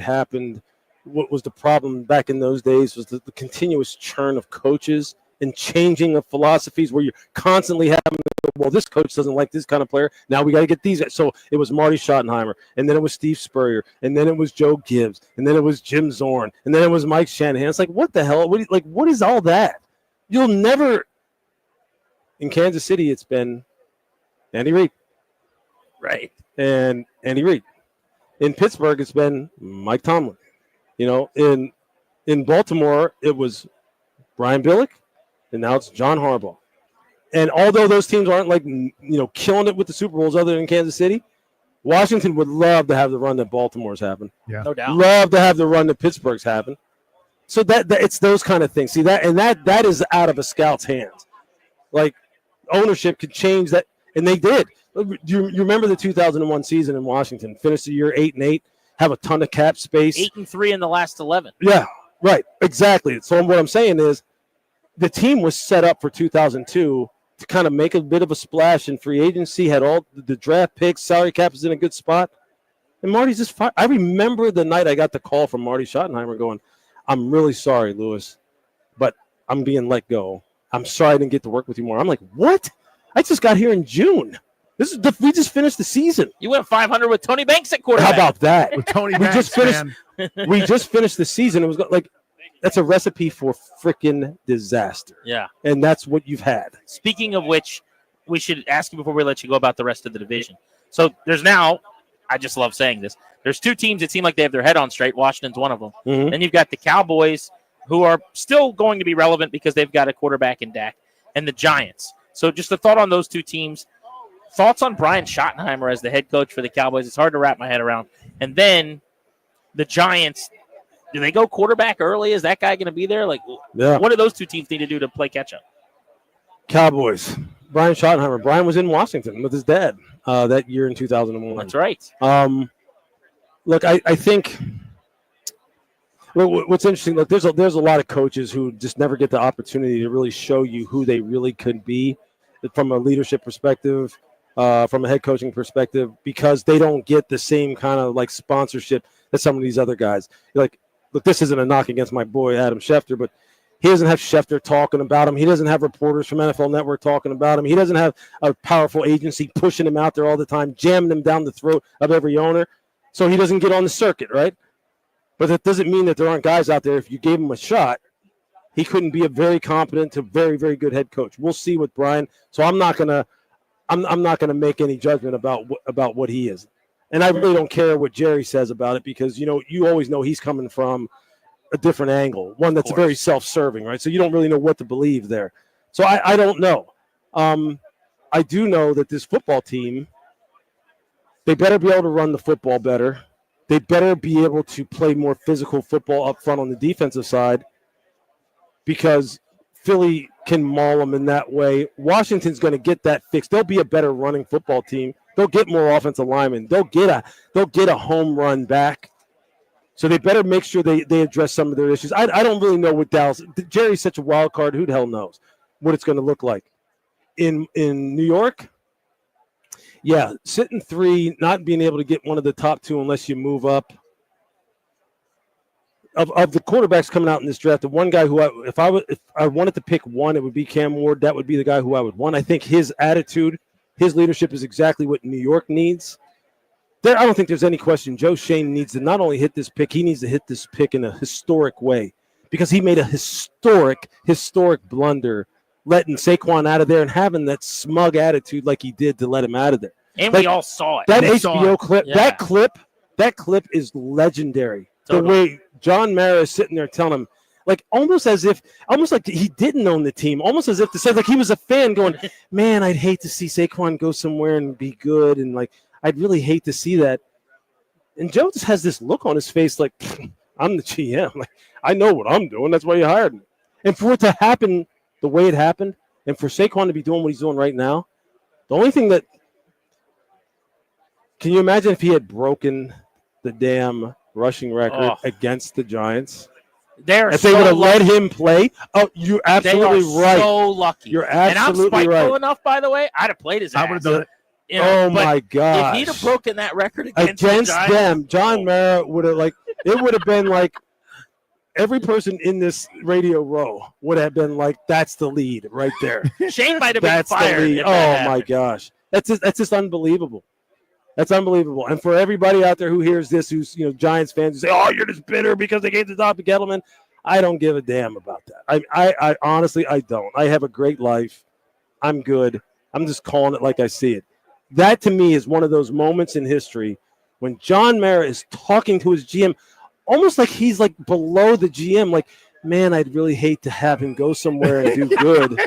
was the problem back in those days was the continuous churn of coaches and changing of philosophies where you're constantly having to go, well, this coach doesn't like this kind of player. Now we got to get these. So it was Marty Schottenheimer, and then it was Steve Spurrier, and then it was Joe Gibbs, and then it was Jim Zorn, and then it was Mike Shanahan. It's like, what the hell? What is all that? You'll never – in Kansas City, it's been Andy Reid. Right. And Andy Reid. In Pittsburgh, it's been Mike Tomlin. In Baltimore, it was Brian Billick and now it's John Harbaugh. And although those teams aren't like, killing it with the Super Bowls other than Kansas City, Washington would love to have the run that Baltimore's having. Yeah. No doubt. Love to have the run that Pittsburgh's having. So that it's those kind of things. See that is out of a scout's hands. Like ownership could change that, and they did. You remember the 2001 season in Washington? Finished the year 8-8, have a ton of cap space. 8-3 in the last 11. Yeah, right, exactly. So what I'm saying is, the team was set up for 2002 to kind of make a bit of a splash in free agency. Had all the draft picks, salary cap is in a good spot, and Marty's just fired. I remember the night I got the call from Marty Schottenheimer going, "I'm really sorry, Lewis, but I'm being let go. I'm sorry I didn't get to work with you more." I'm like, "What? I just got here in June. We just finished the season. You went 500 with Tony Banks at quarterback. How about that? With Tony we Banks, just finished. man. We just finished the season. It was like that's a recipe for freaking disaster. Yeah. And that's what you've had. Speaking of which, we should ask you before we let you go about the rest of the division. So there's now, I just love saying this, there's two teams that seem like they have their head on straight. Washington's one of them. Mhm. Then you've got the Cowboys, who are still going to be relevant because they've got a quarterback in Dak, and the Giants. So just a thought on those two teams. Thoughts on Brian Schottenheimer as the head coach for the Cowboys? It's hard to wrap my head around. And then the Giants, do they go quarterback early? Is that guy going to be there? Like, Yeah. what do those two teams need to do to play catch up? Cowboys. Brian Schottenheimer. Brian was in Washington with his dad that year in 2001. That's right. Look, I think what's interesting. Look, there's a lot of coaches who just never get the opportunity to really show you who they really could be from a leadership perspective, from a head coaching perspective, because they don't get the same kind of like sponsorship that some of these other guys. Like, look, this isn't a knock against my boy Adam Schefter, but he doesn't have Schefter talking about him. He doesn't have reporters from NFL Network talking about him. He doesn't have a powerful agency pushing him out there all the time, jamming him down the throat of every owner. So he doesn't get on the circuit, right? But that doesn't mean that there aren't guys out there. If you gave him a shot, he couldn't be a very competent to very, very good head coach. We'll see with Brian. So I'm not gonna make any judgment about what he is. And I really don't care what Jerry says about it, because you always know he's coming from a different angle, one that's very self-serving, right? So you don't really know what to believe there. So I don't know. I do know that this football team, they better be able to run the football better. They better be able to play more physical football up front on the defensive side, because Philly can maul them in that way. Washington's going to get that fixed. They'll be a better running football team. They'll get more offensive linemen. They'll get a home run back. So they better make sure they address some of their issues. I don't really know what Dallas. Jerry's such a wild card. Who the hell knows what it's going to look like in New York? Yeah, sitting 3, not being able to get one of the top 2 unless you move up. Of the quarterbacks coming out in this draft, the one guy who if I wanted to pick one, it would be Cam Ward. That would be the guy who I would want. I think his attitude, his leadership is exactly what New York needs. I don't think there's any question. Joe Shane needs to not only hit this pick, he needs to hit this pick in a historic way, because he made a historic blunder letting Saquon out of there and having that smug attitude like he did to let him out of there. And we all saw it. That We saw HBO it. clip, Yeah. that clip is legendary. Totally. The way John Mara is sitting there telling him, like almost like he didn't own the team, almost as if to say, like he was a fan going, man, I'd hate to see Saquon go somewhere and be good, and like I'd really hate to see that. And Joe just has this look on his face like, I'm the GM. Like, I know what I'm doing. That's why you hired me. And for it to happen the way it happened, and for Saquon to be doing what he's doing right now, the only thing that – can you imagine if he had broken the damn rushing record against the Giants? If they would have let him play? Oh, you're absolutely they are right. so lucky. You're And I'm absolutely spiteful right. enough, by the way, I'd have played his ass. I would have done it. You know, Oh, but my gosh. If he'd have broken that record against the Against Giants, them, John Mara would have it would have been like every person in this radio row would have been like, that's the lead right there. Shane might have been That's the fired. lead. if Oh that my happened. gosh. That's just unbelievable. That's unbelievable. And for everybody out there who hears this, who's Giants fans who say, oh, you're just bitter because they gave the top to Gettleman, I don't give a damn about that. I honestly, I don't. I have a great life. I'm good. I'm just calling it like I see it. That to me is one of those moments in history when John Mara is talking to his GM almost like he's like below the GM. Like, man, I'd really hate to have him go somewhere and do good.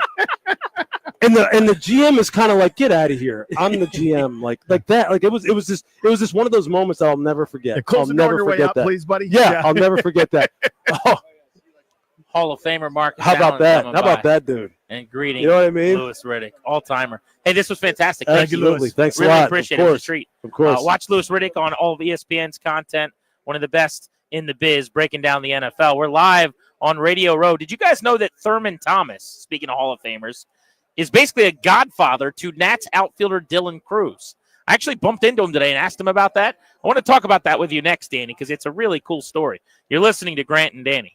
And the GM is kind of like, get out of here. I'm the GM, like that. Like it was just one of those moments that I'll never forget. Yeah, close I'll the door on never your way forget out, that. please, buddy. Yeah, I'll never forget that. Oh, Hall of Famer Mark. how about that? How about that, dude? And greeting, You know what I mean? Lewis Riddick, all timer. Hey, this was fantastic. Thank you, Absolutely. Lewis. Thanks really a lot. appreciate Of it. It was course. a treat. Of course. Watch Lewis Riddick on all of ESPN's content. One of the best in the biz, breaking down the NFL. We're live on Radio Row. Did you guys know that Thurman Thomas, speaking of Hall of Famers, is basically a godfather to Nats outfielder Dylan Cruz? I actually bumped into him today and asked him about that. I want to talk about that with you next, Danny, because it's a really cool story. You're listening to Grant and Danny.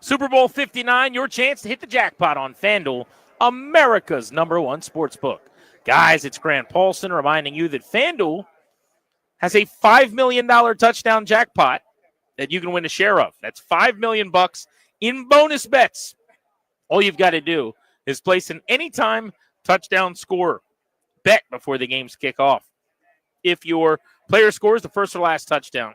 Super Bowl 59, your chance to hit the jackpot on FanDuel, America's #1 sportsbook. Guys, it's Grant Paulson reminding you that FanDuel has a $5 million touchdown jackpot that you can win a share of. That's $5 million in bonus bets. All you've got to do is place an anytime touchdown score bet before the games kick off. If your player scores the first or last touchdown,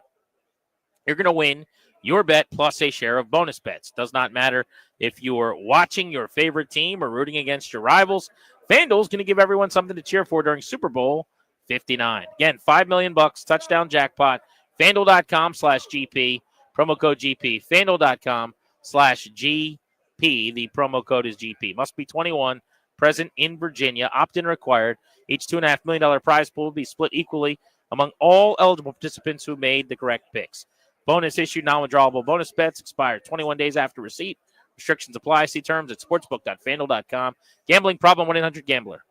you're going to win your bet plus a share of bonus bets. Does not matter if you're watching your favorite team or rooting against your rivals. FanDuel's going to give everyone something to cheer for during Super Bowl 59. Again, $5 million touchdown jackpot. FanDuel.com/GP. Promo code GP. FanDuel.com/GP. The promo code is GP. Must be 21. Present in Virginia. Opt-in required. Each $2.5 million prize pool will be split equally among all eligible participants who made the correct picks. Bonus issued, non-withdrawable bonus bets expire 21 days after receipt. Restrictions apply. See terms at sportsbook.fanduel.com. Gambling problem, 1-800-GAMBLER.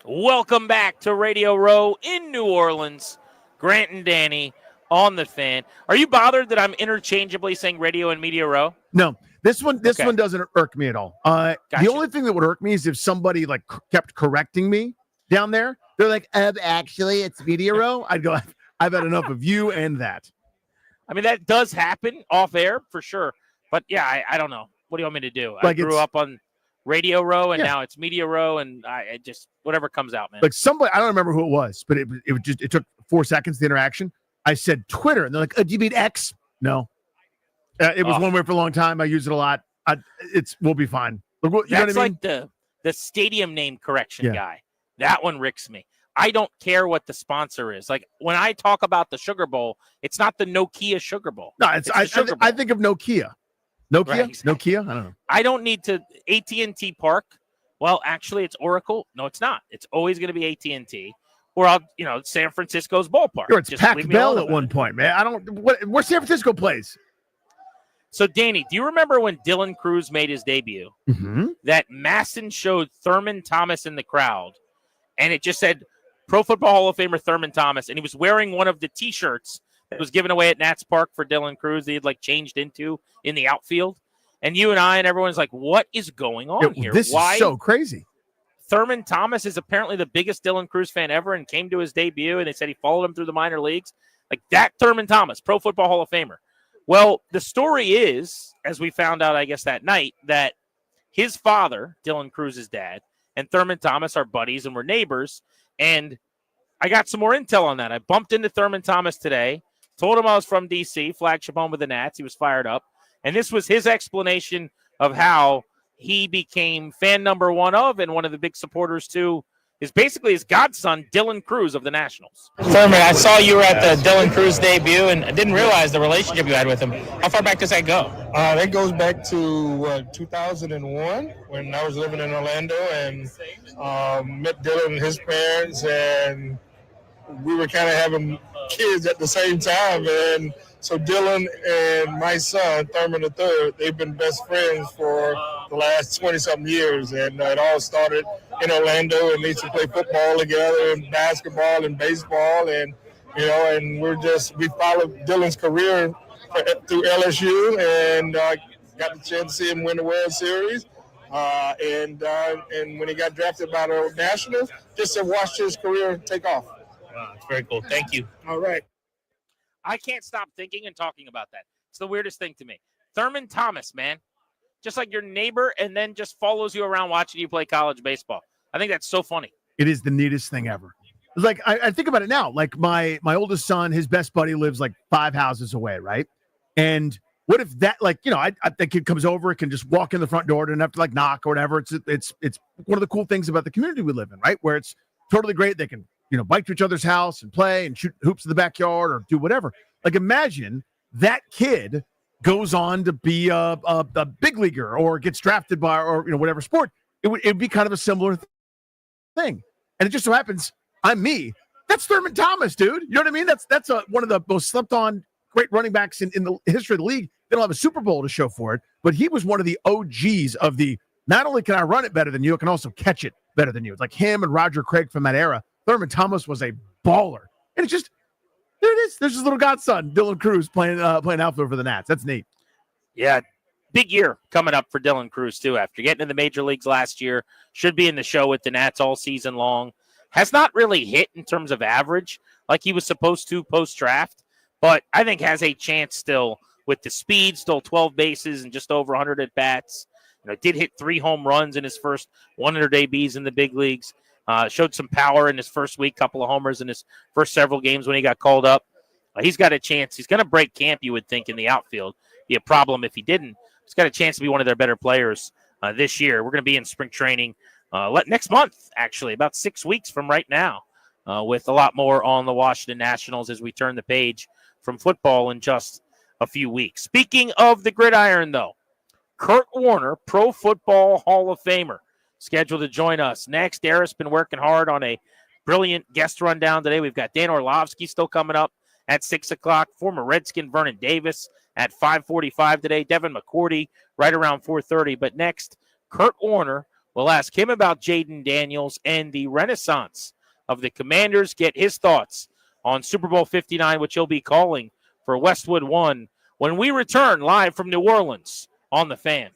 Welcome back to Radio Row in New Orleans. Grant and Danny on the Fan. Are you bothered that I'm interchangeably saying Radio and Media Row? No, this one doesn't irk me at all. The only thing that would irk me is if somebody like kept correcting me down there. They're like, actually, it's Media Row. I'd go, I've had enough of you and that. I mean, that does happen off air for sure. But yeah, I don't know. What do you want me to do? Like I grew up on Radio Row, and now it's Media Row, and I just whatever comes out, man. Like somebody, I don't remember who it was, but it took 4 seconds, the interaction. I said Twitter, and they're like, do you mean X? No. It was one way for a long time. I use it a lot. We'll be fine. You know what I mean? Like the stadium name correction guy. That one ricks me. I don't care what the sponsor is. Like when I talk about the Sugar Bowl, it's not the Nokia Sugar Bowl. No, I think of Nokia. Nokia? Nokia? I don't know. I don't need to AT&T Park. Well, actually, it's Oracle. No, it's not. It's always going to be AT&T. Or San Francisco's ballpark. Sure, it's Just Pac leave me Bell alone at one point, man. Where San Francisco plays. So, Danny, do you remember when Dylan Cruz made his debut? Mm-hmm. That Masson showed Thurman Thomas in the crowd, and it just said Pro Football Hall of Famer Thurman Thomas, and he was wearing one of the T-shirts that was given away at Nats Park for Dylan Cruz. He had changed into in the outfield, and you and I and everyone's like, "What is going on here? This is so crazy." Thurman Thomas is apparently the biggest Dylan Cruz fan ever, and came to his debut, and they said he followed him through the minor leagues. Like that Thurman Thomas, Pro Football Hall of Famer. Well, the story is, as we found out, I guess that night, that his father, Dylan Cruz's dad, and Thurman Thomas are buddies and were neighbors. And I got some more intel on that. I bumped into Thurman Thomas today, told him I was from D.C., flagship home of the Nats. He was fired up. And this was his explanation of how he became fan number one of and one of the big supporters to is basically his godson, Dylan Cruz of the Nationals. Thurman, I saw you were at the Dylan Cruz debut and I didn't realize the relationship you had with him. How far back does that go? That goes back to 2001 when I was living in Orlando and met Dylan and his parents, and we were kind of having kids at the same time. And so Dylan and my son, Thurman III, they've been best friends for the last 20-something years. And it all started in Orlando, and they used to play football together and basketball and baseball. And, and we followed Dylan's career through LSU and got the chance to see him win the World Series. And when he got drafted by the Nationals, just to watch his career take off. Wow, that's very cool. Thank you. All right. I can't stop thinking and talking about that. It's the weirdest thing to me. Thurman Thomas, man. Just like your neighbor and then just follows you around watching you play college baseball. I think that's so funny. It is the neatest thing ever. It's like I think about it now. Like my oldest son, his best buddy lives like 5 houses away, right? And what if that, the kid comes over, it can just walk in the front door, doesn't have to knock or whatever. It's one of the cool things about the community we live in, right? Where it's totally great. They can bike to each other's house and play and shoot hoops in the backyard or do whatever. Like imagine that kid goes on to be a big leaguer or gets drafted by or whatever sport. It would be kind of a similar thing. And it just so happens I'm me. That's Thurman Thomas, dude. You know what I mean? That's one of the most slept on great running backs in the history of the league. They don't have a Super Bowl to show for it, but he was one of the OGs of the not only can I run it better than you, I can also catch it better than you. It's like him and Roger Craig from that era. Thurman Thomas was a baller. And it's just, there it is. There's his little godson, Dylan Cruz, playing outfield for the Nats. That's neat. Yeah, big year coming up for Dylan Cruz, too. After getting in the major leagues last year, should be in the show with the Nats all season long. Has not really hit in terms of average like he was supposed to post-draft, but I think has a chance still with the speed, still 12 bases and just over 100 at-bats. Did hit 3 home runs in his first 100 ABs in the big leagues. Showed some power in his first week, couple of homers in his first several games when he got called up. He's got a chance. He's going to break camp, you would think, in the outfield. Be a problem if he didn't. He's got a chance to be one of their better players this year. We're going to be in spring training next month, actually, about 6 weeks from right now, with a lot more on the Washington Nationals as we turn the page from football in just a few weeks. Speaking of the gridiron, though, Kurt Warner, Pro Football Hall of Famer, scheduled to join us next. Darris been working hard on a brilliant guest rundown today. We've got Dan Orlovsky still coming up at 6 o'clock. Former Redskin Vernon Davis at 5:45 today. Devin McCourty right around 4:30. But next, Kurt Warner, We'll ask him about Jaden Daniels and the renaissance of the Commanders, get his thoughts on Super Bowl 59, which he'll be calling for Westwood One when we return live from New Orleans on The Fan.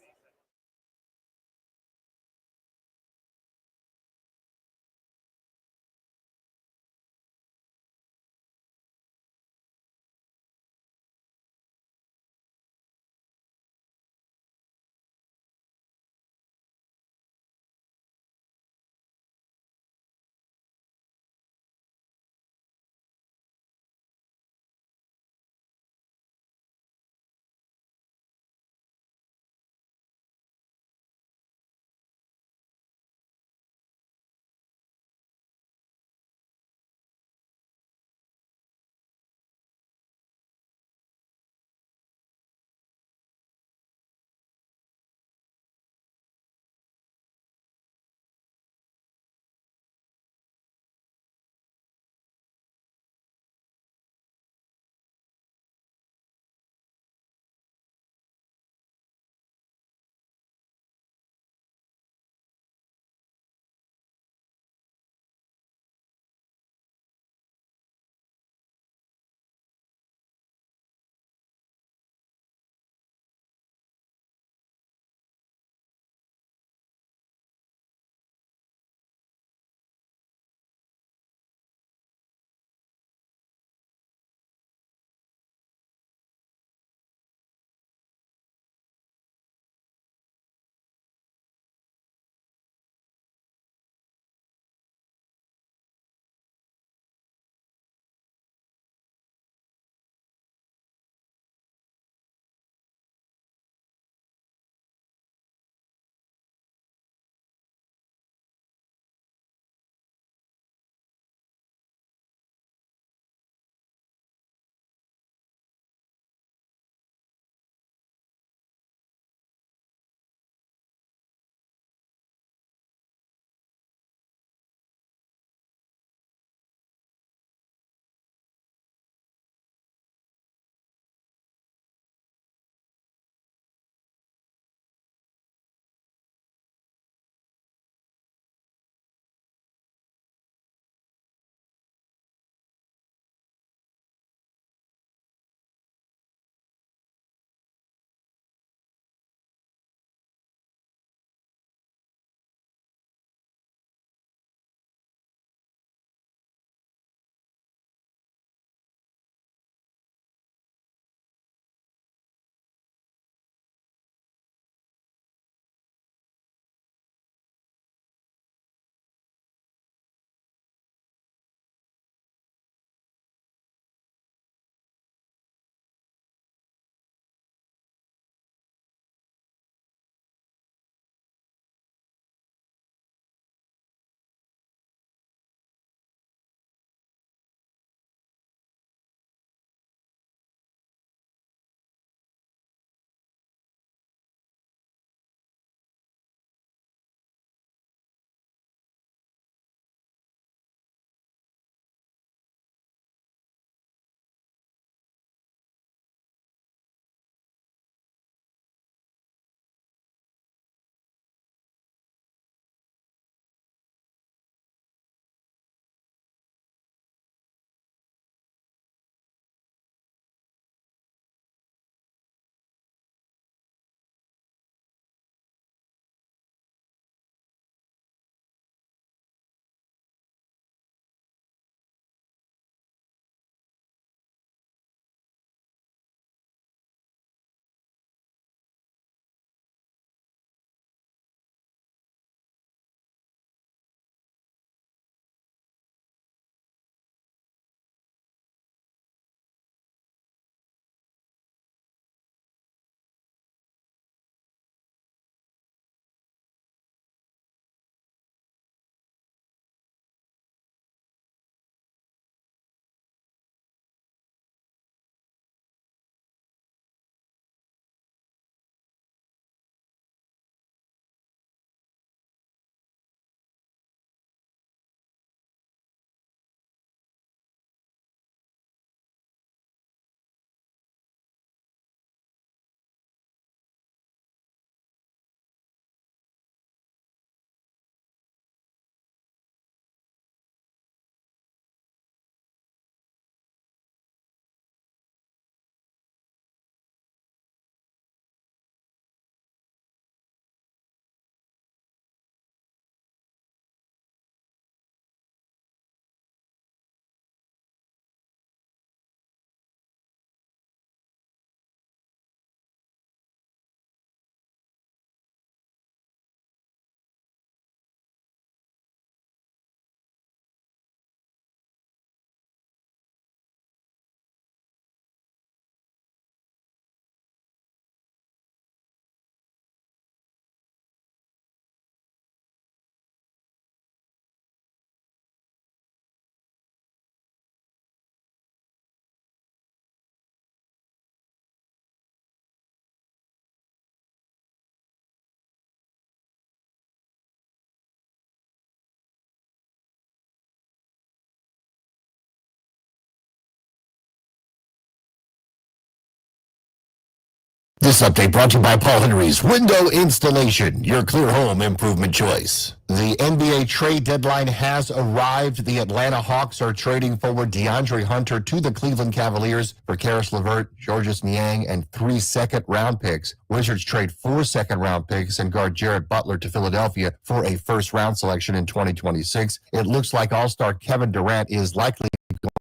This update brought to you by Paul Henry's Window Installation, your clear home improvement choice. The NBA trade deadline has arrived. The Atlanta Hawks are trading forward DeAndre Hunter to the Cleveland Cavaliers for Karis LeVert, Georges Niang, and 3 second-round picks. Wizards trade 4 second-round picks and guard Jared Butler to Philadelphia for a first-round selection in 2026. It looks like All-Star Kevin Durant is likely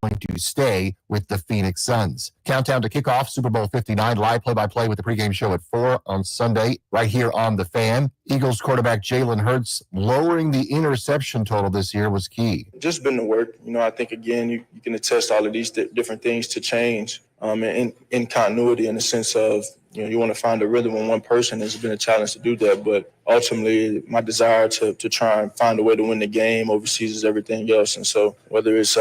going to stay with the Phoenix Suns. Countdown to kickoff, Super Bowl 59, live play-by-play with the pregame show at 4 on Sunday, right here on The Fan. Eagles quarterback Jalen Hurts lowering the interception total this year was key. Just been the work. I think, again, you can attest all of these different things to change in continuity, in the sense of, you want to find a rhythm in one person. It's been a challenge to do that, but ultimately my desire to try and find a way to win the game overseas everything else. And so whether it's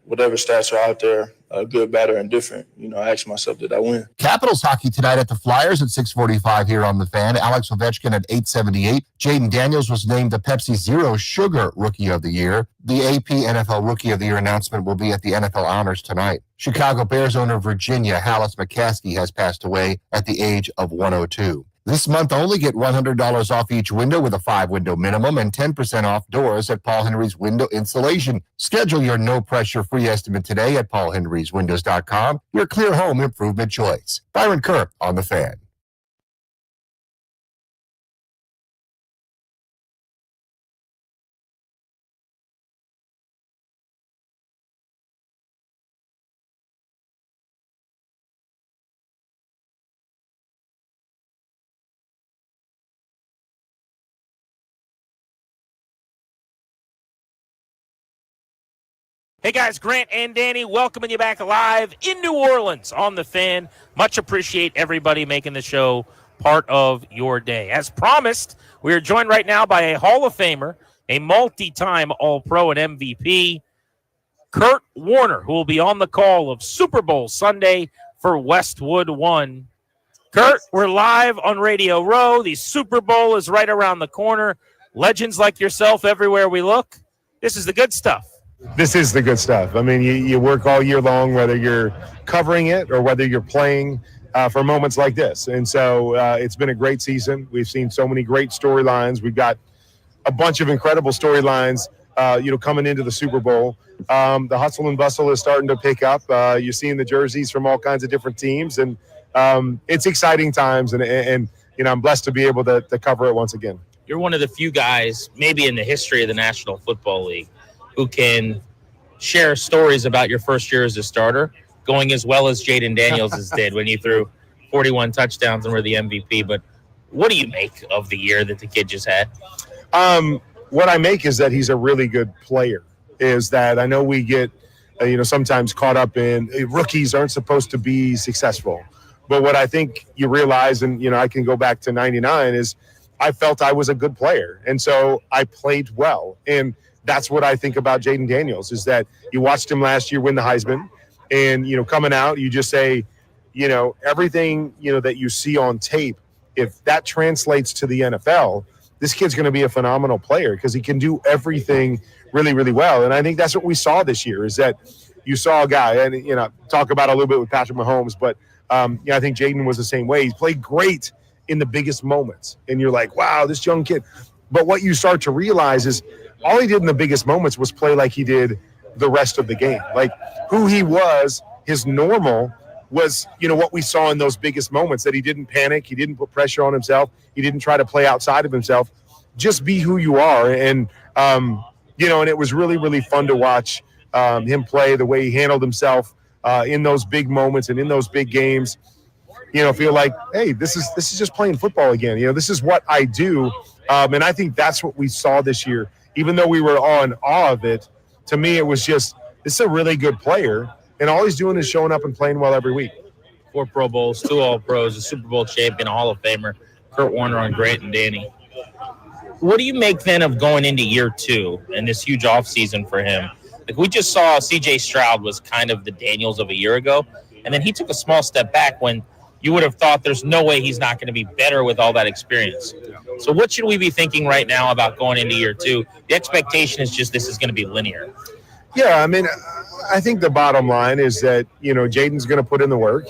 whatever stats are out there, good, bad, or indifferent, I ask myself, did I win? Capitals hockey tonight at the Flyers at 6:45 here on The Fan. Alex Ovechkin at 8:78. Jaden Daniels was named the Pepsi Zero Sugar Rookie of the Year. The AP NFL Rookie of the Year announcement will be at the NFL Honors tonight. Chicago Bears owner Virginia Hallis McCaskey has passed away at the age of 102. This month, only get $100 off each window with a 5-window minimum and 10% off doors at Paul Henry's Window Installation. Schedule your no-pressure free estimate today at paulhenryswindows.com, your clear home improvement choice. Byron Kerr on The Fan. Hey guys, Grant and Danny welcoming you back live in New Orleans on The Fan. Much appreciate everybody making the show part of your day. As promised, we are joined right now by a Hall of Famer, a multi-time All-Pro and MVP, Kurt Warner, who will be on the call of Super Bowl Sunday for Westwood One. Kurt, we're live on Radio Row. The Super Bowl is right around the corner. Legends like yourself everywhere we look. This is the good stuff. This is the good stuff. I mean, you work all year long, whether you're covering it or whether you're playing for moments like this. And so it's been a great season. We've seen so many great storylines. We've got a bunch of incredible storylines, coming into the Super Bowl. The hustle and bustle is starting to pick up. You're seeing the jerseys from all kinds of different teams. And it's exciting times. And I'm blessed to be able to cover it once again. You're one of the few guys, maybe in the history of the National Football League, who can share stories about your first year as a starter going as well as Jaden Daniels did when you threw 41 touchdowns and were the MVP. But what do you make of the year that the kid just had? What I make is that he's a really good player, is that I know we get, sometimes caught up in rookies aren't supposed to be successful. But what I think you realize, and, I can go back to 99, is I felt I was a good player. And so I played well. And that's what I think about Jaden Daniels, is that you watched him last year win the Heisman, and, coming out, you just say, everything, that you see on tape, if that translates to the NFL, this kid's going to be a phenomenal player because he can do everything really, really well. And I think that's what we saw this year, is that you saw a guy, and, talk about a little bit with Patrick Mahomes, but I think Jaden was the same way. He's played great in the biggest moments, and you're like, wow, this young kid. But what you start to realize is all he did in the biggest moments was play like he did the rest of the game. Like who he was, his normal was, what we saw in those biggest moments, that he didn't panic. He didn't put pressure on himself. He didn't try to play outside of himself. Just be who you are. And, and it was really, really fun to watch him play, the way he handled himself in those big moments and in those big games. Feel like, hey, this is just playing football again. This is what I do. And I think that's what we saw this year. Even though we were all in awe of it, to me, it was just, this is a really good player. And all he's doing is showing up and playing well every week. 4 Pro Bowls, 2 All-Pros, a Super Bowl champion, a Hall of Famer, Kurt Warner on Grant and Danny. What do you make then of going into year 2 and this huge offseason for him? Like we just saw C.J. Stroud was kind of the Daniels of a year ago, and then he took a small step back when you would have thought there's no way he's not going to be better with all that experience. So what should we be thinking right now about going into year 2? The expectation is just this is going to be linear. Yeah, I mean, I think the bottom line is that, Jaden's going to put in the work.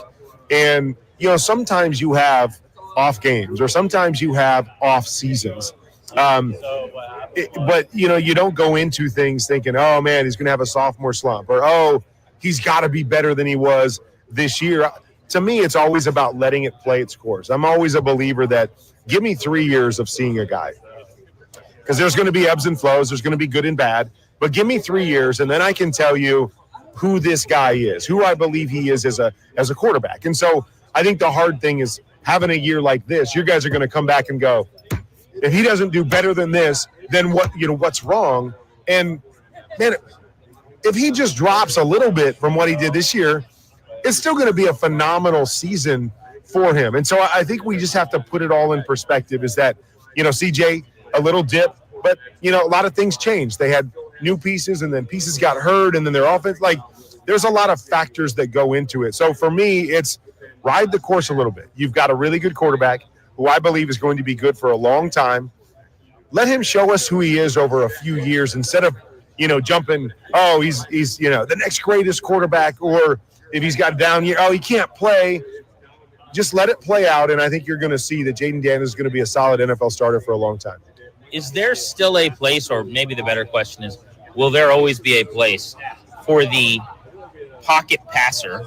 And, sometimes you have off games or sometimes you have off seasons. But you don't go into things thinking, oh man, he's going to have a sophomore slump, or oh, he's got to be better than he was this year. To me, it's always about letting it play its course. I'm always a believer that give me 3 years of seeing a guy, because there's going to be ebbs and flows. There's going to be good and bad, but give me 3 years, and then I can tell you who this guy is, who I believe he is as a quarterback. And so I think the hard thing is having a year like this. You guys are going to come back and go, if he doesn't do better than this, then what's wrong? And man, if he just drops a little bit from what he did this year, it's still going to be a phenomenal season for him. And so I think we just have to put it all in perspective, is that, CJ, a little dip, but, a lot of things changed. They had new pieces, and then pieces got hurt, and then their offense, there's a lot of factors that go into it. So for me, it's ride the course a little bit. You've got a really good quarterback who I believe is going to be good for a long time. Let him show us who he is over a few years, instead of, jumping, oh, he's the next greatest quarterback, or if he's got a down year, oh, he can't play. Just let it play out, and I think you're going to see that Jayden Daniels is going to be a solid NFL starter for a long time. Is there still a place, or maybe the better question is, will there always be a place for the pocket passer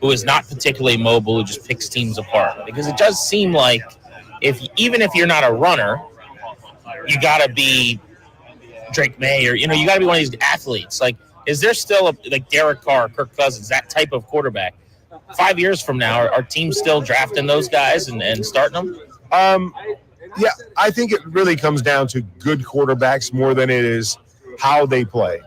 who is not particularly mobile, who just picks teams apart? Because it does seem like even if you're not a runner, you got to be Drake May, or, you got to be one of these athletes. Is there still like Derek Carr, Kirk Cousins, that type of quarterback? 5 years from now, are teams still drafting those guys and starting them? Yeah, I think it really comes down to good quarterbacks more than it is how they play.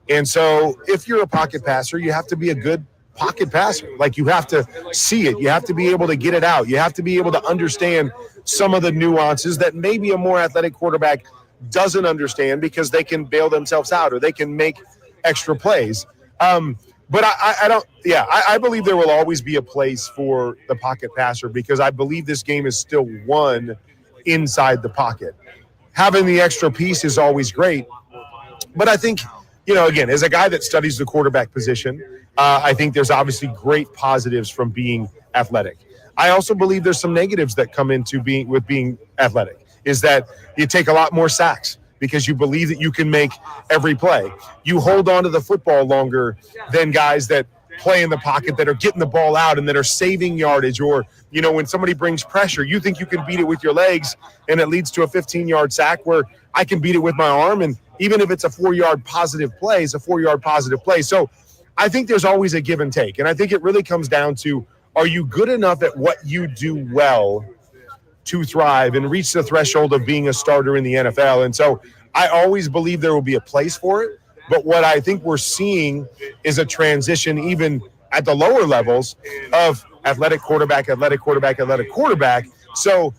And so if you're a pocket passer, you have to be a good pocket passer. You have to see it. You have to be able to get it out. You have to be able to understand some of the nuances that maybe a more athletic quarterback doesn't understand, because they can bail themselves out or they can make extra plays. But I believe there will always be a place for the pocket passer, because I believe this game is still won inside the pocket. Having the extra piece is always great. But I think, again, as a guy that studies the quarterback position, I think there's obviously great positives from being athletic. I also believe there's some negatives that come into being athletic, is that you take a lot more sacks because you believe that you can make every play. You hold on to the football longer than guys that play in the pocket, that are getting the ball out and that are saving yardage, or, when somebody brings pressure, you think you can beat it with your legs, and it leads to a 15-yard sack, where I can beat it with my arm, and even if it's a 4-yard positive play, it's a 4-yard positive play. So I think there's always a give and take, and I think it really comes down to, are you good enough at what you do well to thrive and reach the threshold of being a starter in the NFL? And so I always believe there will be a place for it. But what I think we're seeing is a transition, even at the lower levels, of athletic quarterback. So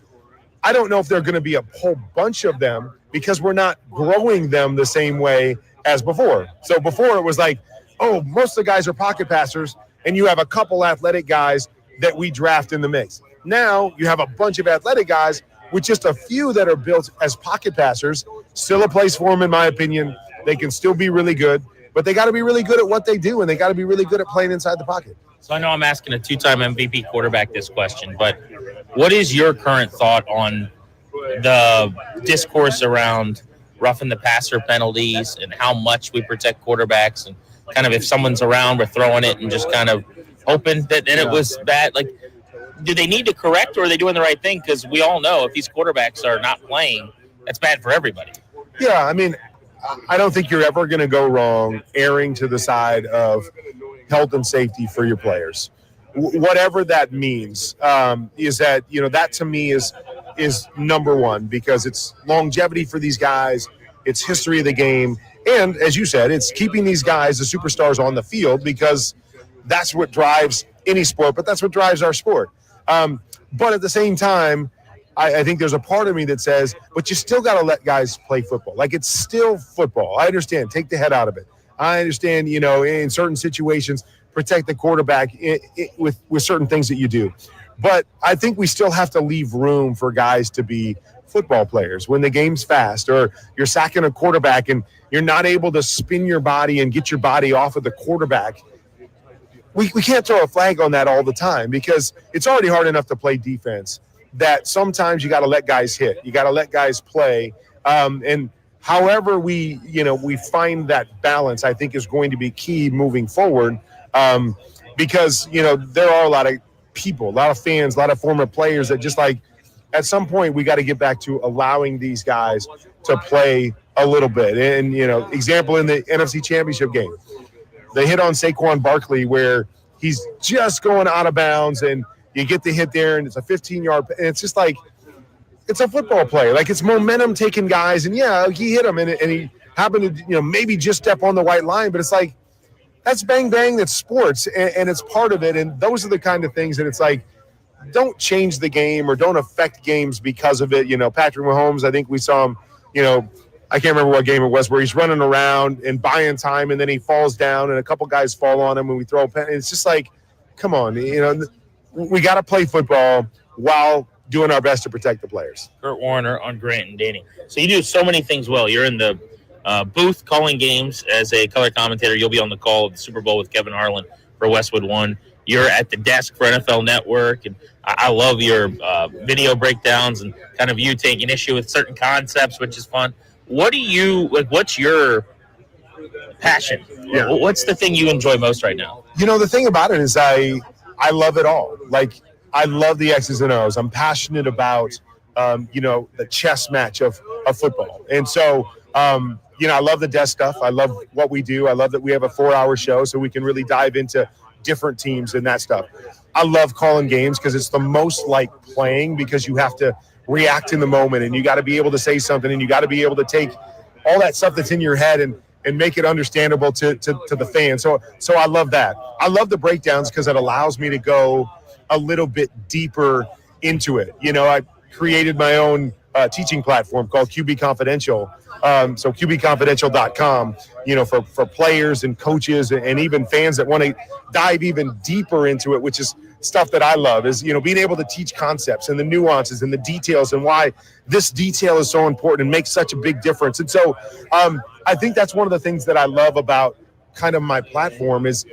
I don't know if there are going to be a whole bunch of them, because we're not growing them the same way as before. So before it was like, oh, most of the guys are pocket passers, and you have a couple athletic guys that we draft in the mix. Now you have a bunch of athletic guys with just a few that are built as pocket passers. Still a place for them, in my opinion. They can still be really good, but they got to be really good at what they do, and they got to be really good at playing inside the pocket. So I know I'm asking a two-time MVP quarterback this question, but what is your current thought on the discourse around roughing the passer penalties and how much we protect quarterbacks, and kind of if someone's around, we're throwing it and just kind of hoping that it was bad? Do they need to correct, or are they doing the right thing? Because we all know if these quarterbacks are not playing, that's bad for everybody. Yeah, I mean, I don't think you're ever going to go wrong erring to the side of health and safety for your players. Whatever that means, is that, that to me is number one, because it's longevity for these guys. It's history of the game. And as you said, it's keeping these guys, the superstars, on the field, because that's what drives any sport, but that's what drives our sport. But at the same time, I think there's a part of me that says, but you still got to let guys play football. It's still football. I understand. Take the head out of it. I understand, in certain situations, protect the quarterback with certain things that you do. But I think we still have to leave room for guys to be football players. When the game's fast, or you're sacking a quarterback and you're not able to spin your body and get your body off of the quarterback, we can't throw a flag on that all the time because it's already hard enough to play defense that sometimes you got to let guys hit. You got to let guys play. And however we find that balance, I think is going to be key moving forward because, there are a lot of people, a lot of fans, a lot of former players that just like at some point we got to get back to allowing these guys to play a little bit. And, example in the NFC Championship game, they hit on Saquon Barkley where he's just going out of bounds and you get the hit there and it's a 15-yard. And it's just like, it's a football play. Like it's momentum taking guys. And yeah, he hit him and he happened to, maybe just step on the white line. But it's like, that's bang, bang. That's sports. And it's part of it. And those are the kind of things that it's like, don't change the game or don't affect games because of it. Patrick Mahomes, I think we saw him, I can't remember what game it was where he's running around and buying time and then he falls down and a couple guys fall on him and we throw a pen. It's just like, come on, we got to play football while doing our best to protect the players. Kurt Warner on Grant and Danny. So you do so many things well. You're in the booth calling games as a color commentator. You'll be on the call of the Super Bowl with Kevin Harlan for Westwood One. You're at the desk for NFL Network, and I love your video breakdowns and kind of you taking issue with certain concepts, which is fun. What do you like? What's your passion? Yeah. What's the thing you enjoy most right now? The thing about it is I love it all. Like I love the X's and O's. I'm passionate about the chess match of football, and so I love the desk stuff. I love what we do. I love that we have a 4-hour show so we can really dive into different teams and that stuff. I love calling games because it's the most like playing because you have to react in the moment and you got to be able to say something and you got to be able to take all that stuff that's in your head and make it understandable to the fans. So I love that. I love the breakdowns because it allows me to go a little bit deeper into it. I created my own teaching platform called QB Confidential. So QBconfidential.com, for players and coaches and even fans that want to dive even deeper into it, which is stuff that I love is, being able to teach concepts and the nuances and the details and why this detail is so important and makes such a big difference. And so I think that's one of the things that I love about kind of my platform is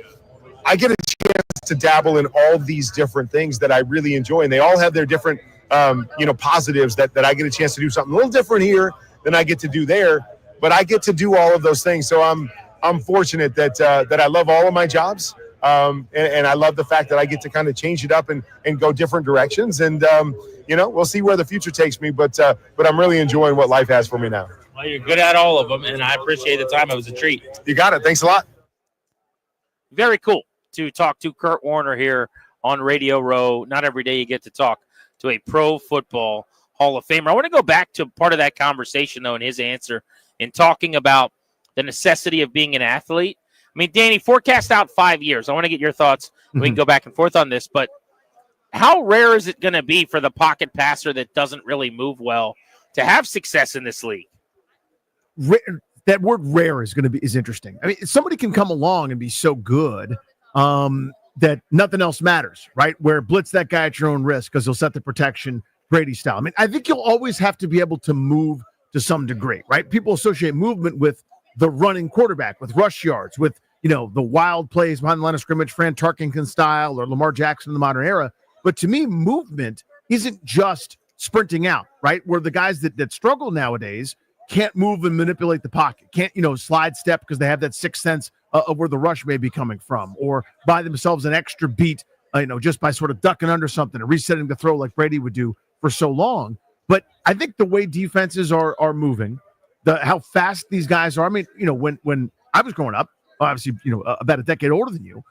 I get a chance to dabble in all these different things that I really enjoy. And they all have their different, positives that I get a chance to do something a little different here than I get to do there, but I get to do all of those things. So I'm fortunate that I love all of my jobs. And I love the fact that I get to kind of change it up and go different directions. And, we'll see where the future takes me, but I'm really enjoying what life has for me now. Well, you're good at all of them, and I appreciate the time. It was a treat. You got it. Thanks a lot. Very cool to talk to Kurt Warner here on Radio Row. Not every day you get to talk to a pro football Hall of Famer. I want to go back to part of that conversation, though, in his answer in talking about the necessity of being an athlete. I mean, Danny, forecast out 5 years. I want to get your thoughts. We can go back and forth on this, but how rare is it going to be for the pocket passer that doesn't really move well to have success in this league? That word rare is interesting. I mean, somebody can come along and be so good that nothing else matters, right? Where blitz that guy at your own risk because he'll set the protection Brady style. I mean, I think you'll always have to be able to move to some degree, right? People associate movement with the running quarterback, with rush yards, with, the wild plays behind the line of scrimmage, Fran Tarkenton style or Lamar Jackson in the modern era. But to me, movement isn't just sprinting out, right? Where the guys that struggle nowadays can't move and manipulate the pocket, can't, slide step because they have that sixth sense of where the rush may be coming from, or buy themselves an extra beat, just by sort of ducking under something and resetting the throw like Brady would do for so long. But I think the way defenses are moving, how fast these guys are. I mean, when I was growing up, obviously, about a decade older than you,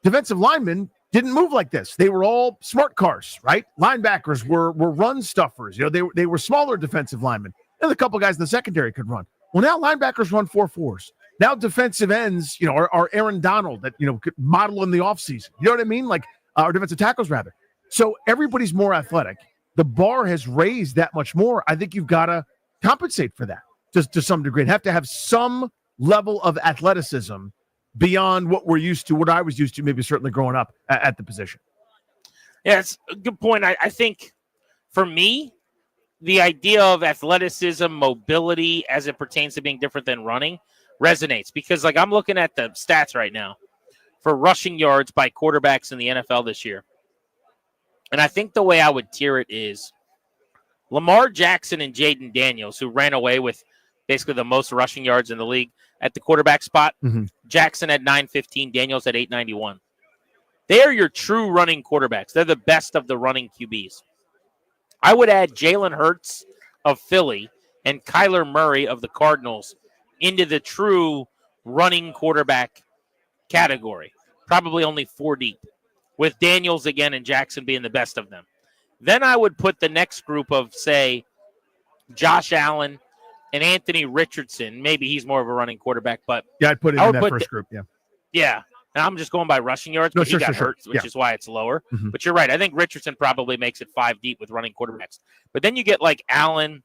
defensive linemen didn't move like this. They were all smart cars, right? Linebackers were run stuffers. They were smaller defensive linemen. And a couple guys in the secondary could run. Well, now linebackers run 4.4s. Now defensive ends, are Aaron Donald that, could model in the offseason. You know what I mean? Like, or defensive tackles, rather. So everybody's more athletic. The bar has raised that much more. I think you've got to compensate for that just to some degree. And have to have some level of athleticism beyond what we're used to, what I was used to, maybe certainly growing up at the position. Yeah, it's a good point. I think for me, the idea of athleticism, mobility, as it pertains to being different than running, resonates because, I'm looking at the stats right now. for rushing yards by quarterbacks in the NFL this year. And I think the way I would tier it is Lamar Jackson and Jaden Daniels, who ran away with basically the most rushing yards in the league at the quarterback spot. Jackson at 915, Daniels at 891. They are your true running quarterbacks. They're the best of the running QBs. I would add Jalen Hurts of Philly and Kyler Murray of the Cardinals into the true running quarterback category. Probably only 4 deep, with Daniels again and Jackson being the best of them. Then I would put the next group of, say, Josh Allen and Anthony Richardson. Maybe he's more of a running quarterback, but yeah, I'd put it in that first group. Yeah. Yeah. And I'm just going by rushing yards, but he got hurt, which is why it's lower. But you're right. I think Richardson probably makes it 5 deep with running quarterbacks. But then you get like Allen,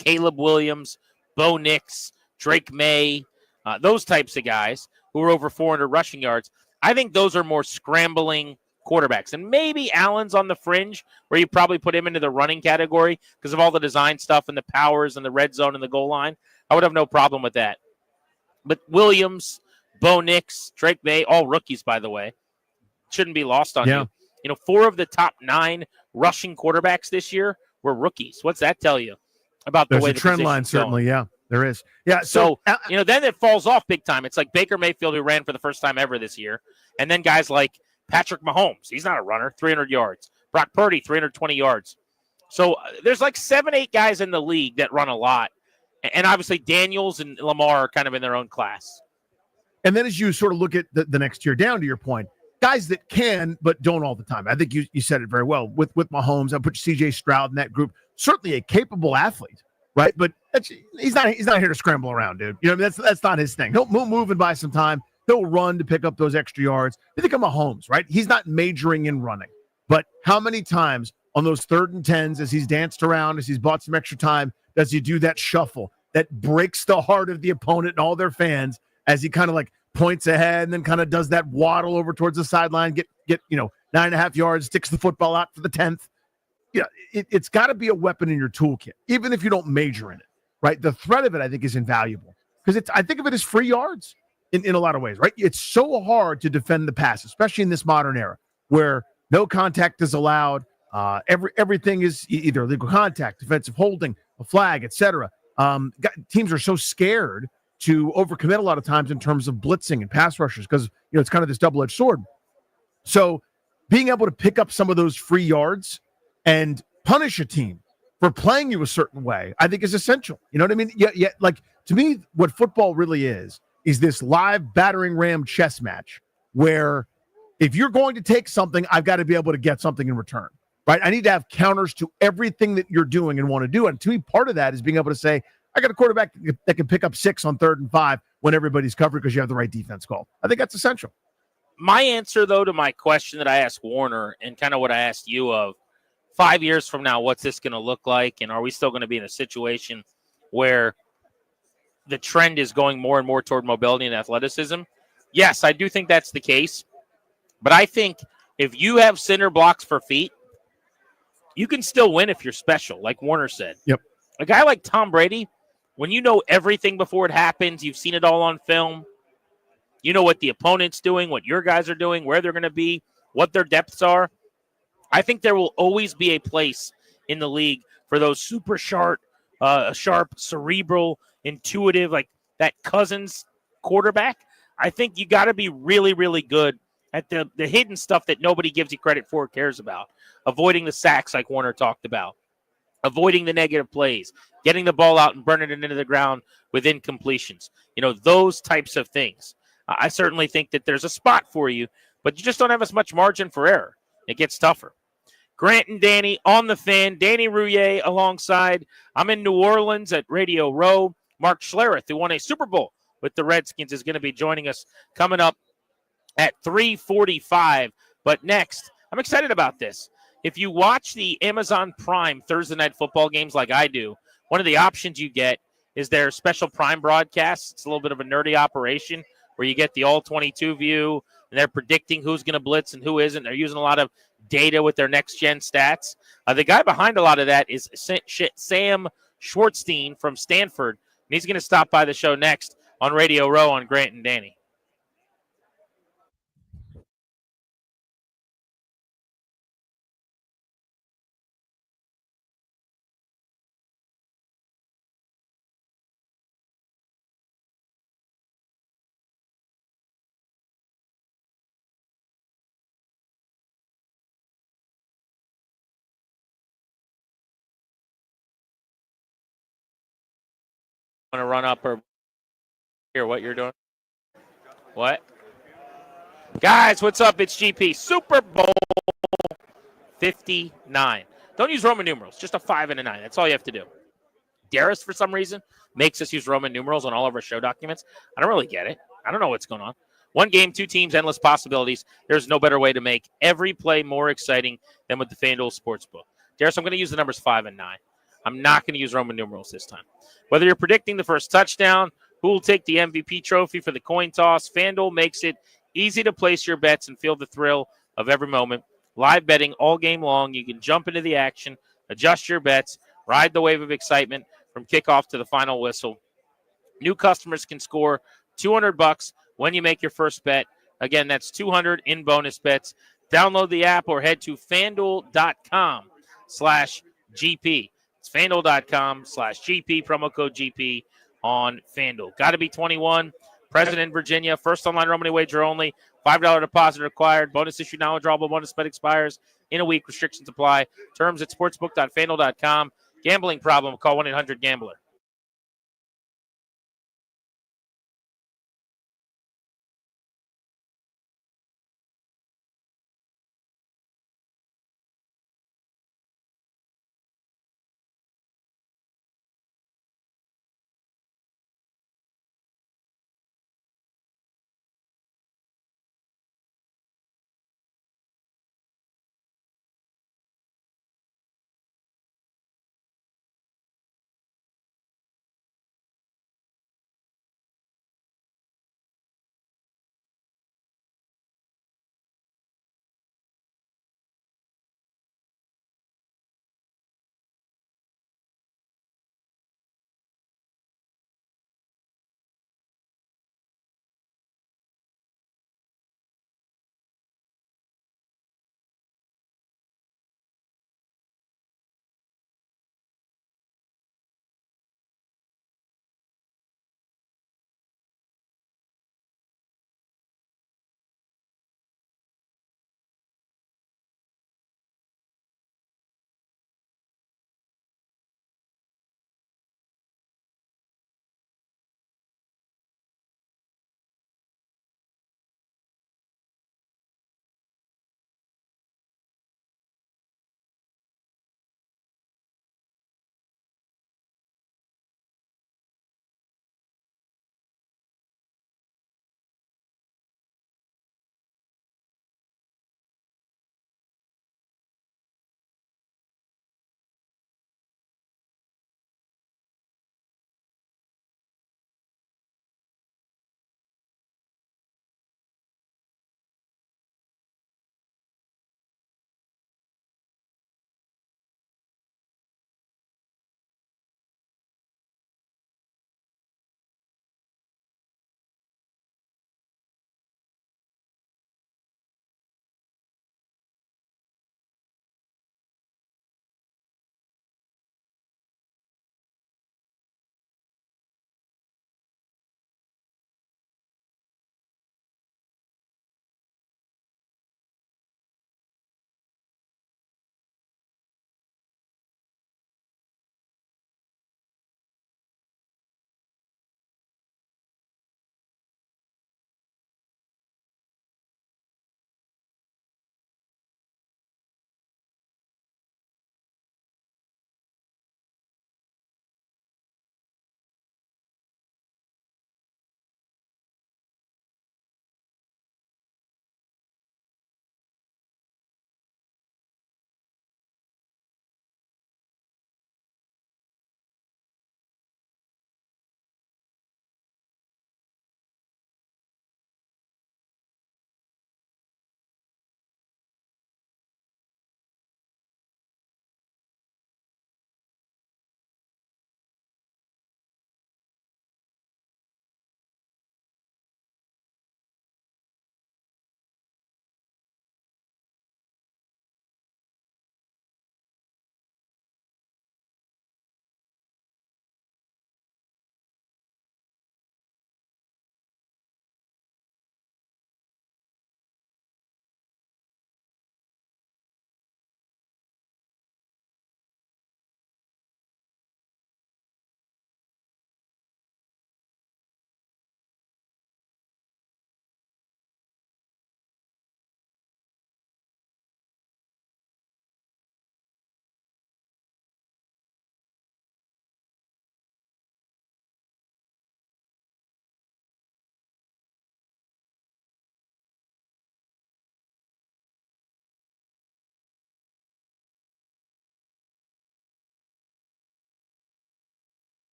Caleb Williams, Bo Nix, Drake May, those types of guys who are over 400 rushing yards. I think those are more scrambling quarterbacks. And maybe Allen's on the fringe where you probably put him into the running category because of all the design stuff and the powers and the red zone and the goal line. I would have no problem with that. But Williams, Bo Nix, Drake May, all rookies, by the way, shouldn't be lost on you. You know, 4 of the top 9 rushing quarterbacks this year were rookies. What's that tell you about the way the trend line? Certainly, yeah, there is. Yeah, so you know, then it falls off big time. It's like Baker Mayfield, who ran for the first time ever this year, and then guys like Patrick Mahomes. He's not a runner, 300 yards. Brock Purdy, 320 yards. So there's like 7, 8 guys in the league that run a lot, and obviously Daniels and Lamar are kind of in their own class. And then as you sort of look at the next tier down, to your point, guys that can but don't all the time. I think you said it very well. With Mahomes, I put C.J. Stroud in that group. Certainly a capable athlete, right? But he's not here to scramble around, dude. You know, that's not his thing. He'll move and buy some time. He'll run to pick up those extra yards. I think of Mahomes, right? He's not majoring in running. But how many times on those 3rd and 10s as he's danced around, as he's bought some extra time, does he do that shuffle that breaks the heart of the opponent and all their fans as he kind of like points ahead and then kind of does that waddle over towards the sideline, get 9.5 yards, sticks the football out for the 10th. Yeah, it's got to be a weapon in your toolkit, even if you don't major in it, right? The threat of it, I think, is invaluable because I think of it as free yards in a lot of ways, right? It's so hard to defend the pass, especially in this modern era where no contact is allowed. Everything is either illegal contact, defensive holding, a flag, etc. Teams are so scared to overcommit a lot of times in terms of blitzing and pass rushers because it's kind of this double-edged sword. So being able to pick up some of those free yards and punish a team for playing you a certain way, I think is essential. You know what I mean? Yeah. Like to me, what football really is this live battering ram chess match where if you're going to take something, I've got to be able to get something in return, right? I need to have counters to everything that you're doing and want to do. And to me, part of that is being able to say, I got a quarterback that can pick up 6 on 3rd and 5 when everybody's covered because you have the right defense call. I think that's essential. My answer, though, to my question that I asked Warner and kind of what I asked you of 5 years from now, what's this going to look like? And are we still going to be in a situation where the trend is going more and more toward mobility and athleticism? Yes, I do think that's the case. But I think if you have center blocks for feet, you can still win if you're special, like Warner said. Yep. A guy like Tom Brady, when you know everything before it happens, you've seen it all on film, you know what the opponent's doing, what your guys are doing, where they're going to be, what their depths are. I think there will always be a place in the league for those super sharp, cerebral, intuitive, like that Cousins quarterback. I think you got to be really, really good at the hidden stuff that nobody gives you credit for or cares about. Avoiding the sacks like Warner talked about. Avoiding the negative plays, getting the ball out and burning it into the ground with incompletions. You know, those types of things. I certainly think that there's a spot for you, but you just don't have as much margin for error. It gets tougher. Grant and Danny on the Fan. Danny Rouillet alongside. I'm in New Orleans at Radio Row. Mark Schlereth, who won a Super Bowl with the Redskins, is going to be joining us coming up at 3:45. But next, I'm excited about this. If you watch the Amazon Prime Thursday Night Football games like I do, one of the options you get is their special Prime broadcasts. It's a little bit of a nerdy operation where you get the all-22 view, and they're predicting who's going to blitz and who isn't. They're using a lot of data with their next-gen stats. The guy behind a lot of that is Sam Schwartzstein from Stanford, and he's going to stop by the show next on Radio Row on Grant and Danny. Want to run up or hear what you're doing? What? Guys, what's up? It's GP. Super Bowl 59. Don't use Roman numerals. Just a 5 and a 9. That's all you have to do. Darius, for some reason, makes us use Roman numerals on all of our show documents. I don't really get it. I don't know what's going on. One game, two teams, endless possibilities. There's no better way to make every play more exciting than with the FanDuel Sportsbook. Darius, I'm going to use the numbers 5 and 9. I'm not going to use Roman numerals this time. Whether you're predicting the first touchdown, who will take the MVP trophy for the coin toss, FanDuel makes it easy to place your bets and feel the thrill of every moment. Live betting all game long. You can jump into the action, adjust your bets, ride the wave of excitement from kickoff to the final whistle. New customers can score $200 when you make your first bet. Again, that's $200 in bonus bets. Download the app or head to FanDuel.com/GP. It's FanDuel.com/GP, promo code GP on FanDuel. Got to be 21. Present in Virginia. First online real money wager only. $5 deposit required. Bonus issue now withdrawable. Bonus bet expires in a week. Restrictions apply. Terms at sportsbook.fanduel.com. Gambling problem? Call 1-800-GAMBLER.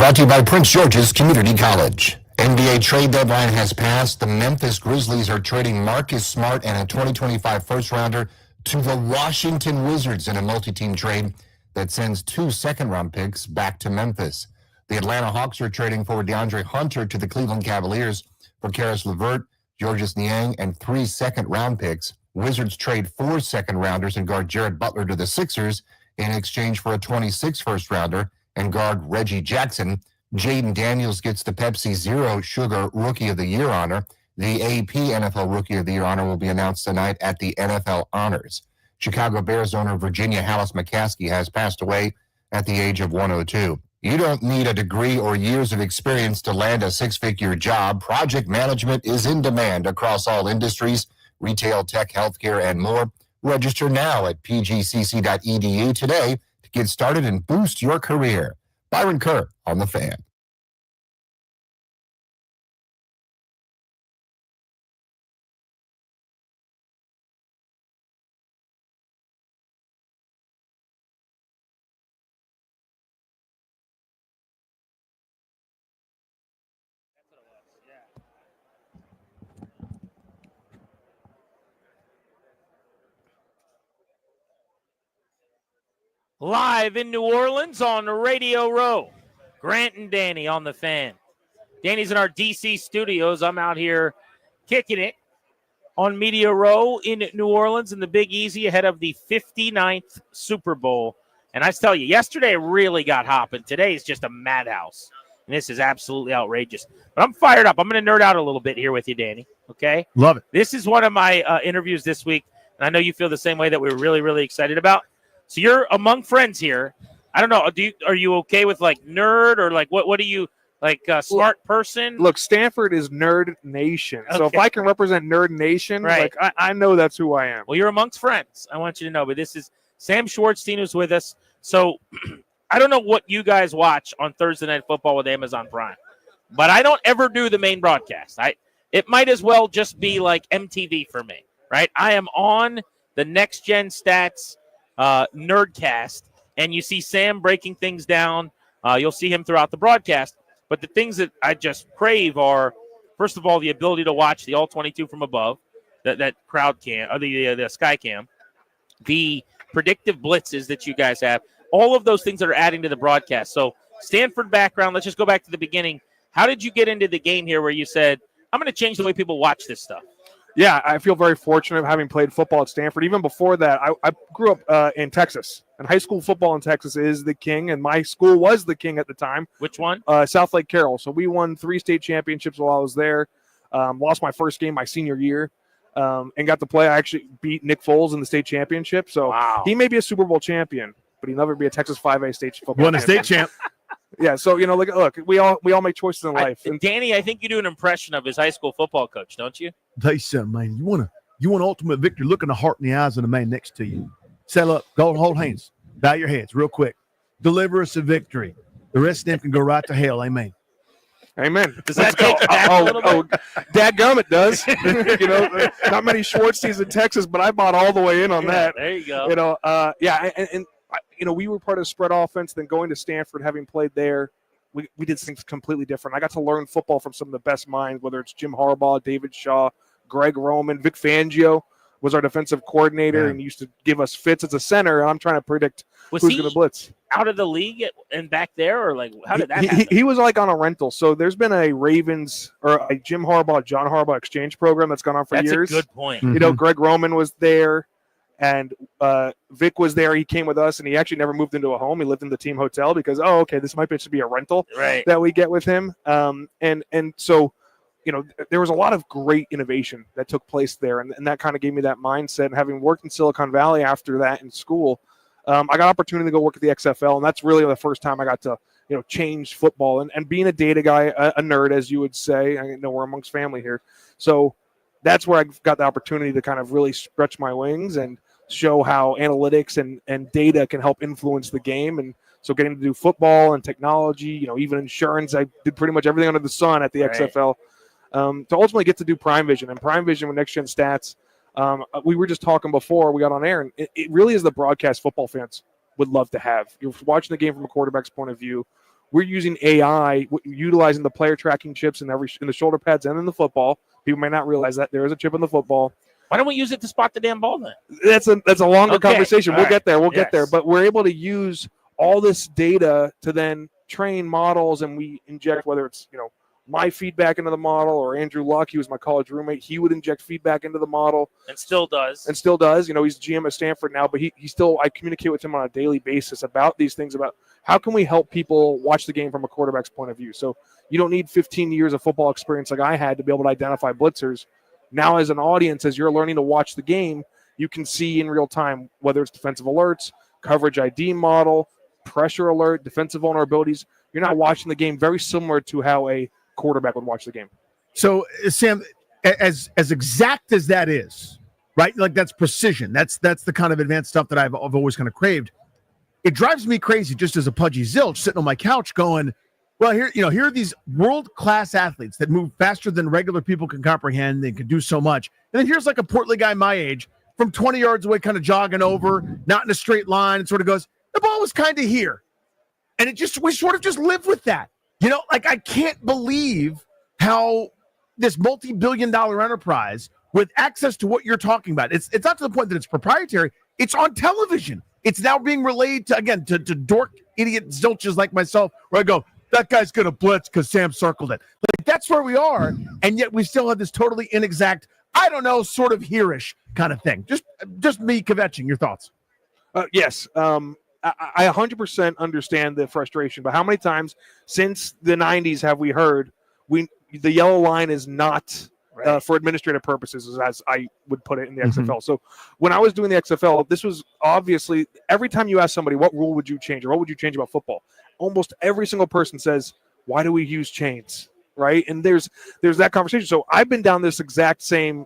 Brought to you by Prince George's Community College. NBA trade deadline has passed. The Memphis Grizzlies are trading Marcus Smart and a 2025 first-rounder to the Washington Wizards in a multi-team trade that sends 2 second-round picks back to Memphis. The Atlanta Hawks are trading forward DeAndre Hunter to the Cleveland Cavaliers for Karis LeVert, Georges Niang, and 3 second-round picks. Wizards trade 4 second-rounders and guard Jared Butler to the Sixers in exchange for a 26 first-rounder and guard Reggie Jackson. Jaden Daniels gets the Pepsi Zero Sugar Rookie of the Year honor. The AP NFL Rookie of the Year honor will be announced tonight at the NFL Honors. Chicago Bears owner Virginia Hallis McCaskey has passed away at the age of 102. You don't need a degree or years of experience to land a 6-figure job. Project management is in demand across all industries, retail, tech, healthcare, and more. Register now at pgcc.edu today to get started and boost your career. Byron Kerr on The Fan. Live in New Orleans on Radio Row. Grant and Danny on The Fan. Danny's in our DC studios. I'm out here kicking it on Media Row in New Orleans in the Big Easy ahead of the 59th Super Bowl. And I tell you, yesterday really got hopping. Today is just a madhouse. And this is absolutely outrageous. But I'm fired up. I'm going to nerd out a little bit here with you, Danny. Okay? Love it. This is one of my interviews this week. And I know you feel the same way that we're really, really excited about. So you're among friends here. I don't know. Are you okay with like nerd or like what do you like smart person? Look, Stanford is Nerd Nation. So if Okay. I can represent Nerd Nation, Right. like I know that's who I am. Well, you're amongst friends. I want you to know. But this is Sam Schwartzstein who's with us. So I don't know what you guys watch on Thursday Night Football with Amazon Prime, but I don't ever do the main broadcast. It might as well just be like MTV for me, right? I am on the Next Gen Stats Nerdcast, and you see Sam breaking things down. You'll see him throughout the broadcast. But the things that I just crave are, first of all, the ability to watch the all 22 from above, that crowd cam, or the sky cam, the predictive blitzes that you guys have, all of those things that are adding to the broadcast. So Stanford background, let's just go back to the beginning. How did you get into the game here where you said, I'm going to change the way people watch this stuff? Yeah, I feel very fortunate having played football at Stanford. Even before that, I grew up in Texas. And high school football in Texas is the king, and my school was the king at the time. Which one? South Lake Carroll. So we won 3 state championships while I was there. Lost my first game my senior year and got to play. I actually beat Nick Foles in the state championship. So he may be a Super Bowl champion, but he'll never be a Texas 5A state football Won a champion. state champ. Yeah, so, look, we all make choices in life. Danny, I think you do an impression of his high school football coach, don't you? Tell you something, man. You want ultimate victory. Look in the heart and the eyes of the man next to you. Settle up. Go hold hands. Bow your heads real quick. Deliver us a victory. The rest of them can go right to hell. Amen. Amen. Does that take back a little bit? Dadgum, it does. Not many Schwartzsteins in Texas, but I bought all the way in on that. There you go. We were part of spread offense. Then going to Stanford, having played there, we did things completely different. I got to learn football from some of the best minds, whether it's Jim Harbaugh, David Shaw, Greg Roman, Vic Fangio was our defensive coordinator and used to give us fits as a center. And I'm trying to predict Was who's he going to blitz. out of the league and back there, or like how did that happen? He was like on a rental. So there's been a Ravens or a Jim Harbaugh, John Harbaugh exchange program that's gone on for That's years. a good point. Greg Roman was there and Vic was there. He came with us and he actually never moved into a home. He lived in the team hotel because, this might just be a rental Right. that we get with him. So there was a lot of great innovation that took place there. And that kind of gave me that mindset. And having worked in Silicon Valley after that in school, I got an opportunity to go work at the XFL. And that's really the first time I got to, change football. And being a data guy, a nerd, as you would say, I know we're amongst family here. So that's where I got the opportunity to kind of really stretch my wings and show how analytics and data can help influence the game. And so getting to do football and technology, even insurance, I did pretty much everything under the sun at the XFL. To ultimately get to do Prime Vision. And Prime Vision with Next Gen Stats, we were just talking before we got on air, and it really is the broadcast football fans would love to have. You're watching the game from a quarterback's point of view we're using AI, utilizing the player tracking chips in the shoulder pads and in the football. People may not realize that there is a chip in the football. Why don't we use it to spot the damn ball then? That's a longer conversation. We'll get there. We'll Yes. get there. But we're able to use all this data to then train models, and we inject, whether it's my feedback into the model or Andrew Luck, he was my college roommate. He would inject feedback into the model. And still does. He's GM at Stanford now, but he still, I communicate with him on a daily basis about these things, about how can we help people watch the game from a quarterback's point of view. So you don't need 15 years of football experience like I had to be able to identify blitzers. Now as an audience, as you're learning to watch the game, you can see in real time whether it's defensive alerts, coverage ID model, pressure alert, defensive vulnerabilities. You're not watching the game very similar to how a quarterback would watch the game. So, Sam, as exact as that is, right? Like that's precision. That's the kind of advanced stuff that I've always kind of craved. It drives me crazy just as a pudgy zilch sitting on my couch going, well, here are these world-class athletes that move faster than regular people can comprehend. They can do so much. And then here's like a portly guy my age from 20 yards away, kind of jogging over, not in a straight line, and sort of goes, the ball was kind of here. And we sort of just live with that. Like I can't believe how this multi-billion-dollar enterprise with access to what you're talking about, it's not to the point that it's proprietary. It's on television. It's now being relayed to dork idiot zilches like myself, where I go, that guy's going to blitz because Sam circled it. Like that's where we are, and yet we still have this totally inexact, I don't know, sort of here-ish kind of thing. Just me kvetching. Your thoughts? Yes. I 100% understand the frustration, but how many times since the 90s have we heard the yellow line is not for administrative purposes, as I would put it in the XFL. So when I was doing the XFL, this was obviously every time you ask somebody, what rule would you change or what would you change about football? Almost every single person says, why do we use chains? Right. And there's that conversation. So I've been down this exact same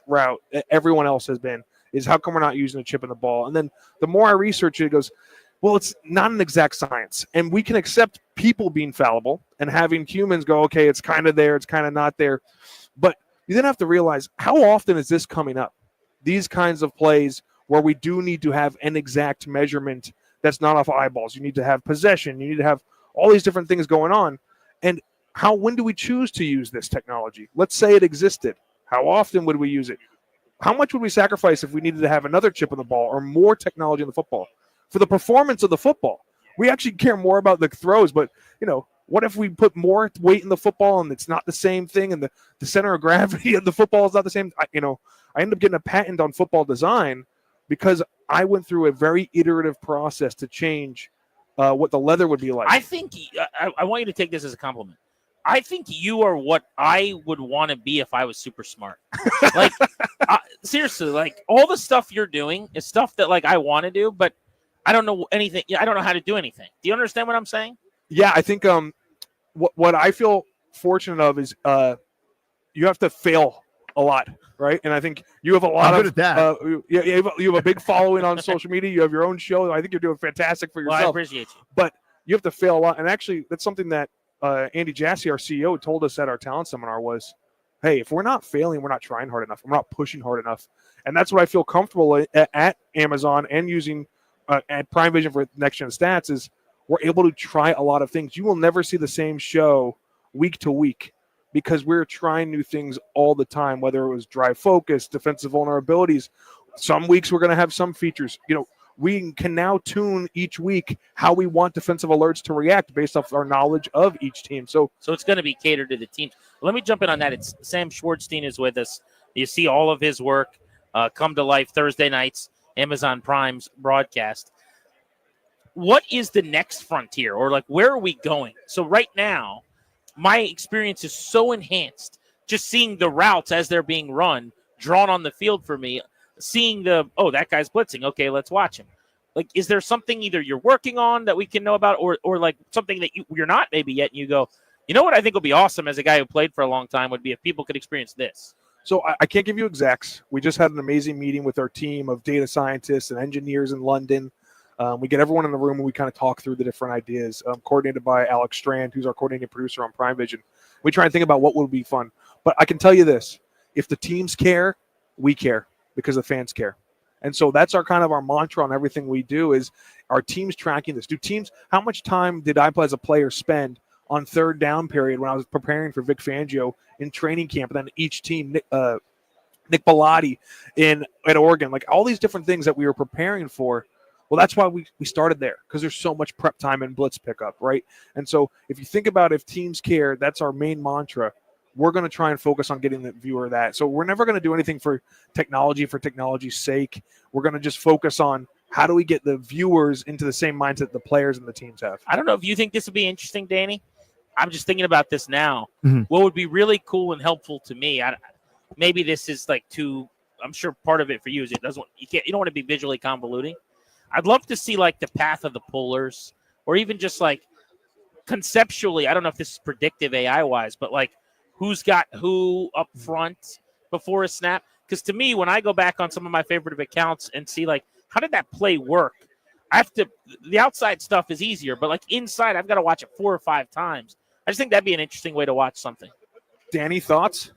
route that everyone else has been, is how come we're not using a chip in the ball? And then the more I research it goes, well, it's not an exact science, and we can accept people being fallible and having humans go, okay, it's kind of there, it's kind of not there. But you then have to realize, how often is this coming up? These kinds of plays where we do need to have an exact measurement that's not off eyeballs. You need to have possession. You need to have all these different things going on. And when do we choose to use this technology? Let's say it existed. How often would we use it? How much would we sacrifice if we needed to have another chip in the ball or more technology in the football? For the performance of the football, we actually care more about the throws, but what if we put more weight in the football and it's not the same thing, and the center of gravity of the football is not the same? I ended up getting a patent on football design because I went through a very iterative process to change what the leather would be like. I think I want you to take this as a compliment. I think you are what I would want to be if I was super smart. Like, seriously, like all the stuff you're doing is stuff that like I want to do, but I don't know anything. I don't know how to do anything. Do you understand what I'm saying? Yeah, I think what I feel fortunate of is you have to fail a lot, right? And I think you have a lot I'm good at that. You have a big following on social media. You have your own show. I think you're doing fantastic for yourself. Well, I appreciate you. But you have to fail a lot. And actually, that's something that Andy Jassy, our CEO, told us at our talent seminar was, hey, if we're not failing, we're not trying hard enough. We're not pushing hard enough. And that's what I feel comfortable at Amazon and using at Prime Vision for Next Gen Stats is we're able to try a lot of things. You will never see the same show week to week because we're trying new things all the time, whether it was drive focus, defensive vulnerabilities. Some weeks we're going to have some features. We can now tune each week how we want defensive alerts to react based off our knowledge of each team. So it's going to be catered to the teams. Let me jump in on that. It's Sam Schwartzstein is with us. You see all of his work come to life Thursday nights, Amazon Prime's broadcast. What is the next frontier, or like where are we going? So right now, my experience is so enhanced just seeing the routes as they're being run, drawn on the field for me, seeing that guy's blitzing. Okay, let's watch him. Like, is there something either you're working on that we can know about, or like something that you're not maybe yet, and you go, you know what I think would be awesome as a guy who played for a long time would be if people could experience this. So I can't give you exacts. We just had an amazing meeting with our team of data scientists and engineers in London. We get everyone in the room and we kind of talk through the different ideas, coordinated by Alex Strand, who's our coordinating producer on Prime Vision. We try and think about what would be fun. But I can tell you this, if the teams care, we care because the fans care. And so that's our kind of our mantra on everything we do is our teams tracking this. How much time did I as a player spend on third down period when I was preparing for Vic Fangio in training camp, and then each team, Nick Bellotti at Oregon, like all these different things that we were preparing for. Well, that's why we started there, because there's so much prep time and blitz pickup, right? And so if you think about if teams care, that's our main mantra. We're going to try and focus on getting the viewer that. So we're never going to do anything for technology's sake. We're going to just focus on how do we get the viewers into the same mindset the players and the teams have. I don't know if you think this would be interesting, Danny. I'm just thinking about this now. Mm-hmm. What would be really cool and helpful to me, maybe this is like too, I'm sure part of it for you is you don't want to be visually convoluting. I'd love to see like the path of the pullers, or even just like conceptually, I don't know if this is predictive AI wise, but like who's got who up front before a snap. Because to me, when I go back on some of my favorite accounts and see like, how did that play work? The outside stuff is easier, but like inside, I've got to watch it 4 or 5 times. I just think that'd be an interesting way to watch something. Danny, thoughts?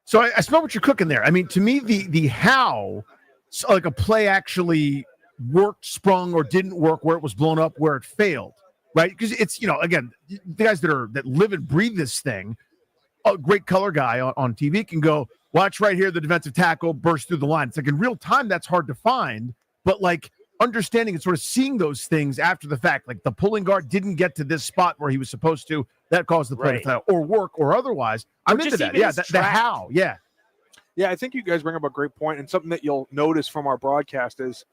So I smell what you're cooking there. I mean, to me, the how, so like a play actually worked, sprung, or didn't work, where it was blown up, where it failed, right? Because it's, again, the guys that live and breathe this thing, a great color guy on TV can go, watch right here, the defensive tackle burst through the line. It's like in real time, that's hard to find, but like understanding and sort of seeing those things after the fact, like the pulling guard didn't get to this spot where he was supposed to, that caused the play to fail, or work, or otherwise. I'm into that. Yeah, the how. Yeah. Yeah, I think you guys bring up a great point, and something that you'll notice from our broadcast is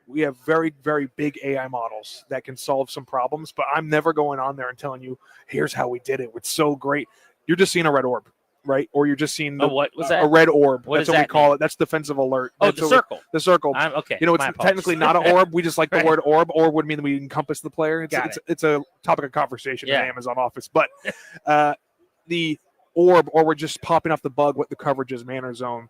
we have very, very big AI models that can solve some problems, but I'm never going on there and telling you, here's how we did it. It's so great. You're just seeing a red orb, right? Or you're just seeing what was that? A red orb. What That's does what we that call mean? it. That's defensive alert. Oh, That's the circle. The circle. Okay. It's technically not an orb. We just like the Right. word orb. Orb would mean that we encompass the player. Got It's a topic of conversation in Yeah. the Amazon office. But the orb, or we're just popping off the bug what the coverage is, man or zone.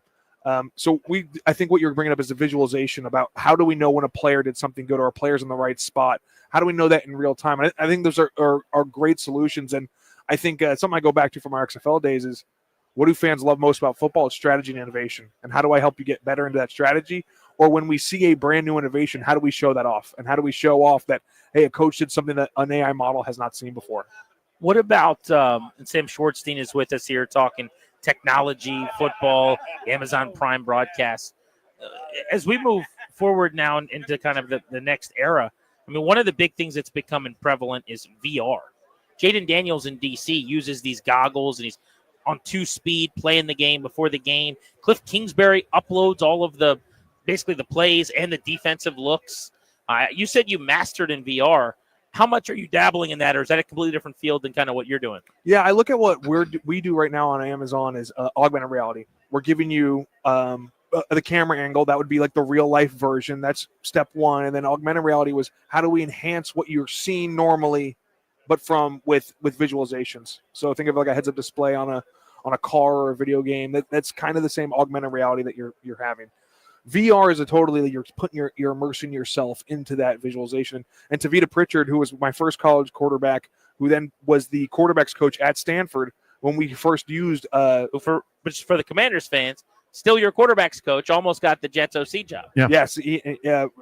So I think what you're bringing up is a visualization about how do we know when a player did something good or a player's in the right spot? How do we know that in real time? And I think those are great solutions. And I think something I go back to from our XFL days is what do fans love most about football? It's strategy and innovation. And how do I help you get better into that strategy? Or when we see a brand new innovation, how do we show that off? And how do we show off that, hey, a coach did something that an AI model has not seen before? What about, and Sam Schwartzstein is with us here talking technology, football, Amazon Prime broadcast. As we move forward now into kind of the next era, I mean, one of the big things that's becoming prevalent is VR. Jaden Daniels in D.C. uses these goggles, and he's on 2-speed playing the game before the game. Cliff Kingsbury uploads all of basically the plays and the defensive looks. You said you mastered in VR. How much are you dabbling in that, or is that a completely different field than kind of what you're doing? Yeah, I look at what we do right now on Amazon is augmented reality. We're giving you the camera angle. That would be like the real life version. That's step one. And then augmented reality was how do we enhance what you're seeing normally, but with visualizations. So think of like a heads-up display on a car or a video game. That's kind of the same augmented reality that you're having. VR is you're immersing yourself into that visualization. And Tavita Pritchard, who was my first college quarterback, who then was the quarterback's coach at Stanford when we first used for the Commanders fans, still your quarterback's coach, almost got the Jets OC job. Yeah. Yes,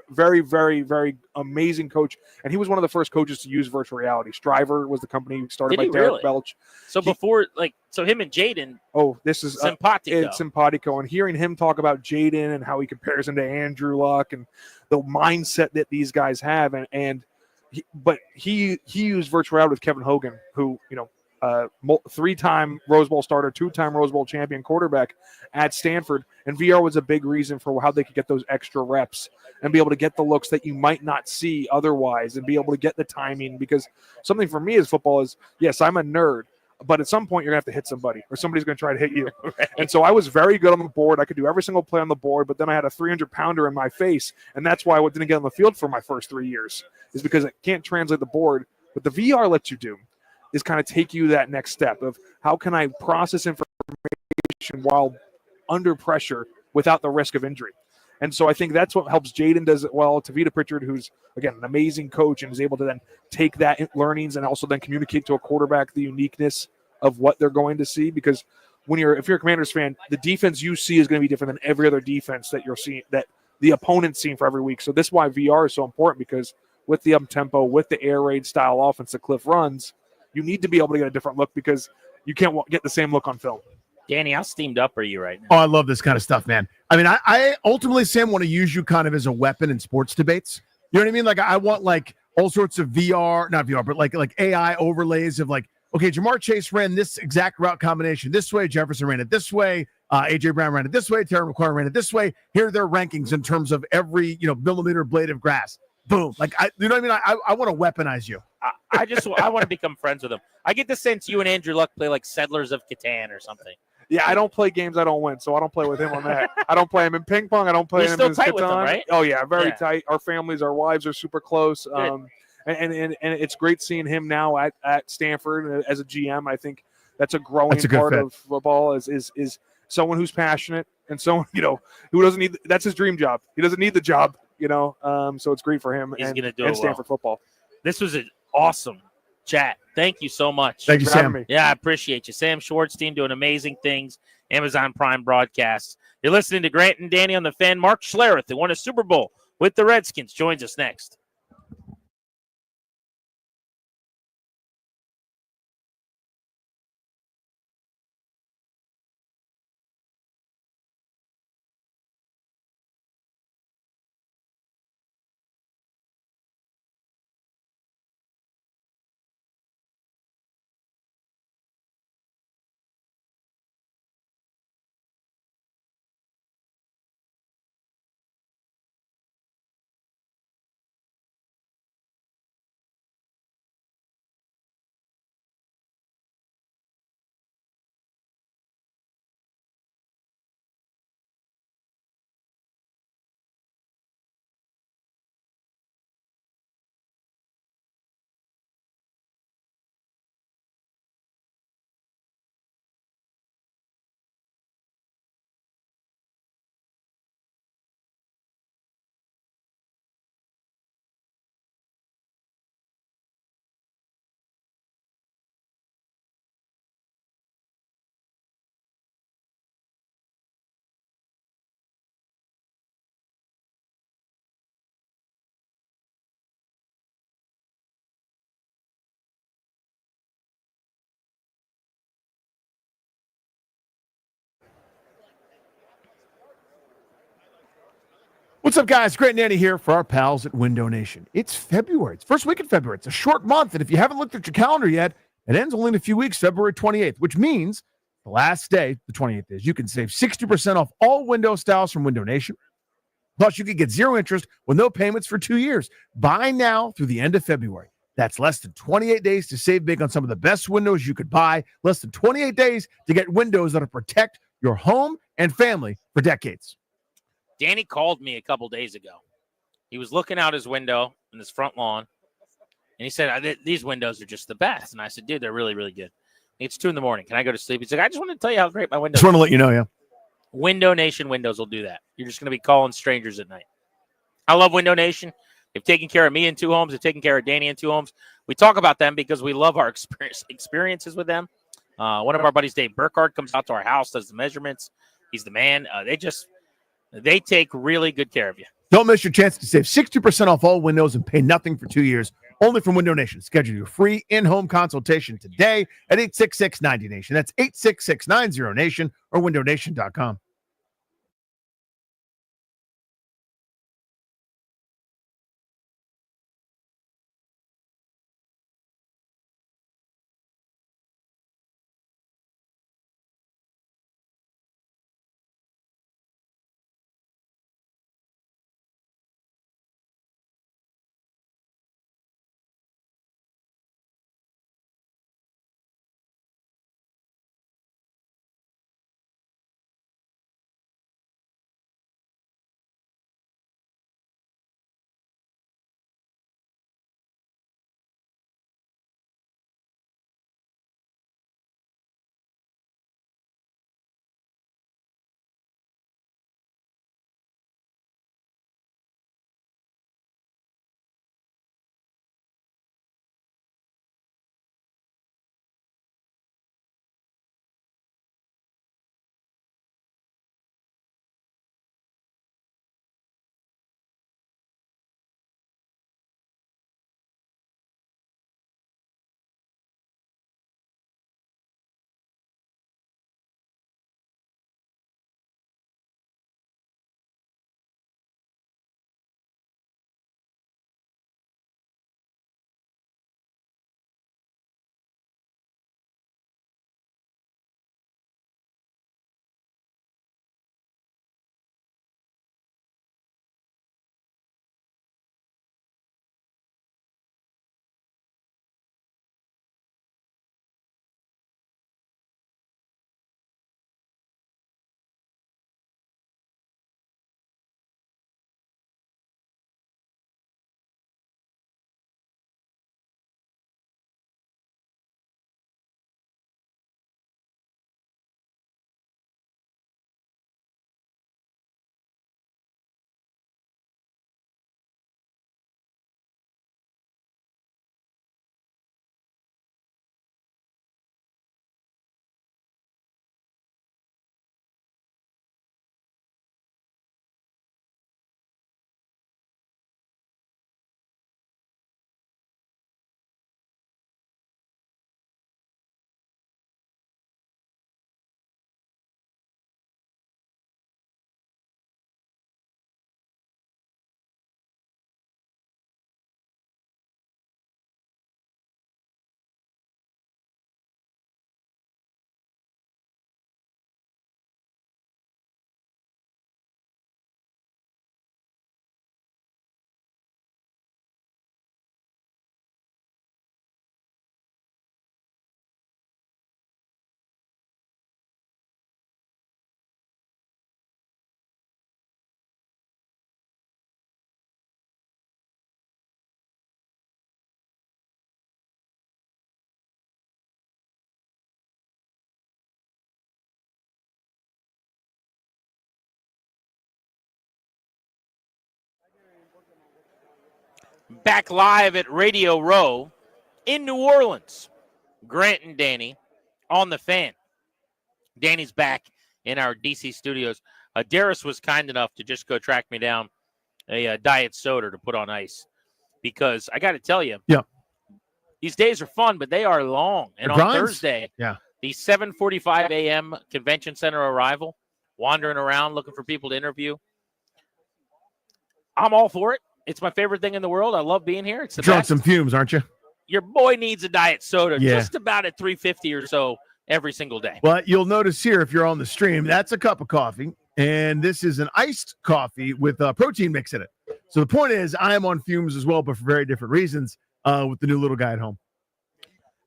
very, very, very amazing coach. And he was one of the first coaches to use virtual reality. Striver was the company started by Derek Belch. So him and Jaden. Oh, this is simpatico. It's simpatico. And hearing him talk about Jaden and how he compares him to Andrew Luck and the mindset that these guys have, but he used virtual reality with Kevin Hogan, who 3-time Rose Bowl starter, 2-time Rose Bowl champion quarterback at Stanford. And VR was a big reason for how they could get those extra reps and be able to get the looks that you might not see otherwise and be able to get the timing. Because something for me as football is, yes, I'm a nerd, but at some point you're going to have to hit somebody or somebody's going to try to hit you. Right. And so I was very good on the board. I could do every single play on the board, but then I had a 300-pounder in my face. And that's why I didn't get on the field for my first 3 years, is because I can't translate the board. But the VR lets you do is kind of take you that next step of how can I process information while under pressure without the risk of injury. And so I think that's what helps. Jaden does it well. Tavita Pritchard, who's, again, an amazing coach and is able to then take that learnings and also then communicate to a quarterback the uniqueness of what they're going to see. Because if you're a Commanders fan, the defense you see is going to be different than every other defense that you're seeing, that the opponent's scene for every week. So this is why VR is so important, because with the up tempo, with the air raid style offense that Cliff runs, you need to be able to get a different look because you can't get the same look on film. Danny, how steamed up are you right now? Oh, I love this kind of stuff, man. I mean, I ultimately, Sam, want to use you kind of as a weapon in sports debates. You know what I mean? Like, I want like all sorts of not VR, but like AI overlays of like, okay, Jamar Chase ran this exact route combination this way, Jefferson ran it this way, AJ Brown ran it this way, Terry McLaurin ran it this way. Here are their rankings in terms of every millimeter blade of grass. Boom! Like, you know what I mean? I want to weaponize you. I want to become friends with him. I get the sense you and Andrew Luck play like Settlers of Catan or something. Yeah, I don't play games I don't win, so I don't play with him on that. I don't play him in ping pong. I don't play You're him still in tight with him, Catan. right? Oh yeah, very Yeah. tight. Our families, our wives are super close. And it's great seeing him now at Stanford as a GM. I think that's a growing That's a good part fit. of football is someone who's passionate and someone who doesn't need. That's his dream job. He doesn't need the job. So it's great for him. He's going to do and it Stanford football. This was an awesome chat. Thank you so much. Thank you, for having Sam. me. Yeah, I appreciate you. Sam Schwartzstein doing amazing things. Amazon Prime broadcasts. You're listening to Grant and Danny on the Fan. Mark Schlereth, who won a Super Bowl with the Redskins, joins us next. What's up, guys? Grant and Danny here for our pals at Window Nation. It's February. It's first week in February. It's a short month, and if you haven't looked at your calendar yet, it ends only in a few weeks, February 28th, which means the last day, the 28th is, you can save 60% off all window styles from Window Nation. Plus, you can get zero interest with no payments for 2 years. Buy now through the end of February. That's less than 28 days to save big on some of the best windows you could buy. Less than 28 days to get windows that'll protect your home and family for decades. Danny called me a couple days ago. He was looking out his window in his front lawn, and he said, these windows are just the best. And I said, dude, they're really, really good. It's 2 a.m. Can I go to sleep? He's like, I just wanted to tell you how great my windows Just want to let you know, yeah. Window Nation windows will do that. You're just going to be calling strangers at night. I love Window Nation. They've taken care of me in 2 homes. They've taken care of Danny in 2 homes. We talk about them because we love our experiences with them. One of our buddies, Dave Burkhardt, comes out to our house, does the measurements. He's the man. They take really good care of you. Don't miss your chance to save 60% off all windows and pay nothing for 2 years. Only from Window Nation. Schedule your free in-home consultation today at 866-90-NATION. That's 866-90-NATION or windownation.com. back live at Radio Row in New Orleans. Grant and Danny on the Fan. Danny's back in our DC studios. Darius was kind enough to just go track me down a diet soda to put on ice because I got to tell you, these days are fun, but they are long. And on Thursday, the 7:45 a.m. Convention Center arrival, wandering around looking for people to interview. I'm all for it. It's my favorite thing in the world. I love being here. It's the You're on best. some fumes, aren't you? Your boy needs a diet soda Yeah. just about at 350 or so every single day. Well, you'll notice here if you're on the stream, that's a cup of coffee, and this is an iced coffee with a protein mix in it. So the point is, I am on fumes as well, but for very different reasons with the new little guy at home.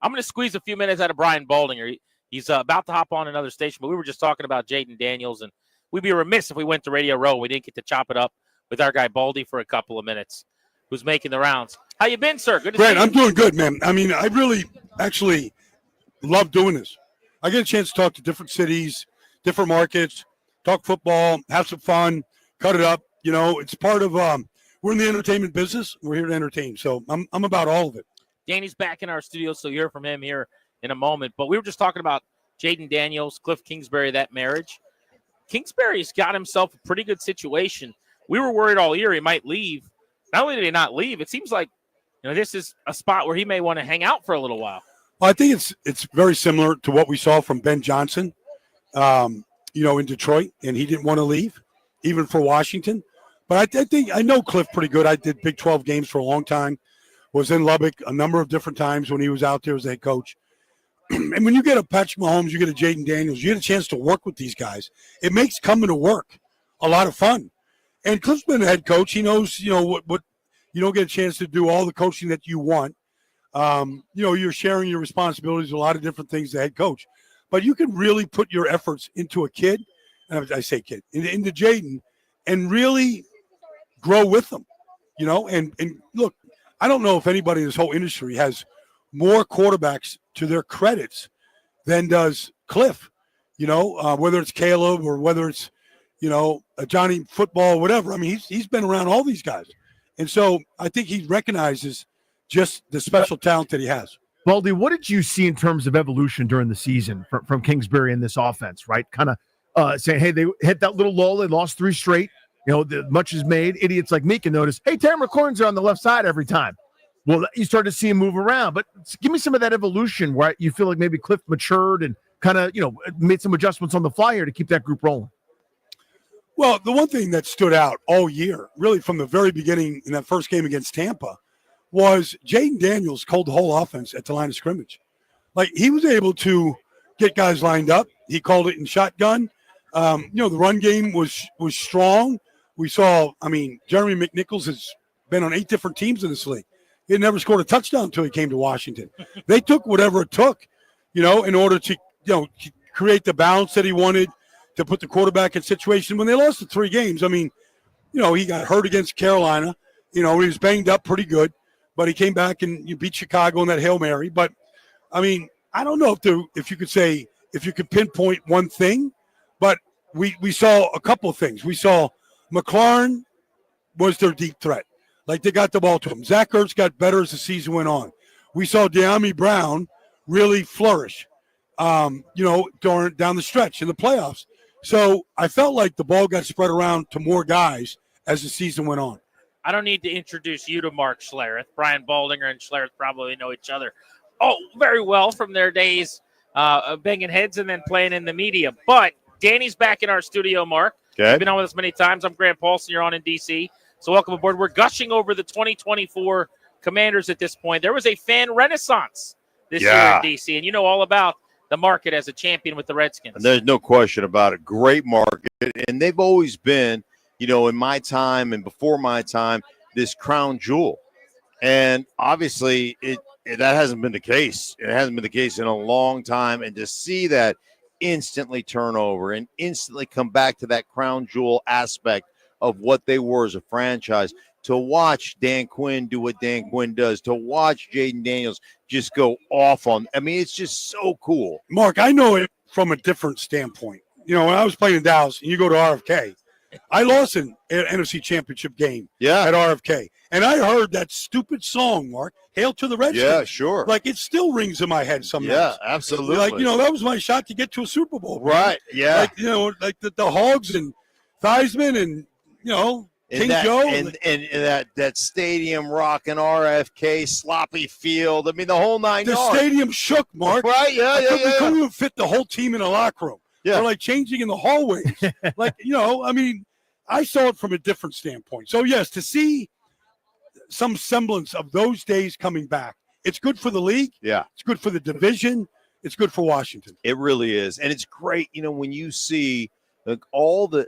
I'm going to squeeze a few minutes out of Brian Baldinger. He's about to hop on another station, but we were just talking about Jaden Daniels, and we'd be remiss if we went to Radio Row and we didn't get to chop it up with our guy Baldy for a couple of minutes, who's making the rounds. How you been, sir? Good to see you. I'm doing good, man. I mean, I really actually love doing this. I get a chance to talk to different cities, different markets, talk football, have some fun, cut it up. You know, it's part of we're in the entertainment business. We're here to entertain. So I'm about all of it. Danny's back in our studio, so you'll hear from him here in a moment. But we were just talking about Jaden Daniels, Cliff Kingsbury, that marriage. Kingsbury's got himself a pretty good situation. We were worried all year he might leave. Not only did he not leave, it seems like this is a spot where he may want to hang out for a little while. Well, I think it's very similar to what we saw from Ben Johnson, in Detroit, and he didn't want to leave, even for Washington. But I think I know Cliff pretty good. I did Big 12 games for a long time, was in Lubbock a number of different times when he was out there as a head coach. And when you get a Patrick Mahomes, you get a Jaden Daniels, you get a chance to work with these guys. It makes coming to work a lot of fun. And Cliff's been a head coach. He knows, what you don't get a chance to do all the coaching that you want. You're sharing your responsibilities, a lot of different things as a head coach. But you can really put your efforts into a kid, and I say kid, into Jaden, and really grow with them, And look, I don't know if anybody in this whole industry has more quarterbacks to their credits than does Cliff, whether it's Caleb or whether it's, a Johnny Football, whatever. I mean, he's been around all these guys. And so I think he recognizes just the special talent that he has. Baldy, what did you see in terms of evolution during the season from Kingsbury in this offense, right? Kind of saying, hey, they hit that little lull. They lost 3 straight. Much is made. Idiots like me can notice, hey, Tamara Corns are on the left side every time. Well, you start to see him move around. But give me some of that evolution where you feel like maybe Cliff matured and kind of, made some adjustments on the fly here to keep that group rolling. Well, the one thing that stood out all year, really from the very beginning in that first game against Tampa, was Jaden Daniels called the whole offense at the line of scrimmage. Like, he was able to get guys lined up. He called it in shotgun. The run game was strong. We saw, Jeremy McNichols has been on 8 different teams in this league. He had never scored a touchdown until he came to Washington. They took whatever it took, in order to, create the balance that he wanted, to put the quarterback in situation. When they lost the 3 games, he got hurt against Carolina. He was banged up pretty good, but he came back and you beat Chicago in that Hail Mary. But, I don't know if you could pinpoint one thing, but we saw a couple of things. We saw McLaurin was their deep threat. Like, they got the ball to him. Zach Ertz got better as the season went on. We saw De'Ami Brown really flourish, down the stretch in the playoffs. So I felt like the ball got spread around to more guys as the season went on. I don't need to introduce you to Mark Schlereth. Brian Baldinger and Schlereth probably know each other very well from their days of banging heads and then playing in the media. But Danny's back in our studio, Mark. Okay. You've been on with us many times. I'm Grant Paulson. You're on in D.C., so welcome aboard. We're gushing over the 2024 Commanders at this point. There was a fan renaissance this year in D.C., and you know all about the market as a champion with the Redskins. And there's no question about it. Great market. And they've always been, in my time and before my time, this crown jewel. And obviously that hasn't been the case. It hasn't been the case in a long time. And to see that instantly turn over and instantly come back to that crown jewel aspect of what they were as a franchise, to watch Dan Quinn do what Dan Quinn does, to watch Jaden Daniels just go off on. It's just so cool. Mark, I know it from a different standpoint. When I was playing in Dallas and you go to RFK, I lost an NFC Championship game Yeah. at RFK, and I heard that stupid song, Mark, "Hail to the Redskins." Yeah, sure. Like it still rings in my head some Yeah, nights. absolutely. Like that was my shot to get to a Super Bowl, man. Right, yeah. Like like the Hogs and Theismann and King Joe and that stadium rocking RFK sloppy field. I mean, the whole 9 The yards. stadium shook, Mark. Right? Yeah, We yeah. couldn't even fit the whole team in a locker room. Yeah. They're like changing in the hallways. I mean, I saw it from a different standpoint. So, yes, to see some semblance of those days coming back, it's good for the league. Yeah. It's good for the division. It's good for Washington. It really is. And it's great, when you see like all the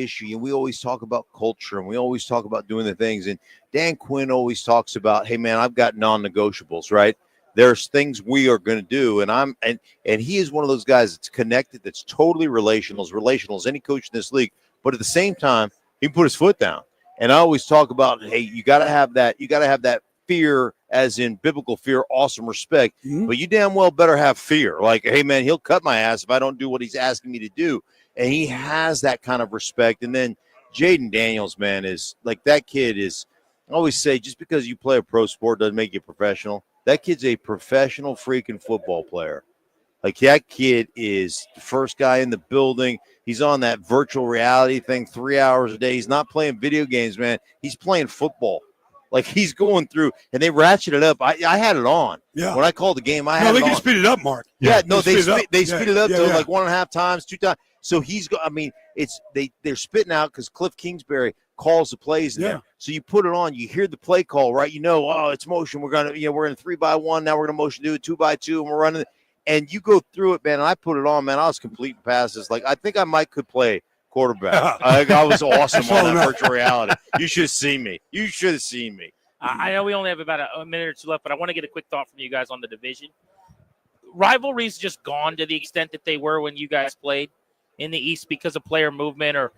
issue, and we always talk about culture and we always talk about doing the things. And Dan Quinn always talks about, hey man, I've got non-negotiables, right? There's things we are going to do. And he is one of those guys that's connected, that's totally relational as any coach in this league. But at the same time, he put his foot down. And I always talk about, hey, you got to have that fear, as in biblical fear, awesome respect. Mm-hmm. But you damn well better have fear. Like, hey man, he'll cut my ass if I don't do what he's asking me to do. And he has that kind of respect. And then Jaden Daniels, man, is like, that kid is, I always say, just because you play a pro sport doesn't make you a professional. That kid's a professional freaking football player. Like, that kid is the first guy in the building. He's on that virtual reality thing 3 hours a day. He's not playing video games, man. He's playing football. Like, he's going through, and they ratchet it up. I had it on. Yeah. When I called the game, I had it on. No, they can speed it up, Mark. Yeah, no, they speed it up to yeah. like 1.5 times, 2 times. So they're spitting out because Cliff Kingsbury calls the plays in there. So you put it on, you hear the play call, right? It's motion. We're gonna 3-by-1. Now we're gonna motion do it 2-by-2, and we're running. And you go through it, man. And I put it on, man. I was completing passes. Like, I think I could play quarterback. I was awesome on that virtual reality. You should have seen me. I know we only have about a minute or two left, but I want to get a quick thought from you guys on the division. Rivalries just gone to the extent that they were when you guys played in the East because of player movement, or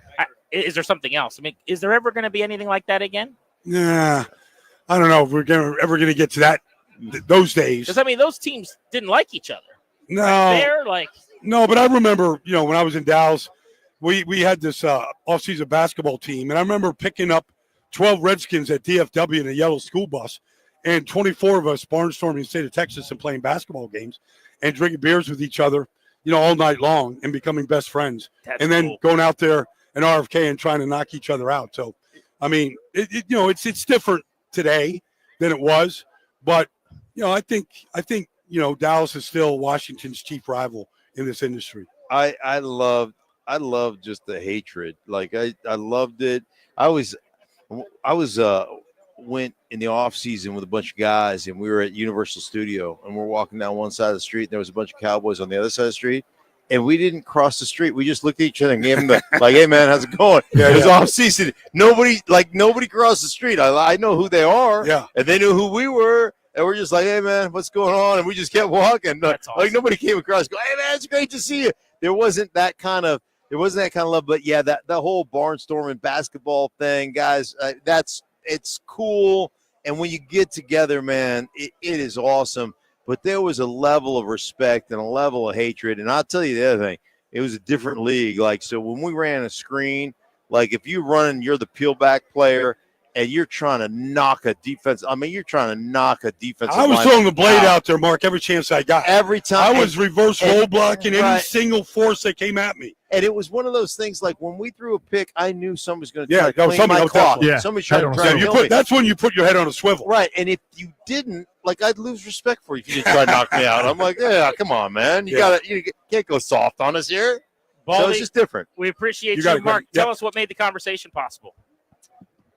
is there something else? I mean, is there ever going to be anything like that again? Yeah, I don't know if we're ever going to get to those days. Because, I mean, those teams didn't like each other. No. Right there, No, but I remember, when I was in Dallas, we had this off-season basketball team, and I remember picking up 12 Redskins at DFW in a yellow school bus, and 24 of us barnstorming the state of Texas and playing basketball games and drinking beers with each other, all night long and becoming best friends. That's and then cool. going out there in RFK and trying to knock each other out. So, I mean, it's different today than it was, but I think Dallas is still Washington's chief rival in this industry. I loved just the hatred. Like, I loved it. I was went in the off season with a bunch of guys, and we were at Universal Studio, and we're walking down one side of the street, and there was a bunch of cowboys on the other side of the street, and we didn't cross the street. We just looked at each other and gave them like, hey man, how's it going? It was off season. Nobody crossed the street. I know who they are, and they knew who we were, and we're just like, hey man, what's going on? And we just kept walking. That's awesome. Like, nobody came across. Go, hey man, it's great to see you. There wasn't that kind of love, but yeah, that whole barnstorming basketball thing, guys, it's cool. And when you get together, man, it is awesome. But there was a level of respect and a level of hatred. And I'll tell you the other thing, it was a different league. Like, so when we ran a screen, like if you're the peel back player and you're trying to knock a defense. I mean, you're trying to knock a defensive I was line throwing the blade out there, Mark, every chance I got. Every time. I was reverse roll blocking any right. single force that came at me. And it was one of those things like when we threw a pick, I knew somebody was going to Yeah, try to clean my clock. Yeah. Somebody's trying to kill me. That's when you put your head on a swivel. Right. And if you didn't, like, I'd lose respect for you if you didn't try to knock me out. I'm like, yeah, come on, man. You can't go soft on us here. Baldy, so it's just different. We appreciate you, got it, Mark. Greg. Tell us what made the conversation possible.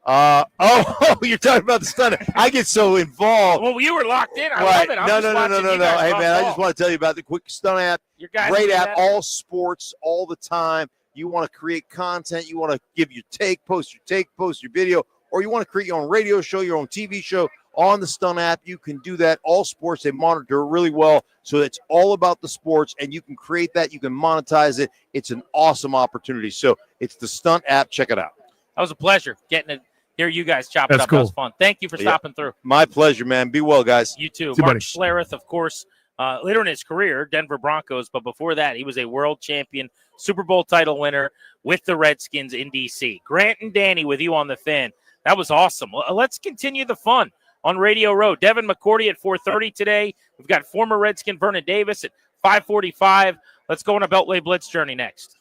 You're talking about the stunt. I get so involved. Well, you were locked in. I Right. love it. I'm No. just watching you guys Hey, talk man, I ball. just want to tell you about the Quick Stunt app. Your guys Great do app, that? all sports, all the time. You want to create content. You want to give your take, post your video, or you want to create your own radio show, your own TV show on the Stunt app. You can do that. All sports, they monitor it really well. So it's all about the sports, and you can create that. You can monetize it. It's an awesome opportunity. So it's the Stunt app. Check it out. That was a pleasure getting to hear you guys chop it That's up. That was cool. fun. Thank you for stopping through. My pleasure, man. Be well, guys. You too. See you, Mark buddy. Schlereth, of course, later in his career, Denver Broncos. But before that, he was a world champion, Super Bowl title winner with the Redskins in D.C. Grant and Danny with you on the Fan. That was awesome. Let's continue the fun on Radio Row. Devin McCourty at 4:30 today. We've got former Redskin Vernon Davis at 5:45. Let's go on a Beltway Blitz journey next.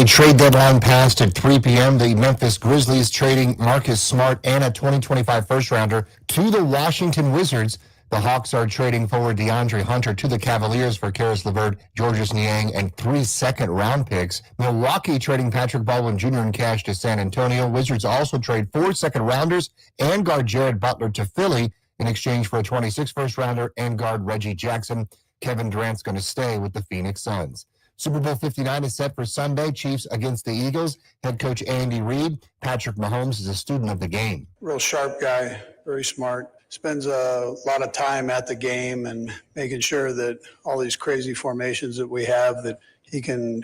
NBA trade deadline passed at 3 p.m. The Memphis Grizzlies trading Marcus Smart and a 2025 first-rounder to the Washington Wizards. The Hawks are trading forward DeAndre Hunter to the Cavaliers for Karis LeVert, Georges Niang, and 3 second-round picks. Milwaukee trading Patrick Baldwin Jr. in cash to San Antonio. Wizards also trade 4 second-rounders and guard Jared Butler to Philly in exchange for a 26 first-rounder and guard Reggie Jackson. Kevin Durant's going to stay with the Phoenix Suns. Super Bowl 59 is set for Sunday. Chiefs against the Eagles. Head coach Andy Reid. Patrick Mahomes is a student of the game. Real sharp guy, very smart. Spends a lot of time at the game and making sure that all these crazy formations that we have, that he can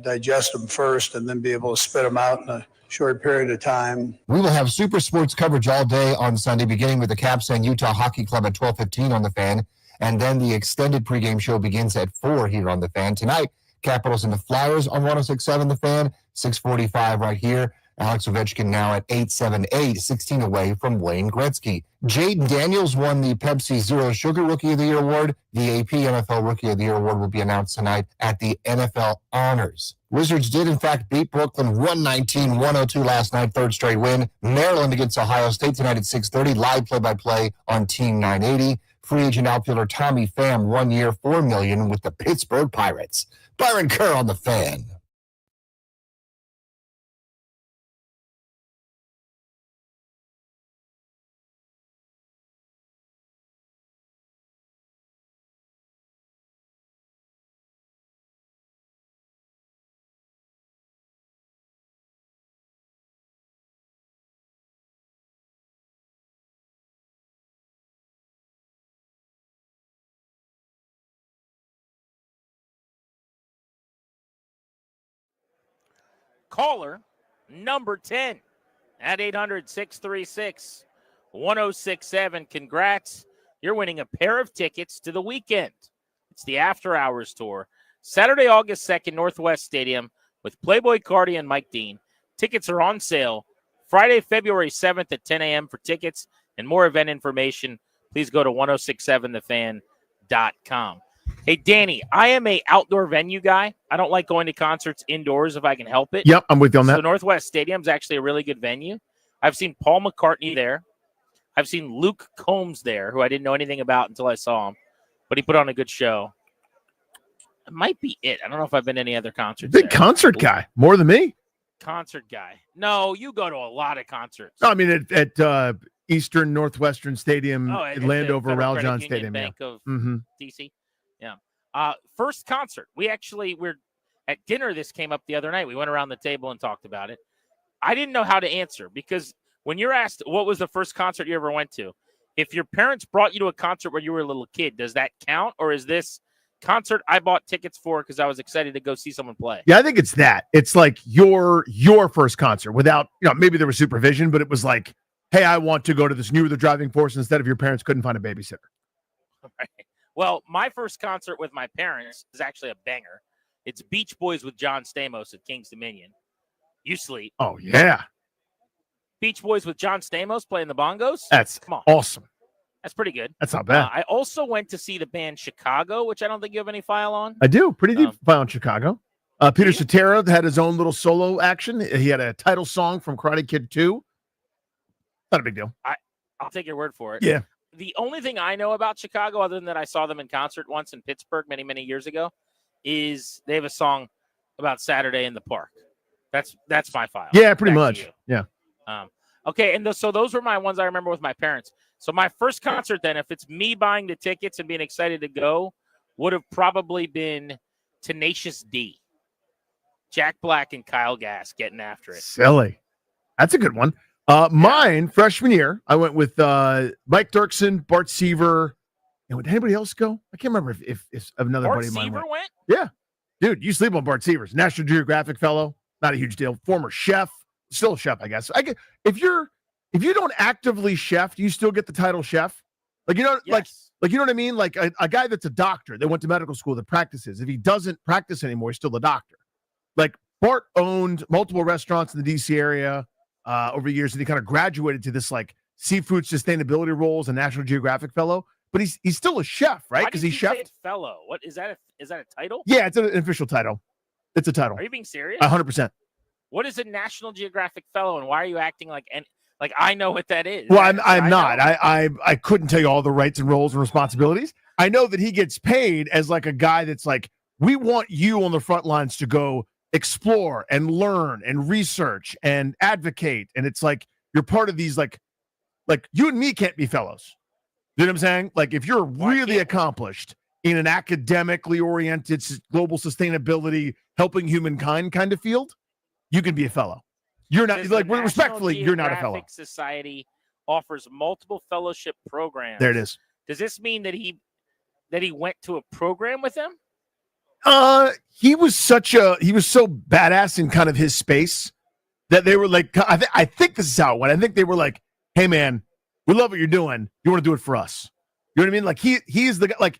digest them first and then be able to spit them out in a short period of time. We will have super sports coverage all day on Sunday, beginning with the Caps and Utah Hockey Club at 12:15 on the Fan. And then the extended pregame show begins at 4 here on the Fan. Tonight, Capitals and the Flyers on 106.7 the Fan, 6:45 right here. Alex Ovechkin now at 8.78, 16 away from Wayne Gretzky. Jaden Daniels won the Pepsi Zero Sugar Rookie of the Year Award. The AP NFL Rookie of the Year Award will be announced tonight at the NFL Honors. Wizards did, in fact, beat Brooklyn 119-102 last night, third straight win. Maryland against Ohio State tonight at 6:30, live play-by-play on Team 980. Free agent outfielder Tommy Pham, 1 year, $4 million with the Pittsburgh Pirates. Byron Kerr on the Fan. Caller number 10 at 800-636-1067. Congrats. You're winning a pair of tickets to the weekend. It's the After Hours Tour. Saturday, August 2nd, Northwest Stadium with Playboy Cardi and Mike Dean. Tickets are on sale Friday, February 7th at 10 a.m. For tickets and more event information, please go to 1067thefan.com. Hey, Danny, I am a outdoor venue guy. I don't like going to concerts indoors if I can help it. Yep, I'm with you on that. So Northwest Stadium's actually a really good venue. I've seen Paul McCartney there. I've seen Luke Combs there, who I didn't know anything about until I saw him. But he put on a good show. It might be it. I don't know if I've been to any other concerts. Big concert guy, more than me. Concert guy. No, you go to a lot of concerts. No, I mean, at Eastern Northwestern Stadium, at Landover, the Federal Raljohn Credit Union Stadium. Bank Yeah. of Mm-hmm. DC. Yeah. First concert. We're at dinner. This came up the other night. We went around the table and talked about it. I didn't know how to answer because when you're asked what was the first concert you ever went to, if your parents brought you to a concert when you were a little kid, does that count? Or is this concert I bought tickets for because I was excited to go see someone play? Yeah, I think it's that. It's like your first concert without, maybe there was supervision, but it was like, hey, I want to go to this. You were the driving force instead of your parents couldn't find a babysitter. Right. Well, my first concert with my parents is actually a banger. It's Beach Boys with John Stamos at King's Dominion. You sleep. Oh, yeah. Beach Boys with John Stamos playing the bongos? That's Come on. awesome. That's pretty good. That's not bad. I also went to see the band Chicago, which I don't think you have any file on. I do. Pretty deep file on Chicago. Peter Cetera had his own little solo action. He had a title song from Karate Kid 2. Not a big deal. I'll take your word for it. Yeah. The only thing I know about Chicago, other than that I saw them in concert once in Pittsburgh many, many years ago, is they have a song about Saturday in the park. That's my file. Yeah, pretty Back to much. you. Yeah. Okay, and so those were my ones I remember with my parents. So my first concert then, if it's me buying the tickets and being excited to go, would have probably been Tenacious D. Jack Black and Kyle Gass getting after it. Silly. That's a good one. Mine, freshman year, I went with Mike Dirksen, Bart Seaver. And would anybody else go? I can't remember if another Bart buddy of mine Seaver went. went? Yeah. Dude, you sleep on Bart Seaver's National Geographic fellow. Not a huge deal. Former chef. Still a chef, I guess. If you don't actively chef, do you still get the title chef? Like, Yes. like you know what I mean? Like a guy that's a doctor that went to medical school that practices. If he doesn't practice anymore, he's still a doctor. Like Bart owned multiple restaurants in the DC area over the years, and he kind of graduated to this like seafood sustainability role as a National Geographic fellow. But he's still a chef, right? Why Because did he you say chefed. it fellow? What is that? Is that a title? Yeah, it's an official title. It's a title. Are you being serious? 100%. What is a National Geographic fellow, and why are you acting like I know what that is? Well, I'm not. I couldn't tell you all the rights and roles and responsibilities. I know that he gets paid as like a guy that's like, we want you on the front lines to go explore and learn and research and advocate. And it's like you're part of these like you and me can't be fellows. You know what I'm saying? Like if you're really accomplished in an academically oriented global sustainability, helping humankind kind of field, you can be a fellow. You're not like respectfully, you're not a fellow. Geographic Society offers multiple fellowship programs. There it is. Does this mean that he went to a program with them? He was so badass in kind of his space that they were like, I think this is how it went. I think they were like, hey man, we love what you're doing. You want to do it for us. You know what I mean? Like he's the guy, like,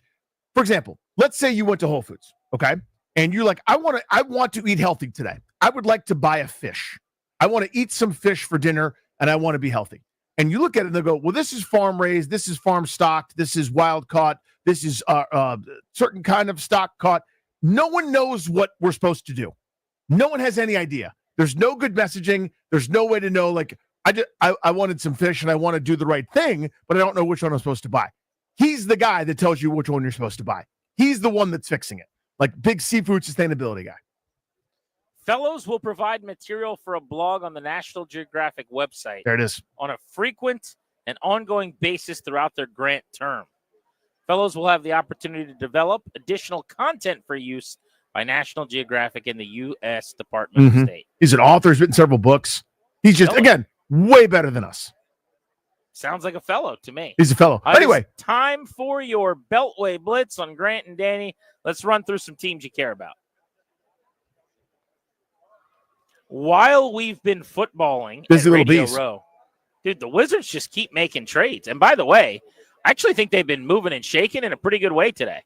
for example, let's say you went to Whole Foods, okay? And you're like, I want to eat healthy today. I would like to buy a fish. I want to eat some fish for dinner and I want to be healthy. And you look at it and they go, well, this is farm raised, this is farm stocked, this is wild caught, this is certain kind of stock caught. No one knows what we're supposed to do. No one has any idea. There's no good messaging. There's no way to know, like, I wanted some fish and I want to do the right thing, but I don't know which one I'm supposed to buy. He's the guy that tells you which one you're supposed to buy. He's the one that's fixing it. Like big seafood sustainability guy. Fellows will provide material for a blog on the National Geographic website. There it is. On a frequent and ongoing basis throughout their grant term. Fellows will have the opportunity to develop additional content for use by National Geographic and the U.S. Department of State. He's an author. He's written several books. He's just, again, way better than us. Sounds like a fellow to me. He's a fellow. Anyway. It's time for your Beltway Blitz on Grant and Danny. Let's run through some teams you care about. While we've been footballing Busy at little Radio bees. Row, dude, the Wizards just keep making trades. And by the way, I actually think they've been moving and shaking in a pretty good way today.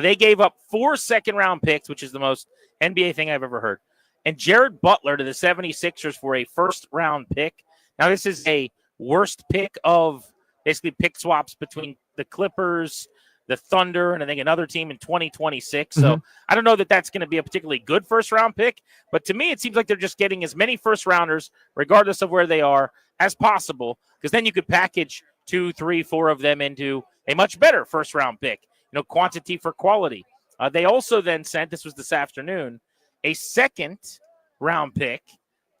They gave up 4 second-round picks, which is the most NBA thing I've ever heard, and Jared Butler to the 76ers for a first-round pick. Now, this is a worst pick of basically pick swaps between the Clippers, the Thunder, and I think another team in 2026. So I don't know that that's going to be a particularly good first-round pick, but to me it seems like they're just getting as many first-rounders, regardless of where they are, as possible, because then you could package 2, 3, 4 of them into a much better first-round pick, quantity for quality. They also then sent, this was this afternoon, a second-round pick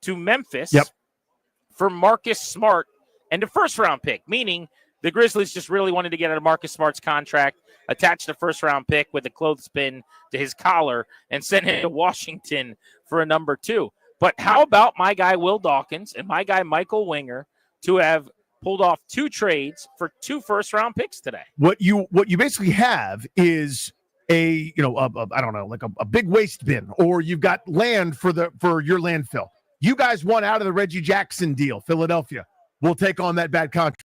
to Memphis for Marcus Smart and a first-round pick, meaning the Grizzlies just really wanted to get out of Marcus Smart's contract, attach the first-round pick with a clothespin to his collar, and send him to Washington for a number 2. But how about my guy Will Dawkins and my guy Michael Winger to have pulled off 2 trades for 2 first-round picks today? What you basically have is a big waste bin, or you've got land for your landfill. You guys want out of the Reggie Jackson deal, Philadelphia. We'll take on that bad contract.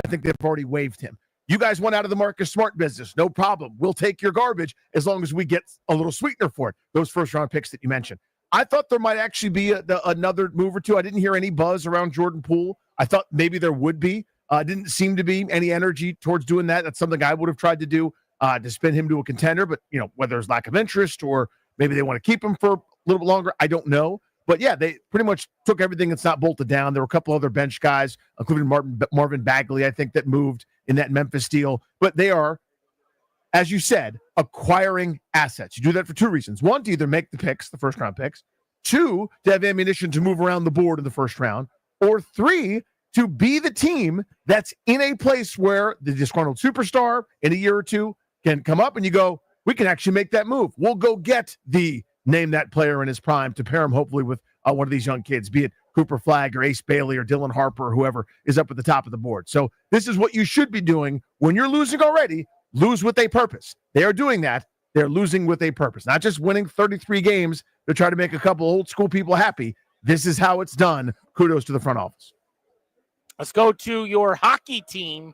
I think they've already waived him. You guys want out of the Marcus Smart business. No problem. We'll take your garbage as long as we get a little sweetener for it. Those first-round picks that you mentioned. I thought there might actually be another move or two. I didn't hear any buzz around Jordan Poole. I thought maybe there would be. Didn't seem to be any energy towards doing that. That's something I would have tried to do to spin him to a contender. But, whether there's lack of interest or maybe they want to keep him for a little bit longer, I don't know. But, yeah, they pretty much took everything that's not bolted down. There were a couple other bench guys, including Marvin Bagley, I think, that moved in that Memphis deal. But they are, as you said, acquiring assets. You do that for 2 reasons. 1, to either make the picks, the first-round picks. 2, to have ammunition to move around the board in the first round. Or 3, to be the team that's in a place where the disgruntled superstar in a year or 2 can come up and you go, we can actually make that move. We'll go get the name that player in his prime to pair him hopefully with one of these young kids, be it Cooper Flagg or Ace Bailey or Dylan Harper or whoever is up at the top of the board. So this is what you should be doing when you're losing already. Lose with a purpose. They are doing that. They're losing with a purpose, not just winning 33 games to try to make a couple old school people happy. This is how it's done. Kudos to the front office. Let's go to your hockey team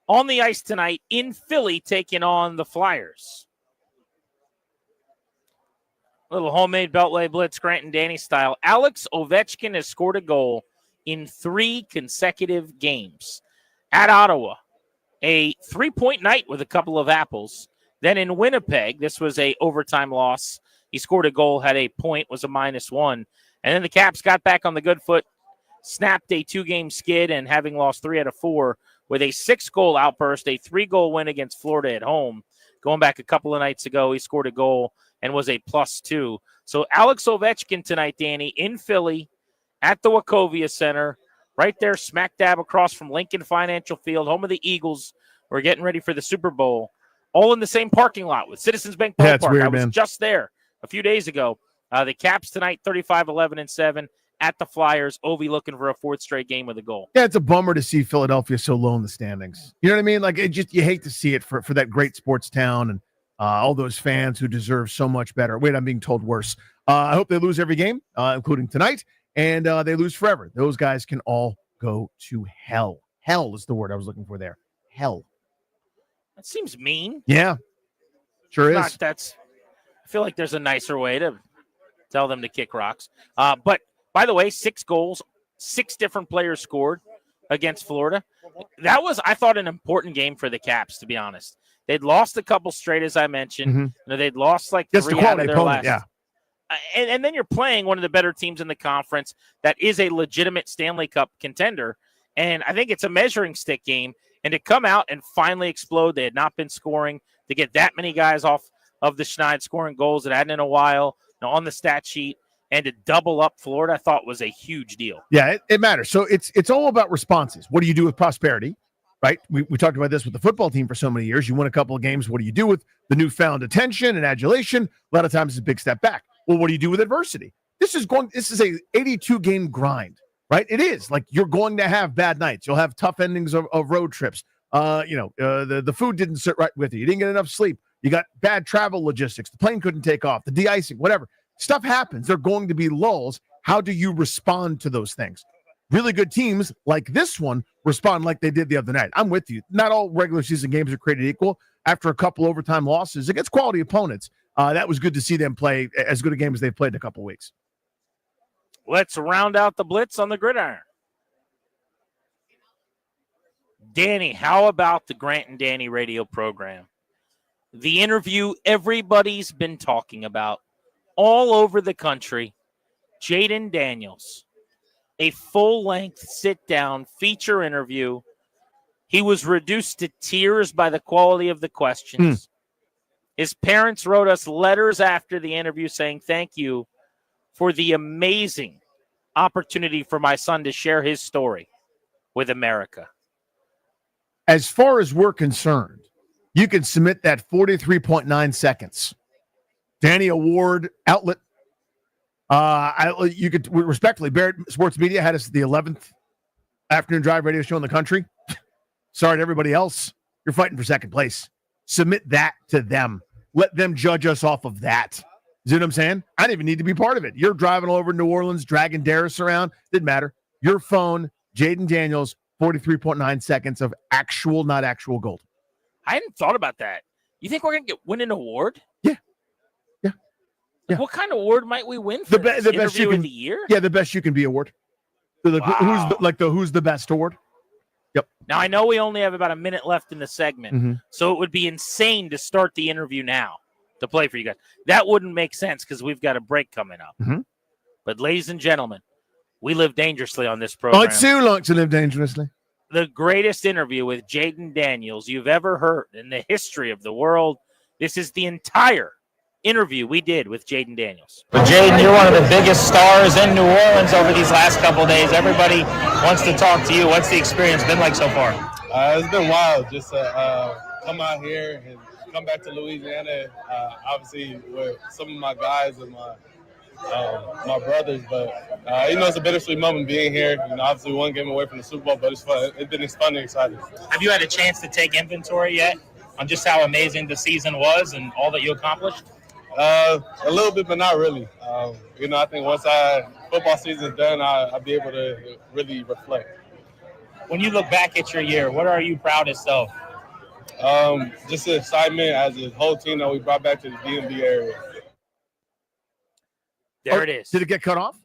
on the ice tonight in Philly, taking on the Flyers. Little homemade Beltway Blitz, Grant and Danny style. Alex Ovechkin has scored a goal in 3 consecutive games. At Ottawa, a 3-point night with a couple of apples. Then in Winnipeg, this was a overtime loss He scored a goal, had a point, was a -1. And then the Caps got back on the good foot, snapped a 2-game skid, and having lost 3 out of 4 with a 6-goal outburst, a 3-goal win against Florida at home. Going back a couple of nights ago, he scored a goal and was a +2. So Alex Ovechkin tonight, Danny, in Philly at the Wachovia Center, right there smack dab across from Lincoln Financial Field, home of the Eagles. We're getting ready for the Super Bowl, all in the same parking lot with Citizens Bank Park. Weird, I was man. just there a few days ago. The Caps tonight, 35-11-7 at the Flyers. Ovi looking for a 4th straight game with a goal. Yeah, it's a bummer to see Philadelphia so low in the standings. You know what I mean? Like, you hate to see it for that great sports town and all those fans who deserve so much better. Wait, I'm being told worse. I hope they lose every game, including tonight, and they lose forever. Those guys can all go to hell. Hell is the word I was looking for there. Hell. That seems mean. Yeah, sure is. I feel like there's a nicer way to tell them to kick rocks. But by the way, 6 goals, 6 different players scored against Florida. That was, I thought, an important game for the Caps, to be honest. They'd lost a couple straight, as I mentioned. Mm-hmm. You know, they'd lost like That's 3 the out quality of their opponent, last. yeah. And then you're playing one of the better teams in the conference that is a legitimate Stanley Cup contender. And I think it's a measuring stick game. And to come out and finally explode, they had not been scoring, to get that many guys off of the Schneid scoring goals that hadn't in a while, on the stat sheet, and to double up Florida, I thought was a huge deal. Yeah, it matters. So it's all about responses. What do you do with prosperity, right? We talked about this with the football team for so many years. You win a couple of games. What do you do with the newfound attention and adulation? A lot of times it's a big step back. Well, what do you do with adversity? This is a 82-game grind, right? It is. Like, you're going to have bad nights. You'll have tough endings of road trips. The food didn't sit right with you. You didn't get enough sleep. You got bad travel logistics. The plane couldn't take off. The de-icing, whatever. Stuff happens. There are going to be lulls. How do you respond to those things? Really good teams like this one respond like they did the other night. I'm with you. Not all regular season games are created equal. After a couple overtime losses against quality opponents, that was good to see them play as good a game as they've played in a couple weeks. Let's round out the blitz on the gridiron. Danny, how about the Grant and Danny radio program? The interview everybody's been talking about all over the country. Jayden Daniels, a full-length sit-down feature interview. He was reduced to tears by the quality of the questions. His parents wrote us letters after the interview saying thank you for the amazing opportunity for my son to share his story with America. As far as we're concerned, you can submit that 43.9 seconds. Danny Award outlet. You could respectfully, Barrett Sports Media had us the 11th afternoon drive radio show in the country. Sorry to everybody else. You're fighting for second place. Submit that to them. Let them judge us off of that. You know what I'm saying? I didn't even need to be part of it. You're driving all over New Orleans, dragging Darius around. Didn't matter. Your phone, Jayden Daniels, 43.9 seconds of actual, not actual gold. I hadn't thought about that. You think we're going to win an award? Yeah. What kind of award might we win for The best interview you can, of the year? Yeah, the best you can be award. Who's the best award? Yep. Now, I know we only have about a minute left in the segment, so it would be insane to start the interview now to play for you guys. That wouldn't make sense because we've got a break coming up. But, ladies and gentlemen, we live dangerously on this program. I'd so like to live dangerously. The greatest interview with Jayden Daniels you've ever heard in the history of the world. This is the entire interview we did with Jayden Daniels. But Jayden, you're one of the biggest stars in New Orleans over these last couple of days. Everybody wants to talk to you. What's the experience been like so far? It's been wild just to come out here and come back to Louisiana, obviously with some of my guys and my brothers. But, it's a bittersweet moment being here. Obviously one game away from the Super Bowl, but it's fun. It's been fun and exciting. Have you had a chance to take inventory yet on just how amazing the season was and all that you accomplished? A little bit, but not really. I think once football season is done, I'll be able to really reflect. When you look back at your year, what are you proudest of? Just the excitement as a whole team that we brought back to the DMV area. There it is. Did it get cut off?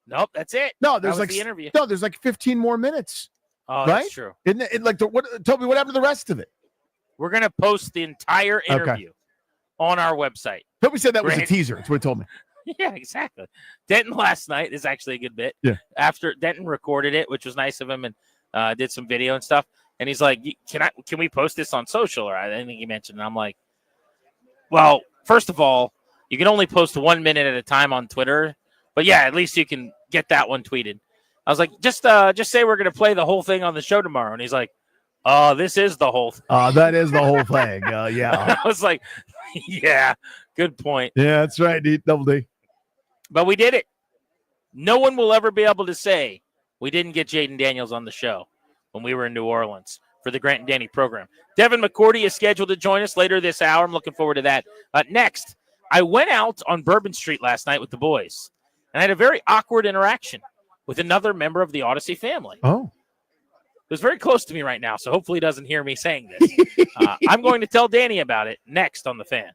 Nope, that's it. No, That there's was like the interview. No, there's like 15 more minutes. Oh, right? that's true. Isn't it like Toby? What happened to the rest of it? We're going to post the entire interview on our website. Toby said that was a Grant- teaser. That's what he told me. Yeah, exactly. Denton last night is actually a good bit. Yeah. After Denton recorded it, which was nice of him, and did some video and stuff. And he's like, "Can we post this on social?" Or I think he mentioned. And I'm like, "Well, first of all, you can only post 1 minute at a time on Twitter, but yeah, at least you can get that one tweeted." I was like, "Just say we're gonna play the whole thing on the show tomorrow." And he's like, "Oh, this is the whole thing." That is the whole thing. Yeah. I was like, "Yeah, good point." Yeah, that's right, Double D. But we did it. No one will ever be able to say we didn't get Jaden Daniels on the show when we were in New Orleans for the Grant and Danny program. Devin McCourty is scheduled to join us later this hour. I'm looking forward to that. Next, I went out on Bourbon Street last night with the boys, and I had a very awkward interaction with another member of the Odyssey family. Oh. Who's very close to me right now, so hopefully he doesn't hear me saying this. I'm going to tell Danny about it next on The Fan.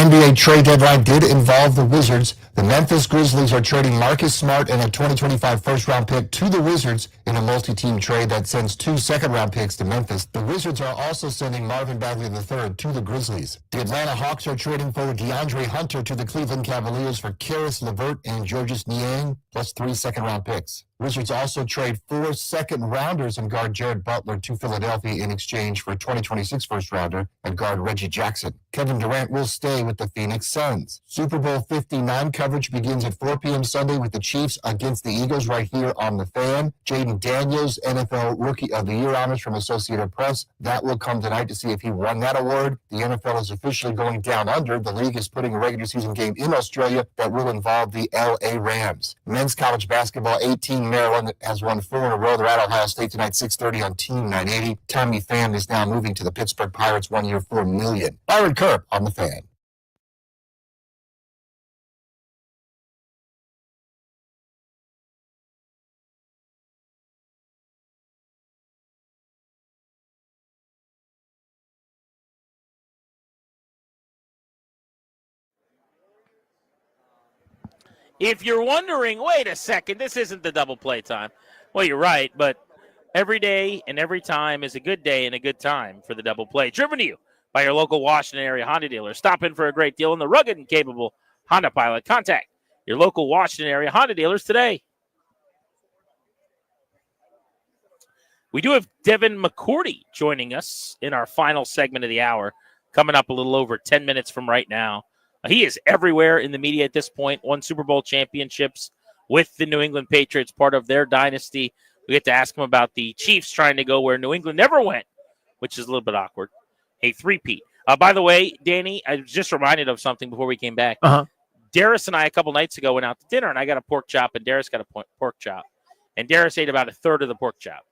NBA trade deadline did involve the Wizards. The Memphis Grizzlies are trading Marcus Smart and a 2025 first-round pick to the Wizards in a multi-team trade that sends 2 second-round picks to Memphis. The Wizards are also sending Marvin Bagley III to the Grizzlies. The Atlanta Hawks are trading for DeAndre Hunter to the Cleveland Cavaliers for Karis LeVert and Georges Niang, plus 3 second-round picks. Wizards also trade 4 second-rounders and guard Jared Butler to Philadelphia in exchange for a 2026 first-rounder and guard Reggie Jackson. Kevin Durant will stay with the Phoenix Suns. Super Bowl 59 coverage begins at 4 p.m. Sunday with the Chiefs against the Eagles right here on The Fan. Jaden Daniels, NFL Rookie of the Year honors from Associated Press. That will come tonight to see if he won that award. The NFL is officially going down under. The league is putting a regular season game in Australia that will involve the LA Rams. Men's college basketball, 18 Maryland has won 4 in a row. They're at Ohio State tonight, 6:30 on Team 980. Tommy Pham is now moving to the Pittsburgh Pirates, 1 year, $4 million. Byron Kerp on The Fan. If you're wondering, wait a second, this isn't the double play time. Well, you're right, but every day and every time is a good day and a good time for the double play. Driven to you by your local Washington area Honda dealer. Stop in for a great deal on the rugged and capable Honda Pilot. Contact your local Washington area Honda dealers today. We do have Devin McCourty joining us in our final segment of the hour, coming up a little over 10 minutes from right now. He is everywhere in the media at this point, won Super Bowl championships with the New England Patriots, part of their dynasty. We get to ask him about the Chiefs trying to go where New England never went, which is a little bit awkward. A three-peat. By the way, Danny, I was just reminded of something before we came back. Darius and I, a couple nights ago, went out to dinner, and I got a pork chop, and Darius got a pork chop. And Darius ate about a third of the pork chop.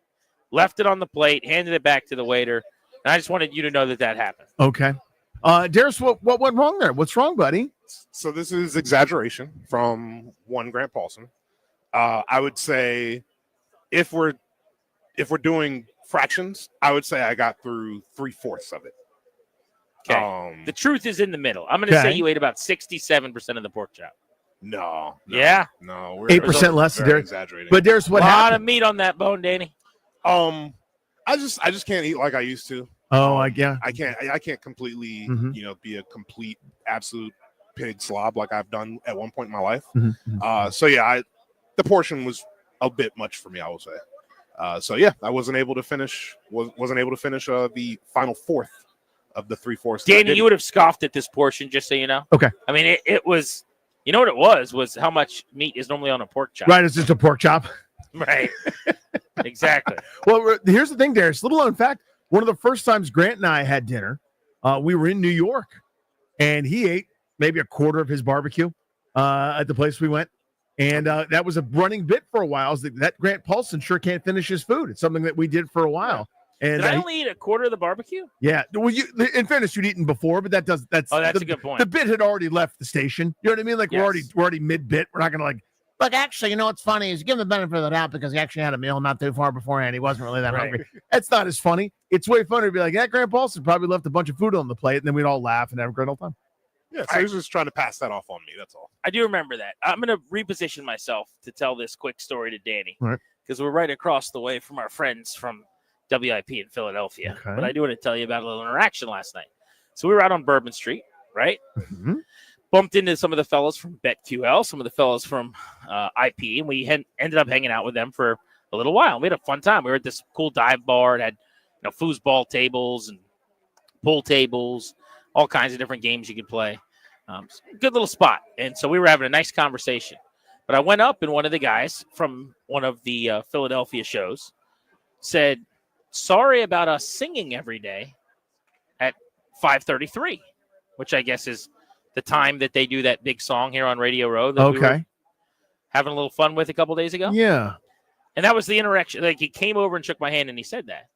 Left it on the plate, handed it back to the waiter, and I just wanted you to know that that happened. Okay. Darius, what went wrong there? What's wrong, buddy? So this is exaggeration from one Grant Paulson. I would say if we're doing fractions, I would say I got through 3/4 of it. Okay. The truth is in the middle. I'm going to say you ate about 67% of the pork chop. No. Yeah. No. We're 8% less. very exaggerating. But Darius, what happened? A lot happened? of meat on that bone, Danny. I just can't eat like I used to. Oh, I can't completely, be a complete absolute pig slob like I've done at one point in my life. So yeah, the portion was a bit much for me, I would say. So yeah, I wasn't able to finish the final fourth of the 3/4. Danny, you would have scoffed at this portion, just so you know. Okay. I mean, it was, you know what it was how much meat is normally on a pork chop. Right, it's just a pork chop. Right. Exactly. Well, here's the thing, Darius. Little known fact. One of the first times Grant and I had dinner, we were in New York, and he ate maybe a quarter of his barbecue at the place we went. And that was a running bit for a while. That Grant Paulson sure can't finish his food. It's something that we did for a while. And did I only eat a quarter of the barbecue? Yeah. Well, in fairness, you'd eaten before, but that's a good point. The bit had already left the station. You know what I mean? Like we're already mid-bit. We're not going to Look, actually, you know what's funny is give him the benefit of the doubt because he actually had a meal not too far beforehand. He wasn't really that hungry. That's not as funny. It's way funnier to be like, Grant Paulson probably left a bunch of food on the plate, and then we'd all laugh and have a great old time. Yeah, so he's just trying to pass that off on me. That's all. I do remember that. I'm going to reposition myself to tell this quick story to Danny Right. because we're right across the way from our friends from WIP in Philadelphia. Okay. But I do want to tell you about a little interaction last night. So we were out on Bourbon Street, right? Mm-hmm. Bumped into some of the fellas from BetQL, some of the fellas from IP, and we ended up hanging out with them for a little while. We had a fun time. We were at this cool dive bar. It had foosball tables and pool tables, all kinds of different games you could play. Good little spot. And so we were having a nice conversation. But I went up, and one of the guys from one of the Philadelphia shows said, sorry about us singing every day at 5:33, which I guess is the time that they do that big song here on Radio Row that we were having a little fun with a couple days ago. Yeah. And that was the interaction. Like, he came over and shook my hand and he said that.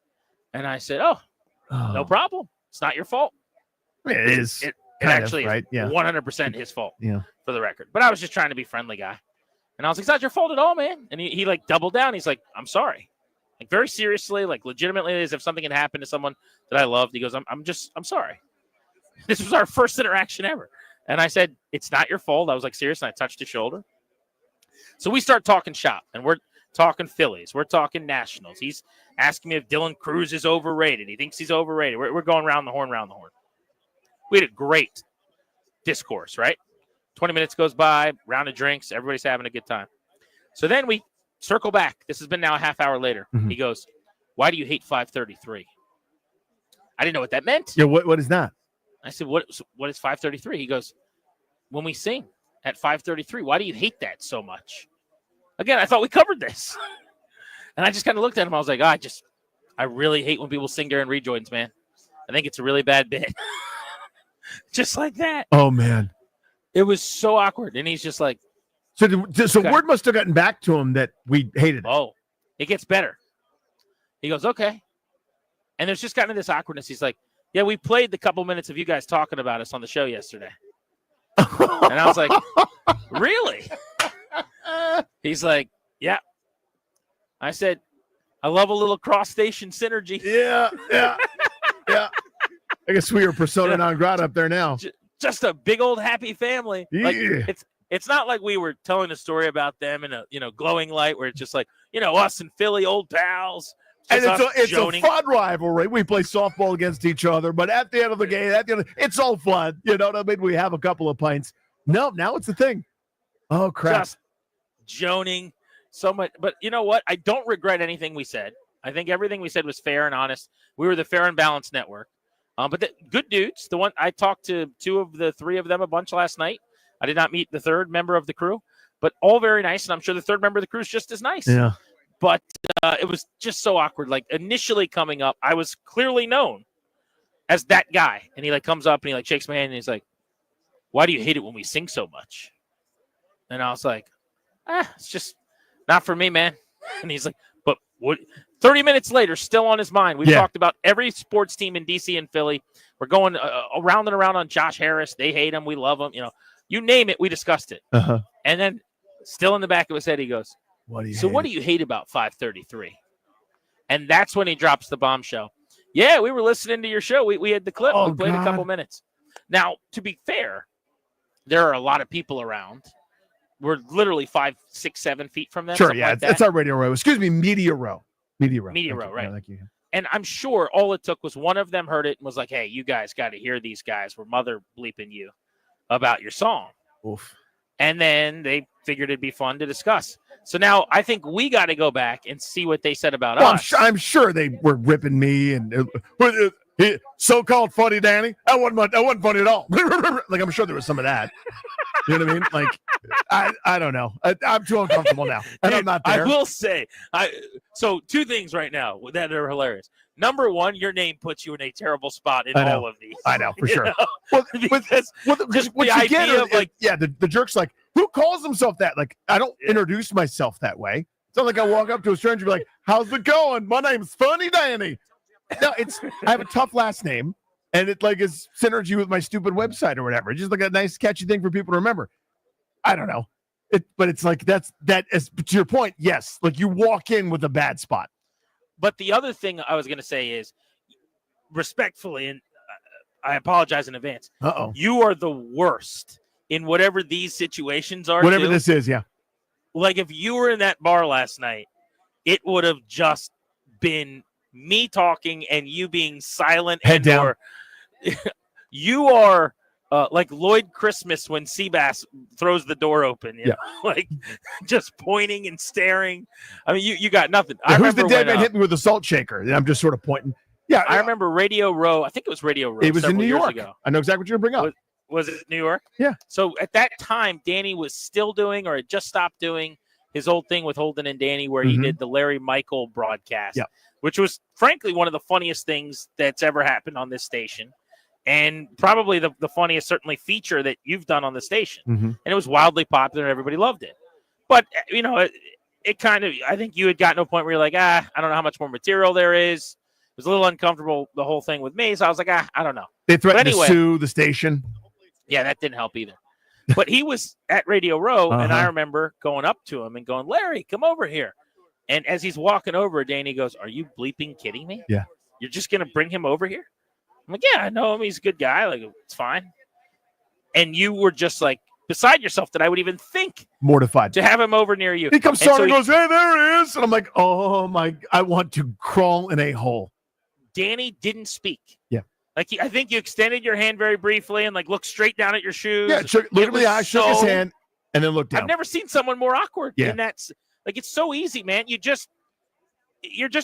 And I said, oh, no problem. It's not your fault. It is. It kind of, actually right? is 100% his fault, Yeah. for the record. But I was just trying to be a friendly guy. And I was like, it's not your fault at all, man. And he like doubled down. He's like, I'm sorry. Like, very seriously, like legitimately, as if something had happened to someone that I loved. He goes, I'm sorry. This was our first interaction ever. And I said, it's not your fault. I was like, serious. And I touched his shoulder. So we start talking shop, and we're talking Phillies. We're talking Nationals. He's asking me if Dylan Cruz is overrated. He thinks he's overrated. We're going round the horn. We had a great discourse, right? 20 minutes goes by, round of drinks. Everybody's having a good time. So then we circle back. This has been now a half hour later. Mm-hmm. He goes, why do you hate 533? I didn't know what that meant. Yeah, what is that? I said, what is 533? He goes, when we sing at 533, why do you hate that so much? Again, I thought we covered this. And I just kind of looked at him. I was like, I really hate when people sing during rejoins, man. I think it's a really bad bit. Just like that. Oh, man. It was so awkward. And he's just like. So okay. Word must have gotten back to him that we hated it. Oh, it gets better. He goes, okay. And there's just kind of this awkwardness. He's like, yeah, we played the couple minutes of you guys talking about us on the show yesterday. And I was like, really? He's like, yeah. I said, I love a little cross-station synergy. Yeah. I guess we are persona non grata up there now. Just a big old happy family. Yeah. Like, it's not like we were telling a story about them in a glowing light where it's just like, us and Philly, old pals. And it's a fun rivalry. We play softball against each other, but at the end of the game, it's all fun. You know what I mean? We have a couple of pints. No, now it's a thing. Oh, crap. Just joning so much. But you know what? I don't regret anything we said. I think everything we said was fair and honest. We were the Fair and Balanced Network. But good dudes. The one I talked to 2 of the 3 of them a bunch last night. I did not meet the 3rd member of the crew, but all very nice. And I'm sure the 3rd member of the crew is just as nice. Yeah. But it was just so awkward. Like initially coming up, I was clearly known as that guy. And he comes up and he shakes my hand and he's like, why do you hate it when we sing so much? And I was like, it's just not for me, man. And he's like, but what? 30 minutes later, still on his mind. We've talked about every sports team in DC and Philly. We're going around and around on Josh Harris. They hate him. We love him. You name it. We discussed it. Uh-huh. And then still in the back of his head, he goes, what do you hate about 533? And that's when he drops the bombshell. Yeah, we were listening to your show. We had the clip. We played a couple minutes. Now, to be fair, there are a lot of people around. We're literally 5, 6, 7 feet from them. Sure, yeah. It's our radio row. Excuse me, media row. Media row, right. Yeah, thank you. And I'm sure all it took was one of them heard it and was like, hey, you guys got to hear these guys. We're mother bleeping you about your song. Oof. And then they figured it'd be fun to discuss. So now I think we got to go back and see what they said about us. I'm sure they were ripping me and so-called funny Danny. That wasn't funny at all. I'm sure there was some of that. You know what I mean? I don't know. I'm too uncomfortable now, and Dude, I'm not there. I will say, so 2 things right now that are hilarious. Number one, your name puts you in a terrible spot in all of these. I know for sure. Well, what you get the jerk's like, who calls himself that? Like, I don't introduce myself that way. It's not like I walk up to a stranger and be like, how's it going? My name's Funny Danny. No, I have a tough last name, and it is synergy with my stupid website or whatever. It's just a nice catchy thing for people to remember. I don't know. But it's that is to your point, yes. You walk in with a bad spot. But the other thing I was going to say is, respectfully, and I apologize in advance. You are the worst in whatever these situations are. Whatever this is, yeah. If you were in that bar last night, it would have just been me talking and you being silent. Head down. Or, you are like Lloyd Christmas when Seabass throws the door open. You know? Just pointing and staring. I mean, you got nothing. Yeah, who's the dead man hit me with a salt shaker? And I'm just sort of pointing. Yeah, I remember Radio Row. I think it was Radio Row. It was in New York. Ago. I know exactly what you're going to bring up. Was it New York? Yeah. So at that time, Danny was still doing or had just stopped doing his old thing with Holden and Danny where he did the Larry Michael broadcast, which was frankly one of the funniest things that's ever happened on this station. And probably the funniest, certainly, feature that you've done on the station. And it was wildly popular and everybody loved it. But, it kind of, I think you had gotten to a point where you're like, I don't know how much more material there is. It was a little uncomfortable, the whole thing with me. So I was like, I don't know. They threatened to sue the station. Yeah, that didn't help either. But he was at Radio Row, and I remember going up to him and going, Larry, come over here. And as he's walking over, Danny goes, are you bleeping kidding me? Yeah. You're just going to bring him over here? I'm like, yeah, I know him. He's a good guy. It's fine. and you were just like beside yourself that I would even think Mortified to have him over near you. He comes And so starting and goes, hey, there he is. And I'm like, oh my, I want to crawl in a hole. Danny didn't speak. Yeah. Like I think you extended your hand very briefly and like looked straight down at your shoes. Yeah, look at the eye, shook his hand, and then looked down. I've never seen someone more awkward. Yeah. And that's like it's so easy, man. You're just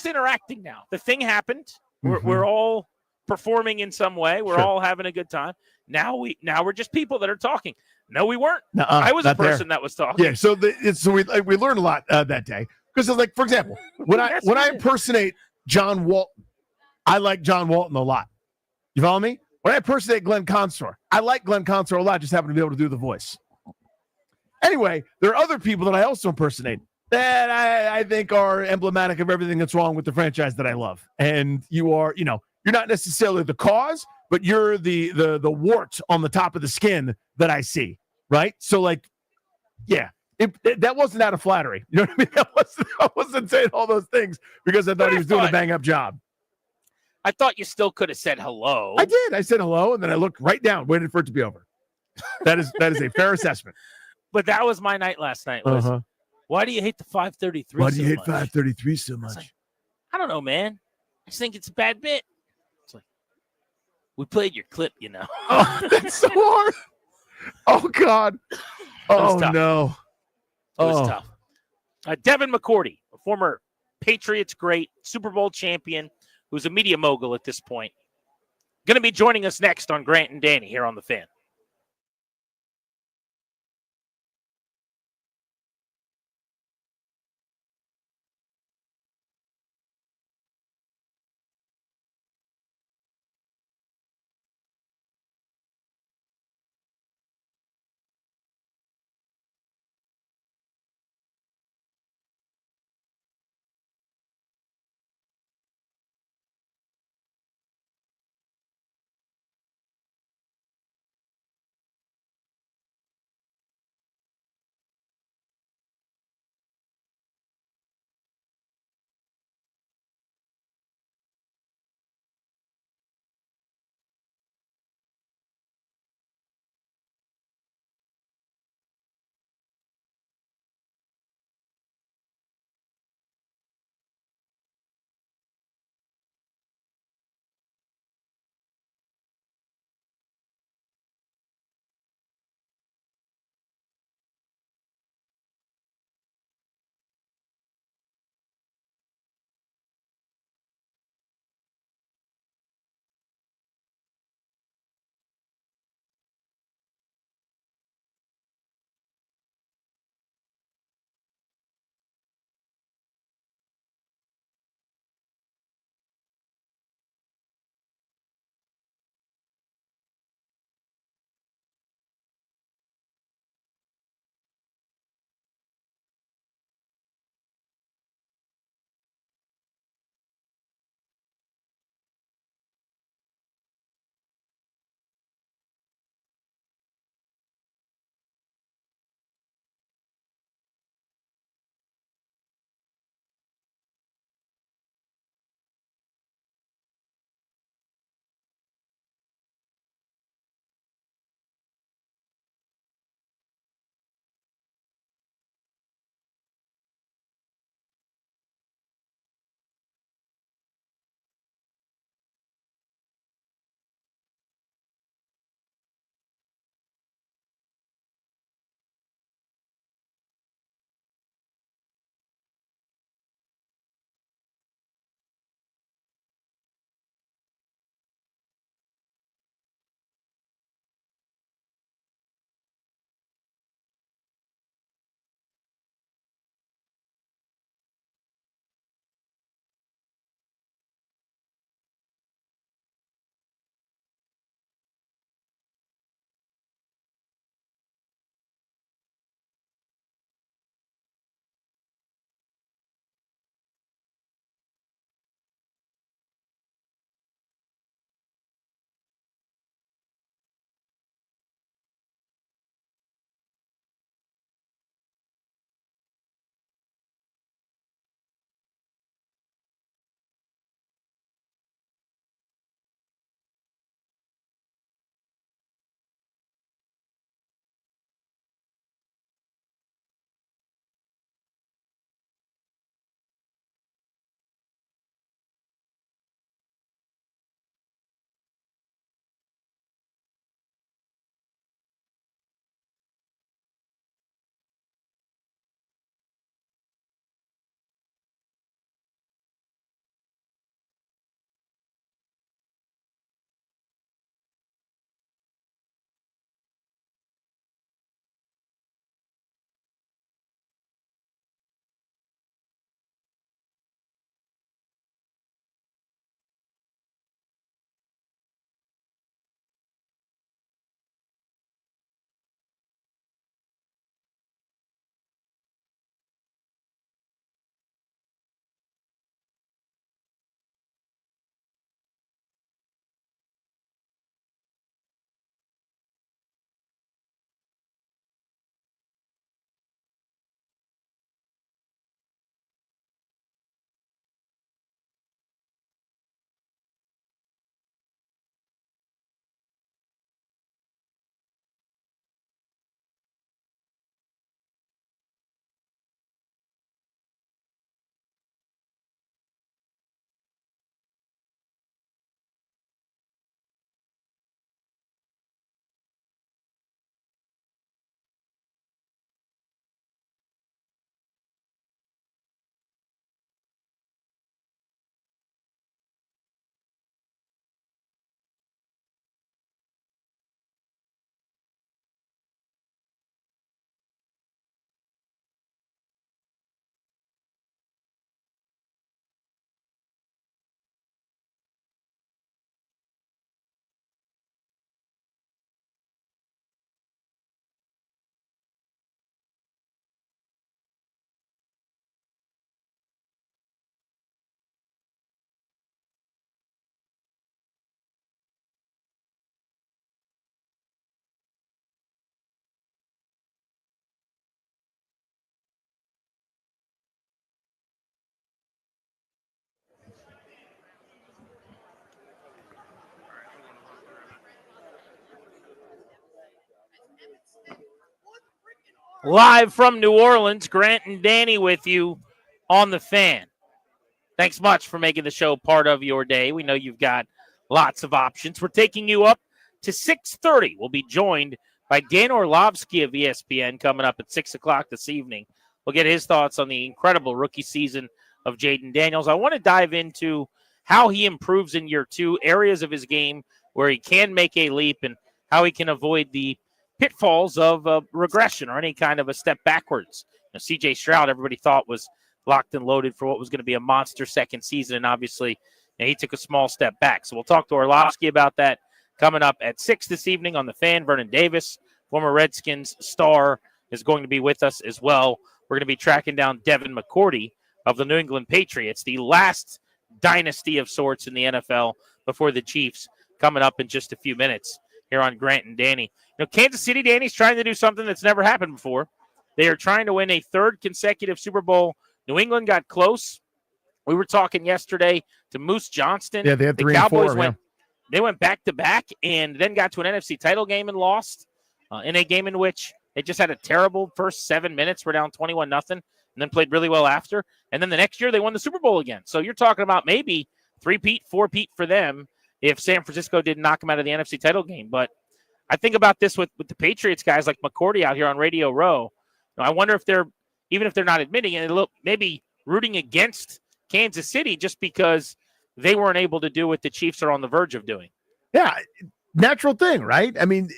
interacting now. The thing happened. We're all performing in some way. We're all having a good time. Now we're just people that are talking. No, we weren't. I was a person that was talking. Yeah, so we learned a lot that day because like, for example, when I impersonate John Walton, I like John Walton a lot. You follow me? When I impersonate Glenn Consor, I like Glenn Consor a lot. Just happen to be able to do the voice. Anyway, there are other people that I also impersonate that I think are emblematic of everything that's wrong with the franchise that I love. And you are, you're not necessarily the cause, but you're the wart on the top of the skin that I see, right? So, like, yeah, that wasn't out of flattery. You know what I mean? I wasn't saying all those things because I thought he was doing a bang-up job. I thought you still could have said hello. I did. I said hello, and then I looked right down, waited for it to be over. That is a fair assessment. But that was my night last night. Why do you hate the 533 Why do you hate 533 so much? I don't know, man. I just think it's a bad bit. It's like, we played your clip, Oh, that's so hard. Oh, God. Oh, no. It was tough. Devin McCourty, a former Patriots great, Super Bowl champion, who's a media mogul at this point, going to be joining us next on Grant and Danny here on The Fan. Live from New Orleans, Grant and Danny with you on the Fan. Thanks much for making the show part of your day. We know you've got lots of options. We're taking you up to 6:30. We'll be joined by Dan Orlovsky of ESPN coming up at 6 o'clock this evening. We'll get his thoughts on the incredible rookie season of Jaden Daniels. I want to dive into how he improves in year two, areas of his game where he can make a leap, and how he can avoid the pitfalls of regression or any kind of a step backwards. C.J. Stroud, everybody thought was locked and loaded for what was going to be a monster second season, and obviously he took a small step back. So we'll talk to Orlovsky about that coming up at 6 this evening on the Fan. Vernon Davis, former Redskins star, is going to be with us as well. We're going to be tracking down Devin McCourty of the New England Patriots, the last dynasty of sorts in the NFL before the Chiefs, coming up in just a few minutes here on Grant and Danny. Kansas City, Danny's trying to do something that's never happened before. They are trying to win a third consecutive Super Bowl. New England got close. We were talking yesterday to Moose Johnston. Yeah, they had 3 and 4. They went back-to-back and then got to an NFC title game and lost in a game in which they just had a terrible first 7 minutes. We're down 21-0, and then played really well after. And then the next year they won the Super Bowl again. So you're talking about maybe 3-peat, 4-peat for them if San Francisco didn't knock them out of the NFC title game. But I think about this with the Patriots guys like McCourty out here on Radio Row. I wonder if they're, even if they're not admitting it, maybe rooting against Kansas City just because they weren't able to do what the Chiefs are on the verge of doing. Yeah, natural thing, right? I mean,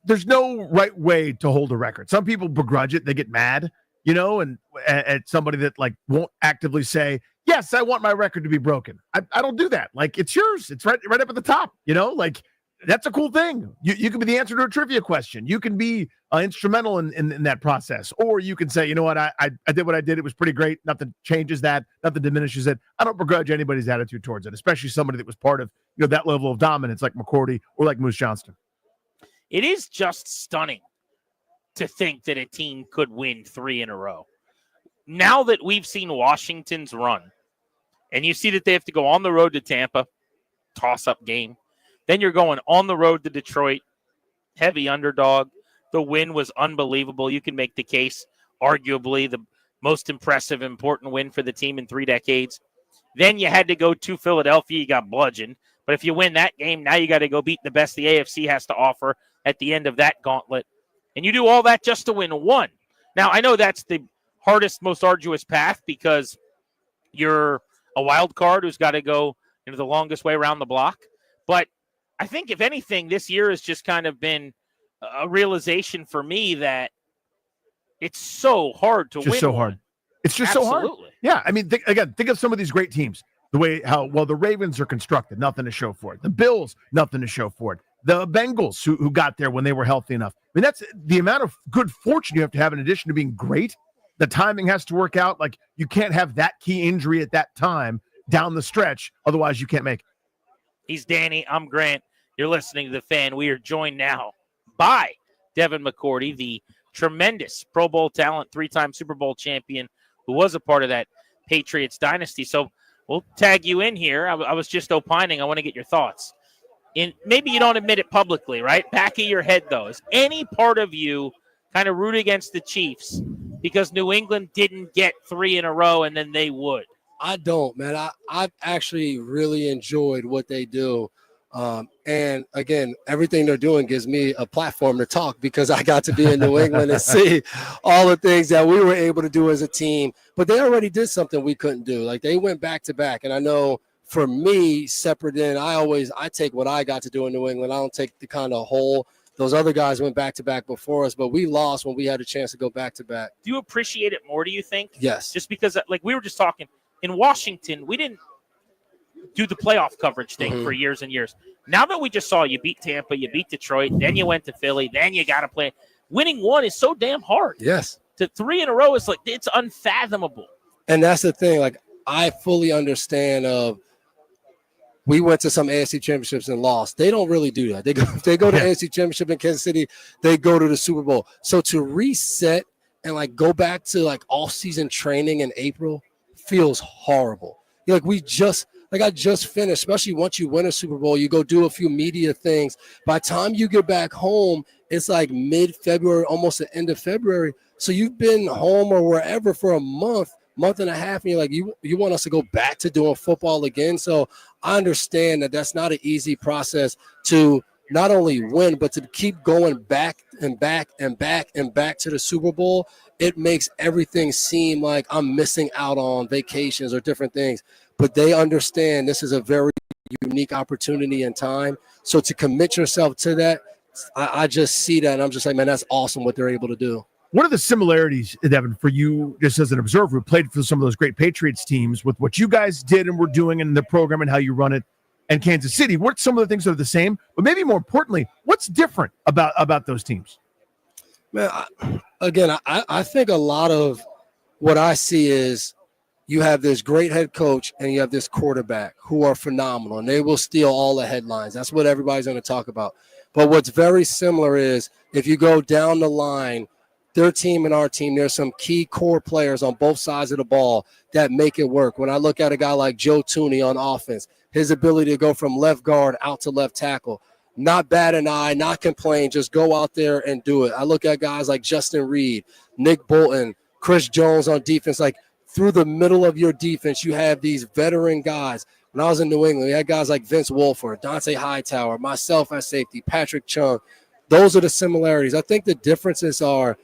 there's no right way to hold a record. Some people begrudge it. They get mad, and at somebody that won't actively say, yes, I want my record to be broken. I don't do that. It's yours. It's right up at the top, that's a cool thing. You can be the answer to a trivia question. You can be instrumental in that process. Or you can say, you know what, I did what I did. It was pretty great. Nothing changes that. Nothing diminishes it. I don't begrudge anybody's attitude towards it, especially somebody that was part of that level of dominance like McCourty or like Moose Johnston. It is just stunning to think that a team could win 3 in a row. Now that we've seen Washington's run, and you see that they have to go on the road to Tampa, toss-up game. Then you're going on the road to Detroit, heavy underdog. The win was unbelievable. You can make the case, arguably, the most impressive, important win for the team in 3 decades. Then you had to go to Philadelphia. You got bludgeoned. But if you win that game, now you got to go beat the best the AFC has to offer at the end of that gauntlet. And you do all that just to win 1. Now, I know that's the hardest, most arduous path because you're a wild card who's got to go the longest way around the block. But I think, if anything, this year has just kind of been a realization for me that it's so hard to win. So hard. It's just so hard. Yeah. I mean, think of some of these great teams. The way the Ravens are constructed, nothing to show for it. The Bills, nothing to show for it. The Bengals, who got there when they were healthy enough. I mean, that's the amount of good fortune you have to have in addition to being great. The timing has to work out. You can't have that key injury at that time down the stretch. Otherwise, you can't make it. He's Danny. I'm Grant. You're listening to The Fan. We are joined now by Devin McCourty, the tremendous Pro Bowl talent, 3-time Super Bowl champion who was a part of that Patriots dynasty. So we'll tag you in here. I was just opining. I want to get your thoughts. Maybe you don't admit it publicly, right? Back of your head, though. Is any part of you kind of root against the Chiefs because New England didn't get 3 in a row and then they would? I don't, man. I've actually really enjoyed what they do. And again, everything they're doing gives me a platform to talk because I got to be in New England and see all the things that we were able to do as a team. But they already did something we couldn't do. They went back to back. And I know for me, separate in, I take what I got to do in New England. I don't take the kind of whole. Those other guys went back to back before us, but we lost when we had a chance to go back to back. Do you appreciate it more, do you think? Yes. Just because, we were just talking, in Washington, we didn't do the playoff coverage thing for years and years. Now that we just saw you beat Tampa, you beat Detroit, then you went to Philly, then you got to play. Winning 1 is so damn hard. Yes. To 3 in a row is it's unfathomable. And that's the thing. I fully understand we went to some AFC championships and lost. They don't really do that. They go to AFC championship in Kansas City. They go to the Super Bowl. So to reset and go back to off-season training in April feels horrible. We just Like I just finished, especially once you win a Super Bowl, you go do a few media things. By the time you get back home, it's like mid-February, almost the end of February. So you've been home or wherever for a month and a half, and you're like, you want us to go back to doing football again? So I understand that that's not an easy process to not only win, but to keep going back and back and back and back to the Super Bowl. It makes everything seem like I'm missing out on vacations or different things. But they understand this is a very unique opportunity in time. So to commit yourself to that, I just see that, and I'm just like, man, that's awesome what they're able to do. What are the similarities, Devin, for you, just as an observer who played for some of those great Patriots teams, with what you guys did and were doing in the program and how you run it, and Kansas City? What are some of the things that are the same? But maybe more importantly, what's different about those teams? Man, I think a lot of what I see is you have this great head coach and you have this quarterback who are phenomenal, and they will steal all the headlines. That's what everybody's going to talk about. But what's very similar is if you go down the line, their team and our team, there's some key core players on both sides of the ball that make it work. When I look at a guy like Joe Tooney on offense, his ability to go from left guard out to left tackle, not bat an eye, not complain, just go out there and do it. I look at guys like Justin Reed, Nick Bolton, Chris Jones on defense. Like through the middle of your defense, you have these veteran guys. When I was in New England, we had guys like Vince Wilfork, Dante Hightower, myself at safety, Patrick Chung. Those are the similarities. I think the differences are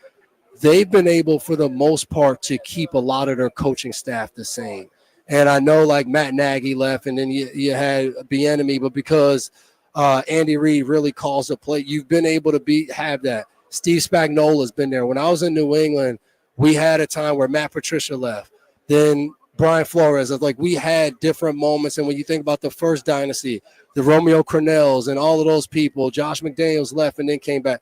they've been able, for the most part, to keep a lot of their coaching staff the same. And I know like Matt Nagy left, and then you had Bieniemy, but because Andy Reid really calls the play, you've been able to have that. Steve Spagnuolo's been there. When I was in New England, we had a time where Matt Patricia left. Then Brian Flores, like we had different moments. And when you think about the first dynasty, the Romeo Crennels and all of those people, Josh McDaniels left and then came back.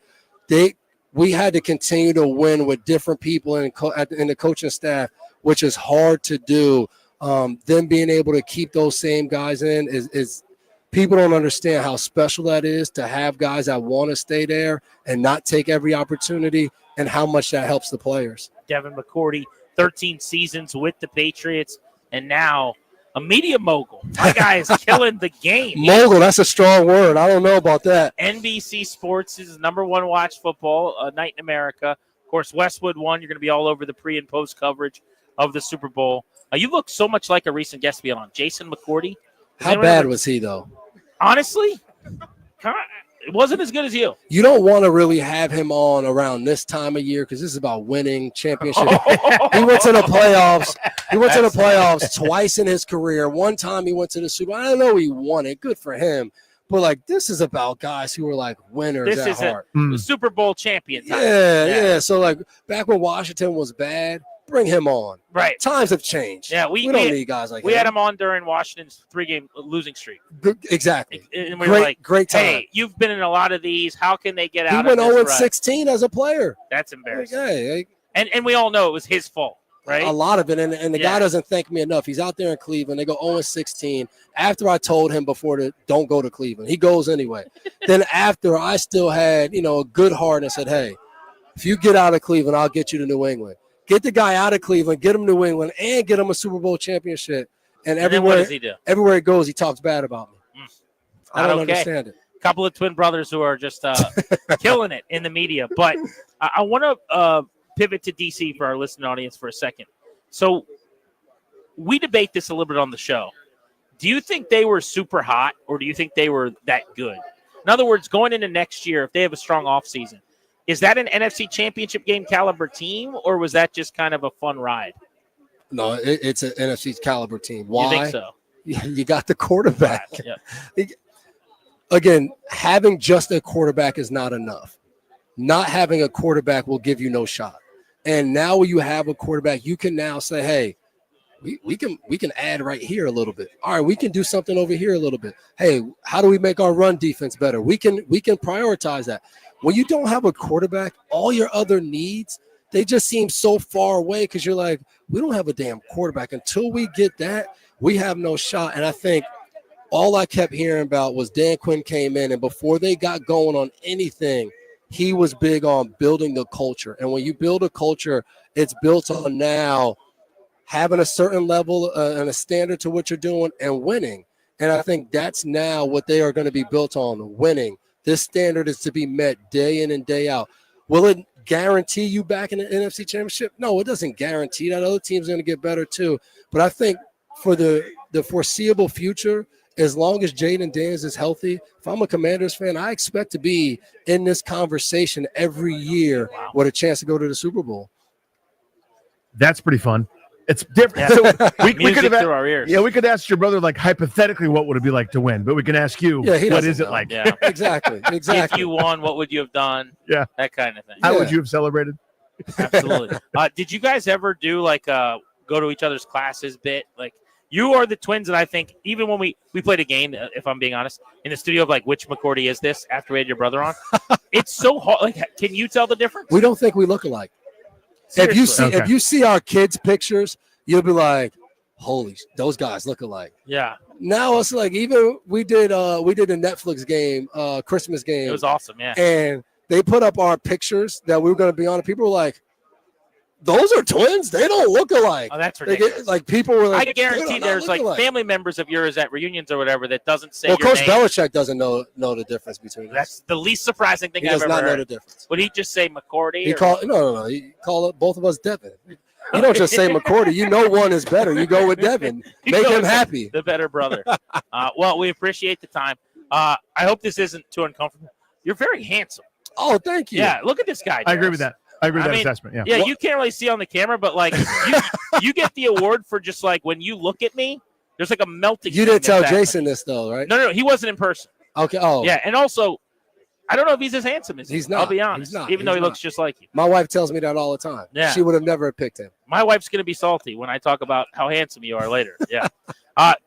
We had to continue to win with different people in the coaching staff, which is hard to do. Them being able to keep those same guys in is people don't understand how special that is to have guys that want to stay there and not take every opportunity, and how much that helps the players. Devin McCourty, 13 seasons with the Patriots, and now a media mogul. My guy is killing the game. Mogul, that's a strong word. I don't know about that. NBC Sports is number one watch football night in America. Of course, Westwood won. You're going to be all over the pre and post coverage of the Super Bowl. You look so much like a recent guest to be on, Jason McCourty. How bad was he, though? Honestly, it wasn't as good as you. You don't want to really have him on around this time of year because this is about winning championship. He went to the playoffs. He went to the playoffs twice in his career. One time he went to the Super Bowl. I know he won it. Good for him. But, like, this is about guys who are, like, winners This at is heart. a Super Bowl champion time. Yeah. So, like, back when Washington was bad, bring him on. Right. Times have changed. Yeah, we don't need guys like we him. had him on during Washington's 3-game losing streak. Exactly. And we were like, great time. hey, you've been in a lot of these. How can they get out He of went this 0-16 as a player. That's embarrassing. Like, And we all know it was his fault, right? A lot of it. And the guy doesn't thank me enough. He's out there in Cleveland. They go 0-16. After I told him before to don't go to Cleveland, he goes anyway. Then after, I still had, a good heart and said, hey, if you get out of Cleveland, I'll get you to New England. Get the guy out of Cleveland, get him to New England, and get him a Super Bowl championship. And then what does he do? Everywhere he goes, he talks bad about me. I don't understand it. A couple of twin brothers who are just killing it in the media. But I want to pivot to DC for our listening audience for a second. So we debate this a little bit on the show. Do you think they were super hot, or do you think they were that good? In other words, going into next year, if they have a strong offseason, is that an NFC championship game caliber team, or was that just kind of a fun ride? No, it's an NFC caliber team. Why? You think so? You got the quarterback. Yeah. Again, having just a quarterback is not enough. Not having a quarterback will give you no shot. And now when you have a quarterback, you can now say, hey, we can add right here a little bit. All right, we can do something over here a little bit. Hey, how do we make our run defense better? We can prioritize that. When you don't have a quarterback, all your other needs, they just seem so far away because you're like, we don't have a damn quarterback. Until we get that, we have no shot. And I think all I kept hearing about was Dan Quinn came in, and before they got going on anything, he was big on building the culture. And when you build a culture, it's built on now having a certain level and a standard to what you're doing and winning. And I think that's now what they are going to be built on, winning. This standard is to be met day in and day out. Will it guarantee you back in the NFC Championship? No, it doesn't guarantee that. Other teams are going to get better too. But I think for the foreseeable future, as long as Jaden Daniels is healthy, if I'm a Commanders fan, I expect to be in this conversation every year with a chance to go to the Super Bowl. That's pretty fun. It's different. Yeah. So we Music could have through our ears. Yeah, we could ask your brother, like, hypothetically, what would it be like to win? But we can ask you, Yeah, he what doesn't is it know. like? Yeah. Exactly. If you won, what would you have done? Yeah. That kind of thing. How would you have celebrated? Absolutely. Did you guys ever do like go to each other's classes bit? Like, you are the twins that I think, even when we played a game, if I'm being honest, in the studio of like, which McCourty is this after we had your brother on? It's so hard. Like, can you tell the difference? We don't think we look alike. Seriously. If you see our kids' pictures, you'll be like, holy, those guys look alike. Yeah. Now it's like, even we did a Netflix game, Christmas game. It was awesome, yeah. And they put up our pictures that we were going to be on. And people were like, those are twins? They don't look alike. Oh, that's ridiculous. Like people were like, I guarantee there's like family members of yours at reunions or whatever that doesn't say well, your Coach name. Belichick doesn't know the difference between us. That's the least surprising thing He I've does ever not know heard. the difference. Would he just say McCourty? He or- call no. He call it both of us Devin. You don't just say McCourty. You know one is better. You go with Devin. You Make go him with happy. The better brother. Well, we appreciate the time. I hope this isn't too uncomfortable. You're very handsome. Oh, thank you. Yeah, look at this guy. I agree Darius. with that. I agree with that assessment. Yeah. Yeah, you can't really see on the camera, but like you get the award for just like when you look at me, there's like a melting. You didn't thing tell that's Jason this though, right? No, he wasn't in person. Okay. Oh, Yeah, and also, I don't know if he's as handsome as you. He's not. I'll be honest. He's not. Even though He's he not. looks just like you. My wife tells me that all the time. Yeah. She would have never picked him. My wife's gonna be salty when I talk about how handsome you are later. Yeah.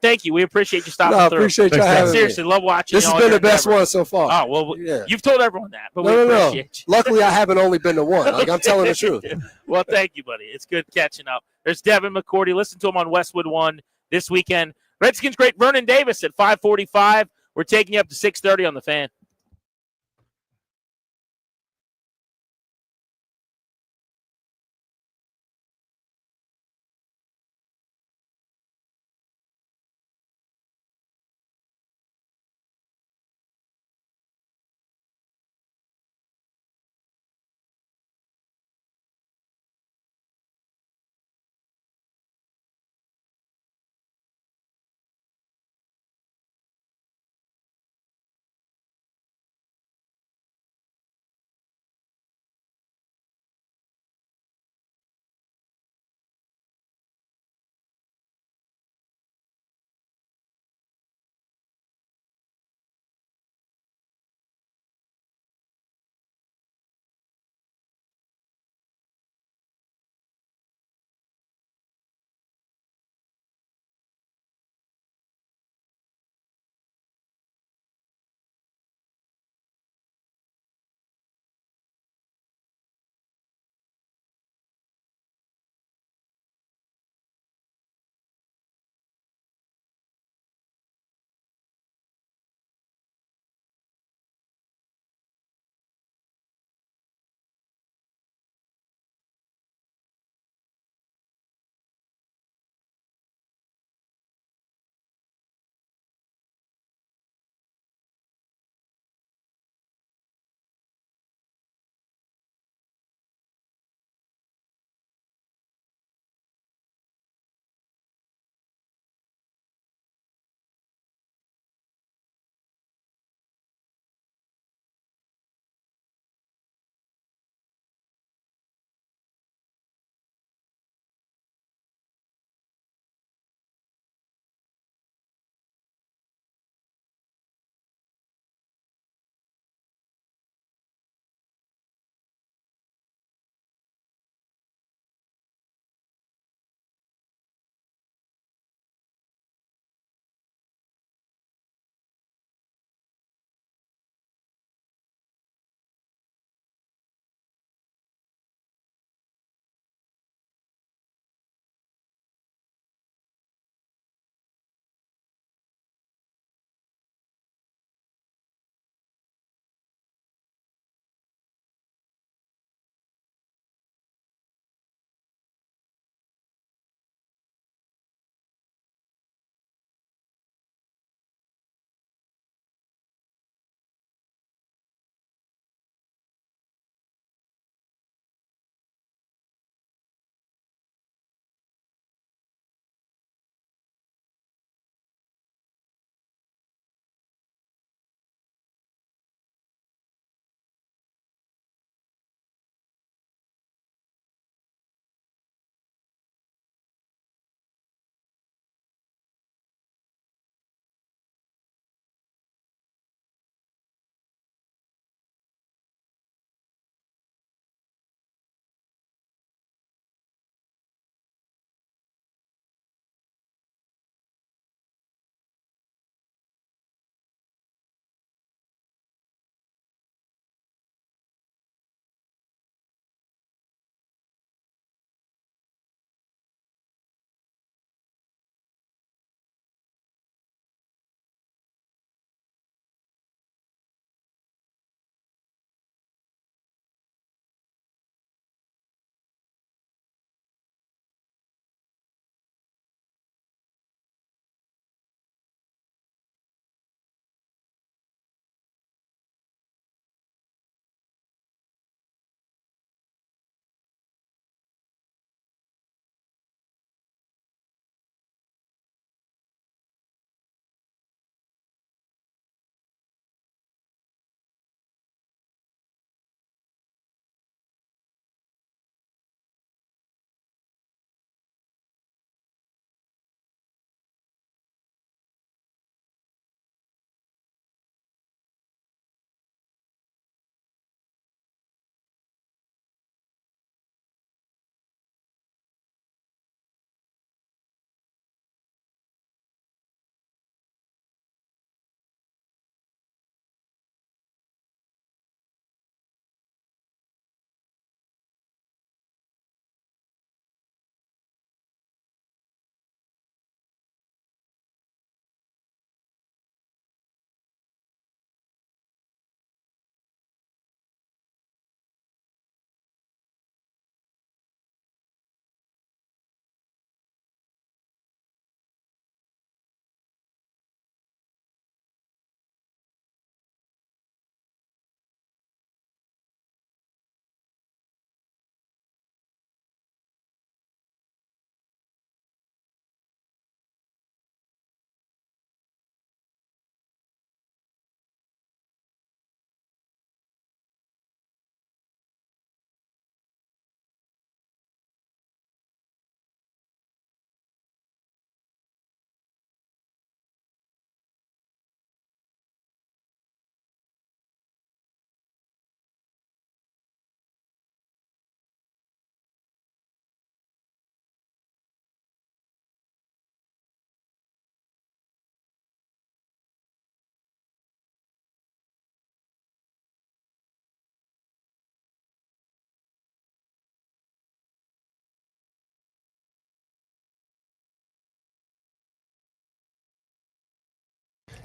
Thank you. We appreciate you stopping No, I through. appreciate y'all having me. Seriously, love watching. This has y'all been your the best endeavors. one so far. Oh well, Yeah. you've told everyone that, but we No. appreciate you. Luckily, I haven't only been to one. Like I'm telling the truth. Well, thank you, buddy. It's good catching up. There's Devin McCourty. Listen to him on Westwood One this weekend. Redskins great Vernon Davis at 5:45. We're taking you up to 6:30 on the Fan.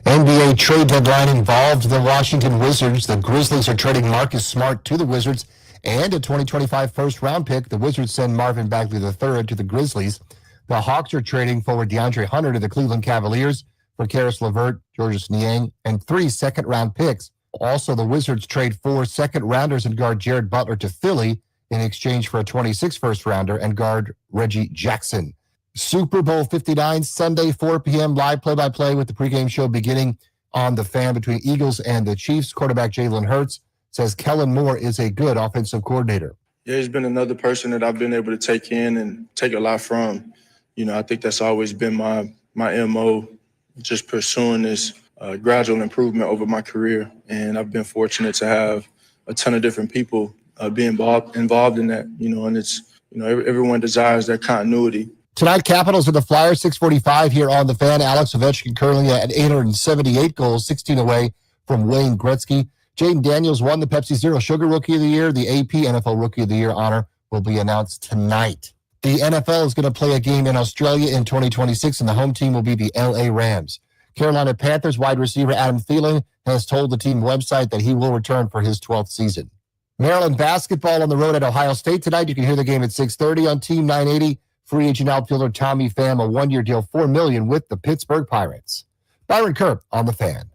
NBA trade deadline involved the Washington Wizards. The Grizzlies are trading Marcus Smart to the Wizards and a 2025 first-round pick. The Wizards send Marvin Bagley III to the Grizzlies. The Hawks are trading forward DeAndre Hunter to the Cleveland Cavaliers for Karis LeVert, Georges Niang, and 3 second-round picks. Also, the Wizards trade 4 second-rounders and guard Jared Butler to Philly in exchange for a 26 first-rounder and guard Reggie Jackson. Super Bowl 59, Sunday, 4 p.m., live play-by-play with the pregame show beginning on the Fan between Eagles and the Chiefs. Quarterback Jalen Hurts says Kellen Moore is a good offensive coordinator. Yeah, he's been another person that I've been able to take in and take a lot from. I think that's always been my MO, just pursuing this gradual improvement over my career. And I've been fortunate to have a ton of different people be involved in that, and it's, everyone desires that continuity. Tonight, Capitals are the Flyers, 6:45 here on the Fan. Alex Ovechkin currently at 878 goals, 16 away from Wayne Gretzky. Jaden Daniels won the Pepsi Zero Sugar Rookie of the Year. The AP NFL Rookie of the Year honor will be announced tonight. The NFL is going to play a game in Australia in 2026, and the home team will be the LA Rams. Carolina Panthers wide receiver Adam Thielen has told the team website that he will return for his 12th season. Maryland basketball on the road at Ohio State tonight. You can hear the game at 6:30 on Team 980. Free agent outfielder Tommy Pham, a one-year deal, $4 million with the Pittsburgh Pirates. Byron Kerp on the Fan.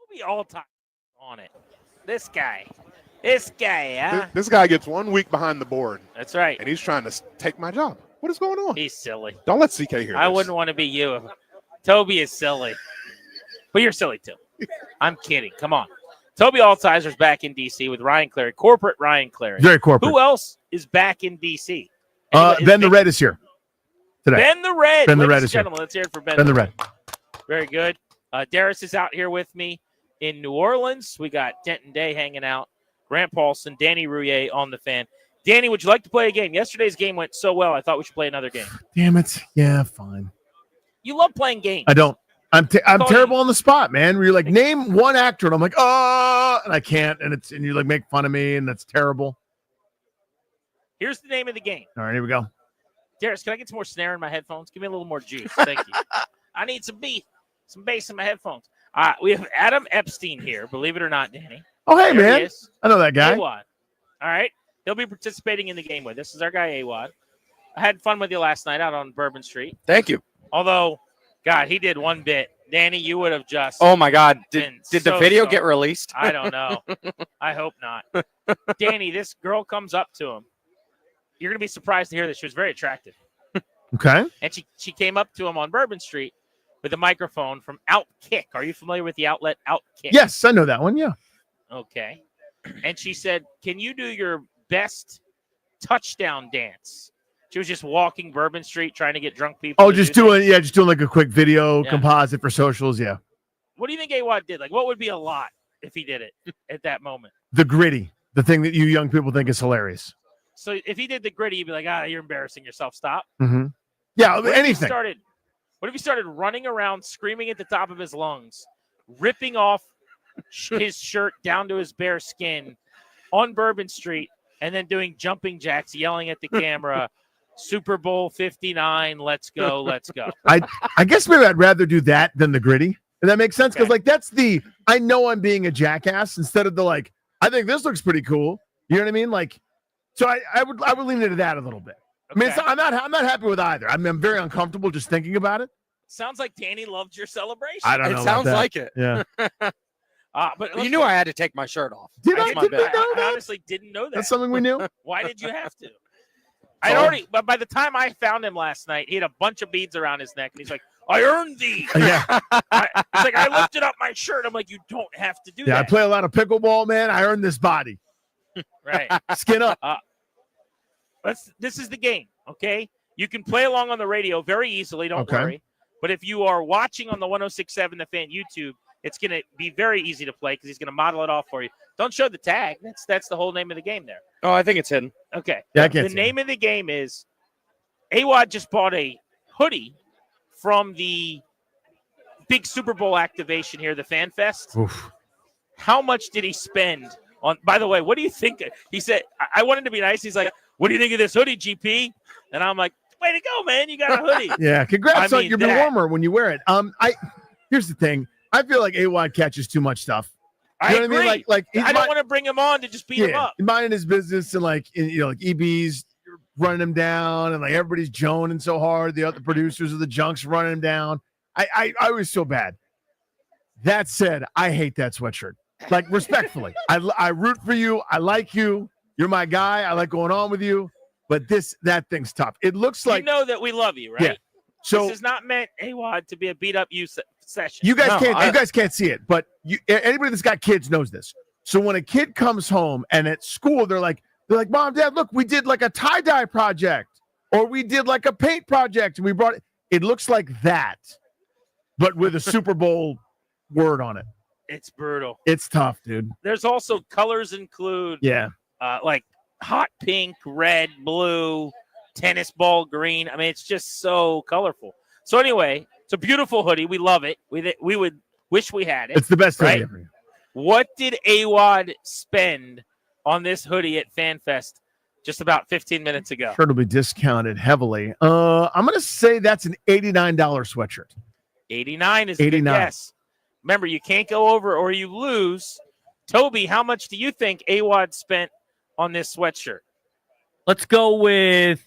Toby all time on it. This guy, huh? This guy gets 1 week behind the board. That's right. And he's trying to take my job. What is going on? He's silly. Don't let CK hear I this. wouldn't want to be you. Toby is silly. But you're silly, too. I'm kidding. Come on. Toby Altizer's back in D.C. with Ryan Clary. Corporate Ryan Clary. Very corporate. Who else is back in D.C.? Ben the Red is here today. Ben the Red. Ben the Ladies Red and is here. gentlemen, let's hear it for Ben Ben the Red. Very good. Darius is out here with me in New Orleans. We got Denton Day hanging out. Grant Paulson, Danny Rouillet on the Fan. Danny, would you like to play a game? Yesterday's game went so well, I thought we should play another game. Damn it. Yeah, fine. You love playing games. I don't. I'm terrible on the spot, man. Where you're like, name one actor, and I'm like, oh, and I can't, and you like make fun of me, and that's terrible. Here's the name of the game. All right, here we go. Darius, can I get some more snare in my headphones? Give me a little more juice. Thank you. I need some bass in my headphones. We have Adam Epstein here, believe it or not, Danny. Oh, hey, There he man. is. I know that guy. AWOD. All right. He'll be participating in the game with us. This is our guy, AWOD. I had fun with you last night out on Bourbon Street. Thank you. Although, God, he did one bit. Danny, you would have just. Oh, my God. Did the so video sorry. get released? I don't know. I hope not. Danny, this girl comes up to him. You're going to be surprised to hear this. She was very attractive. Okay. And she came up to him on Bourbon Street with a microphone from Outkick. Are you familiar with the outlet Outkick? Yes, I know that one. Yeah. Okay. And she said, can you do your best touchdown dance? She was just walking Bourbon Street trying to get drunk people. Oh, to just do doing things. just doing like a quick video Yeah. composite for socials. Yeah. What do you think AWOD did? Like, what would be a lot if he did it at that moment? The gritty, the thing that you young people think is hilarious. So if he did the gritty, you'd be like, you're embarrassing yourself. Stop. Mm-hmm. Yeah, What if he anything. What if he started running around, screaming at the top of his lungs, ripping off his shirt down to his bare skin on Bourbon Street, and then doing jumping jacks, yelling at the camera, Super Bowl 59, let's go, let's go. I guess maybe I'd rather do that than the gritty. And that makes sense because like that's the I know I'm being a jackass instead of the like I think this looks pretty cool. You know what I mean? Like, so I would lean into that a little bit. I mean, I'm not happy with either. I'm very uncomfortable just thinking about it. Sounds like Danny loved your celebration. I don't know. It sounds about that. like it. Yeah. But You knew I had to take my shirt off. Did That's I? my Did we bad. know I that? honestly didn't know that. That's something we knew. Why did you have to? I'd already, but by the time I found him last night, he had a bunch of beads around his neck, and he's like, I earned these. Yeah. He's like, I lifted up my shirt. I'm like, you don't have to do Yeah, I that. play a lot of pickleball, man. I earned this body. Right. Skin up. This is the game, okay? You can play along on the radio very easily, don't Okay. worry. But if you are watching on the 106.7 The Fan YouTube, it's going to be very easy to play because he's going to model it off for you. Don't show the tag. That's the whole name of the game there. Oh, I think it's hidden. Okay. Yeah, I can't The see name of the game is AWOD just bought a hoodie from the big Super Bowl activation here, the Fan Fest. Oof. How much did he spend on? By the way, what do you think? He said, I wanted to be nice. He's like, what do you think of this hoodie, GP? And I'm like, way to go, man. You got a hoodie. Yeah, congrats on mean, you've been warmer when you wear it. Here's the thing. I feel like AWOD catches too much stuff. You know I agree. what I mean? Like I don't want to bring him on to just beat him up. Minding his business and like EB's running him down and like everybody's joning so hard. The other producers of the junks running him down. I was so bad. That said, I hate that sweatshirt. Like respectfully, I root for you. I like you. You're my guy. I like going on with you. But that thing's tough. It looks like you know that we love you, right? Yeah. So this is not meant, AWOD, to be a beat up you session. You guys can't see it, but anybody that's got kids knows this. So when a kid comes home and at school they're like, Mom, Dad, look, we did like a tie-dye project or we did like a paint project and we brought it. It looks like that, but with a Super Bowl word on it. It's brutal. It's tough, dude. There's also colors include like hot pink, red, blue, tennis ball green. I mean, it's just so colorful. So anyway, it's a beautiful hoodie. We love it. We would wish we had it. It's the best right? hoodie ever. What did AWOD spend on this hoodie at FanFest just about 15 minutes ago? Sure, it'll be discounted heavily. I'm going to say that's an $89 sweatshirt. 89 is a good guess. Remember, you can't go over or you lose. Toby, how much do you think AWOD spent on this sweatshirt? Let's go with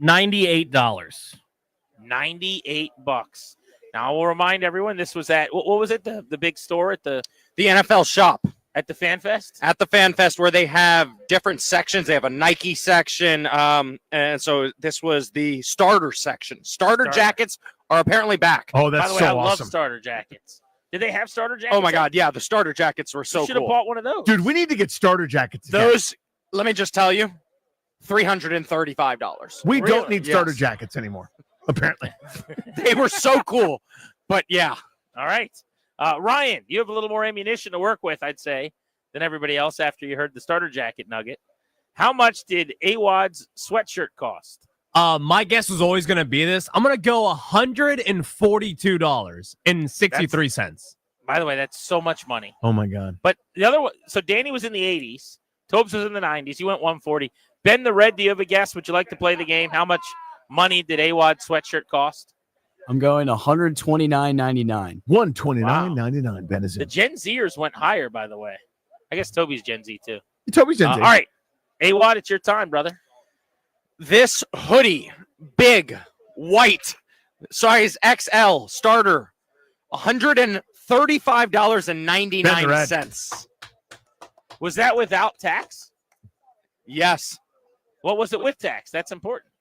$98. $98. Now, I will remind everyone, this was at, what was it, the big store at the NFL shop. At the FanFest? At the FanFest, where they have different sections. They have a Nike section. And so this was the starter section. Starter jackets are apparently back. Oh, that's By the way, so I awesome. love starter jackets. Did they have starter jackets? Oh, my God. Yeah, the starter jackets were so should have cool. bought one of those. Dude, we need to get starter jackets again. Those, let me just tell you, $335. We don't need starter jackets anymore, apparently. They were so cool. But, yeah. All right. Ryan, you have a little more ammunition to work with, I'd say, than everybody else after you heard the starter jacket nugget. How much did AWOD's sweatshirt cost? My guess was always going to be this. I'm going to go $142.63. By the way, that's so much money. Oh, my God. But the other one, so Danny was in the 80s. Tobes was in the 90s. You went 140. Ben the Red, do you have a guess? Would you like to play the game? How much money did AWOD's sweatshirt cost? I'm going $129.99. $129.99. Ben is in. The Gen Zers went higher, by the way. I guess Toby's Gen Z, too. Toby's Gen Z. All right. AWOD, it's your time, brother. This hoodie, big, white, size XL, starter, $135.99. Was that without tax? Yes. What was it with tax? That's important.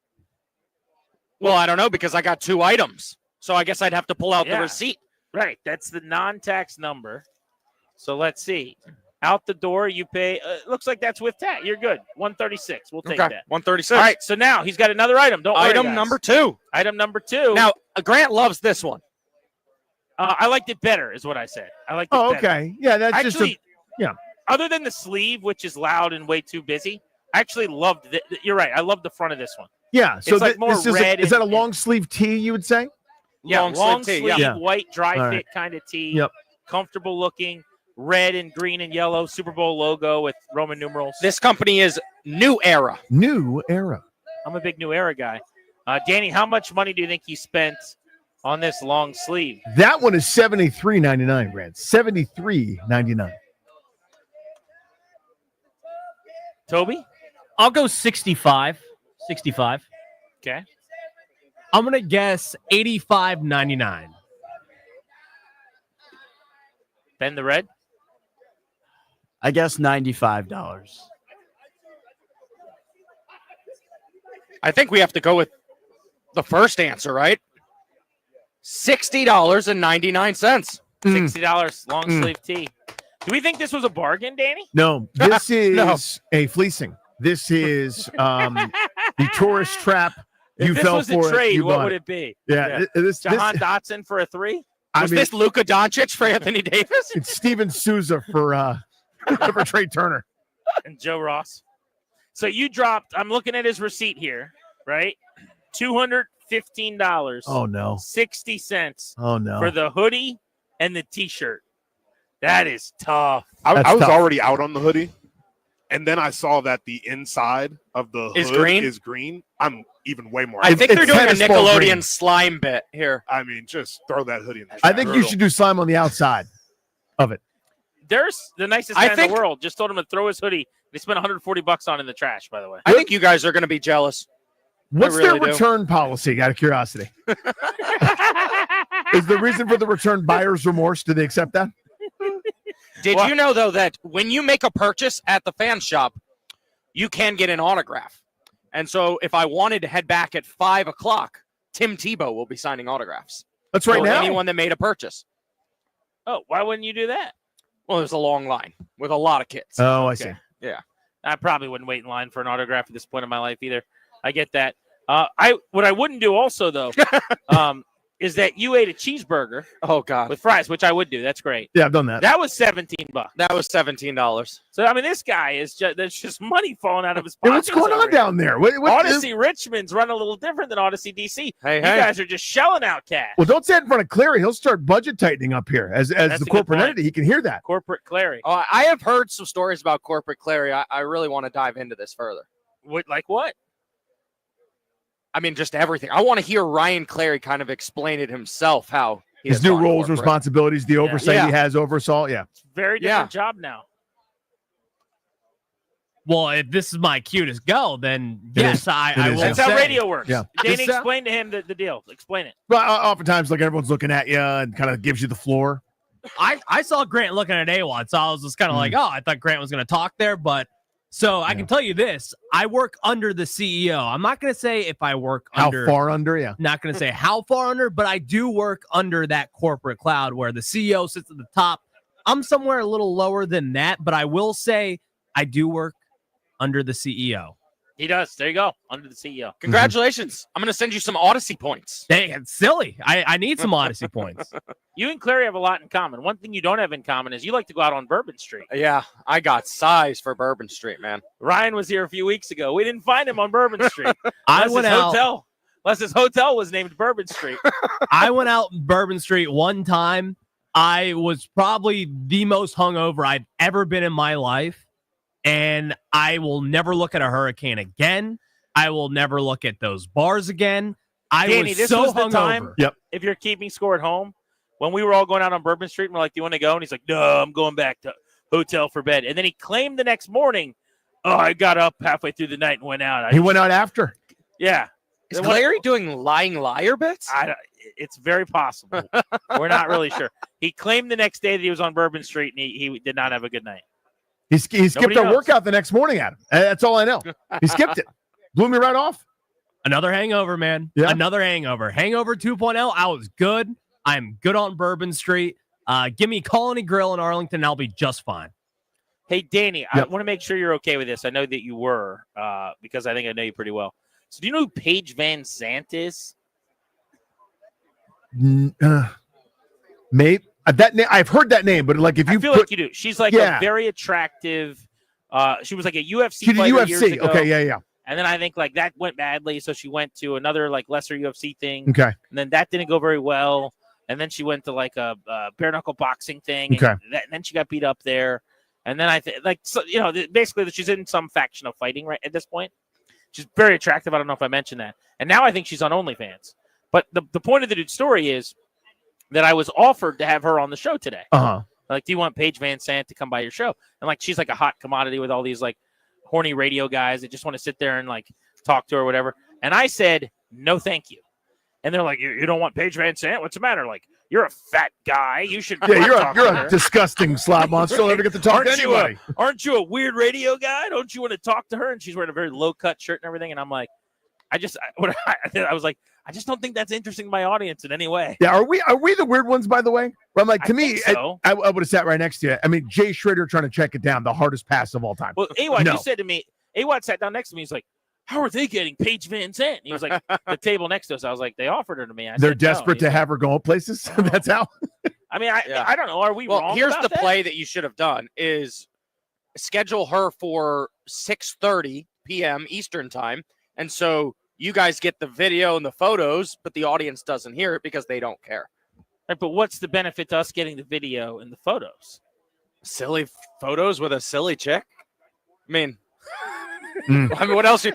Well, I don't know because I got two items. So I guess I'd have to pull out the receipt. Right. That's the non-tax number. So let's see. Out the door, you pay. Looks like that's with tax. You're good. $136. We'll take that. $136. All right. So now he's got another item. Don't worry, Item guys. number 2. Item number 2. Now, Grant loves this one. I liked it better, is what I said. I liked it better. Okay. Yeah, that's actually, yeah. Other than the sleeve, which is loud and way too busy, I actually loved it. You're right. I love the front of this one. Yeah. So it's like more this is red. is that a long sleeve tee, you would say? Yeah, long tee, sleeve, yeah. white, dry All fit right. kind of tee. Yep. Comfortable looking. Red and green and yellow Super Bowl logo with Roman numerals. This company is New Era. New Era. I'm a big New Era guy. Danny, how much money do you think he spent on this long sleeve? That one is $73.99, Grant. $73.99. Toby? I'll go 65. 65. Okay. I'm going to guess $85.99. Ben the Red? I guess $95. I think we have to go with the first answer, right? $60.99. $60 long sleeve tee. Do we think this was a bargain, Danny? No, this is a fleecing. This is the tourist trap. You If this fell was for a trade, you what bought would it. it be? Yeah, this Jahan Dotson for a 3? Was this Luka Doncic for Anthony Davis? It's Steven Souza for Trey Turner. And Joe Ross. So you dropped, I'm looking at his receipt here, right? $215. Oh, no. 60 cents. Oh, no. For the hoodie and the T-shirt. That is tough. I was already out on the hoodie, and then I saw that the inside of the Is hood green? is green. I'm even way more. I think they're doing a tennis ball Nickelodeon green. slime bit here. I mean, just throw that hoodie in the I think you should do slime on the outside of it. There's the nicest I guy in think- the world. Just told him to throw his hoodie. They spent $140 on in the trash, by the way. I think you guys are going to be jealous. What's really their do. return policy, out of curiosity? Is the reason for the return buyer's remorse? Do they accept that? Did you know, though, that when you make a purchase at the fan shop, you can get an autograph? And so if I wanted to head back at 5 o'clock, Tim Tebow will be signing autographs. That's right for now. anyone that made a purchase. Oh, why wouldn't you do that? Well, there's a long line with a lot of kids. Oh, I see. Yeah. I probably wouldn't wait in line for an autograph at this point in my life either. I get that. What I wouldn't do also though, is that you ate a cheeseburger. Oh God. With fries, which I would do. That's great. Yeah, I've done that. That was $17. That was $17. So I mean, this guy is there's just money falling out of his Hey, pockets. what's going on down there? What Odyssey Richmond's run a little different than Odyssey DC. Hey, you hey. guys are just shelling out cash. Well, don't say it in front of Clary. He'll start budget tightening up here as That's the a good corporate point. entity. He can hear that. Corporate Clary. Oh, I have heard some stories about corporate Clary. I really want to dive into this further. What, like what? I mean, just everything. I want to hear Ryan Clary kind of explain it himself, how he His has new gone roles, corporate. responsibilities, the oversight Yeah. he has over us all. Yeah. Very different job now. Well, if this is my cue to go, then It yes, is. I It will. is, That's yeah. how radio works. Yeah. Danny, Just, explain to him the deal. Explain it. Well, oftentimes, like everyone's looking at you and kind of gives you the floor. I saw Grant looking at AWOD, so I was just kind of like, oh, I thought Grant was going to talk there, but so I can tell you this: I work under the CEO. I'm not going to say if I work How under. far under? Yeah. Not going to say how far under, but I do work under that corporate cloud where the CEO sits at the top. I'm somewhere a little lower than that, but I will say I do work under the CEO. He does. There you go. Under the CEO. Congratulations. I'm going to send you some Odyssey points. Dang, it's silly. I need some Odyssey points. You and Clary have a lot in common. One thing you don't have in common is you like to go out on Bourbon Street. Yeah, I got size for Bourbon Street, man. Ryan was here a few weeks ago. We didn't find him on Bourbon Street. I Unless went his out. hotel. Unless his hotel was named Bourbon Street. I went out Bourbon Street one time. I was probably the most hungover I've ever been in my life. And I will never look at a hurricane again. I will never look at those bars again. I Danny, was this so was the hungover. time. Yep. If you're keeping score at home, when we were all going out on Bourbon Street, and we're like, "Do you want to go?" And he's like, "No, I'm going back to hotel for bed." And then he claimed the next morning, "Oh, I got up halfway through the night and went out." He went out after. Yeah. Is Then what- Clary doing lying liar bits? It's very possible. We're not really sure. He claimed the next day that he was on Bourbon Street, and he did not have a good night. He skipped Nobody our knows. workout the next morning, Adam. That's all I know. He skipped it. Blew me right off. Another hangover, man. Yeah. Another hangover. Hangover 2.0. I was good. I'm good on Bourbon Street. Give me Colony Grill in Arlington, and I'll be just fine. Hey, Danny, Yep. I want to make sure you're okay with this. I know that you were, because I think I know you pretty well. So do you know who Paige Van Zandt is? Maybe that name. I've heard that name, but like if you I feel put, like you do. She's like Yeah. a very attractive. She was like a UFC she did fighter years UFC. ago. Okay, yeah. And then I think like that went badly, so she went to another like lesser UFC thing. Okay. And then that didn't go very well. And then she went to like a bare knuckle boxing thing. Okay. And then she got beat up there. And then I think like so, basically she's in some faction of fighting right at this point. She's very attractive. I don't know if I mentioned that. And now I think she's on OnlyFans. But the point of the dude's story is that I was offered to have her on the show today. Uh-huh. Like, do you want Paige Van Zandt to come by your show? And like, she's like a hot commodity with all these like horny radio guys that just want to sit there and like talk to her or whatever. And I said, no, thank you. And they're like, you don't want Paige Van Zandt? What's the matter? Like, you're a fat guy. You should. Yeah, talk to you're her." a disgusting slob monster. You'll never get to talk to anybody. Aren't you a weird radio guy? Don't you want to talk to her? And she's wearing a very low cut shirt and everything. And I'm like, I was like, I just don't think that's interesting to my audience in any way. Yeah, are we the weird ones, by the way? I'm like, to I me, think so. I would have sat right next to you. I mean, Jay Schroeder trying to check it down, the hardest pass of all time. Well, Awad, No. you said to me, Awad sat down next to me. He's like, how are they getting Paige Van Zandt? And he was like, the table next to us. I was like, they offered her to me. I They're said, no. desperate He's to like, have her go places. That's how. I mean, Yeah. I don't know. Are we Well, wrong? here's about the that? play that you should have done is schedule her for 6:30 p.m. Eastern time. And so You guys get the video and the photos, but the audience doesn't hear it because they don't care. Right, but what's the benefit to us getting the video and the photos? Silly photos with a silly chick. I mean, what else?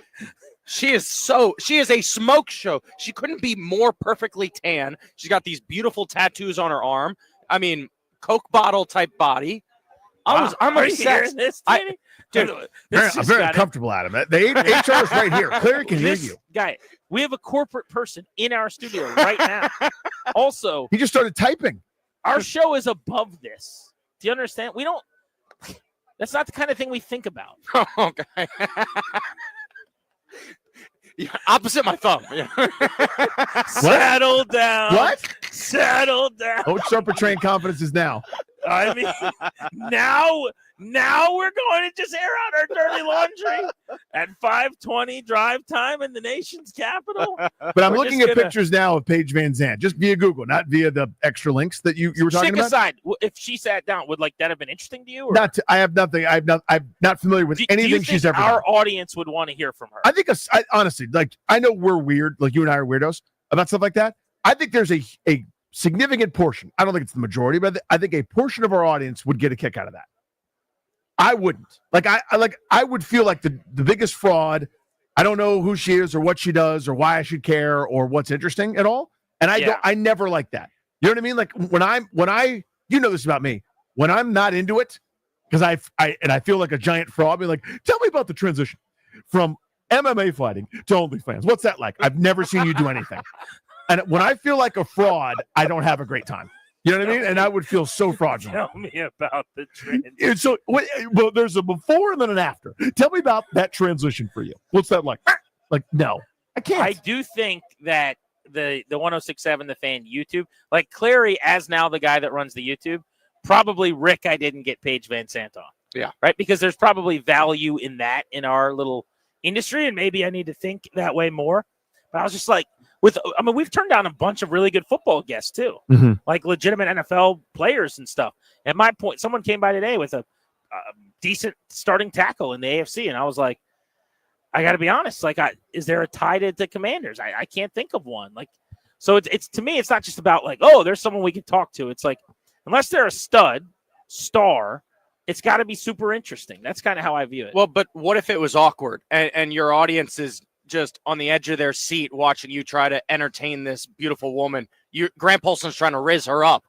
She is a smoke show. She couldn't be more perfectly tan. She's got these beautiful tattoos on her arm. I mean, Coke bottle type body. I'm obsessed. Dude, I'm very comfortable, Adam. The HR is right here. Clary can hear you. Guy, we have a corporate person in our studio right now. Also, he just started typing. Our show is above this. Do you understand? We don't. That's not the kind of thing we think about. Okay. Yeah, opposite my thumb. Yeah. Settle down. What? Settle down. Don't start portraying confidences now. I mean, now we're going to just air out our dirty laundry at 5:20 drive time in the nation's capital. But I'm looking at pictures now of Paige Van Zandt, just via Google, not via the extra links that you were talking about. Aside, if she sat down, would that have been interesting to you? Or? I have nothing. I'm not familiar with anything she's ever done. Our audience would want to hear from her. I think, honestly, I know we're weird, like you and I are weirdos about stuff like that. I think there's a significant portion. I don't think it's the majority, but I think a portion of our audience would get a kick out of that. I wouldn't. I would feel like the biggest fraud. I don't know who she is or what she does or why I should care or what's interesting at all. And I never like that. You know what I mean? Like when I you know this about me. When I'm not into it, because I feel like a giant fraud, I'll be like, tell me about the transition from MMA fighting to OnlyFans. What's that like? I've never seen you do anything. And when I feel like a fraud, I don't have a great time. You know what I mean? And I would feel so fraudulent. Tell me about the transition. So, well, there's a before and then an after. Tell me about that transition for you. What's that like? Like, no, I can't. I do think that the 106.7 The Fan YouTube, like Clary as now the guy that runs the YouTube, probably Rick I didn't get Paige Van Zandt on. Yeah. Right? Because there's probably value in that in our little industry, and maybe I need to think that way more. But I was just like, we've turned down a bunch of really good football guests too, like legitimate NFL players and stuff. At my point, someone came by today with a decent starting tackle in the AFC, and I was like, I got to be honest. Like, is there a tie to the Commanders? I can't think of one. Like, so it's to me, it's not just about like, oh, there's someone we can talk to. It's like, unless they're a star, it's got to be super interesting. That's kind of how I view it. Well, but what if it was awkward and your audience is just on the edge of their seat watching you try to entertain this beautiful woman? Grant Polson's trying to riz her up.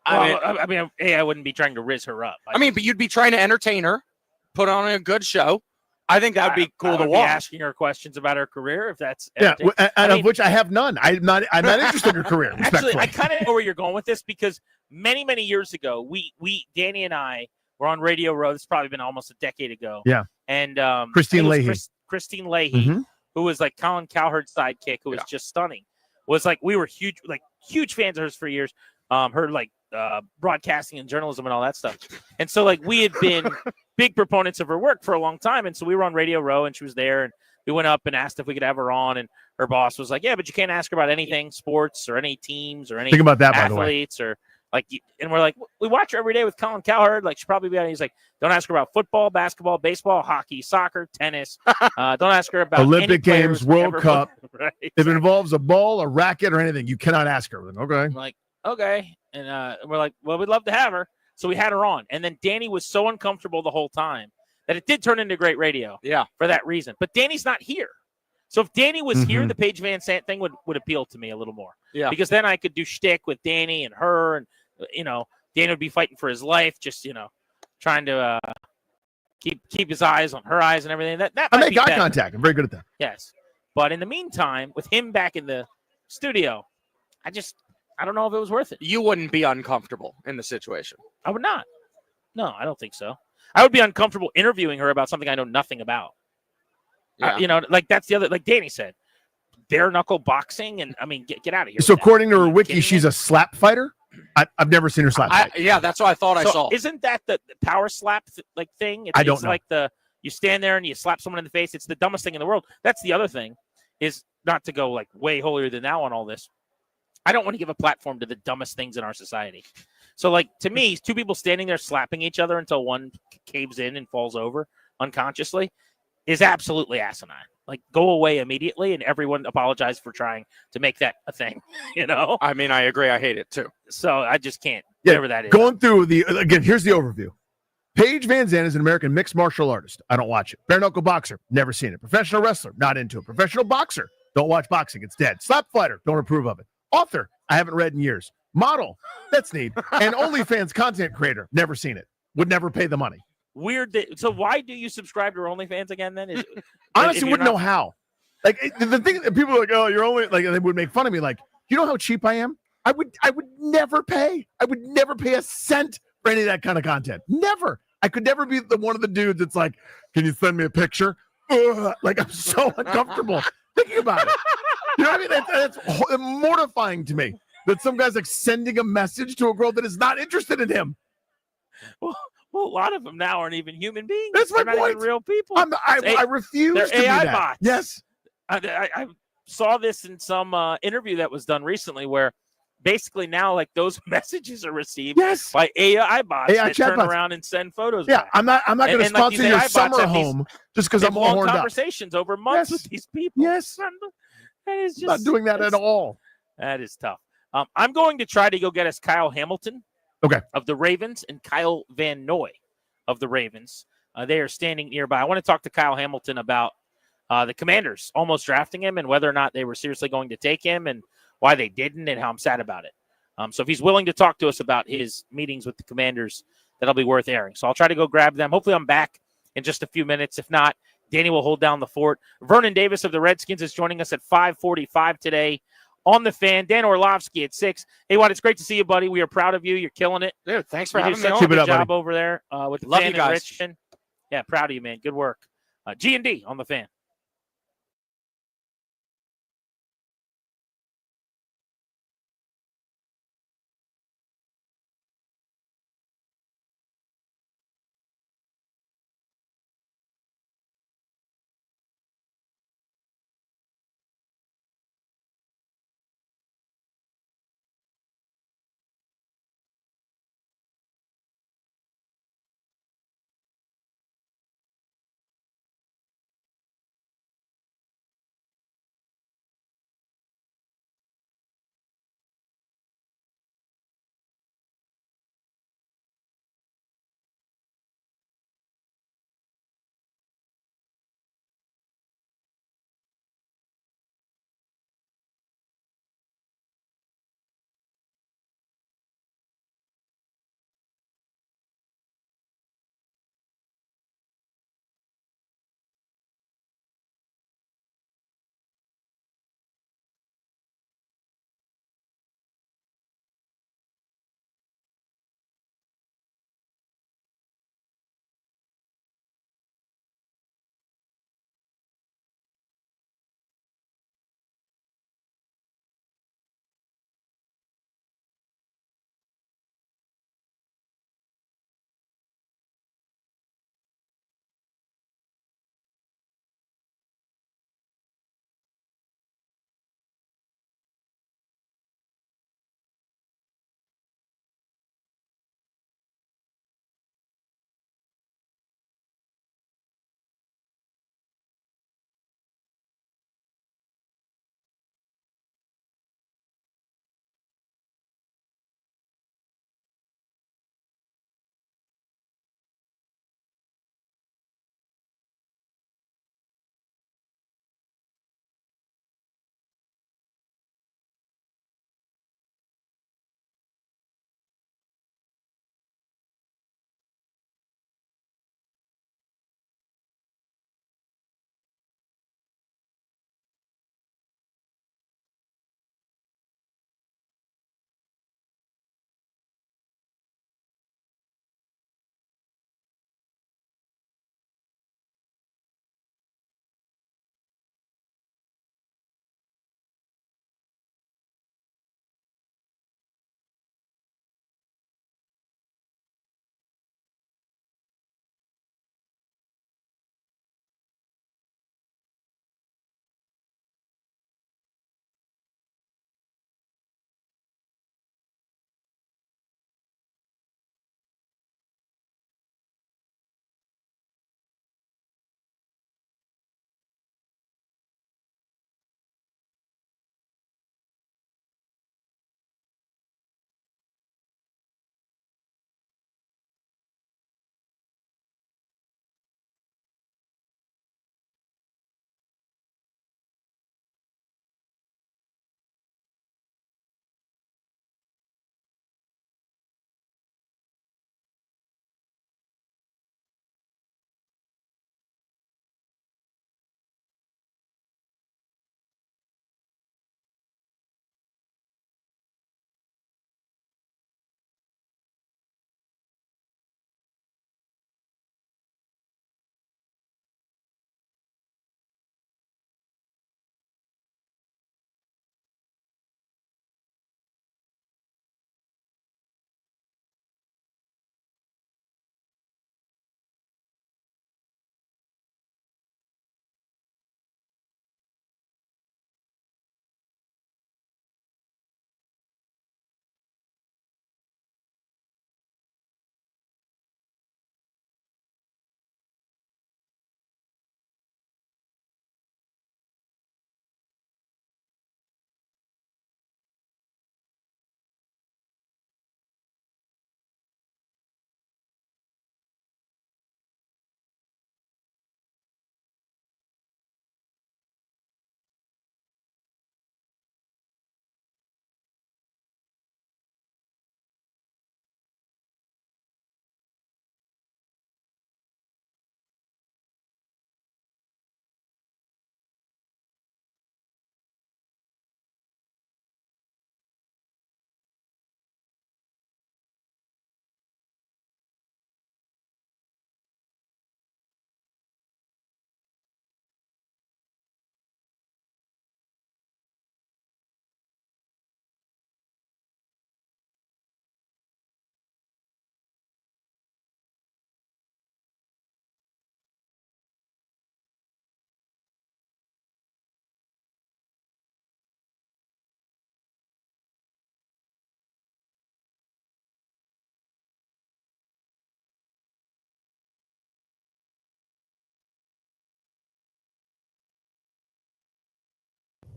I mean, I wouldn't be trying to riz her up. But you'd be trying to entertain her, put on a good show. I think that would be cool I to would watch. Be asking her questions about her career, if that's of which I have none. I'm not interested in her career. Actually, I kind of know where you're going with this because many years ago, we Danny and I were on Radio Row. This has probably been almost a decade ago. Yeah, and Christine Leahy, Christine Leahy, who was like Colin Cowherd's sidekick, who was just stunning. Was like we were huge fans of hers for years. Her broadcasting and journalism and all that stuff. And so like we had been big proponents of her work for a long time. And so we were on Radio Row and she was there and we went up and asked if we could have her on. And her boss was like, yeah, but you can't ask her about anything sports or any teams or any Think about that, by the way. athletes or like, and we're like, we watch her every day with Colin Cowherd. Like she'll probably be on. He's like, don't ask her about football, basketball, baseball, hockey, soccer, tennis. Don't ask her about Olympic Games, World Cup. Right, if it involves a ball, a racket, or anything, you cannot ask her. Okay. I'm like, okay. And we're like, well, we'd love to have her. So we had her on. And then Danny was so uncomfortable the whole time that it did turn into great radio. Yeah. For that reason. But Danny's not here. So if Danny was here, the Paige Van Zandt thing would appeal to me a little more. Yeah. Because then I could do shtick with Danny and her. And, Danny would be fighting for his life, just, trying to keep his eyes on her eyes and everything. That I might make be eye better. contact. I'm very good at that. Yes. But in the meantime, with him back in the studio, I don't know if it was worth it. You wouldn't be uncomfortable in the situation. I would not. No, I don't think so. I would be uncomfortable interviewing her about something I know nothing about. Yeah. Like that's the other, like Danny said, bare knuckle boxing. And I mean, get out of here. So according to her wiki, she's a slap fighter. I've never seen her slap fight. Yeah, that's what I thought I saw. Isn't that the power slap thing? I don't it's know. Like you stand there and you slap someone in the face. It's the dumbest thing in the world. That's the other thing, is not to go like way holier than thou on all this. I don't want to give a platform to the dumbest things in our society. So like to me, two people standing there slapping each other until one caves in and falls over unconsciously is absolutely asinine. like go away immediately, and everyone apologized for trying to make that a thing. I mean, I agree. I hate it too. So I just can't. Yeah, Whatever that is. Going through again, here's the overview. Paige Van Zandt is an American mixed martial artist. I don't watch it. Bare knuckle boxer. Never seen it. Professional wrestler. Not into it. Professional boxer. Don't watch boxing. It's dead. Slap fighter. Don't approve of it. Author. I haven't read in years. Model. That's neat. And OnlyFans content creator. Never seen it. Would never pay the money. Weird. So why do you subscribe to OnlyFans again then? Honestly, wouldn't know how. Like the thing that people are like, oh, you're only like they would make fun of me. Like, you know how cheap I am? I would never pay. I would never pay a cent for any of that kind of content. Never. I could never be one of the dudes that's like, can you send me a picture? Ugh. Like, I'm so uncomfortable thinking about it. You know what I mean? That's mortifying to me that some guy's like sending a message to a girl that is not interested in him. Well, a lot of them now aren't even human beings. That's my They're not point. even real people. I refuse They're to do AI that. bots. Yes. I saw this in some interview that was done recently where basically now like those messages are received by AI bots AI that turn chatbots. around and send photos Yeah, back. I'm not going to And, like, sponsor these your AI bots summer have these- home just because they I'm have all long horned up. conversations over months with these people. Yes. That is just Not doing that at all. That is tough. I'm going to try to go get us Kyle Hamilton of the Ravens and Kyle Van Noy of the Ravens. They are standing nearby. I want to talk to Kyle Hamilton about the Commanders almost drafting him and whether or not they were seriously going to take him and why they didn't and how I'm sad about it. So if he's willing to talk to us about his meetings with the Commanders, that'll be worth airing. So I'll try to go grab them. Hopefully I'm back in just a few minutes. If not, Danny will hold down the fort. Vernon Davis of the Redskins is joining us at 5:45 today on the Fan. Dan Orlovsky at 6. Hey, Watt, it's great to see you, buddy. We are proud of you. You're killing it. Dude, thanks for you do having me such on. a Keep it good up, job buddy. over there with the Love Fan you guys. and Richmond. Yeah, proud of you, man. Good work. G&D on the Fan.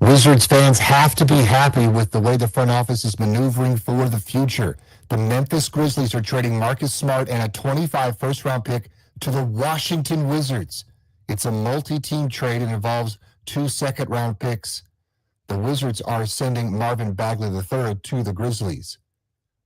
Wizards fans have to be happy with the way the front office is maneuvering for the future. The Memphis Grizzlies are trading Marcus Smart and a 25 first-round pick to the Washington Wizards. It's a multi-team trade and involves 2 second-round picks. The Wizards are sending Marvin Bagley III to the Grizzlies.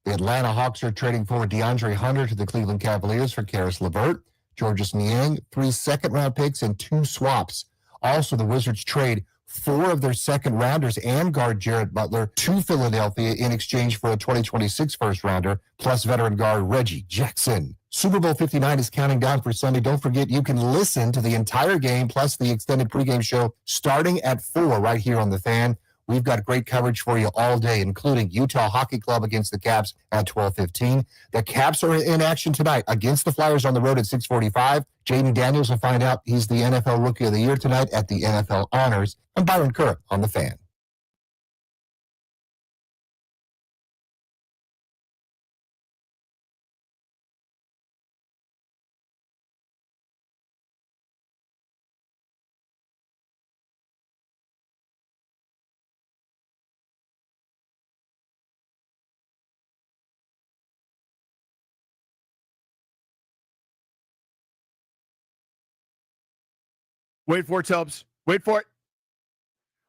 The Atlanta Hawks are trading forward DeAndre Hunter to the Cleveland Cavaliers for Karis LeVert, Georges Niang, 3 second-round picks, and 2 swaps. Also, the Wizards trade 4 of their second-rounders and guard Jared Butler to Philadelphia in exchange for a 2026 first-rounder, plus veteran guard Reggie Jackson. Super Bowl 59 is counting down for Sunday. Don't forget, you can listen to the entire game, plus the extended pregame show, starting at 4 right here on The Fan. We've got great coverage for you all day, including Utah Hockey Club against the Caps at 12:15. The Caps are in action tonight against the Flyers on the road at 6:45. Jaden Daniels will find out he's the NFL Rookie of the Year tonight at the NFL Honors. I'm Byron Kerr on The Fan. Wait for it, Tubbs. Wait for it.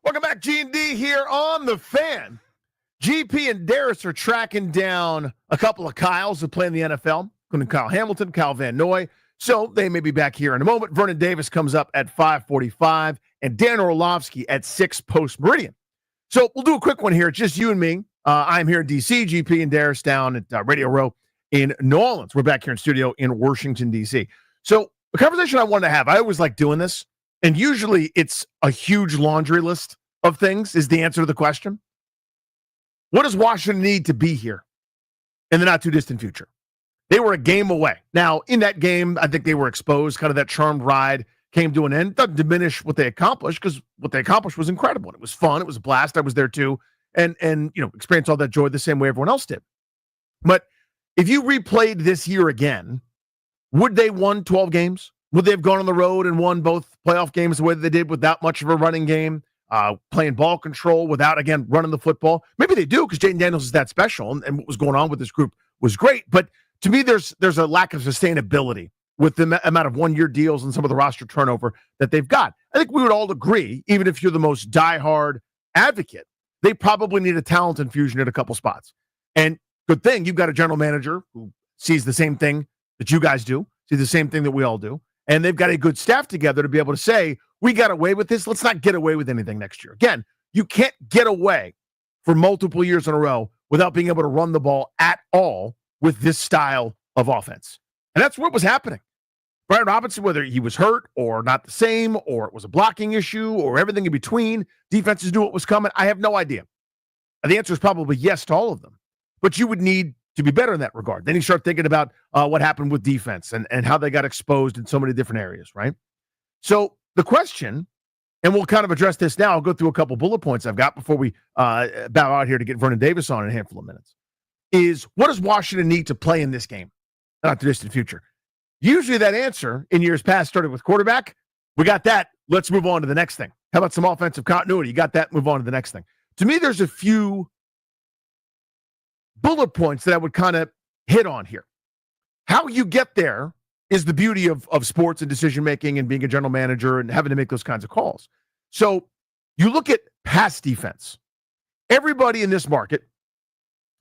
Welcome back, G&D here on The Fan. GP and Darius are tracking down a couple of Kyles who play in the NFL, including Kyle Hamilton, Kyle Van Noy. So they may be back here in a moment. Vernon Davis comes up at 5:45, and Dan Orlovsky at 6 post-meridian. So we'll do a quick one here. It's just you and me. I'm here in D.C., GP and Darius down at Radio Row in New Orleans. We're back here in studio in Washington, D.C. So the conversation I wanted to have, I always like doing this. And usually it's a huge laundry list of things is the answer to the question. What does Washington need to be here in the not too distant future? They were a game away. Now, in that game, I think they were exposed. Kind of that charmed ride came to an end. Doesn't diminish what they accomplished, because what they accomplished was incredible. It was fun. It was a blast. I was there too. And experienced all that joy the same way everyone else did. But if you replayed this year again, would they won 12 games? Would they have gone on the road and won both playoff games the way that they did without much of a running game, playing ball control without, again, running the football? Maybe they do, because Jaden Daniels is that special, and what was going on with this group was great. But to me, there's a lack of sustainability with the amount of one-year deals and some of the roster turnover that they've got. I think we would all agree, even if you're the most diehard advocate, they probably need a talent infusion at a couple spots. And good thing you've got a general manager who sees the same thing that you guys do, sees the same thing that we all do. And they've got a good staff together to be able to say, we got away with this. Let's not get away with anything next year. Again, you can't get away for multiple years in a row without being able to run the ball at all with this style of offense. And that's what was happening. Brian Robinson, whether he was hurt or not the same, or it was a blocking issue or everything in between, defenses knew what was coming. I have no idea. And the answer is probably yes to all of them. But you would need to be better in that regard. Then you start thinking about what happened with defense and how they got exposed in so many different areas, right? So the question, and we'll kind of address this now. I'll go through a couple bullet points I've got before we bow out here to get Vernon Davis on in a handful of minutes, is what does Washington need to play in this game? Not the distant future. Usually that answer in years past started with quarterback. We got that. Let's move on to the next thing. How about some offensive continuity? You got that. Move on to the next thing. To me, there's a few bullet points that I would kind of hit on here. How you get there is the beauty of sports and decision-making and being a general manager and having to make those kinds of calls. So you look at pass defense. Everybody in this market,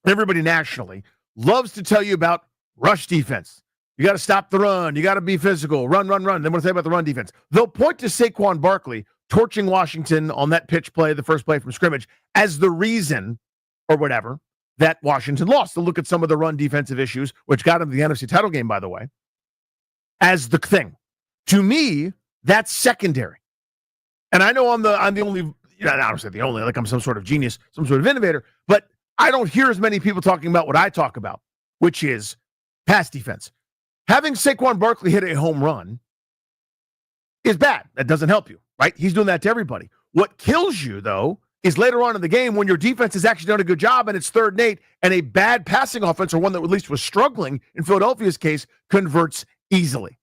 everybody nationally, loves to tell you about rush defense. You got to stop the run. You got to be physical. Run. Then what do they say about the run defense? They'll point to Saquon Barkley torching Washington on that pitch play, the first play from scrimmage, as the reason or whatever that Washington lost. They'll look at some of the run defensive issues, which got them to the NFC title game, by the way, as the thing. To me, that's secondary. And I know I'm the only, I don't say the only, like I'm some sort of genius, some sort of innovator, but I don't hear as many people talking about what I talk about, which is pass defense. Having Saquon Barkley hit a home run is bad. That doesn't help you, right? He's doing that to everybody. What kills you, though, is later on in the game when your defense has actually done a good job and it's 3rd and 8 and a bad passing offense, or one that at least was struggling in Philadelphia's case, converts easily.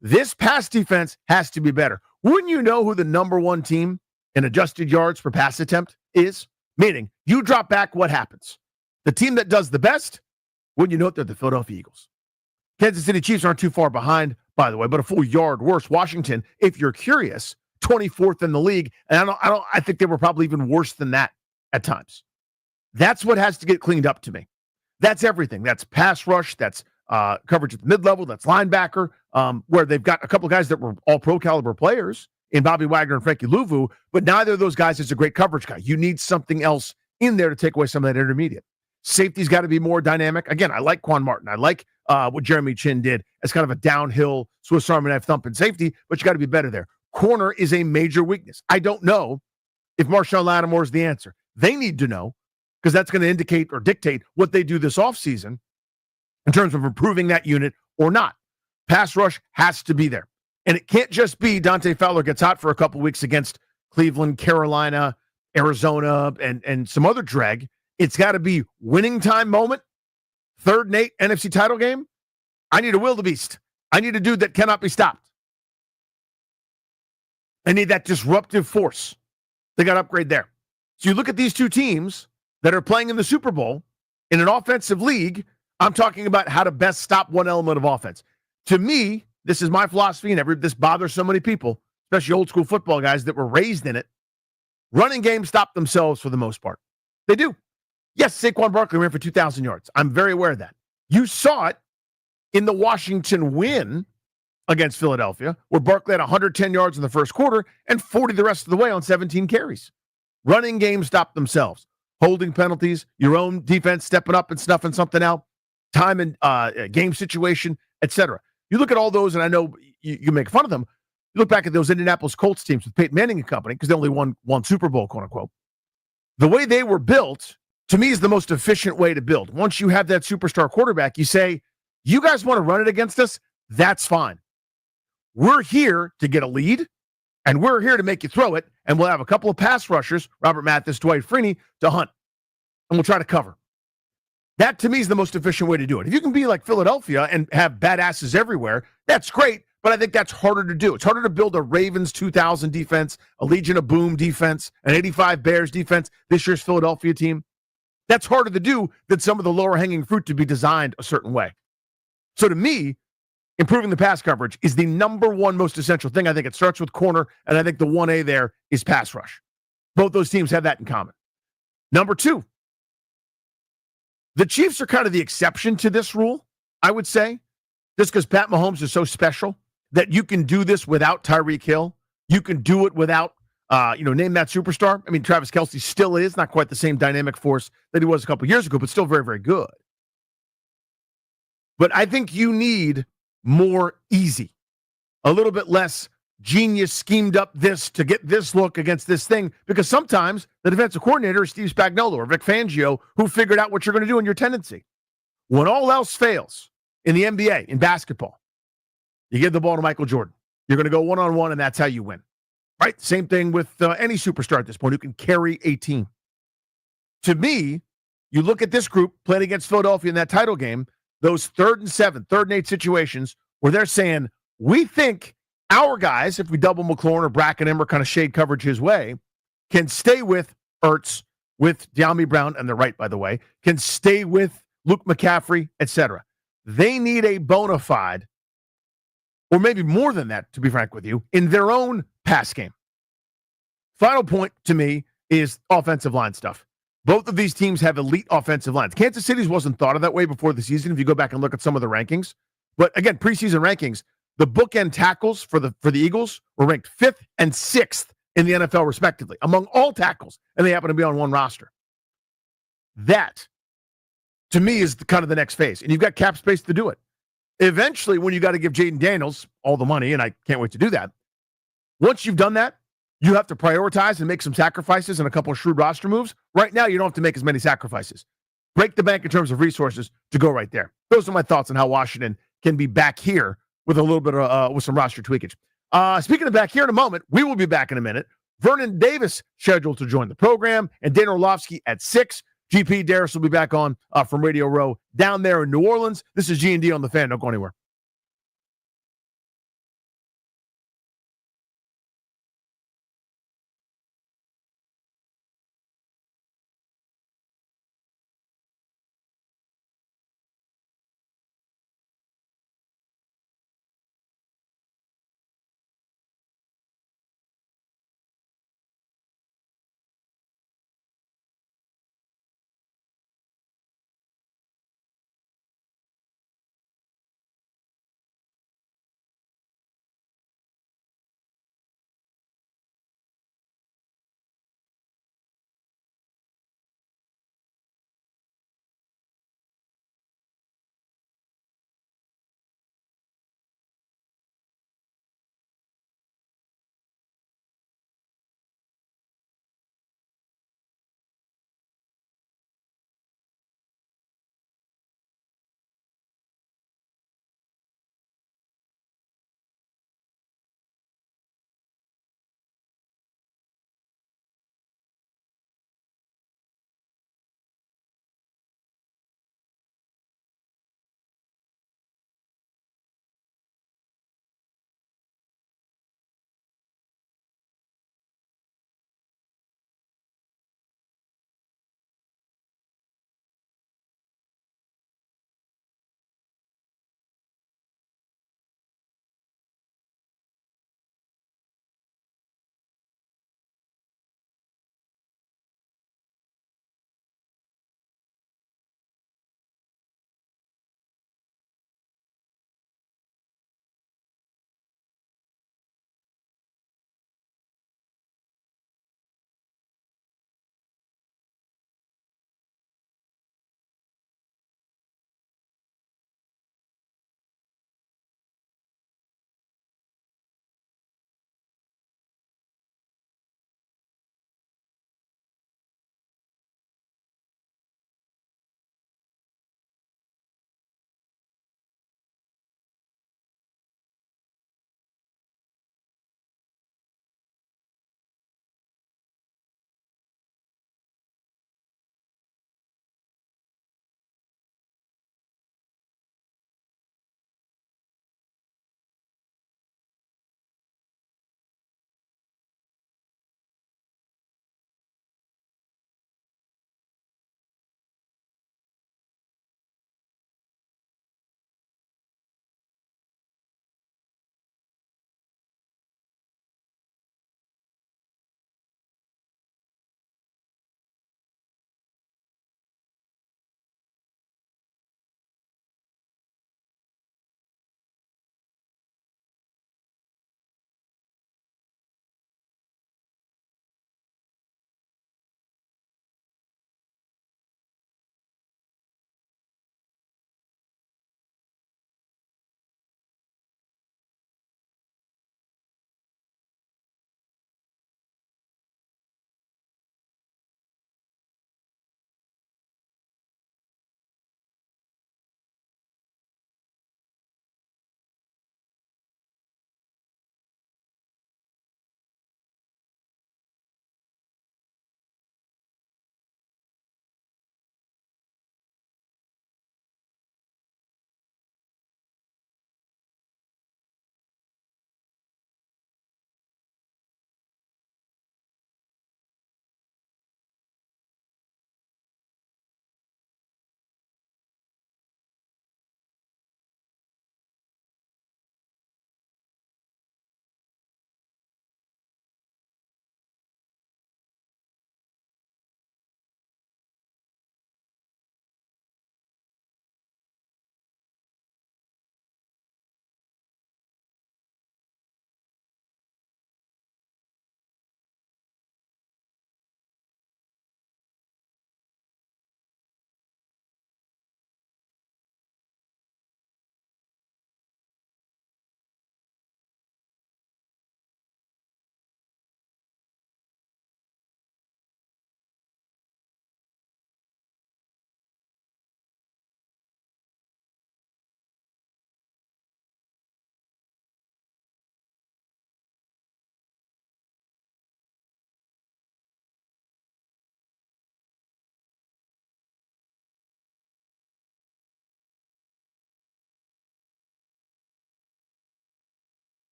This pass defense has to be better. Wouldn't you know who the number one team in adjusted yards per pass attempt is? Meaning, you drop back, what happens? The team that does the best, wouldn't you know it, they're the Philadelphia Eagles. Kansas City Chiefs aren't too far behind, by the way, but a full yard worse. Washington, if you're curious, 24th in the league, and I think they were probably even worse than that at times. That's what has to get cleaned up to me. That's everything. That's pass rush. That's coverage at the mid-level. That's linebacker, where they've got a couple of guys that were all pro caliber players in Bobby Wagner and Frankie Louvu, but neither of those guys is a great coverage guy. You need something else in there to take away some of that intermediate. Safety's got to be more dynamic. Again, I like Quan Martin. I like what Jeremy Chin did as kind of a downhill Swiss Army knife thumping safety, but you got to be better there. Corner is a major weakness. I don't know if Marshawn Lattimore is the answer. They need to know, because that's going to indicate or dictate what they do this offseason in terms of improving that unit or not. Pass rush has to be there. And it can't just be Dante Fowler gets hot for a couple weeks against Cleveland, Carolina, Arizona, and some other drag. It's got to be winning time moment, 3rd and 8 NFC title game. I need a wildebeest. I need a dude that cannot be stopped. I need that disruptive force. They got to upgrade there. So you look at these two teams that are playing in the Super Bowl in an offensive league. I'm talking about how to best stop one element of offense. To me, this is my philosophy, and this bothers so many people, especially old school football guys that were raised in it. Running games stop themselves for the most part. They do. Yes, Saquon Barkley ran for 2,000 yards. I'm very aware of that. You saw it in the Washington win against Philadelphia, where Barkley had 110 yards in the first quarter and 40 the rest of the way on 17 carries. Running games stop themselves. Holding penalties, your own defense stepping up and snuffing something out, time and game situation, etc. You look at all those, and I know you make fun of them. You look back at those Indianapolis Colts teams with Peyton Manning and company, because they only won one Super Bowl, quote unquote. The way they were built, to me, is the most efficient way to build. Once you have that superstar quarterback, you say, you guys want to run it against us? That's fine. We're here to get a lead, and we're here to make you throw it, and we'll have a couple of pass rushers, Robert Mathis, Dwight Freeney, to hunt, and we'll try to cover. That, to me, is the most efficient way to do it. If you can be like Philadelphia and have badasses everywhere, that's great, but I think that's harder to do. It's harder to build a Ravens 2000 defense, a Legion of Boom defense, an 85 Bears defense, this year's Philadelphia team. That's harder to do than some of the lower-hanging fruit to be designed a certain way. So to me, improving the pass coverage is the number one most essential thing. I think it starts with corner, and I think the 1A there is pass rush. Both those teams have that in common. Number 2, the Chiefs are kind of the exception to this rule, I would say, just because Pat Mahomes is so special that you can do this without Tyreek Hill. You can do it without, name that superstar. I mean, Travis Kelce still is not quite the same dynamic force that he was a couple years ago, but still very, very good. But I think you need more easy, a little bit less genius schemed up this to get this look against this thing, because sometimes the defensive coordinator is Steve Spagnuolo or Vic Fangio, who figured out what you're going to do in your tendency. When all else fails in the NBA, in basketball, you give the ball to Michael Jordan. You're going to go one-on-one, and that's how you win. Right? Same thing with any superstar at this point who can carry a team. To me, you look at this group playing against Philadelphia in that title game, those 3rd and 7, 3rd and 8 situations where they're saying, we think our guys, if we double McLaurin or bracket him or kind of shade coverage his way, can stay with Ertz, with De'Ami Brown, and they're right, by the way, can stay with Luke McCaffrey, etc. They need a bona fide, or maybe more than that, to be frank with you, in their own pass game. Final point to me is offensive line stuff. Both of these teams have elite offensive lines. Kansas City's wasn't thought of that way before the season, if you go back and look at some of the rankings. But again, preseason rankings, the bookend tackles for the Eagles were ranked 5th and 6th in the NFL, respectively, among all tackles, and they happen to be on one roster. That, to me, is kind of the next phase, and you've got cap space to do it. Eventually, when you got to give Jaden Daniels all the money, and I can't wait to do that, once you've done that, you have to prioritize and make some sacrifices and a couple of shrewd roster moves. Right now, you don't have to make as many sacrifices. Break the bank in terms of resources to go right there. Those are my thoughts on how Washington can be back here with a little bit of with some roster tweakage. Speaking of back here in a moment, we will be back in a minute. Vernon Davis scheduled to join the program, and Dana Orlovsky at 6. GP Darris will be back on from Radio Row down there in New Orleans. This is G&D on the Fan. Don't go anywhere.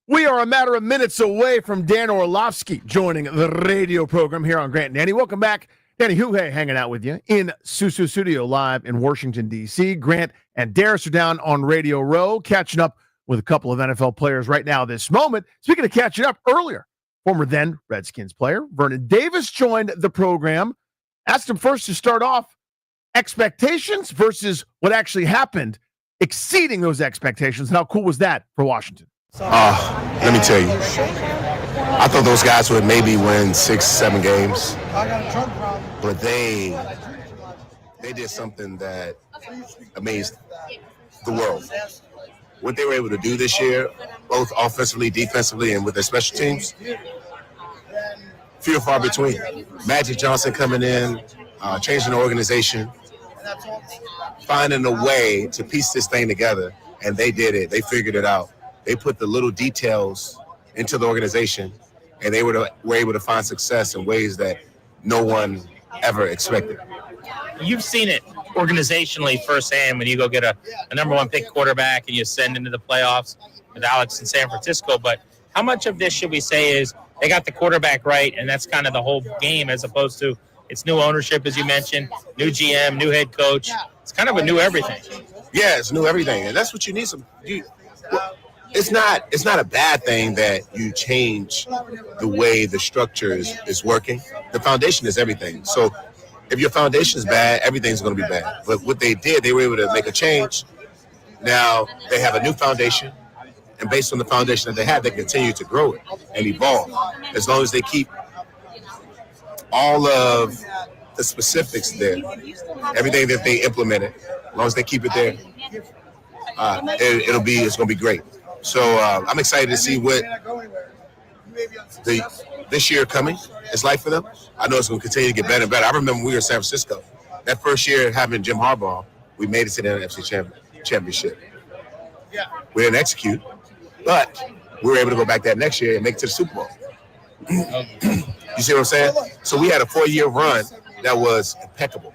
We are a matter of minutes away from Dan Orlovsky joining the radio program here on Grant and Danny. Welcome back. Danny Huhay hanging out with you in Susu Studio live in Washington, D.C. Grant and Darius are down on Radio Row, catching up with a couple of NFL players right now this moment. Speaking of catching up, earlier, former then Redskins player Vernon Davis joined the program. Asked him first to start off expectations versus what actually happened, exceeding those expectations. And how cool was that for Washington? Let me tell you, I thought those guys would maybe win 6-7 games, but they did something that amazed the world. What they were able to do this year, both offensively, defensively, and with their special teams, few and far between. Magic Johnson coming in, changing the organization, finding a way to piece this thing together, and they did it. They figured it out. They put the little details into the organization, and they were able to find success in ways that no one ever expected. You've seen it organizationally firsthand when you go get a number one pick quarterback and you send into the playoffs with Alex in San Francisco. But how much of this should we say is they got the quarterback right, and that's kind of the whole game, as opposed to it's new ownership, as you mentioned, new GM, new head coach. It's kind of a new everything. Yeah, it's new everything, and that's what you need. It's not a bad thing that you change the way the structure is working. The foundation is everything. So if your foundation is bad, everything's going to be bad. But what they did, they were able to make a change. Now they have a new foundation, and based on the foundation that they have, they continue to grow it and evolve. As long as they keep all of the specifics there, everything that they implemented, as long as they keep it there, it's going to be great. So I'm excited to see what this year coming is like for them. I know it's going to continue to get better and better. I remember when we were in San Francisco. That first year having Jim Harbaugh, we made it to the NFC Championship. We didn't execute, but we were able to go back that next year and make it to the Super Bowl. You see what I'm saying? So we had a 4-year run that was impeccable.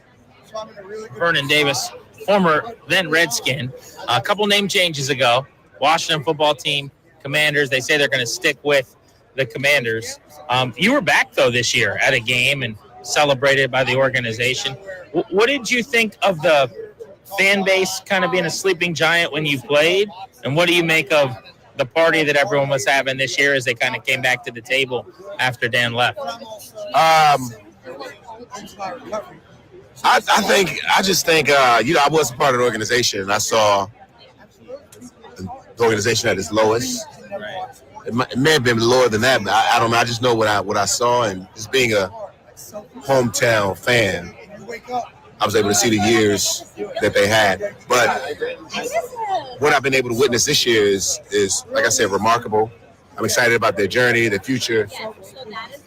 Vernon Davis, former then Redskin, a couple name changes ago. Washington football team, Commanders. They say they're going to stick with the Commanders. You were back, though, this year at a game and celebrated by the organization. What did you think of the fan base kind of being a sleeping giant when you played? And what do you make of the party that everyone was having this year as they kind of came back to the table after Dan left? I just think I was part of the organization, and I saw the organization at its lowest. It may have been lower than that, but I don't know. I just know what I saw, and just being a hometown fan, I was able to see the years that they had. But what I've been able to witness this year is like I said, remarkable. I'm excited about their journey, their future,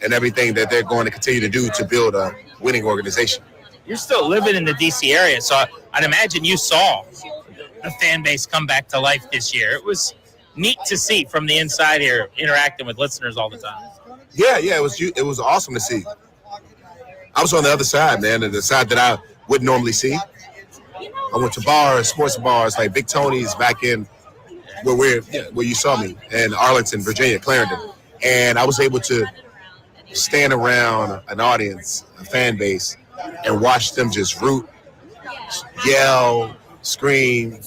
and everything that they're going to continue to do to build a winning organization. You're still living in the D.C. area, so I'd imagine you saw the fan base come back to life this year. It was neat to see from the inside here, interacting with listeners all the time. Yeah, it was awesome to see. I was on the other side, man, the side that I wouldn't normally see. I went to bars, sports bars like Big Tony's back in where you saw me, in Arlington, Virginia, Clarendon, and I was able to stand around an audience, a fan base, and watch them just root, yell, scream,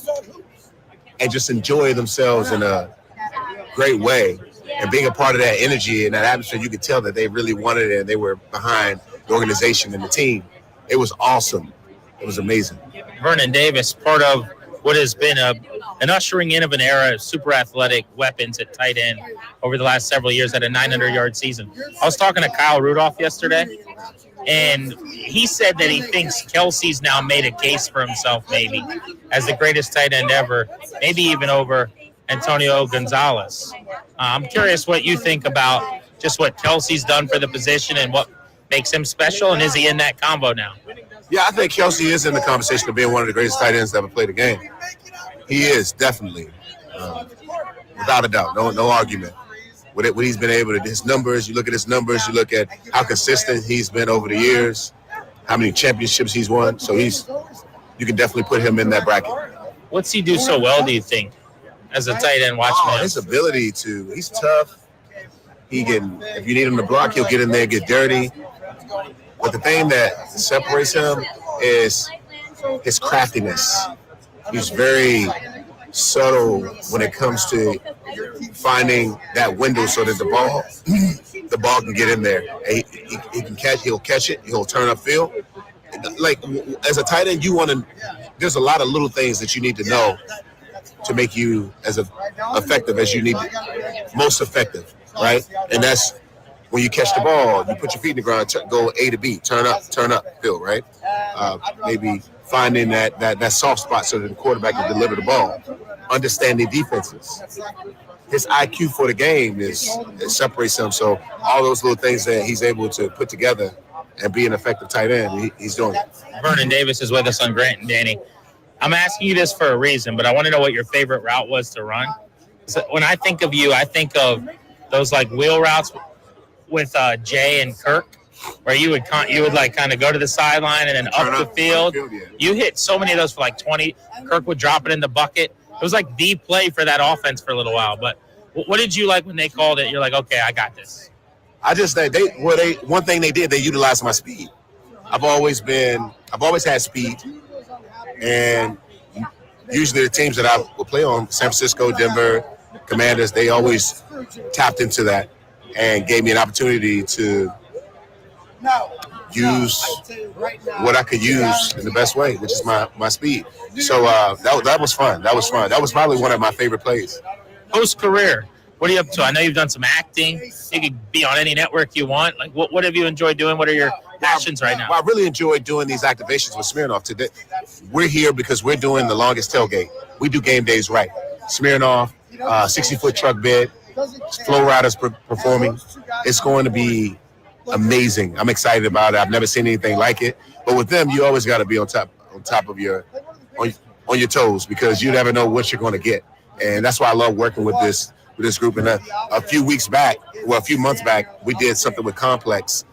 and just enjoy themselves in a great way. And being a part of that energy and that atmosphere, you could tell that they really wanted it and they were behind the organization and the team. It was awesome. It was amazing. Vernon Davis, part of what has been an ushering in of an era of super athletic weapons at tight end over the last several years, at a 900-yard season. I was talking to Kyle Rudolph yesterday, and he said that he thinks Kelsey's now made a case for himself maybe as the greatest tight end ever, maybe even over Antonio Gonzalez. I'm curious what you think about just what Kelsey's done for the position and what makes him special, and is he in that combo now? Yeah, I think Kelsey is in the conversation of being one of the greatest tight ends to ever play the game. He is, definitely. Without a doubt, no argument. What he's been able to do, his numbers, you look at his numbers, you look at how consistent he's been over the years, how many championships he's won. So you can definitely put him in that bracket. What's he do so well, do you think? as a tight end watching him? His ability he's tough. He can, if you need him to block, he'll get in there, get dirty. But the thing that separates him is his craftiness. He's very subtle when it comes to finding that window so that the ball can get in there. He can he'll catch it, he'll turn upfield. Like, as a tight end, there's a lot of little things that you need to know to make you as effective as you need to, most effective, right? And that's when you catch the ball, you put your feet in the ground, go A to B, turn up, field, right? Maybe finding that soft spot so that the quarterback can deliver the ball. Understanding defenses. His IQ for the game it separates him. So all those little things that he's able to put together and be an effective tight end, he's doing it. Vernon Davis is with us on Grant and Danny. I'm asking you this for a reason, but I want to know what your favorite route was to run. So when I think of you, I think of those like wheel routes with Jay and Kirk, where you would like kind of go to the sideline and then up the field. You hit so many of those for like 20. Kirk would drop it in the bucket. It was like the play for that offense for a little while. But what did you like when they called it? You're like, okay, I got this. I just think one thing they did, they utilized my speed. I've always had speed, and usually the teams that I will play on, San Francisco, Denver, Commanders, they always tapped into that and gave me an opportunity to use what I could use in the best way, which is my speed. So that was fun. That was probably one of my favorite plays. Post-career, what are you up to? I know you've done some acting. You could be on any network you want. Like, what have you enjoyed doing? What are your passions right now? Well, I really enjoy doing these activations with Smirnoff today. We're here because we're doing the longest tailgate. We do game days right. Smirnoff, 60-foot truck bed, Flow Riders performing. It's going to be amazing. I'm excited about it. I've never seen anything like it. But with them, you always got to be on top of on your toes, because you never know what you're going to get. And that's why I love working with this group. And a few months back, we did something with Complex.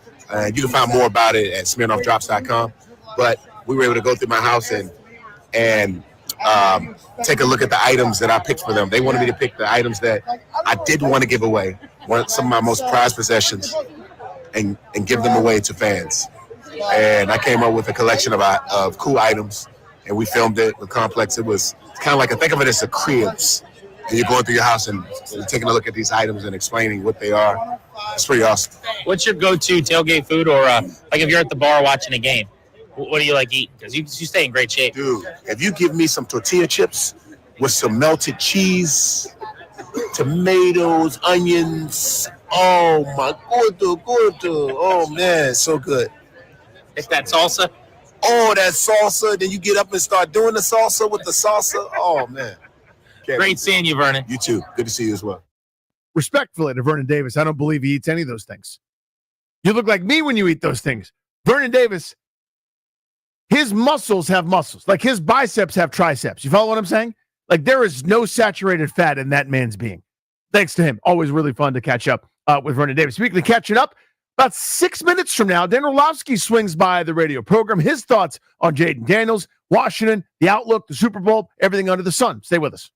You can find more about it at SmirnoffDrops.com. But we were able to go through my house and take a look at the items that I picked for them. They wanted me to pick the items that I didn't want to give away, some of my most prized possessions, and give them away to fans. And I came up with a collection of cool items, and we filmed it with Complex. It was kind of like, think of it as a cribs. And you're going through your house and taking a look at these items and explaining what they are. It's pretty awesome. What's your go-to tailgate food, or like if you're at the bar watching a game, what do you like eating? Because you stay in great shape. Dude, if you give me some tortilla chips with some melted cheese, tomatoes, onions, oh my god, oh man, so good. It's that salsa? Oh, that salsa. Then you get up and start doing the salsa with the salsa. Oh man. Great seeing you, Vernon. You too. Good to see you as well. Respectfully to Vernon Davis, I don't believe he eats any of those things. You look like me when you eat those things. Vernon Davis, his muscles have muscles. Like his biceps have triceps. You follow what I'm saying? Like there is no saturated fat in that man's being. Thanks to him. Always really fun to catch up with Vernon Davis. Speaking of catching up, about 6 minutes from now, Dan Orlovsky swings by the radio program. His thoughts on Jaden Daniels, Washington, the outlook, the Super Bowl, everything under the sun. Stay with us.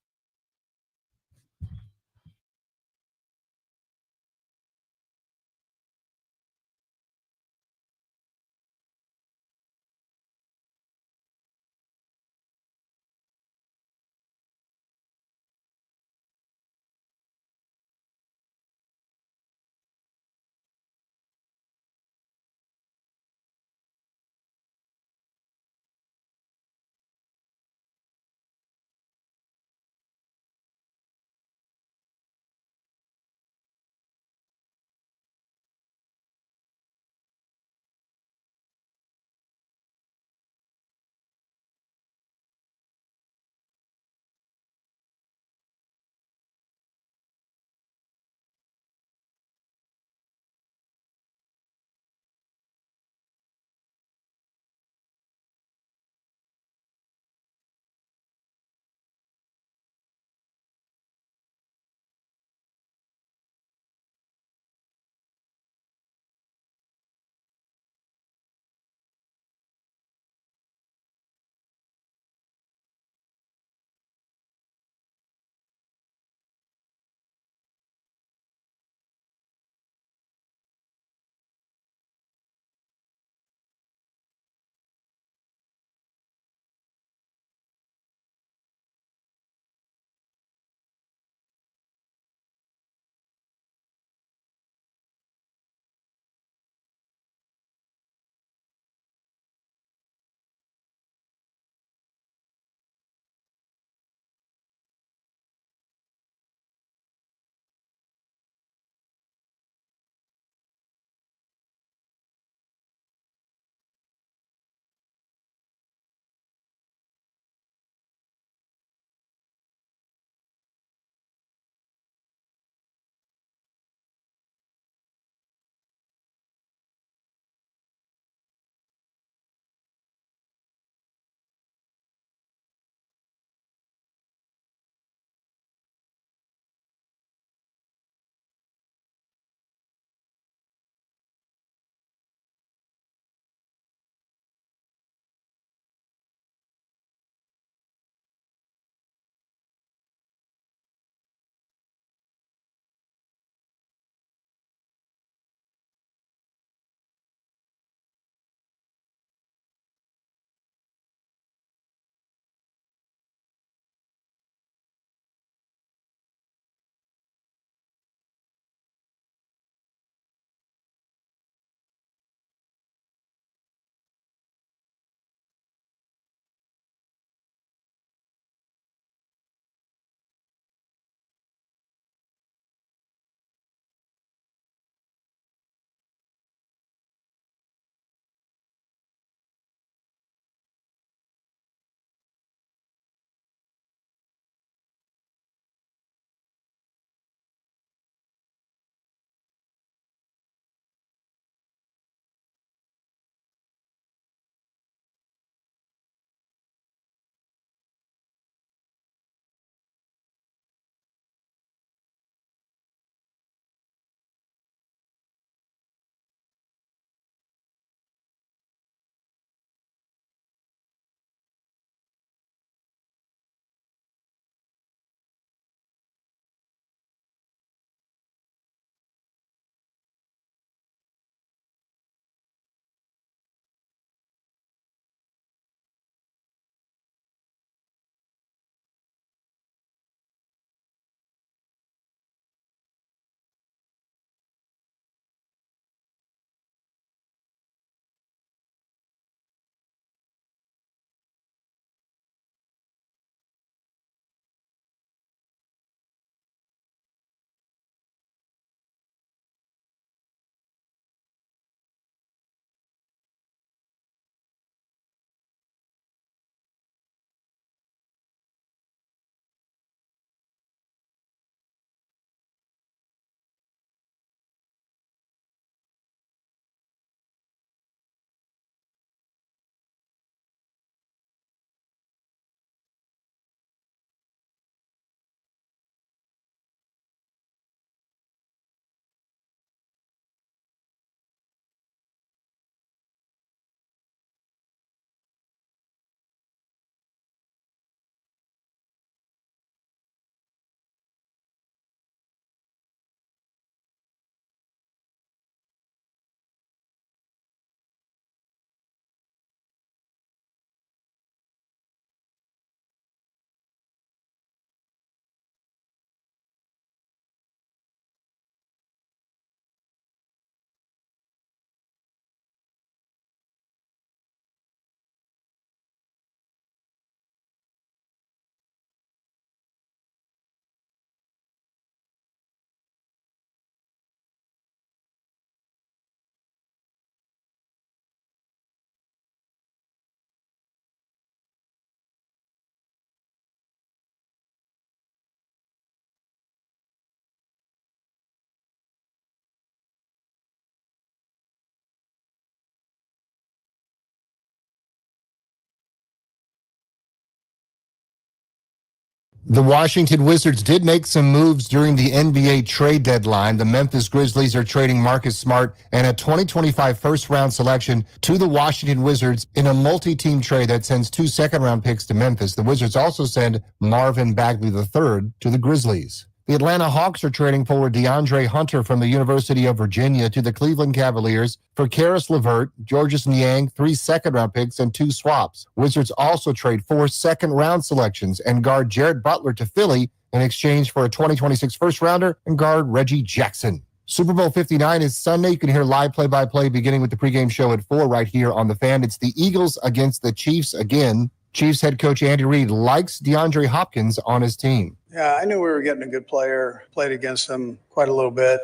The Washington Wizards did make some moves during the NBA trade deadline. The Memphis Grizzlies are trading Marcus Smart and a 2025 first-round selection to the Washington Wizards in a multi-team trade that sends 2 second-round picks to Memphis. The Wizards also send Marvin Bagley III to the Grizzlies. The Atlanta Hawks are trading forward DeAndre Hunter from the University of Virginia to the Cleveland Cavaliers for Karis LeVert, Georges Niang, 3 second-round picks, and 2 swaps. Wizards also trade 4 second-round selections and guard Jared Butler to Philly in exchange for a 2026 first-rounder and guard Reggie Jackson. Super Bowl 59 is Sunday. You can hear live play-by-play beginning with the pregame show at 4 right here on The Fan. It's the Eagles against the Chiefs again. Chiefs head coach Andy Reid likes DeAndre Hopkins on his team. Yeah, I knew we were getting a good player, played against him quite a little bit,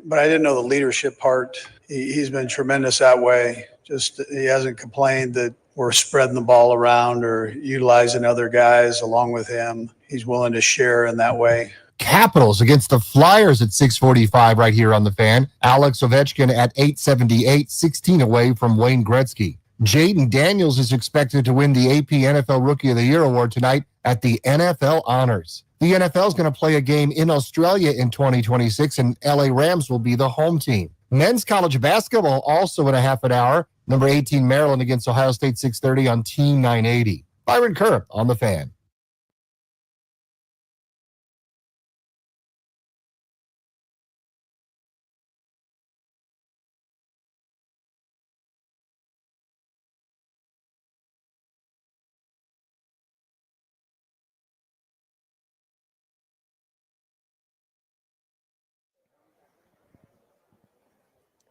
but I didn't know the leadership part. He's been tremendous that way. Just he hasn't complained that we're spreading the ball around or utilizing other guys along with him. He's willing to share in that way. Capitals against the Flyers at 6:45 right here on The Fan. Alex Ovechkin at 878, 16 away from Wayne Gretzky. Jaden Daniels is expected to win the AP NFL Rookie of the Year award tonight at the NFL Honors. The NFL is going to play a game in Australia in 2026, and LA Rams will be the home team. Men's college basketball also in a half an hour. Number 18 Maryland against Ohio State, 6:30 on Team 980. Byron Kerr on The Fan.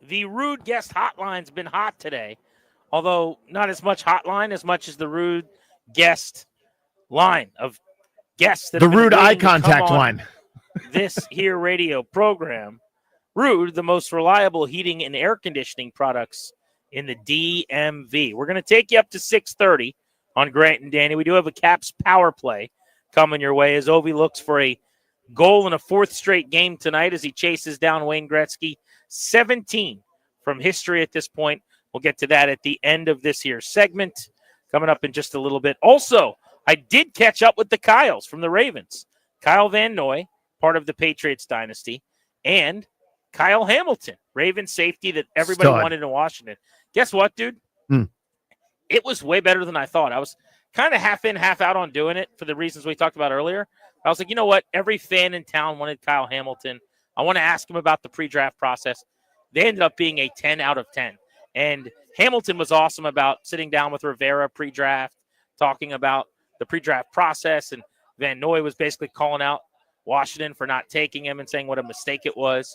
The Rude Guest Hotline's been hot today, although not as much hotline as much as the Rude Guest line of guests. That The have been Rude waiting eye to come contact on line. This here radio program. Rude, the most reliable heating and air conditioning products in the DMV. We're going to take you up to 6:30 on Grant and Danny. We do have a Caps power play coming your way as Ovi looks for a goal in a 4th straight game tonight as he chases down Wayne Gretzky. 17 from history at this point. We'll get to that at the end of this here segment coming up in just a little bit. Also, I did catch up with the Kyles from the Ravens. Kyle Van Noy, part of the Patriots dynasty, and Kyle Hamilton, Ravens safety that everybody wanted in Washington. Guess what, dude? It was way better than I thought. I was kind of half in, half out on doing it for the reasons we talked about earlier. I was like, you know what? Every fan in town wanted Kyle Hamilton. I want to ask him about the pre-draft process. They ended up being a 10 out of 10. And Hamilton was awesome about sitting down with Rivera pre-draft, talking about the pre-draft process. And Van Noy was basically calling out Washington for not taking him and saying what a mistake it was.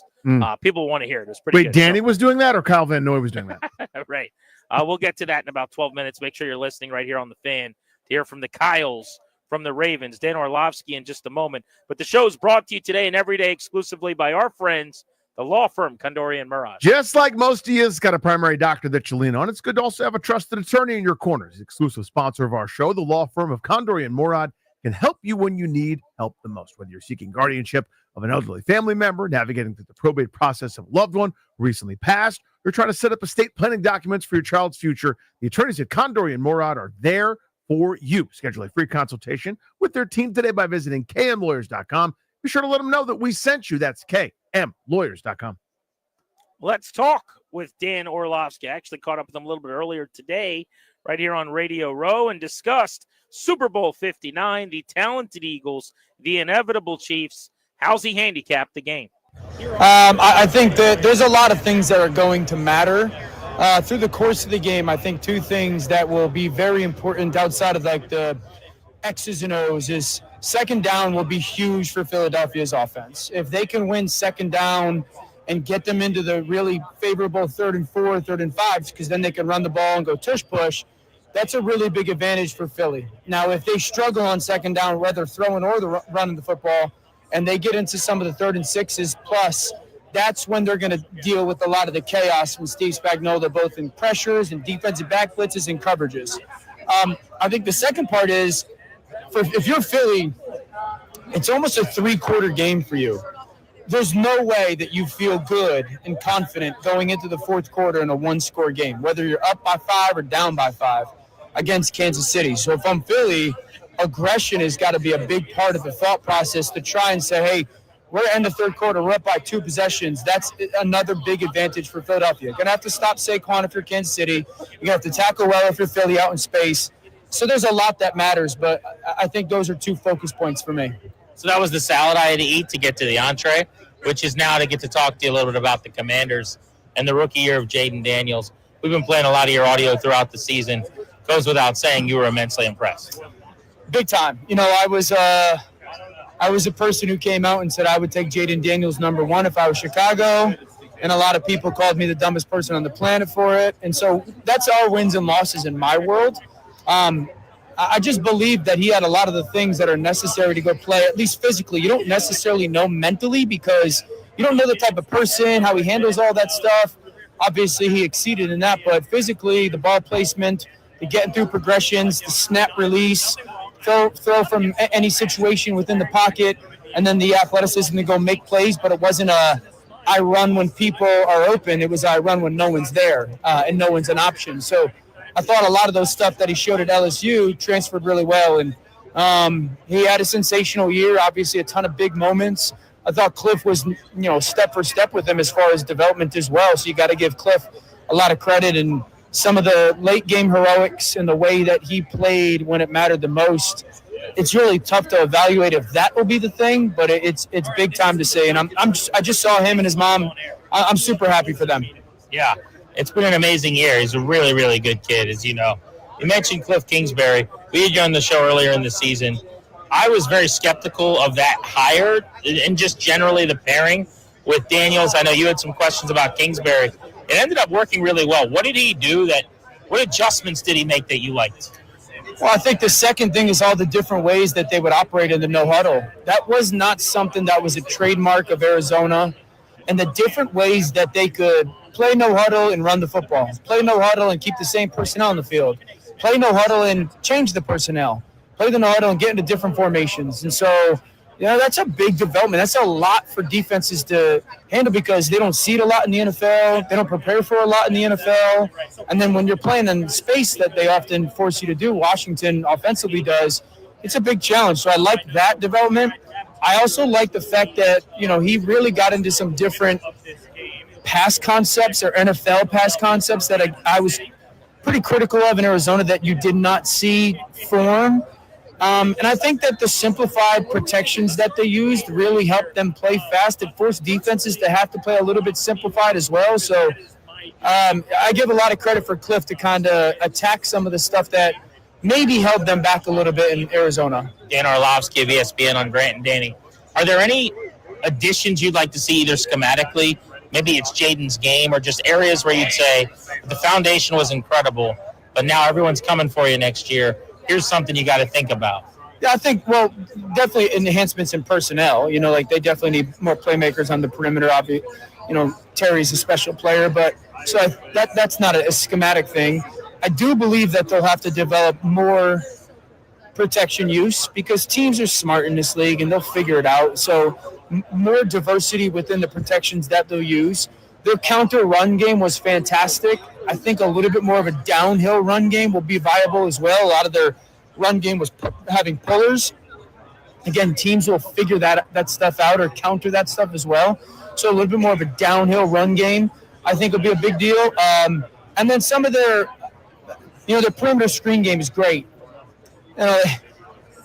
People want to hear it. It was pretty good. Wait, Danny was doing that or Kyle Van Noy was doing that? Right. We'll get to that in about 12 minutes. Make sure you're listening right here on The Fan to hear from the Kyles from the Ravens, Dan Orlovsky in just a moment. But the show is brought to you today and every day exclusively by our friends, the law firm Condori and Mirage. Just like most of you, it's got a primary doctor that you lean on. It's good to also have a trusted attorney in your corner. As exclusive sponsor of our show, the law firm of Condori and Murad can help you when you need help the most. Whether you're seeking guardianship of an elderly family member, navigating through the probate process of a loved one who recently passed, or trying to set up estate planning documents for your child's future, the attorneys at Condori and Murad are there for you. Schedule a free consultation with their team today by visiting kmlawyers.com. Be sure to let them know that we sent you. That's kmlawyers.com. Let's talk with Dan Orlovsky. I actually caught up with him a little bit earlier today right here on Radio Row and discussed Super Bowl 59, the talented Eagles, the inevitable Chiefs. How's he handicapped the game? I think that there's a lot of things that are going to matter through the course of the game. I think 2 things that will be very important outside of like the X's and O's is second down will be huge for Philadelphia's offense. If they can win second down and get them into the really favorable 3rd and 4, 3rd and 5, because then they can run the ball and go tush push, that's a really big advantage for Philly. Now, if they struggle on second down, whether throwing or running the football, and they get into some of the 3rd and 6s plus, that's when they're going to deal with a lot of the chaos from Steve Spagnuolo, both in pressures and defensive back blitzes and coverages. I think the second part is, if you're Philly, it's almost a 3-quarter game for you. There's no way that you feel good and confident going into the 4th quarter in a 1-score game, whether you're up by 5 or down by 5 against Kansas City. So if I'm Philly, aggression has got to be a big part of the thought process to try and say, hey, we're in the third quarter, we're up by 2 possessions. That's another big advantage for Philadelphia. You're going to have to stop Saquon if you're Kansas City. You're going to have to tackle well if you're Philly out in space. So there's a lot that matters, but I think those are 2 focus points for me. So that was the salad I had to eat to get to the entree, which is now to get to talk to you a little bit about the Commanders and the rookie year of Jaden Daniels. We've been playing a lot of your audio throughout the season. Goes without saying you were immensely impressed. Big time. You know, I was a person who came out and said I would take Jaden Daniels number 1 if I was Chicago, and a lot of people called me the dumbest person on the planet for it. And so that's all wins and losses in my world. I just believe that he had a lot of the things that are necessary to go play, at least physically. You don't necessarily know mentally because you don't know the type of person, how he handles all that stuff. Obviously, he exceeded in that, but physically, the ball placement, the getting through progressions, the snap release, throw from any situation within the pocket, and then the athleticism to go make plays, but it wasn't I run when people are open. It was I run when no one's there and no one's an option. So I thought a lot of those stuff that he showed at LSU transferred really well, and he had a sensational year, obviously a ton of big moments. I thought Cliff was, step for step with him as far as development as well, so you got to give Cliff a lot of credit, and some of the late game heroics and the way that he played when it mattered the most. It's really tough to evaluate if that will be the thing, but it's big time to say. And I just saw him and his mom. I'm super happy for them. Yeah, it's been an amazing year. He's a really, really good kid, as you know. You mentioned Cliff Kingsbury. We had you on the show earlier in the season. I was very skeptical of that hire and just generally the pairing with Daniels. I know you had some questions about Kingsbury. It ended up working really well. What did he do what adjustments did he make that you liked? Well, I think the second thing is all the different ways that they would operate in the no huddle. That was not something that was a trademark of Arizona, and the different ways that they could play no huddle and run the football, play no huddle and keep the same personnel in the field, play no huddle and change the personnel, play the no huddle and get into different formations. And so, that's a big development. That's a lot for defenses to handle because they don't see it a lot in the NFL. They don't prepare for a lot in the NFL. And then when you're playing in space that they often force you to do, Washington offensively does, it's a big challenge. So I like that development. I also like the fact that, he really got into some different pass concepts or NFL pass concepts that I was pretty critical of in Arizona that you did not see form. And I think that the simplified protections that they used really helped them play fast. It forced defenses to have to play a little bit simplified as well. So I give a lot of credit for Cliff to kind of attack some of the stuff that maybe held them back a little bit in Arizona. Dan Orlovsky of ESPN on Grant and Danny. Are there any additions you'd like to see either schematically, maybe it's Jaden's game, or just areas where you'd say the foundation was incredible, but now everyone's coming for you next year? Here's something you got to think about. Yeah, I think, definitely enhancements in personnel. They definitely need more playmakers on the perimeter. Terry's a special player, but so that's not a schematic thing. I do believe that they'll have to develop more protection use because teams are smart in this league and they'll figure it out. So more diversity within the protections that they'll use. Their counter run game was fantastic. I think a little bit more of a downhill run game will be viable as well. A lot of their run game was having pullers. Again, teams will figure that stuff out or counter that stuff as well. So a little bit more of a downhill run game, I think, will be a big deal. And then some of their perimeter screen game is great.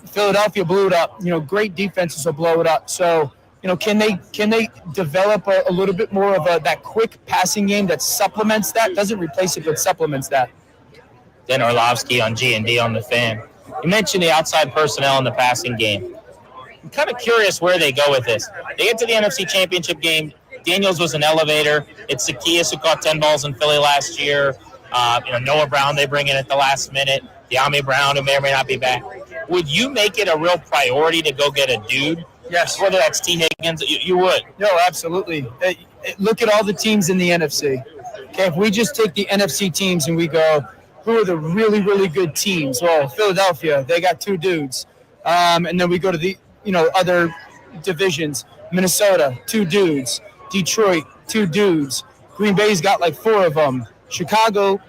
Philadelphia blew it up. Great defenses will blow it up. So, can they develop a little bit more of that quick passing game that supplements that? Doesn't replace it, but supplements that. Dan Orlovsky on G&D on the Fan. You mentioned the outside personnel in the passing game. I'm kind of curious where they go with this. They get to the NFC Championship game. Daniels was an elevator. It's Zacchaeus who caught 10 balls in Philly last year. Noah Brown they bring in at the last minute. De'Ami Brown, who may or may not be back. Would you make it a real priority to go get a dude? Yes. Whether that's T. Higgins, you would. No, absolutely. Look at all the teams in the NFC. Okay, if we just take the NFC teams and we go, who are the really, really good teams? Well, Philadelphia, they got 2 dudes. And then we go to the, other divisions. Minnesota, 2 dudes. Detroit, 2 dudes. Green Bay's got like 4 of them. Chicago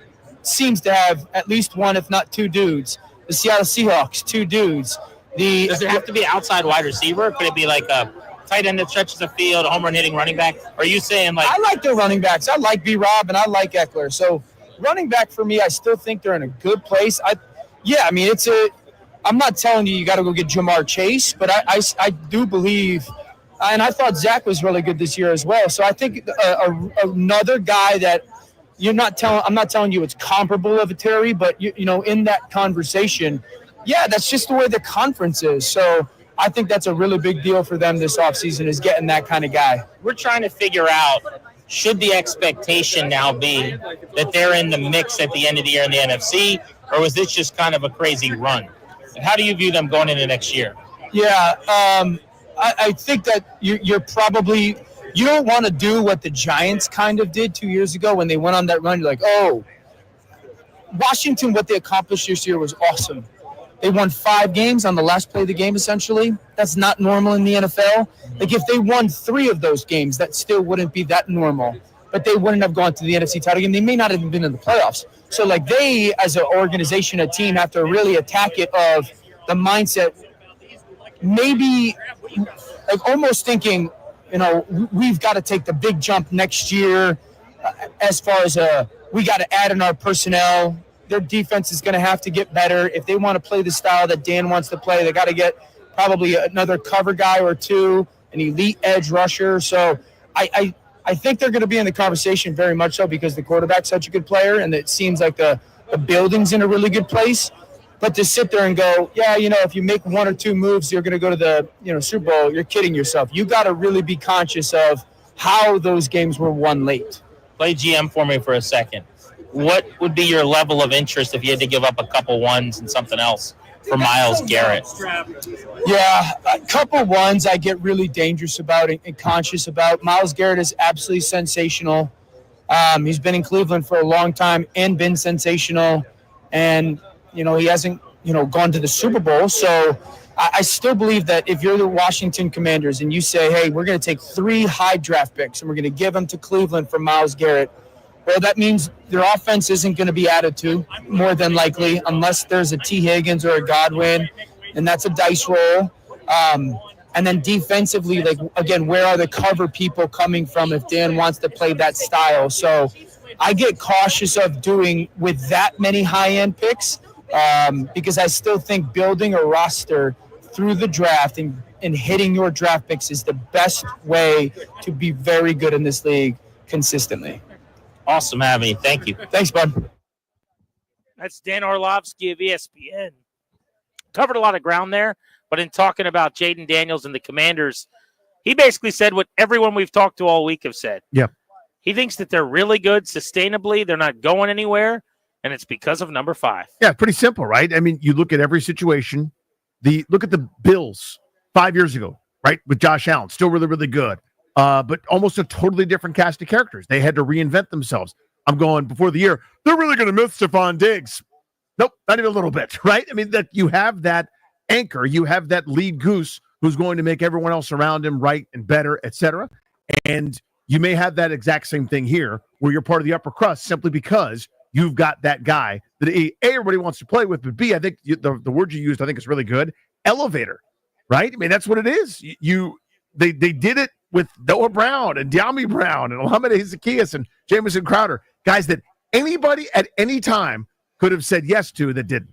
seems to have at least 1, if not 2 dudes. the Seattle Seahawks, 2 dudes. Does it have to be outside wide receiver? Could it be like a tight end that stretches the field, a home run hitting running back? Or are you saying like? I like their running backs. I like B-Rob and I like Eckler. So running back for me, I still think they're in a good place. I'm not telling you got to go get Jamar Chase, but I do believe, and I thought Zach was really good this year as well. So I think another guy that I'm not telling you it's comparable of a Terry, but you know, in that conversation, yeah, that's just the way the conference is. So I think that's a really big deal for them this offseason is getting that kind of guy. We're trying to figure out, should the expectation now be that they're in the mix at the end of the year in the NFC, or was this just kind of a crazy run? And how do you view them going into next year? Yeah, I think that you're probably – you don't want to do what the Giants kind of did 2 years ago when they went on that run. You're like, oh, Washington, what they accomplished this year was awesome. They won 5 games on the last play of the game, essentially. That's not normal in the NFL. Like, if they won 3 of those games, that still wouldn't be that normal. But they wouldn't have gone to the NFC title game. They may not have been in the playoffs. So, like, they, as an organization, a team, have to really attack it of the mindset, maybe, like, almost thinking, you know, we've got to take the big jump next year as far as we got to add in our personnel. Their defense is going to have to get better. If they want to play the style that Dan wants to play, they got to get probably another cover guy or 2, an elite edge rusher. So I think they're going to be in the conversation very much so because the quarterback's such a good player and it seems like the building's in a really good place. But to sit there and go, yeah, you know, if you make 1 or 2 moves, you're going to go to the Super Bowl, you're kidding yourself. You got to really be conscious of how those games were won late. Play GM for me for a second. What would be your level of interest if you had to give up a couple ones and something else for Myles Garrett? Yeah, a couple ones I get really dangerous about and conscious about. Myles Garrett is absolutely sensational. He's been in Cleveland for a long time and been sensational. And, you know, he hasn't, gone to the Super Bowl. So I still believe that if you're the Washington Commanders and you say, hey, we're going to take 3 high draft picks and we're going to give them to Cleveland for Myles Garrett, well, that means their offense isn't going to be added to, more than likely, unless there's a T. Higgins or a Godwin, and that's a dice roll. And then defensively, like, again, where are the cover people coming from if Dan wants to play that style? So I get cautious of doing with that many high-end picks because I still think building a roster through the draft and hitting your draft picks is the best way to be very good in this league consistently. Awesome having you. Thank you. Thanks, bud. That's Dan Orlovsky of ESPN. Covered a lot of ground there, but in talking about Jaden Daniels and the Commanders, he basically said what everyone we've talked to all week have said. Yeah. He thinks that they're really good sustainably. They're not going anywhere, and it's because of number 5. Yeah, pretty simple, right? I mean, you look at every situation. Look at the Bills 5 years ago, right, with Josh Allen, still really, really good. But almost a totally different cast of characters. They had to reinvent themselves. I'm going before the year, they're really going to miss Stephon Diggs. Nope, not even a little bit, right? I mean, that you have that anchor, you have that lead goose who's going to make everyone else around him right and better, etc. And you may have that exact same thing here where you're part of the upper crust simply because you've got that guy that A, everybody wants to play with, but B, I think the word you used, I think is really good, elevator, right? I mean, that's what it is. They did it with Noah Brown and De'Ami Brown and Olamide Zaccheaus and Jamison Crowder, guys that anybody at any time could have said yes to that didn't.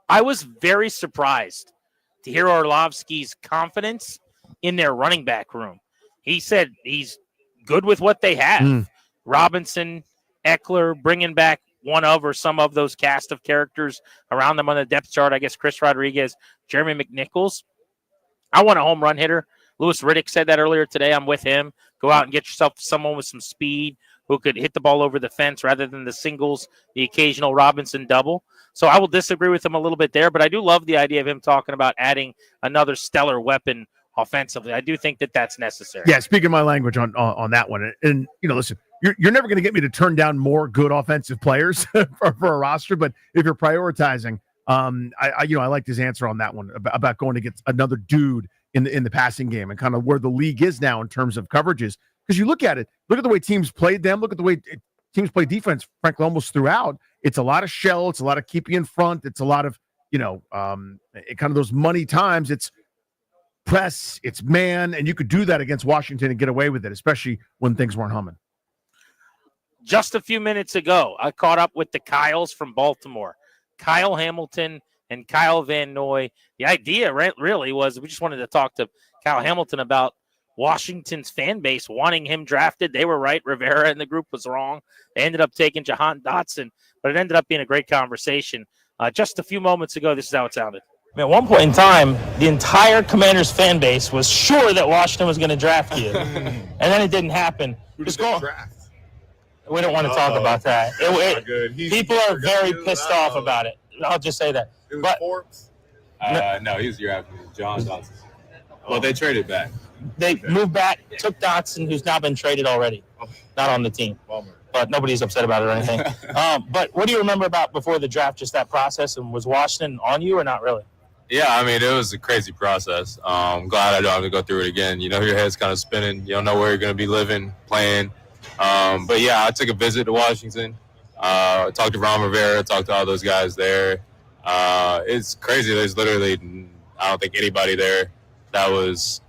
I was very surprised to hear Orlovsky's confidence in their running back room. He said he's good with what they have. Robinson, Eckler, bringing back one of or some of those cast of characters around them on the depth chart. I guess Chris Rodriguez, Jeremy McNichols. I want a home run hitter. Lewis Riddick said that earlier today. I'm with him. Go out and get yourself someone with some speed who could hit the ball over the fence rather than the singles, the occasional Robinson double. So I will disagree with him a little bit there, but I do love the idea of him talking about adding another stellar weapon offensively. I do think that that's necessary. Yeah, speaking my language on that one. And listen, you're never going to get me to turn down more good offensive players for a roster, but if you're prioritizing, I liked his answer on that one about going to get another dude in the passing game and kind of where the league is now in terms of coverages. Because you look at the way teams played them, look at the way teams play defense, frankly, almost throughout, It's a lot of shell. It's a lot of keep you in front. It's a lot of, kind of those money times. It's press, it's man, and you could do that against Washington and get away with it, especially when things weren't humming. Just a few minutes ago, I caught up with the Kyles from Baltimore, Kyle Hamilton and Kyle Van Noy. The idea really was we just wanted to talk to Kyle Hamilton about Washington's fan base wanting him drafted. They were right. Rivera and the group was wrong. They ended up taking Jahan Dotson, but it ended up being a great conversation. Just a few moments ago, this is how it sounded. At one point in time, the entire Commanders fan base was sure that Washington was going to draft you, and then it didn't happen. Just go. We don't want to talk about that. People are very pissed off about it. I'll just say that. It was Forbes? No, he was your after John Dotson. Well, they traded back. They moved back, took Dotson, who's now been traded already, not on the team. But nobody's upset about it or anything. But what do you remember about before the draft, just that process? And was Washington on you or not really? Yeah, I mean, it was a crazy process. I'm glad I don't have to go through it again. Your head's kind of spinning. You don't know where you're going to be living, playing. But, yeah, I took a visit to Washington. Talked to Ron Rivera, talked to all those guys there. It's crazy. There's literally, I don't think anybody there that was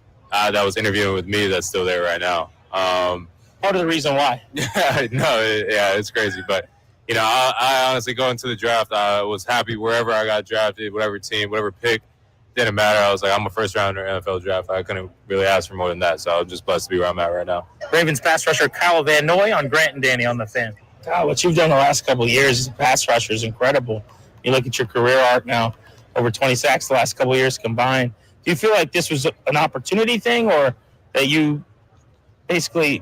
interviewing with me that's still there right now. Part of the reason why. It's crazy. But, I honestly, going to the draft, I was happy wherever I got drafted, whatever team, whatever pick. Didn't matter. I was like, I'm a first-rounder NFL draft. I couldn't really ask for more than that. So I'm just blessed to be where I'm at right now. Ravens pass rusher Kyle Van Noy on Grant and Danny on the Fan. God, what you've done the last couple of years as a pass rusher is incredible. You look at your career arc now, over 20 sacks the last couple of years combined. Do you feel like this was an opportunity thing, or that you basically,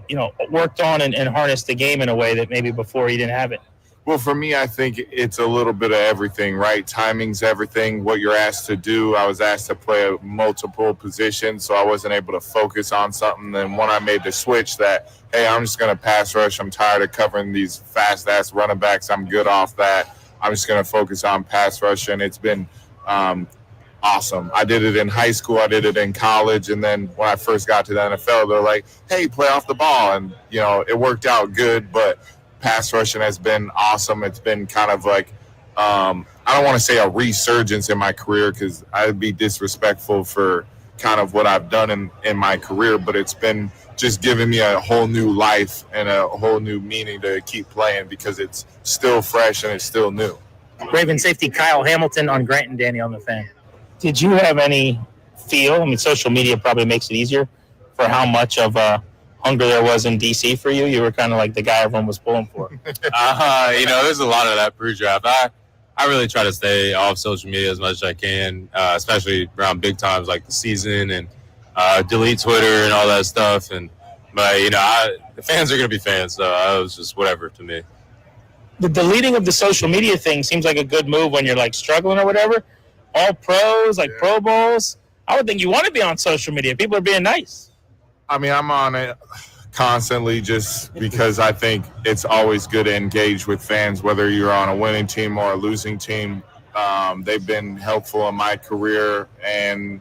worked on and harnessed the game in a way that maybe before you didn't have it? Well, for me, I think it's a little bit of everything, right? Timing's everything. What you're asked to do, I was asked to play multiple positions, so I wasn't able to focus on something. Then when I made the switch that, hey, I'm just going to pass rush. I'm tired of covering these fast-ass running backs. I'm good off that. I'm just going to focus on pass rush, and it's been awesome. I did it in high school. I did it in college, and then when I first got to the NFL, they're like, hey, play off the ball, and, it worked out good, but pass rushing has been awesome. It's been kind of like, I don't want to say a resurgence in my career because I'd be disrespectful for kind of what I've done in my career, but it's been just giving me a whole new life and a whole new meaning to keep playing because it's still fresh and it's still new. Raven safety Kyle Hamilton on Grant and Danny on the Fan. Did you have any feel? I mean, social media probably makes it easier for how much of a hunger there was in DC for you. You were kind of like the guy everyone was pulling for. There's a lot of that pre-draft. I really try to stay off social media as much as I can, especially around big times like the season and delete Twitter and all that stuff. But the fans are going to be fans, so I was just whatever to me. The deleting of the social media thing seems like a good move when you're like struggling or whatever. All pros, like Pro Bowls. I would think you want to be on social media. People are being nice. I mean, I'm on it constantly just because I think it's always good to engage with fans, whether you're on a winning team or a losing team. They've been helpful in my career, and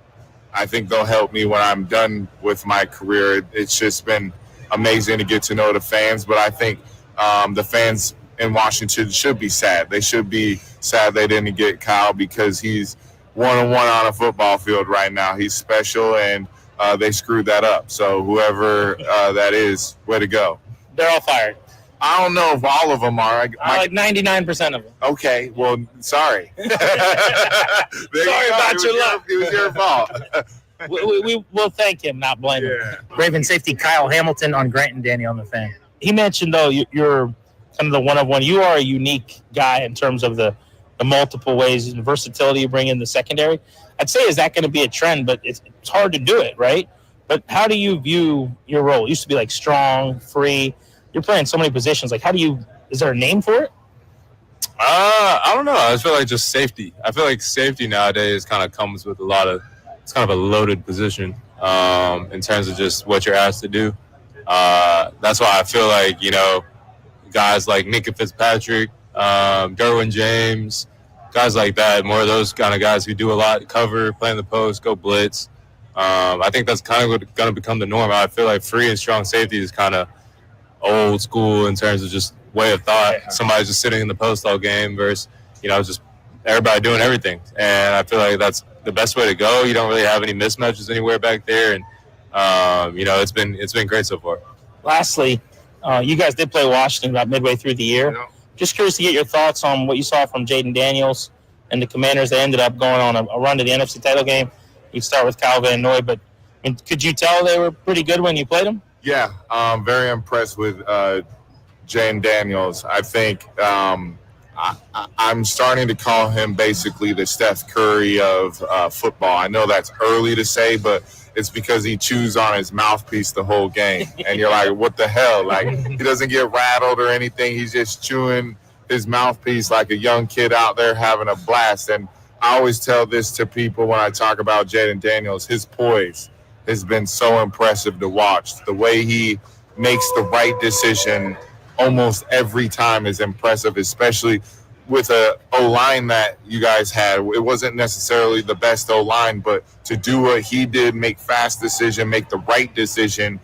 I think they'll help me when I'm done with my career. It's just been amazing to get to know the fans, but I think the fans in Washington should be sad. They should be sad they didn't get Kyle because he's one-on-one on a football field right now. He's special, and they screwed that up. So whoever that is, way to go. They're all fired. I don't know if all of them are. Like 99% of them. Okay, well, sorry. Sorry about your luck. It was your fault. we will thank him, not blame him. Raven safety Kyle Hamilton on Grant and Danny on the Fan. He mentioned, though, you're kind of the one-of-one. You are a unique guy in terms of the multiple ways and versatility you bring in the secondary. I'd say, is that going to be a trend? But it's hard to do it, right? But how do you view your role? It used to be like strong, free. You're playing so many positions. Like, is there a name for it? I don't know. I feel like just safety. I feel like safety nowadays kind of comes with it's kind of a loaded position in terms of just what you're asked to do. That's why I feel like, guys like Minka Fitzpatrick, Derwin James, guys like that, more of those kind of guys who do a lot, cover, play in the post, go blitz. I think that's kind of going to become the norm. I feel like free and strong safety is kind of old school in terms of just way of thought. Somebody just sitting in the post all game versus, just everybody doing everything. And I feel like that's the best way to go. You don't really have any mismatches anywhere back there. And, it's been great so far. Lastly, you guys did play Washington about midway through the year. Just curious to get your thoughts on what you saw from Jaden Daniels and the Commanders. They ended up going on a run to the NFC title game. You start with Kyle Van Noy, but could you tell they were pretty good when you played them? Yeah, I'm very impressed with Jaden Daniels. I think I'm starting to call him basically the Steph Curry of football. I know that's early to say, but it's because he chews on his mouthpiece the whole game. And you're like, what the hell? Like, he doesn't get rattled or anything. He's just chewing his mouthpiece like a young kid out there having a blast. And I always tell this to people when I talk about Jaden Daniels. His poise has been so impressive to watch. The way he makes the right decision almost every time is impressive, especially with a O-line that you guys had. It wasn't necessarily the best O-line, but to do what he did, make fast decision, make the right decision,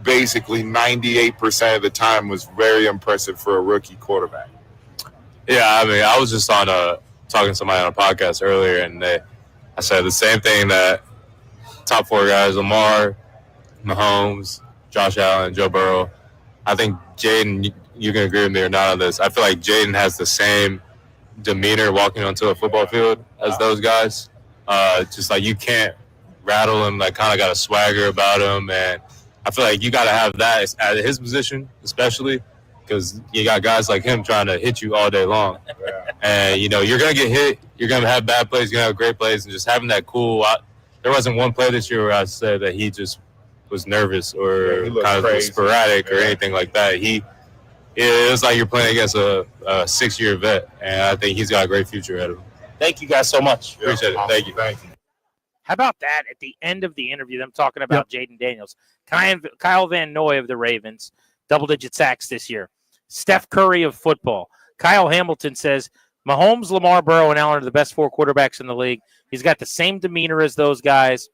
basically 98% of the time was very impressive for a rookie quarterback. Yeah, I mean, I was just on talking to somebody on a podcast earlier, and I said the same thing that top four guys, Lamar, Mahomes, Josh Allen, Joe Burrow. I think Jaden, you can agree with me or not on this. I feel like Jaden has the same demeanor walking onto a football field as those guys. Just like you can't rattle him, like kind of got a swagger about him. And I feel like you got to have that at his position, especially because you got guys like him trying to hit you all day long. And, you're going to get hit. You're going to have bad plays. You're going to have great plays. And just having that cool there wasn't one play this year where I said that he just was nervous or kind of sporadic or anything like that. It was like you're playing against a 6-year vet, and I think he's got a great future ahead of him. Thank you guys so much. Appreciate it. Thank you. How about that at the end of the interview, them talking about Jaden Daniels, Kyle Van Noy of the Ravens, double-digit sacks this year, Steph Curry of football. Kyle Hamilton says, Mahomes, Lamar, Burrow, and Allen are the best four quarterbacks in the league. He's got the same demeanor as those guys.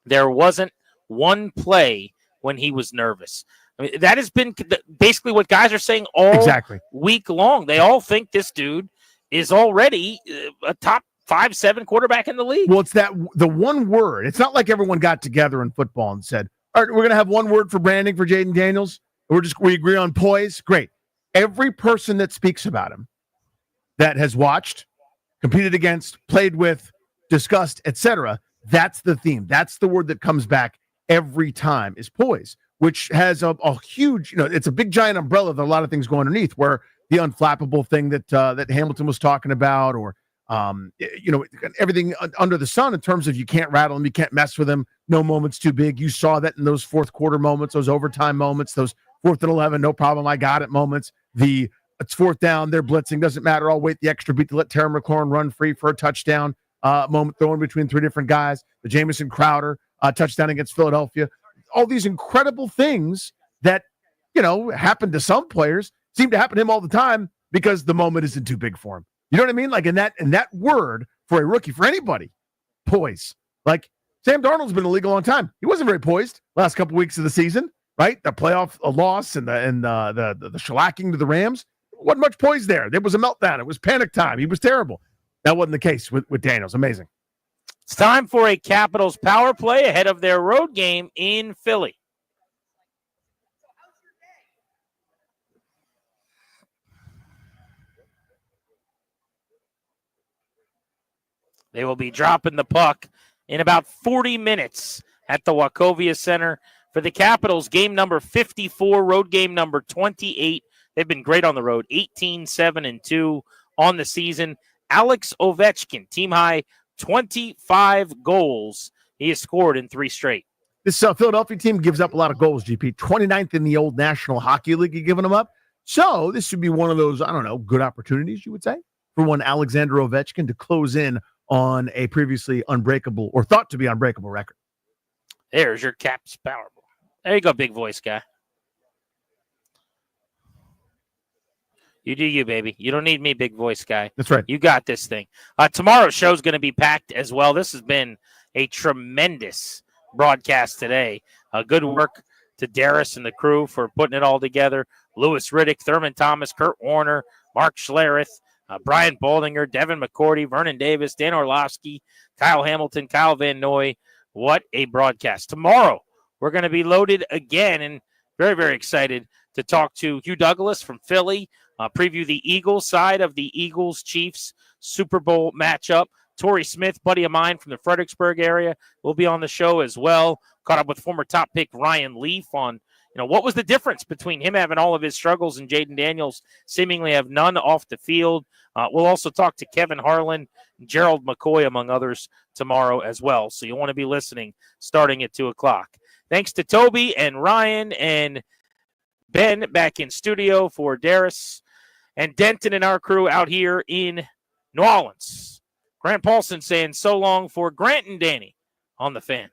There wasn't one play when he was nervous. I mean, that has been basically what guys are saying all week long. They all think this dude is already a top 5-7 quarterback in the league. Well, it's the one word. It's not like everyone got together in football and said, all right, we're going to have one word for branding for Jaden Daniels. We agree on poise. Great. Every person that speaks about him that has watched, competed against, played with, discussed, etc., that's the theme. That's the word that comes back every time is poise, which has a huge, it's a big giant umbrella of a lot of things going underneath, where the unflappable thing that Hamilton was talking about, or everything under the sun in terms of you can't rattle him, you can't mess with him, no moment's too big. You saw that in those fourth quarter moments, those overtime moments, those 4th and 11, no problem, I got it moments. It's 4th down, they're blitzing, doesn't matter, I'll wait the extra beat to let Terry McLaurin run free for a touchdown moment, throwing between 3 different guys, the Jamison Crowder touchdown against Philadelphia. All these incredible things that, happen to some players seem to happen to him all the time because the moment isn't too big for him. You know what I mean? Like in that word for a rookie, for anybody, poise. Like Sam Darnold's been in the league a long time. He wasn't very poised last couple weeks of the season, right? The playoff loss and the shellacking to the Rams. Wasn't much poise there. There was a meltdown. It was panic time. He was terrible. That wasn't the case with Daniels. Amazing. It's time for a Capitals power play ahead of their road game in Philly. They will be dropping the puck in about 40 minutes at the Wachovia Center for the Capitals. Game number 54, road game number 28. They've been great on the road, 18-7-2 on the season. Alex Ovechkin, team high 25 goals. He has scored in 3 straight. This Philadelphia team gives up a lot of goals, GP. 29th in the old National Hockey League, you're giving them up. So this should be one of those, good opportunities, you would say, for one Alexander Ovechkin to close in on a previously unbreakable or thought to be unbreakable record. There's your Caps Powerball. There you go, big voice guy. You do you, baby. You don't need me, big voice guy. That's right. You got this thing. Tomorrow's show is going to be packed as well. This has been a tremendous broadcast today. Good work to Darius and the crew for putting it all together. Lewis Riddick, Thurman Thomas, Kurt Warner, Mark Schlereth, Brian Baldinger, Devin McCourty, Vernon Davis, Dan Orlovsky, Kyle Hamilton, Kyle Van Noy. What a broadcast. Tomorrow, we're going to be loaded again and very, very excited to talk to Hugh Douglas from Philly, preview the Eagles side of the Eagles-Chiefs Super Bowl matchup. Torrey Smith, buddy of mine from the Fredericksburg area, will be on the show as well. Caught up with former top pick Ryan Leaf on, what was the difference between him having all of his struggles and Jaden Daniels seemingly have none off the field. We'll also talk to Kevin Harlan, Gerald McCoy, among others, tomorrow as well. So you want to be listening starting at 2 o'clock. Thanks to Toby and Ryan and Ben back in studio for Darius and Denton and our crew out here in New Orleans. Grant Paulson saying so long for Grant and Danny on the Fan.